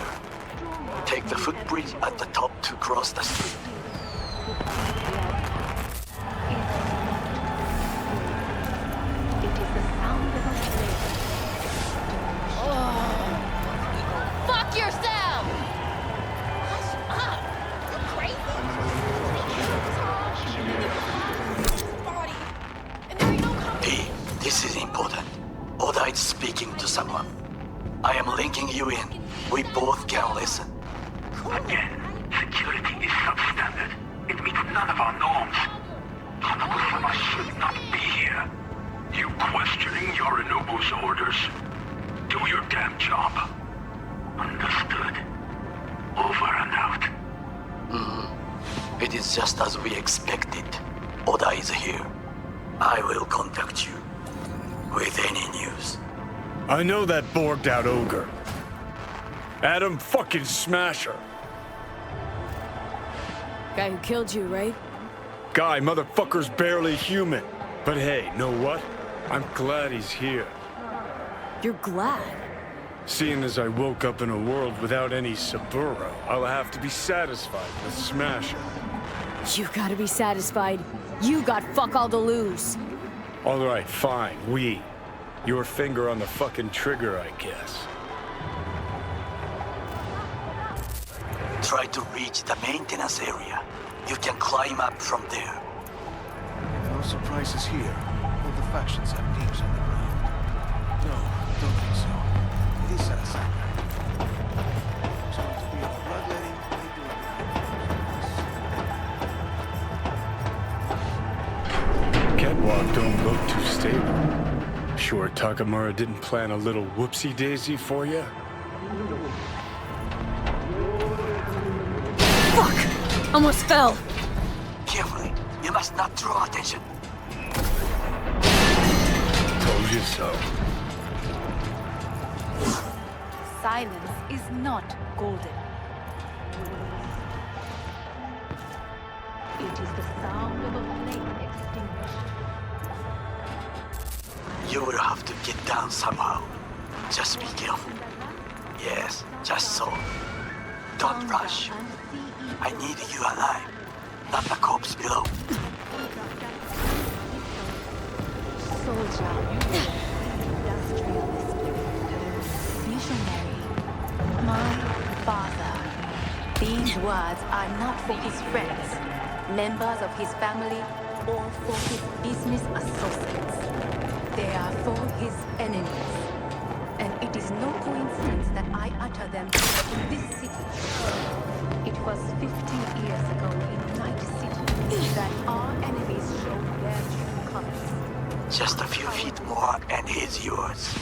Take the footbridge at the top to cross the street. Fuck yourself! Hush up! You're crazy? P, this is important. Oda is speaking to someone. I am linking you in. We both can listen. Again, security is substandard. It meets none of our norms. Hanako-sama should not be here. You questioning Yorinobu's orders? Do your damn job. Understood. Over and out. It is just as we expected. Oda is here. I will contact you with any news. I know that borged out ogre. Adam fucking Smasher. Guy who killed you, right? Guy, motherfucker's barely human. But hey, know what? I'm glad he's here. You're glad? Seeing as I woke up in a world without any Saburo, I'll have to be satisfied with Smasher. You gotta be satisfied. You got fuck all to lose. All right, fine, we. Your finger on the fucking trigger, I guess. Try to reach the maintenance area. You can climb up from there. No surprises here. All the factions have teams on the ground. No, don't think so. It is satisfying. There's going to be a bloodletting. Catwalk don't look too stable. Sure Takamura didn't plan a little whoopsie-daisy for you? Fuck! Almost fell. Carefully. You must not draw attention. Told you so. Silence is not golden. It is the sound of a flame extinguished. You will have to get down somehow. Just be careful. Yes, just so. Don't rush. I need you alive, not the corpse below. Soldier, industrialist, missionary, my father. These words are not for his friends, members of his family, or for his business associates. They are for his enemies. And it is no coincidence that I utter them in this city. It was 15 years ago in Night City that our enemies showed their true colors. Just a few feet more and he's yours.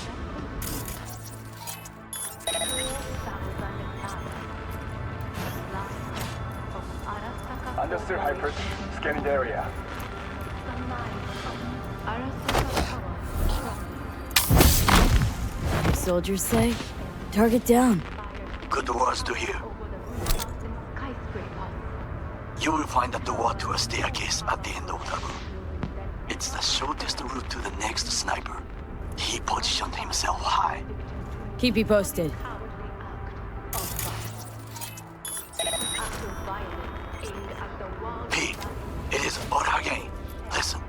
Understood, Hyper. Scanning the area. Soldiers say, target down. Good words to hear. You will find a door to a staircase at the end of the room. It's the shortest route to the next sniper. He positioned himself high. Keep you posted. Pete, it is Oda again. Listen.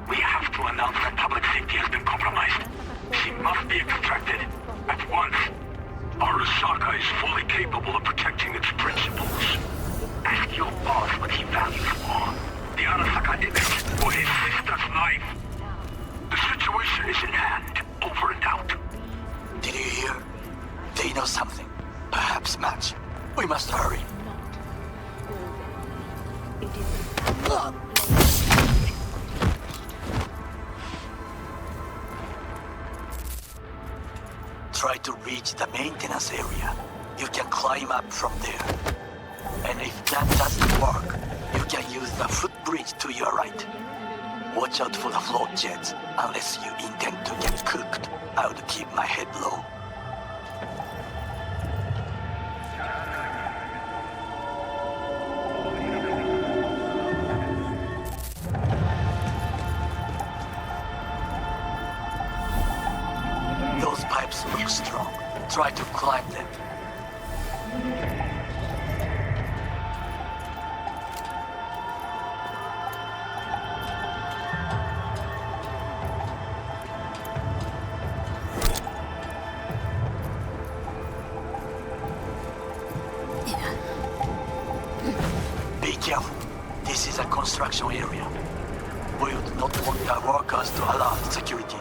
We have to announce that public safety has been compromised. She must be extracted at once. Arasaka is fully capable of protecting its principles. Ask your boss what he values more. The Arasaka image or his sister's life. The situation is in hand. Over and out. Did you hear? They know something. Perhaps match. We must hurry. Try to reach the maintenance area. You can climb up from there. And if that doesn't work, you can use the footbridge to your right. Watch out for the float jets. Unless you intend to get cooked, I would keep my head low. try to climb them. Be careful. This is a construction area. We would not want our workers to alarm security.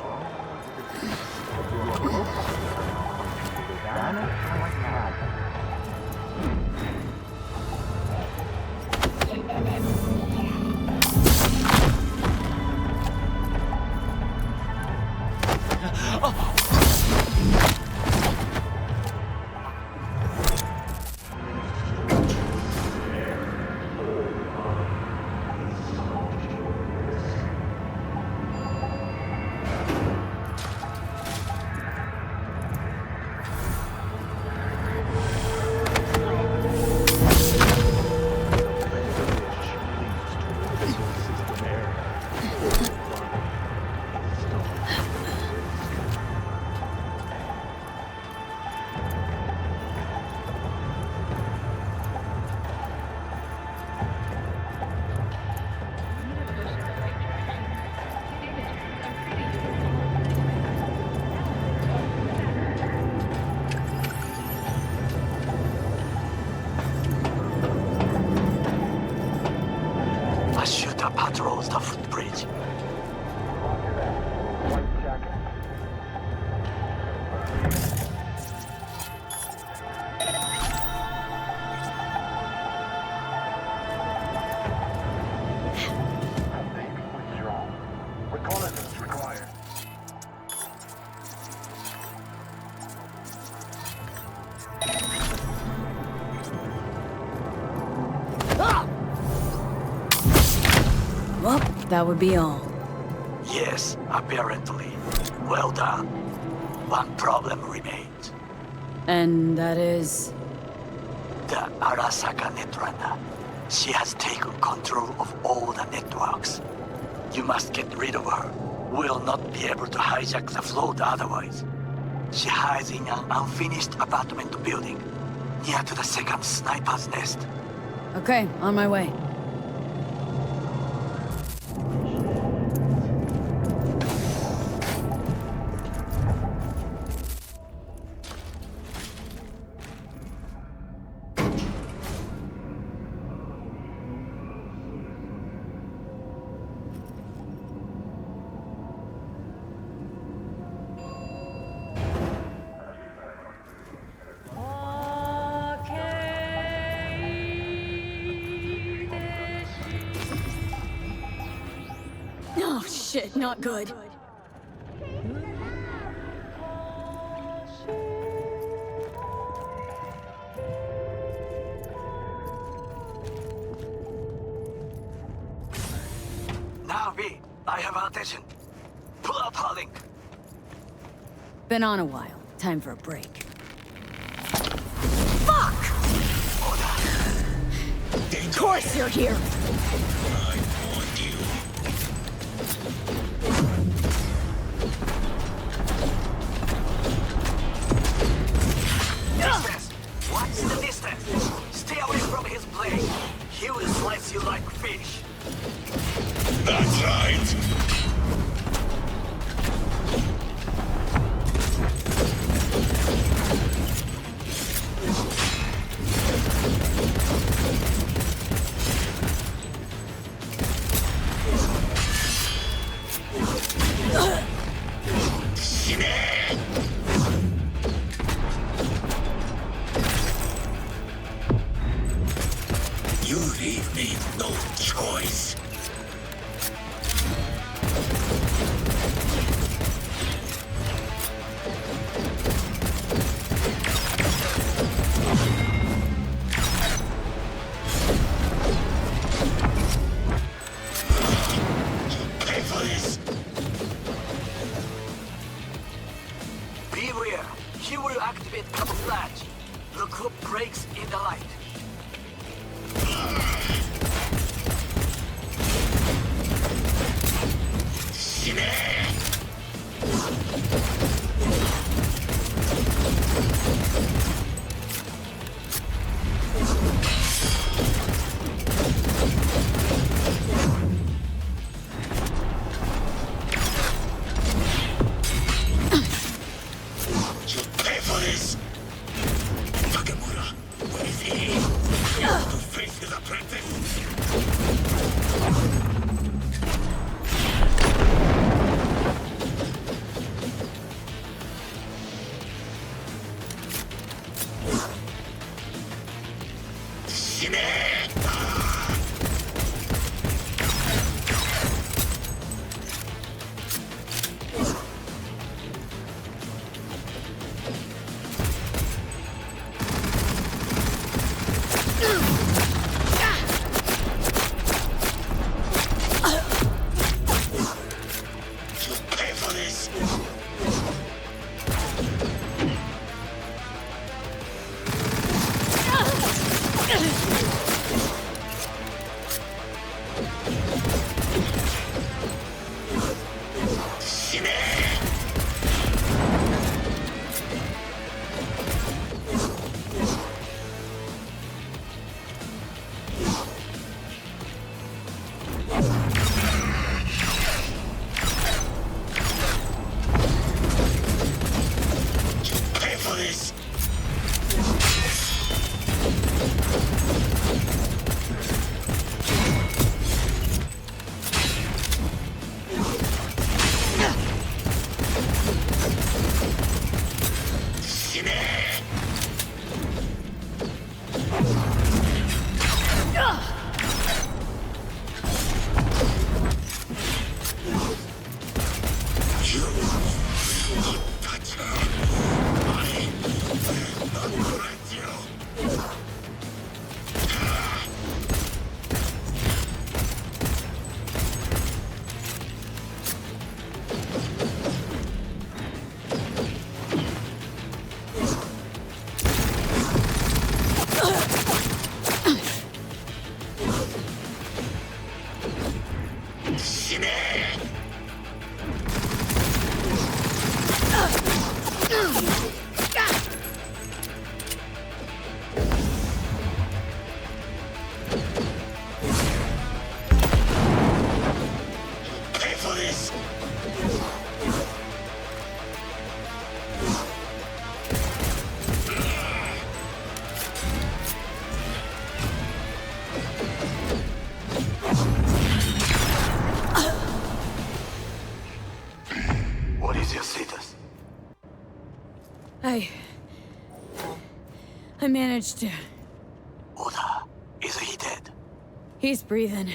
Patrols the footbridge. Reconnaissance required. Well, that would be all. Yes, apparently. Well done. One problem remains. And that is? The Arasaka Netrunner. She has taken control of all the networks. You must get rid of her. We'll not be able to hijack the float otherwise. She hides in an unfinished apartment building, near to the second sniper's nest. Okay, on my way. Oh shit, not good. Now, V, I have our attention. Pull out her link. Been on a while. Time for a break. Fuck! Of course you're here! Distance! What's the distance? Stay away from his blade. He will slice you like fish. That's right. You leave me no choice. What is your status? I managed to... Oda, is he dead? He's breathing.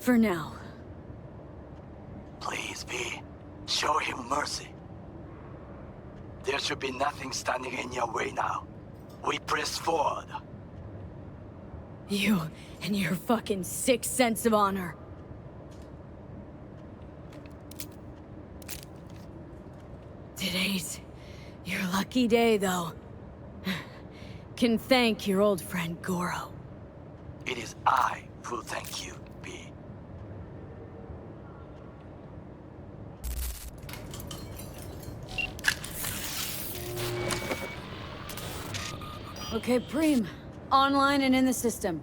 For now. Please, V. Show him mercy. There should be nothing standing in your way now. We press forward. You and your fucking sick sense of honor. Today's your lucky day, though. Can thank your old friend Goro. It is I who thank you, V. Okay, Preem. Online and in the system.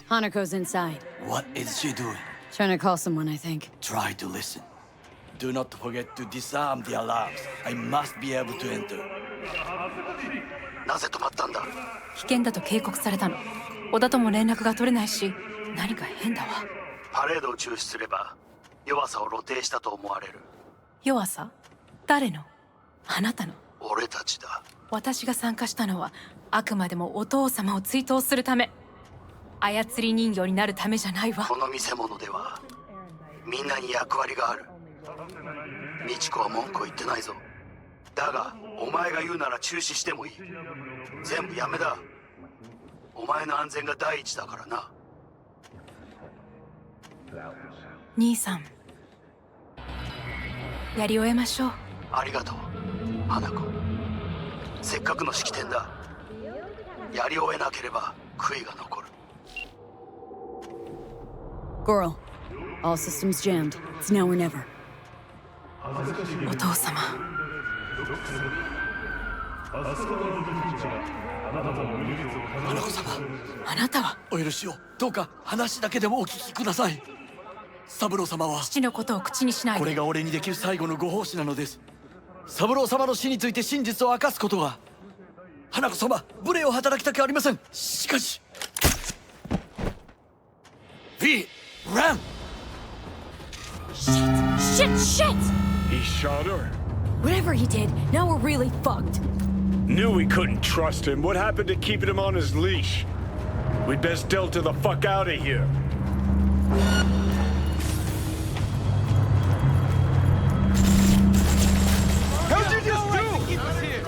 Hanako's inside. What is she doing? Trying to call someone, I think. Try to listen. Do not forget to disarm the alarms. I must be able to enter. なぜ止まったんだ？危険だと警告されたの。小田とも連絡が取れないし、何か変だわ。パレードを中止すれば、弱さを露呈したと思われる。弱さ？誰の？あなたの。俺たちだ。私が参加したのは、あくまでもお父様を追悼するため。操り人形になるためじゃないわ。この見せ物では、みんなに役割がある。美智子は文句を言ってないぞ。だが、お前が言うなら中止してもいい。全部やめだ。お前の安全が第一だからな。兄さん、やり終えましょう。ありがとう、花子。せっかくの式典だ。やり終えなければ悔いが残る。Goro, all systems jammed. It's now or never. お父様。花子様、あなたは。お許しを。どうか話だけでもお聞きください。三郎様は父のことを口にしないで。これが俺にできる最後のご奉仕なのです。三郎様の死について真実を明かすことが。花子様、無礼を働きたくありません。しかし V, run! Shit! He shot her? Whatever he did, now we're really fucked. Knew we couldn't trust him. What happened to keeping him on his leash? We'd best Delta the fuck out of here. How'd you just do? Keep us here.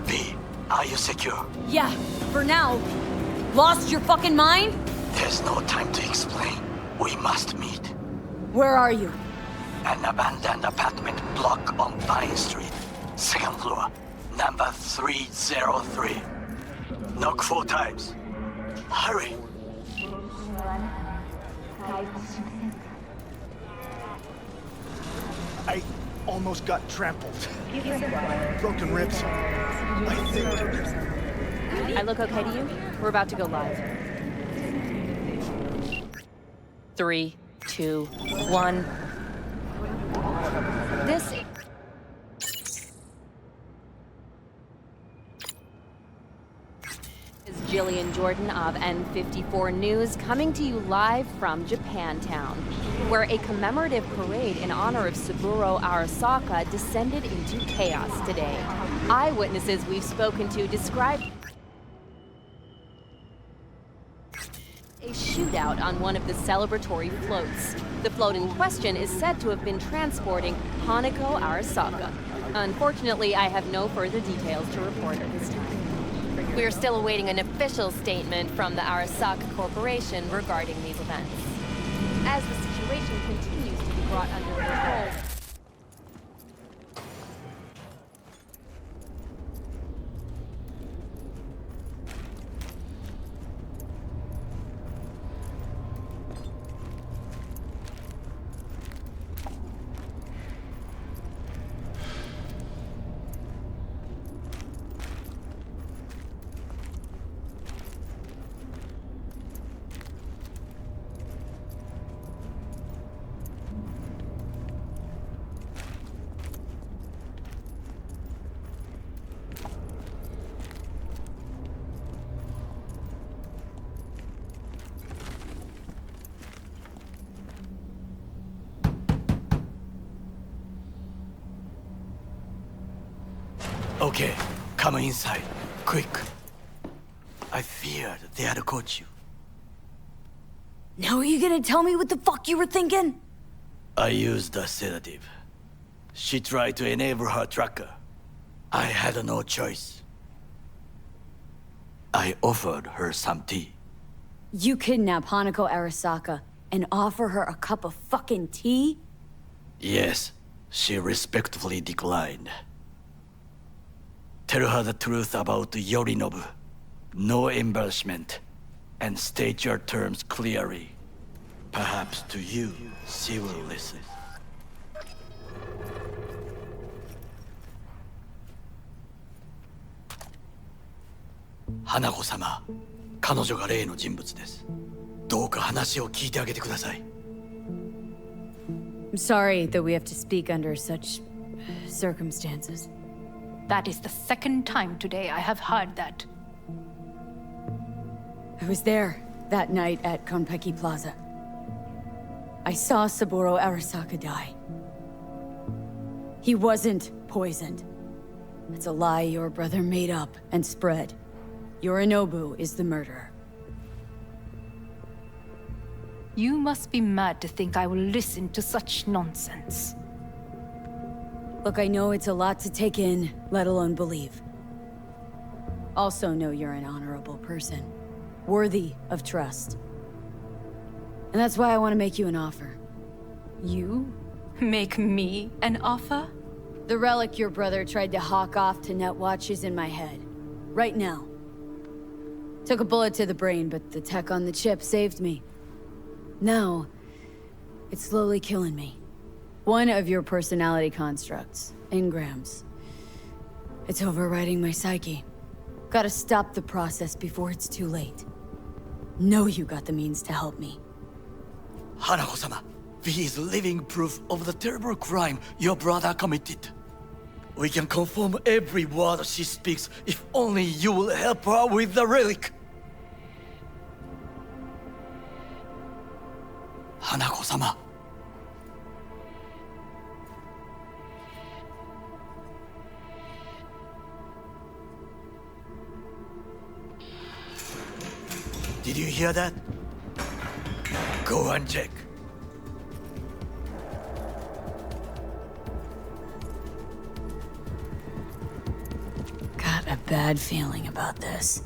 V, are you secure? Yeah, for now. Lost your fucking mind? There's no time to explain. We must meet. Where are you? An abandoned apartment block on Pine Street. Second floor. Number 303. Knock 4 times. Hurry. I almost got trampled. Broken ribs. I think. I look okay to you? We're about to go live. 3, 2, 1. This is Jillian Jordan of N54 News coming to you live from Japantown, where a commemorative parade in honor of Saburo Arasaka descended into chaos today. Eyewitnesses we've spoken to describe a shootout on one of the celebratory floats. The float in question is said to have been transporting Hanako Arasaka. Unfortunately, I have no further details to report at this time. We are still awaiting an official statement from the Arasaka Corporation regarding these events. As the situation continues to be brought under control. Okay, come inside. Quick. I feared they had caught you. Now are you gonna tell me what the fuck you were thinking? I used a sedative. She tried to enable her tracker. I had no choice. I offered her some tea. You kidnap Hanako Arasaka and offer her a cup of fucking tea? Yes, she respectfully declined. Tell her the truth about Yorinobu. No embellishment. And state your terms clearly. Perhaps to you, she will listen. Hanako-sama, 彼女が例の人物です。どうか話を聞いてあげてください。I'm sorry that we have to speak under such circumstances. That is the second time today I have heard that. I was there that night at Konpeki Plaza. I saw Saburo Arasaka die. He wasn't poisoned. It's a lie your brother made up and spread. Yorinobu is the murderer. You must be mad to think I will listen to such nonsense. Look, I know it's a lot to take in, let alone believe. Also know you're an honorable person, worthy of trust. And that's why I want to make you an offer. You? Make me an offer? The relic your brother tried to hawk off to Netwatch is in my head. Right now. Took a bullet to the brain, but the tech on the chip saved me. Now, it's slowly killing me. One of your personality constructs, engrams. It's overriding my psyche. Gotta stop the process before it's too late. Know you got the means to help me. Hanako-sama, V is living proof of the terrible crime your brother committed. We can confirm every word she speaks if only you will help her with the relic. Hanako-sama. Did you hear that? Go and check. Got a bad feeling about this.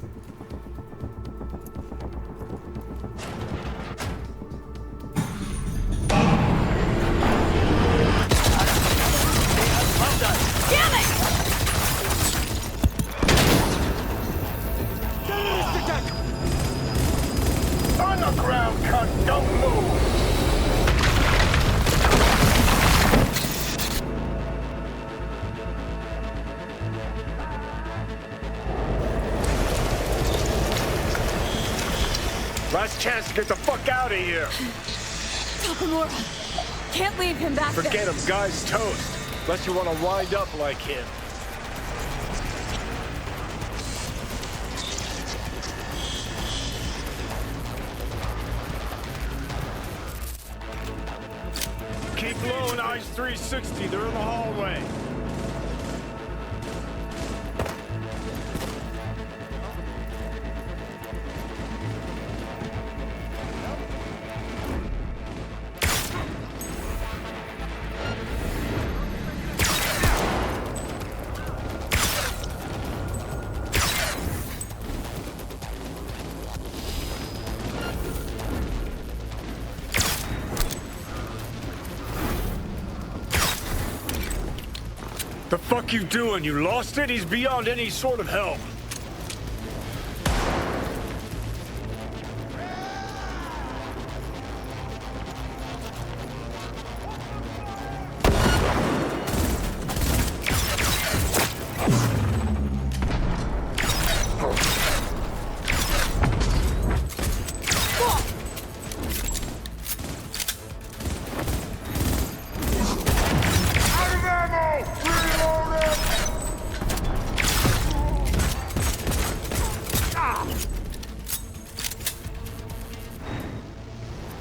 Damn it! On the ground, cunt! Don't move! Last chance to get the fuck out of here! Takamura! Can't leave him back there! Forget him, guy's toast. Unless you want to wind up like him. Keep low and eyes 360. They're in the hallway. The fuck you doing? You lost it? He's beyond any sort of help.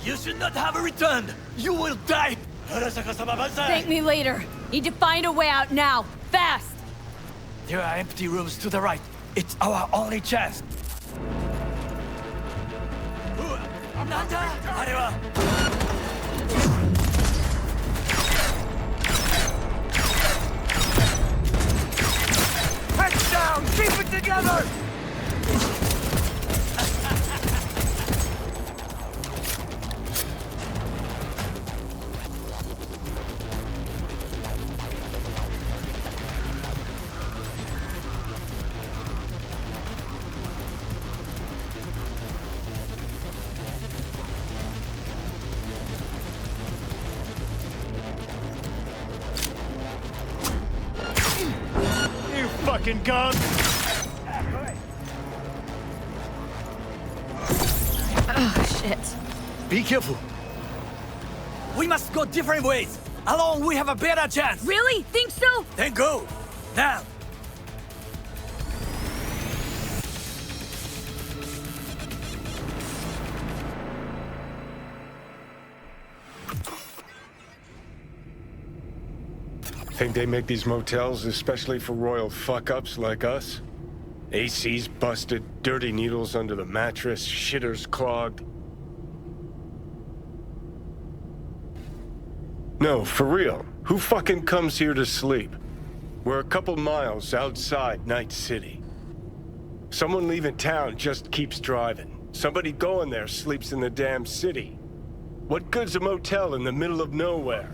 You should not have returned! You will die! Arasaka-sama banzai! Thank me later. Need to find a way out now. Fast! There are empty rooms to the right. It's our only chance. Nanda! Arewa! Heads down! Keep it together! Fucking gun! Oh, shit. Be careful. We must go different ways. Alone, we have a better chance. Really? Think so? Then go. Now. Think they make these motels especially for royal fuck-ups like us? AC's busted, dirty needles under the mattress, shitters clogged. No, for real. Who fucking comes here to sleep? We're a couple miles outside Night City. Someone leaving town just keeps driving. Somebody going there sleeps in the damn city. What good's a motel in the middle of nowhere?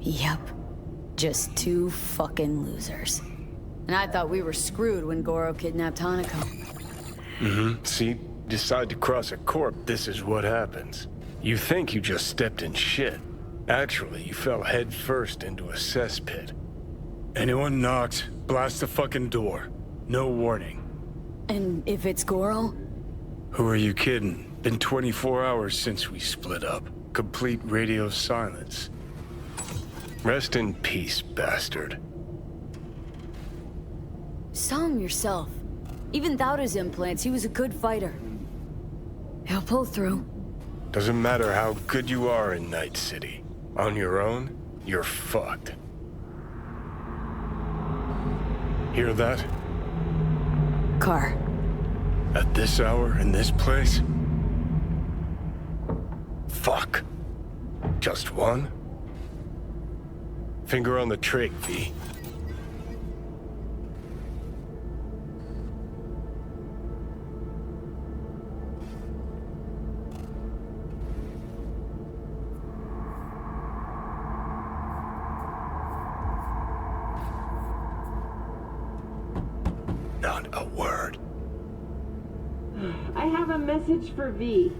Yep. Just two fucking losers. And I thought we were screwed when Goro kidnapped Hanako. Mm-hmm. See? Decide to cross a corp, this is what happens. You think you just stepped in shit. Actually, you fell head first into a cesspit. Anyone knocks, blast the fucking door. No warning. And if it's Goro? Who are you kidding? Been 24 hours since we split up. Complete radio silence. Rest in peace, bastard. Saw him yourself. Even without his implants, he was a good fighter. He'll pull through. Doesn't matter how good you are in Night City. On your own, you're fucked. Hear that? Car. At this hour, in this place? Fuck. Just one? Finger on the trig, V. Not a word. I have a message for V.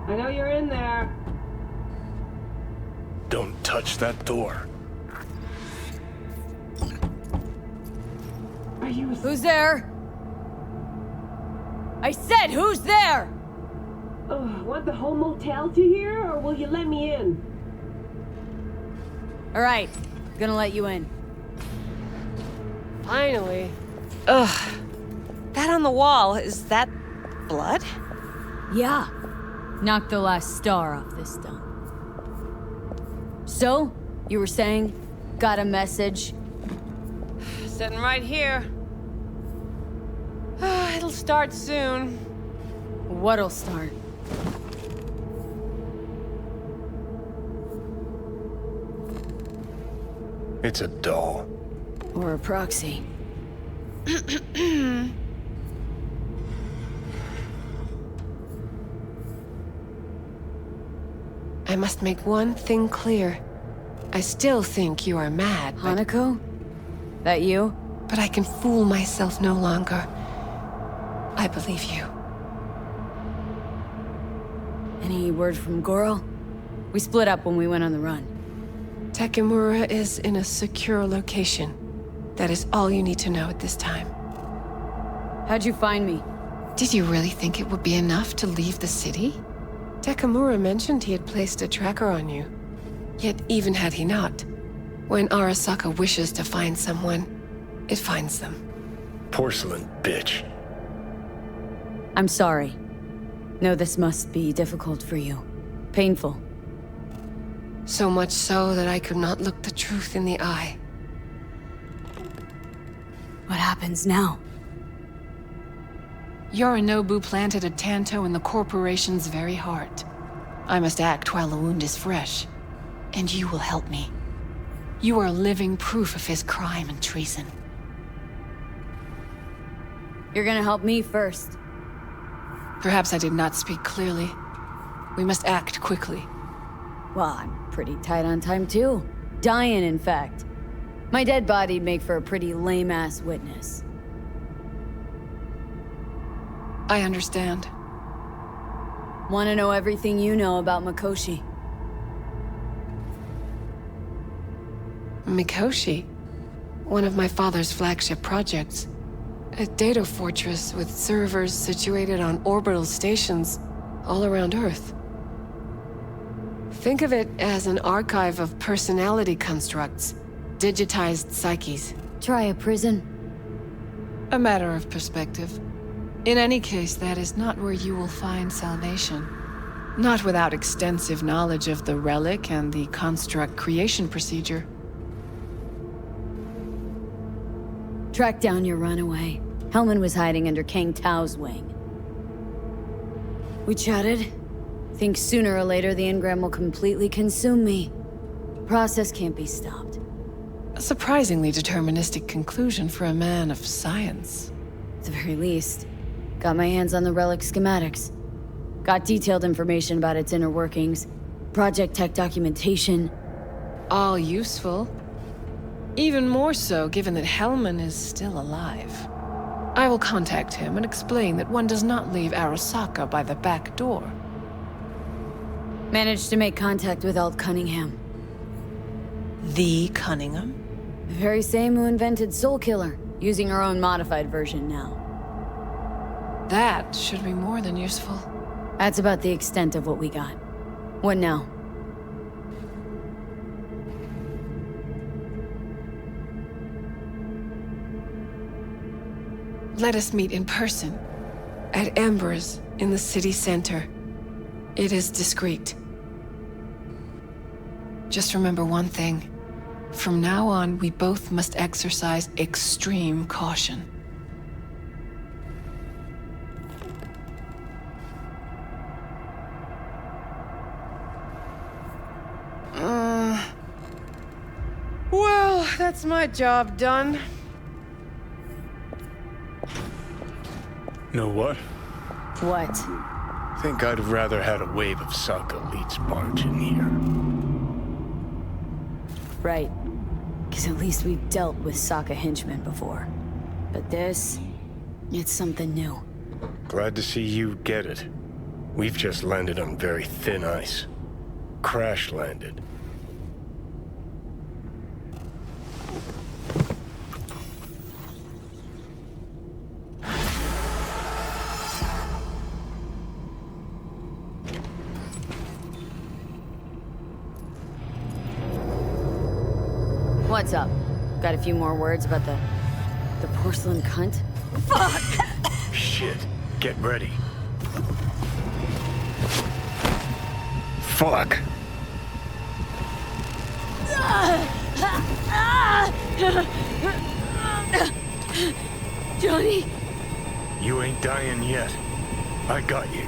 I know you're in there. Don't touch that door. Are you? Who's there? I said, who's there? Want the whole motel to hear, or will you let me in? All right, gonna let you in. Finally. Ugh. That on the wall, is that blood? Yeah. Knocked the last star off this stone. So, you were saying, got a message? Sitting right here. It'll start soon. What'll start? It's a doll. Or a proxy. I must make one thing clear. I still think you are mad, but... Hanako? That you? But I can fool myself no longer. I believe you. Any word from Goro? We split up when we went on the run. Takemura is in a secure location. That is all you need to know at this time. How'd you find me? Did you really think it would be enough to leave the city? Takemura mentioned he had placed a tracker on you. Yet even had he not, when Arasaka wishes to find someone, it finds them. Porcelain bitch. I'm sorry. No, this must be difficult for you. Painful. So much so that I could not look the truth in the eye. What happens now? Yorinobu planted a Tanto in the corporation's very heart. I must act while the wound is fresh. And you will help me. You are living proof of his crime and treason. You're gonna help me first. Perhaps I did not speak clearly. We must act quickly. Well, I'm pretty tight on time too. Dying, in fact. My dead body'd make for a pretty lame-ass witness. I understand. Want to know everything you know about Mikoshi? Mikoshi? One of my father's flagship projects. A data fortress with servers situated on orbital stations all around Earth. Think of it as an archive of personality constructs, digitized psyches. Try a prison? A matter of perspective. In any case, that is not where you will find salvation. Not without extensive knowledge of the relic and the construct creation procedure. Track down your runaway. Hellman was hiding under Kang Tao's wing. We chatted. Think sooner or later the engram will completely consume me. Process can't be stopped. A surprisingly deterministic conclusion for a man of science. At the very least, got my hands on the relic schematics. Got detailed information about its inner workings, project tech documentation. All useful. Even more so given that Hellman is still alive. I will contact him and explain that one does not leave Arasaka by the back door. Managed to make contact with Alt Cunningham. The Cunningham? The very same who invented Soul Killer, using our own modified version now. That should be more than useful. That's about the extent of what we got. What now? Let us meet in person. At Embers, in the city center. It is discreet. Just remember one thing. From now on, we both must exercise extreme caution. Well, that's my job done. Know what? What? Think I'd have rather had a wave of Saka elites barge in here. Right. Because at least we've dealt with Saka henchmen before. But this, it's something new. Glad to see you get it. We've just landed on very thin ice. Crash landed. What's up? Got a few more words about the porcelain cunt? Fuck! Shit. Get ready. Fuck. Johnny! You ain't dying yet. I got you.